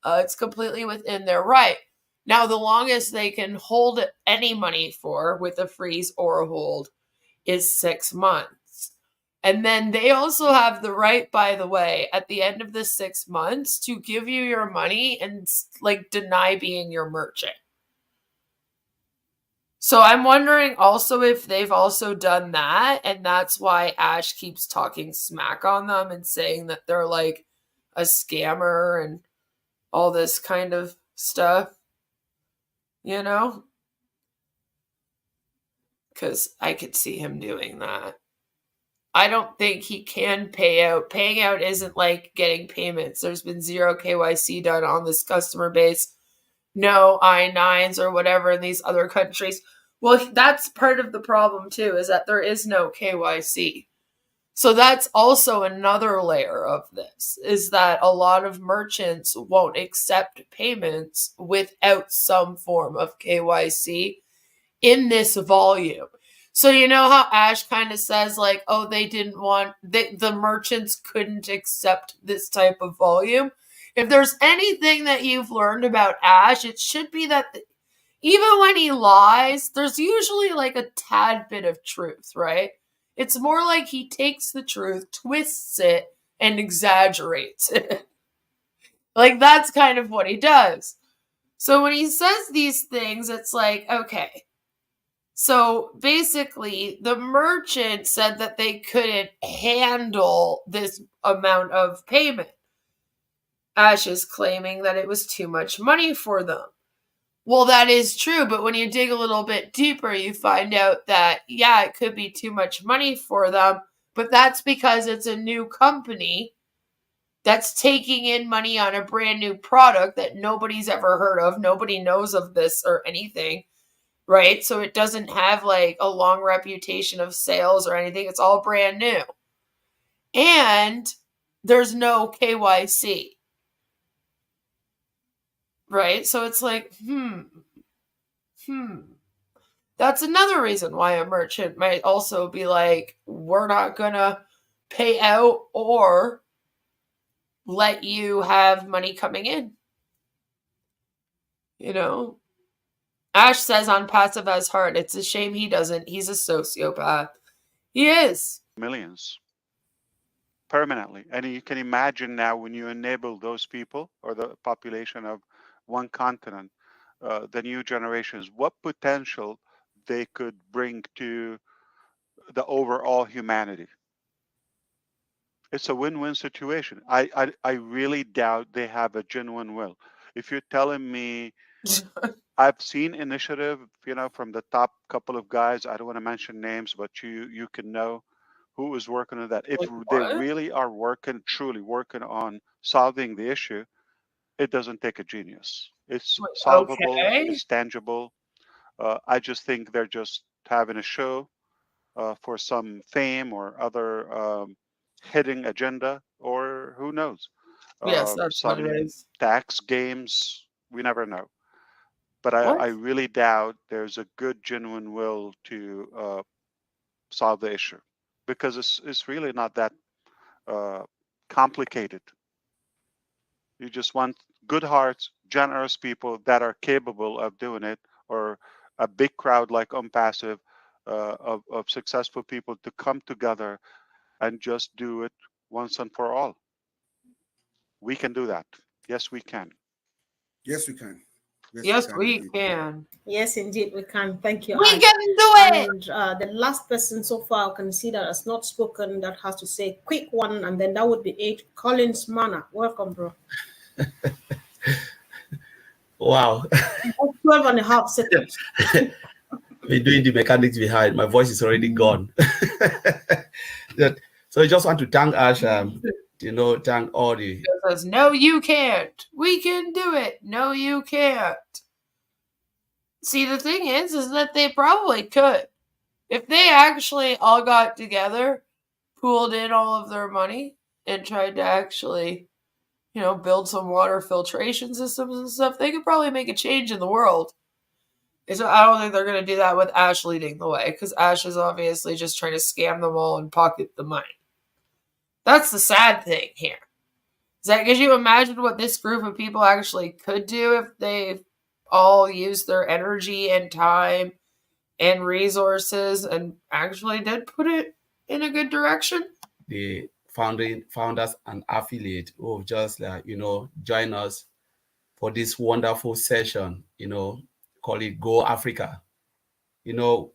It's completely within their right. Now, the longest they can hold any money for with a freeze or a hold is 6 months. And then they also have the right, by the way, at the end of the 6 months to give you your money and deny being your merchant. So I'm wondering also if they've also done that. And that's why Ash keeps talking smack on them and saying that they're like a scammer and all this kind of stuff, because I could see him doing that. I don't think he can pay out. Paying out isn't like getting payments. There's been zero KYC done on this customer base. No I-9s or whatever in these other countries. Well, that's part of the problem too, is that there is no KYC. So that's also another layer of this, is that a lot of merchants won't accept payments without some form of KYC in this volume. So you know how Ash kind of says like, oh, the merchants couldn't accept this type of volume. If there's anything that you've learned about Ash, it should be that even when he lies, there's usually like a tad bit of truth, right? It's more like he takes the truth, twists it, and exaggerates it. Like, that's kind of what he does. So when he says these things, it's like, okay. So basically, the merchant said that they couldn't handle this amount of payment. Ash is claiming that it was too much money for them. Well, that is true, but when you dig a little bit deeper, you find out that, yeah, it could be too much money for them, but that's because it's a new company that's taking in money on a brand new product that nobody's ever heard of. Nobody knows of this or anything, right? So it doesn't have like a long reputation of sales or anything. It's all brand new. And there's no KYC. Right? So it's like, That's another reason why a merchant might also be like, we're not going to pay out or let you have money coming in. Ash says Onpassive has heart. It's a shame he doesn't. He's a sociopath. He is. Millions. Permanently. And you can imagine now when you enable those people or the population of one continent, the new generations, what potential they could bring to the overall humanity. It's a win-win situation. I really doubt they have a genuine will. If you're telling me, I've seen initiative, from the top couple of guys. I don't want to mention names, but you can know who is working on that. If they really are truly working on solving the issue, it doesn't take a genius. It's solvable. Okay. It's tangible. I just think they're just having a show for some fame or other hidden agenda, or who knows? Yes, that's what it Some is. tax games. We never know. But I really doubt there's a good, genuine will to solve the issue, because it's really not that complicated. You just want good hearts, generous people that are capable of doing it, or a big crowd like Onpassive of successful people to come together and just do it once and for all. We can do that. Yes, we can. Yes, we can. Yes, we can. Yes, indeed, we can. Thank you. We Ash. can do it. And the last person so far I can see that has not spoken, that has to say quick one, and then that would be it. Collins Mana, welcome, bro. Wow. 12 and a half seconds. We're doing the mechanics behind. My voice is already gone. So I just want to thank Ash, thank all the... Says, no, you can't. We can do it. No, you can't. See, the thing is that they probably could. If they actually all got together, pooled in all of their money, and tried to actually, build some water filtration systems and stuff, they could probably make a change in the world. So I don't think they're going to do that with Ash leading the way, because Ash is obviously just trying to scam them all and pocket the money. That's the sad thing here. Could you imagine what this group of people actually could do if they all used their energy and time and resources and actually did put it in a good direction? The founders and affiliate who have just join us for this wonderful session, call it Goooo Africaaa.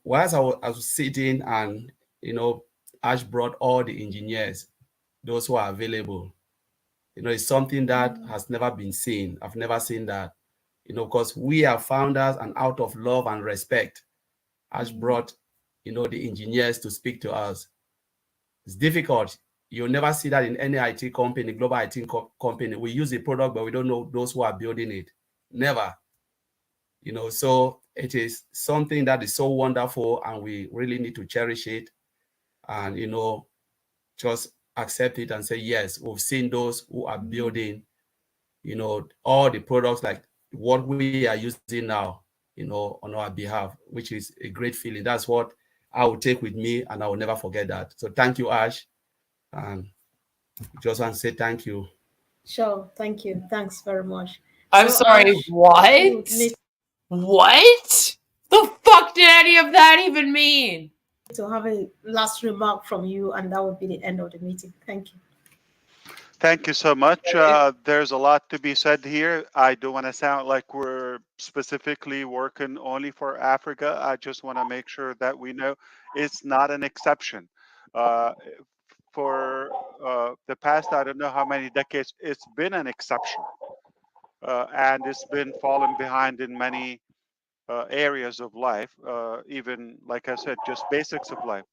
Whilst I was sitting and, Ash brought all the engineers, those who are available. It's something that has never been seen. I've never seen that, because we are founders, and out of love and respect, Ash brought, the engineers to speak to us. It's difficult. You'll never see that in any IT company, global IT company. We use the product, but we don't know those who are building it. Never. So it is something that is so wonderful, and we really need to cherish it and, just accept it and say, yes, we've seen those who are building, all the products like what we are using now, on our behalf, which is a great feeling. That's what I will take with me, and I will never forget that. So thank you, Ash. And just want to say thank you. Sure, thank you. Thanks very much. I'm sorry, Ash, what? What? The fuck did any of that even mean? To have a last remark from you, and that would be the end of the meeting. Thank you. Thank you so much. There's a lot to be said here. I don't want to sound like we're specifically working only for Africa. I just want to make sure that we know it's not an exception. For the past, I don't know how many decades, it's been an exception. And it's been falling behind in many areas of life, even, like I said, just basics of life.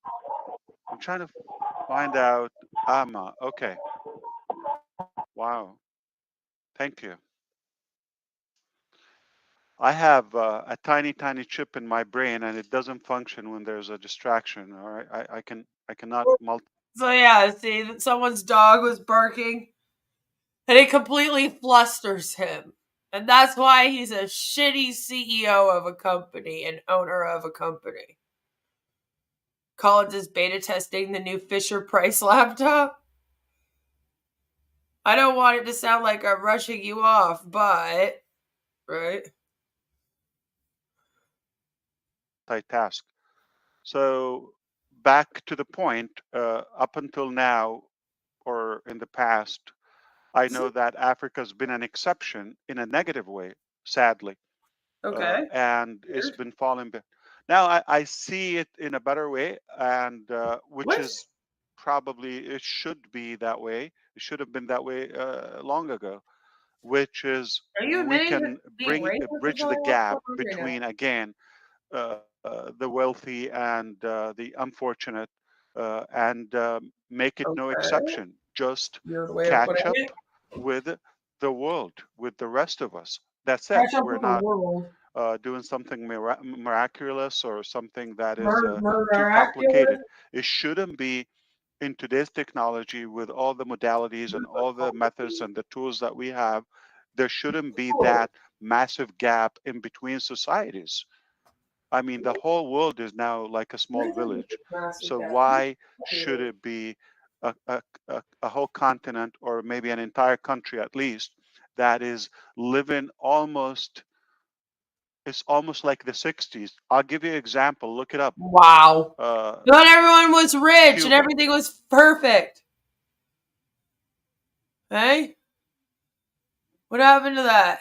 I'm trying to find out. Okay. Wow. Thank you. I have a tiny chip in my brain, and it doesn't function when there's a distraction. All right, I cannot multi. So yeah, see, someone's dog was barking, and it completely flusters him. And that's why he's a shitty CEO of a company and owner of a company. Collins is beta testing the new Fisher-Price laptop. I don't want it to sound like I'm rushing you off, but... Right? Task. So back to the point, up until now, or in the past, I know that Africa's been an exception in a negative way. sadly. Okay. And it's been falling back. Now I see it in a better way, and which is probably, it should be that way. It should have been that way long ago, which is we can bridge the gap between, again, the wealthy and the unfortunate, and make it no exception. Just catch up with the world, with the rest of us. That's it. Catch up We're with the not world. doing something miraculous or something that is too Miraculous. complicated. It shouldn't be. In today's technology, with all the modalities and all the methods and the tools that we have, there shouldn't be that massive gap in between societies. I mean, the whole world is now like a small village. So why should it be a whole continent, or maybe an entire country at least, that is living almost, it's almost like the 60s. I'll give you an example. Look it up. Wow. Not everyone was rich Cuba. and everything was perfect. Hey? What happened to that?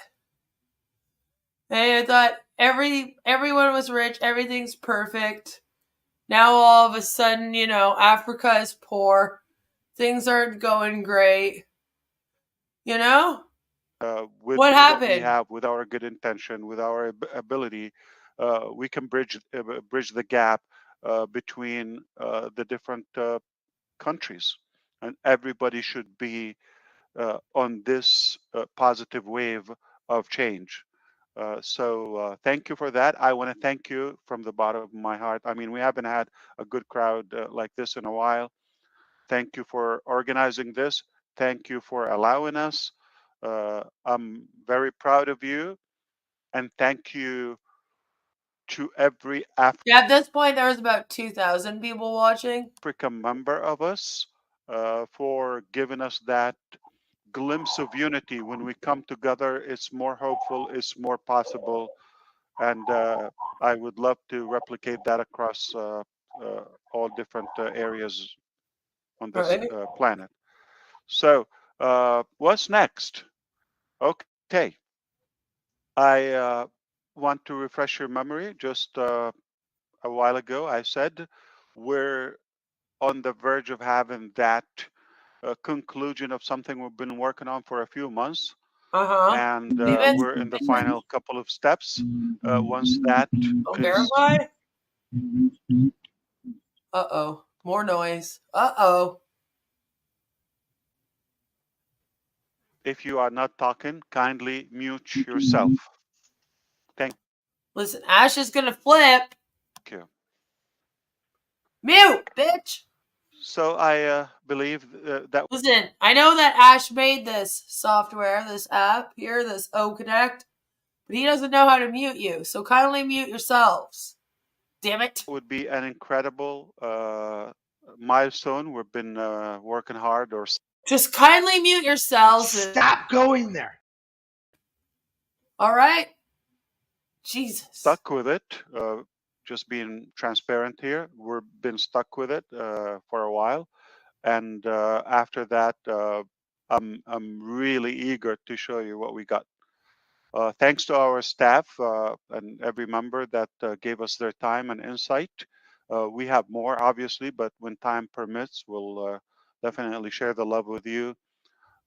Hey, I thought everyone was rich, everything's perfect. Now all of a sudden, you know, Africa is poor. Things aren't going great. You know? With what happened? We have, with our good intention, with our ability, we can bridge the gap between the different countries, and everybody should be on this positive wave of change. So thank you for that. I want to thank you from the bottom of my heart. I mean, we haven't had a good crowd like this in a while. Thank you for organizing this. Thank you for allowing us. I'm very proud of you, and thank you to every Yeah, at this point there was about 2,000 people watching. African member of us for giving us that glimpse of unity. When we come together, it's more hopeful, it's more possible, and I would love to replicate that across all different areas on this planet. So what's next? Okay, I want to refresh your memory. Just a while ago, I said we're on the verge of having that conclusion of something we've been working on for a few months. And we're in the final couple of steps. Once that is... Verify? Uh-oh. More noise. Uh-oh. If you are not talking, kindly mute yourself. Thank you. Listen, Ash is going to flip. Thank you. Mute, bitch. So I believe that... Listen, I know that Ash made this software, this app here, this O-Connect, but he doesn't know how to mute you. So kindly mute yourselves. Damn it. Would be an incredible milestone. We've been working hard. Or just kindly mute yourselves. Stop going there. All right. Jesus. Stuck with it. Just being transparent here. We've been stuck with it for a while, and after that, I'm really eager to show you what we got. Thanks to our staff and every member that gave us their time and insight. We have more, obviously, but when time permits, we'll definitely share the love with you.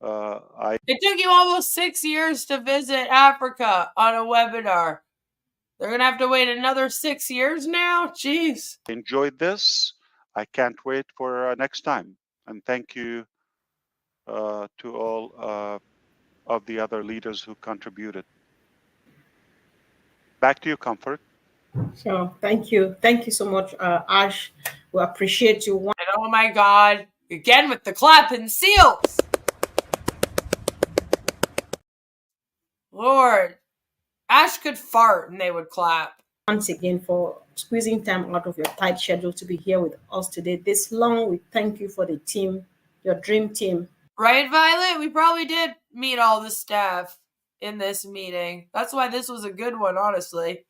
It took you almost 6 years to visit Africa on a webinar. They're going to have to wait another 6 years now? Jeez. Enjoyed this. I can't wait for next time. And thank you to all of the other leaders who contributed. Back to you, Comfort. So thank you. Thank you so much, Ash. We appreciate you. And oh my God, again with the clapping seals. Lord, Ash could fart and they would clap. Once again for squeezing time out of your tight schedule to be here with us today this long. We thank you for the team, your dream team. Right, Violet? We probably did meet all the staff in this meeting. That's why this was a good one, honestly.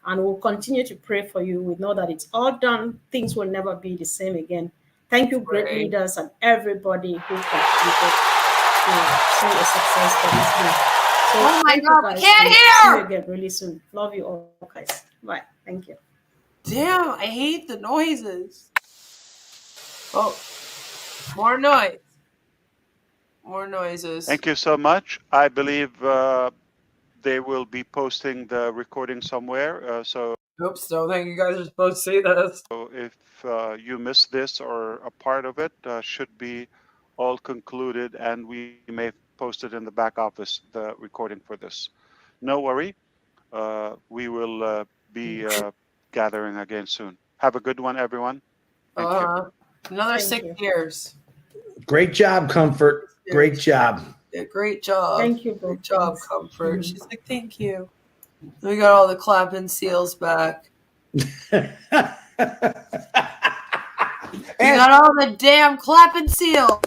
And we'll continue to pray for you. We know that it's all done. Things will never be the same again. Thank you, great leaders and everybody who contributed. see a success for this day. So Oh my thank you God, guys. can't and hear! See you again really soon. Love you all, guys. Bye. Thank you. Damn, I hate the noises. Oh, more noise. More noises. Thank you so much. I believe they will be posting the recording somewhere. So Oops, don't think you guys are supposed to see this. if you missed this or a part of it, should be all concluded, and we may post it in the back office, the recording for this. No worry. We will be gathering again soon. Have a good one, everyone. Thank you. Another Thank 6 years. Great job, Comfort. Great job. Yeah, great job. Thank you, Great job, Thanks. Comfort. She's like, thank you. We got all the clapping seals back. We got all the damn clapping seals.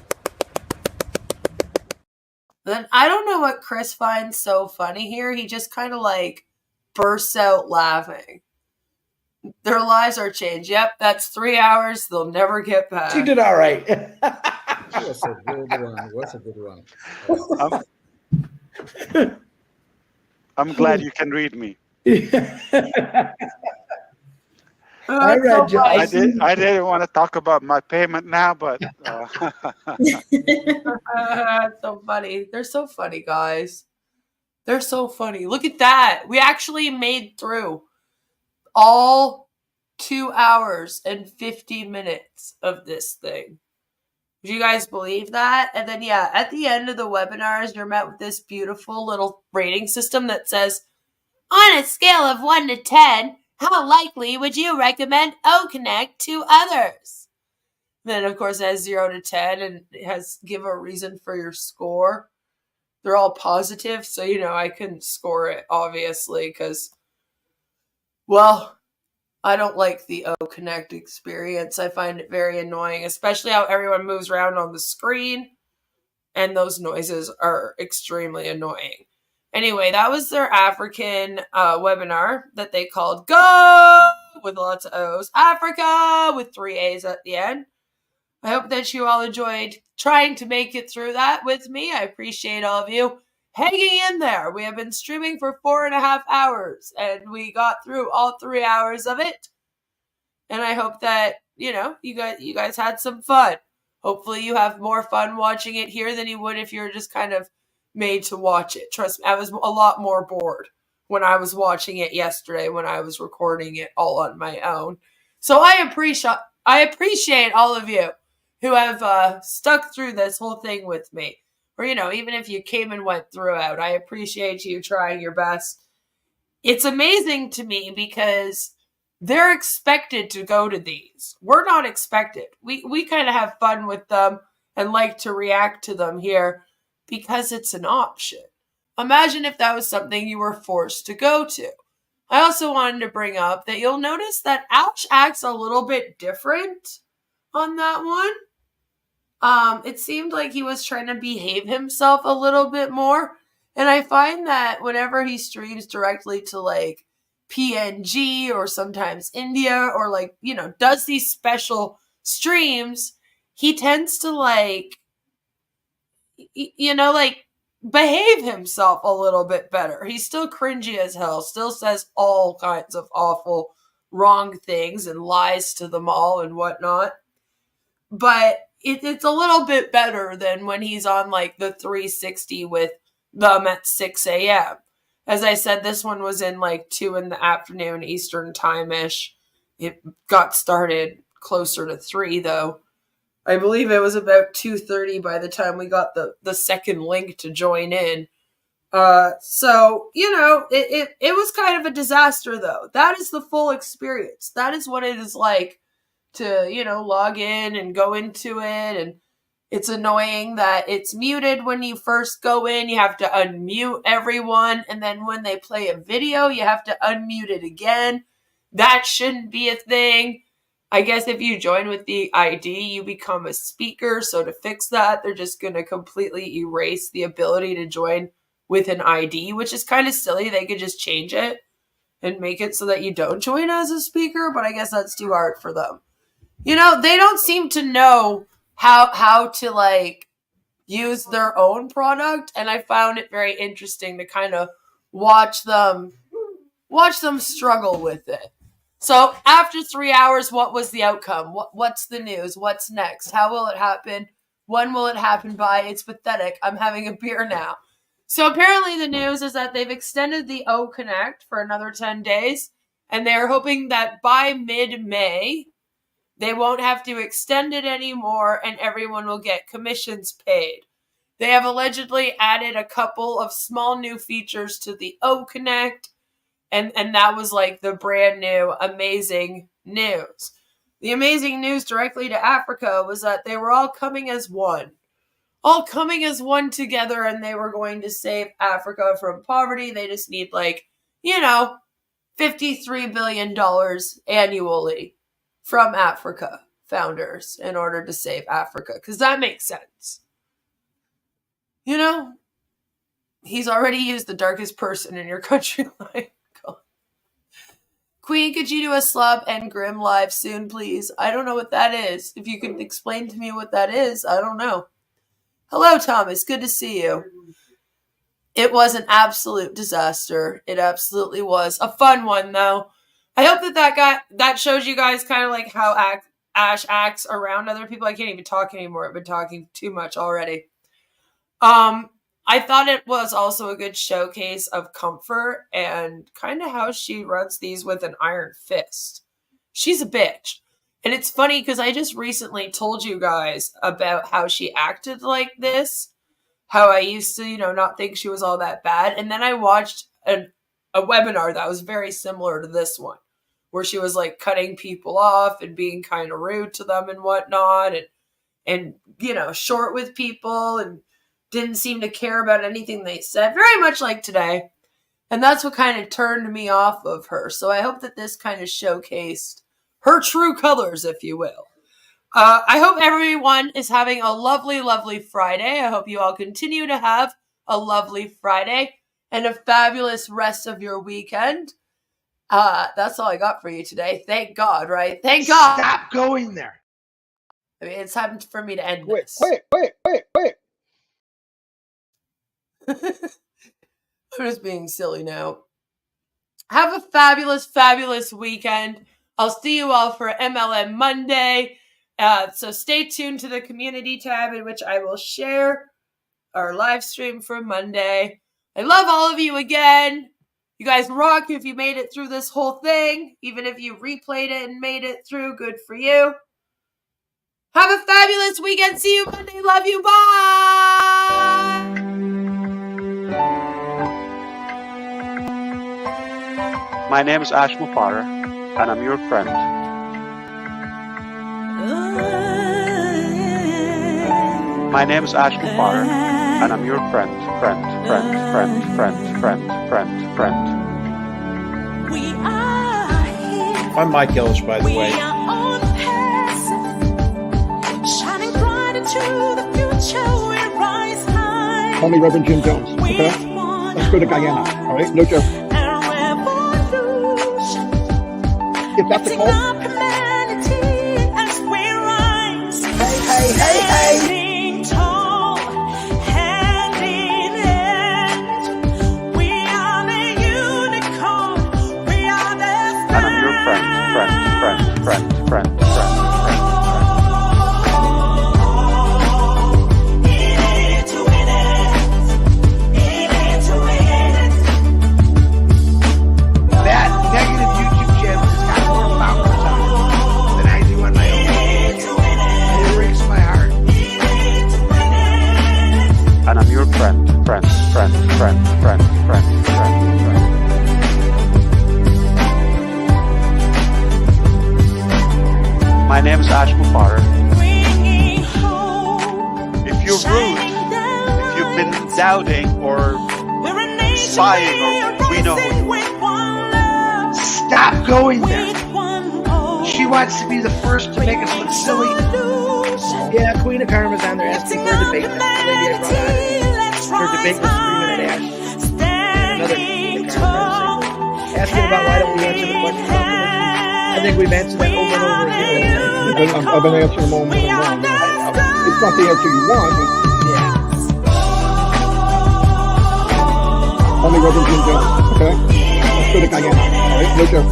Then I don't know what Chris finds so funny here. He just kind of like bursts out laughing. Their lives are changed. Yep, that's 3 hours they'll never get back. You did all right. What's a good one? What's a good one? I'm glad you can read me. All right, Joe. I didn't want to talk about my payment now, but That's so funny. They're so funny, guys. They're so funny. Look at that. We actually made through all 2 hours and 50 minutes of this thing. Do you guys believe that? And then, yeah, at the end of the webinars, you're met with this beautiful little rating system that says, on a scale of 1 to 10, how likely would you recommend O-Connect to others? Then, of course, it has 0 to 10 and it has give a reason for your score. They're all positive, so, I couldn't score it, obviously, because, well, I don't like the O-Connect experience. I find it very annoying, especially how everyone moves around on the screen, and those noises are extremely annoying. Anyway, that was their African webinar that they called Go with lots of O's, Africa with 3 A's at the end. I hope that you all enjoyed trying to make it through that with me. I appreciate all of you hanging in there. We have been streaming for 4.5 hours, and we got through all 3 hours of it. And I hope that, you guys had some fun. Hopefully you have more fun watching it here than you would if you're just kind of made to watch it. Trust me, I was a lot more bored when I was watching it yesterday when I was recording it all on my own. So I appreciate all of you who have stuck through this whole thing with me. Or, even if you came and went throughout, I appreciate you trying your best. It's amazing to me because they're expected to go to these. We're not expected. We kind of have fun with them and like to react to them here because it's an option. Imagine if that was something you were forced to go to. I also wanted to bring up that you'll notice that Ash acts a little bit different on that one. It seemed like he was trying to behave himself a little bit more. And I find that whenever he streams directly to like PNG or sometimes India or does these special streams, he tends to behave himself a little bit better. He's still cringy as hell, still says all kinds of awful, wrong things and lies to them all and whatnot. But it's a little bit better than when he's on the 360 with them at 6 a.m. As I said, this one was in 2 in the afternoon Eastern time-ish. It got started closer to 3 though. I believe it was about 2:30 by the time we got the second link to join in. So, it was kind of a disaster though. That is the full experience. That is what it is like to, log in and go into it. And it's annoying that it's muted when you first go in. You have to unmute everyone. And then when they play a video, you have to unmute it again. That shouldn't be a thing. I guess if you join with the ID, you become a speaker. So to fix that, they're just going to completely erase the ability to join with an ID, which is kind of silly. They could just change it and make it so that you don't join as a speaker. But I guess that's too hard for them. They don't seem to know how to use their own product, and I found it very interesting to kind of watch them struggle with it. So after 3 hours, what was the outcome? What's the news? What's next? How will it happen? When will it happen by? It's pathetic. I'm having a beer now. So apparently the news is that they've extended the O-Connect for another 10 days, and they're hoping that by mid-May, they won't have to extend it anymore and everyone will get commissions paid. They have allegedly added a couple of small new features to the O-Connect, and that was like the brand new amazing news. The amazing news directly to Africa was that they were all coming as one. All coming as one together, and they were going to save Africa from poverty. They just need, like, $53 billion annually from Africa founders in order to save Africa, because that makes sense. He's already used the darkest person in your country line. Queen, could you do a Slob and Grim live soon, please? I don't know what that is. If you could explain to me what that is, I don't know. Hello, Thomas. Good to see you. It was an absolute disaster. It absolutely was. A fun one, though. I hope that shows you guys kind of like how Ash acts around other people. I can't even talk anymore. I've been talking too much already. I thought it was also a good showcase of Konfor and kind of how she runs these with an iron fist. She's a bitch. And it's funny because I just recently told you guys about how she acted like this, how I used to, not think she was all that bad. And then I watched a webinar that was very similar to this one, where she was like cutting people off and being kind of rude to them and whatnot, and short with people and didn't seem to care about anything they said, very much like today. And that's what kind of turned me off of her. So I hope that this kind of showcased her true colors, if you will. I hope everyone is having a lovely, lovely Friday. I hope you all continue to have a lovely Friday and a fabulous rest of your weekend. That's all I got for you today. Thank God, right? Thank God. Stop going there. I mean, it's time for me to end this. Wait. I'm just being silly now. Have a fabulous, fabulous weekend. I'll see you all for MLM Monday. So stay tuned to the community tab in which I will share our live stream for Monday. I love all of you again. You guys rock if you made it through this whole thing. Even if you replayed it and made it through, good for you. Have a fabulous weekend. See you Monday. Love you. Bye. My name is Ash Mufareh, and I'm your friend. My name is Ash Mufareh, and I'm your friend. I'm Mike Ellis, by the way. Call me Reverend Jim Jones, okay? Let's go to Guyana, all right? No joke. If that's a call. Hey. And I'm your friend. And I'm your friend. My name is Ash Mufareh. If you're rude, if you've been doubting or spying, or we know who you are. Stop going there. She wants to be the first to make us look silly. Yeah, Queen of Karma's on there asking for a debate. That's the lady I brought on. Her debate was 3-minute Ash. And another Queen of Karma asking about why don't we answer the question about religion. I think we've answered that over and over again. I've been answering them over and over. It's not the answer you want. Yeah. Only Reverend Jim Jones. Okay? Let's go to Guyana. All right? No joke.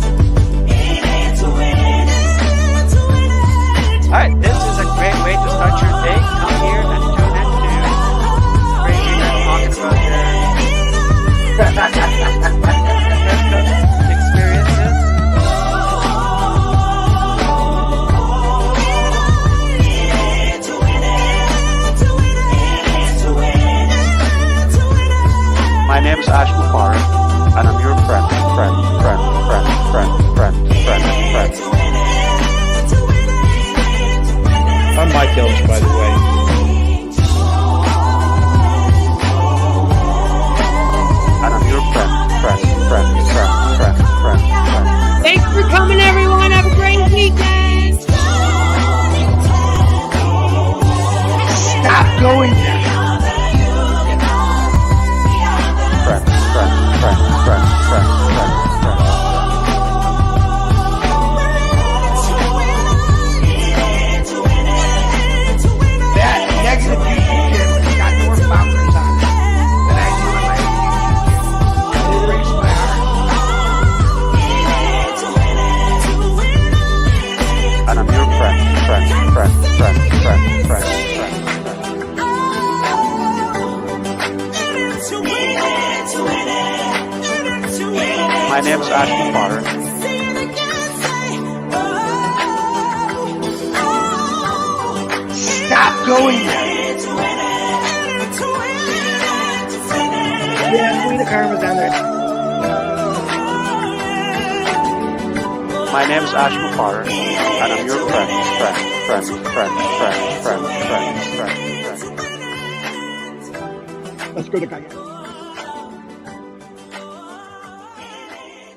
All right, this is a great way to start your day. Come here and tune in to crazy men talking about their experiences. My name is Ash Mufareh, and I'm your friend. I'm Mike Elch, by the way. And I'm your friend. Thanks for coming, everyone. Have a great weekend. Stop going there. That negative YouTube channel has got more founders on it than I do in my own YouTube channel. It breaks my heart. And I'm your friend. My name is Ash Mufareh. Stop going there. Yeah, Queen of Karma's down there. My name is Ash Mufareh, and I'm your friend. Let's go to Guyana.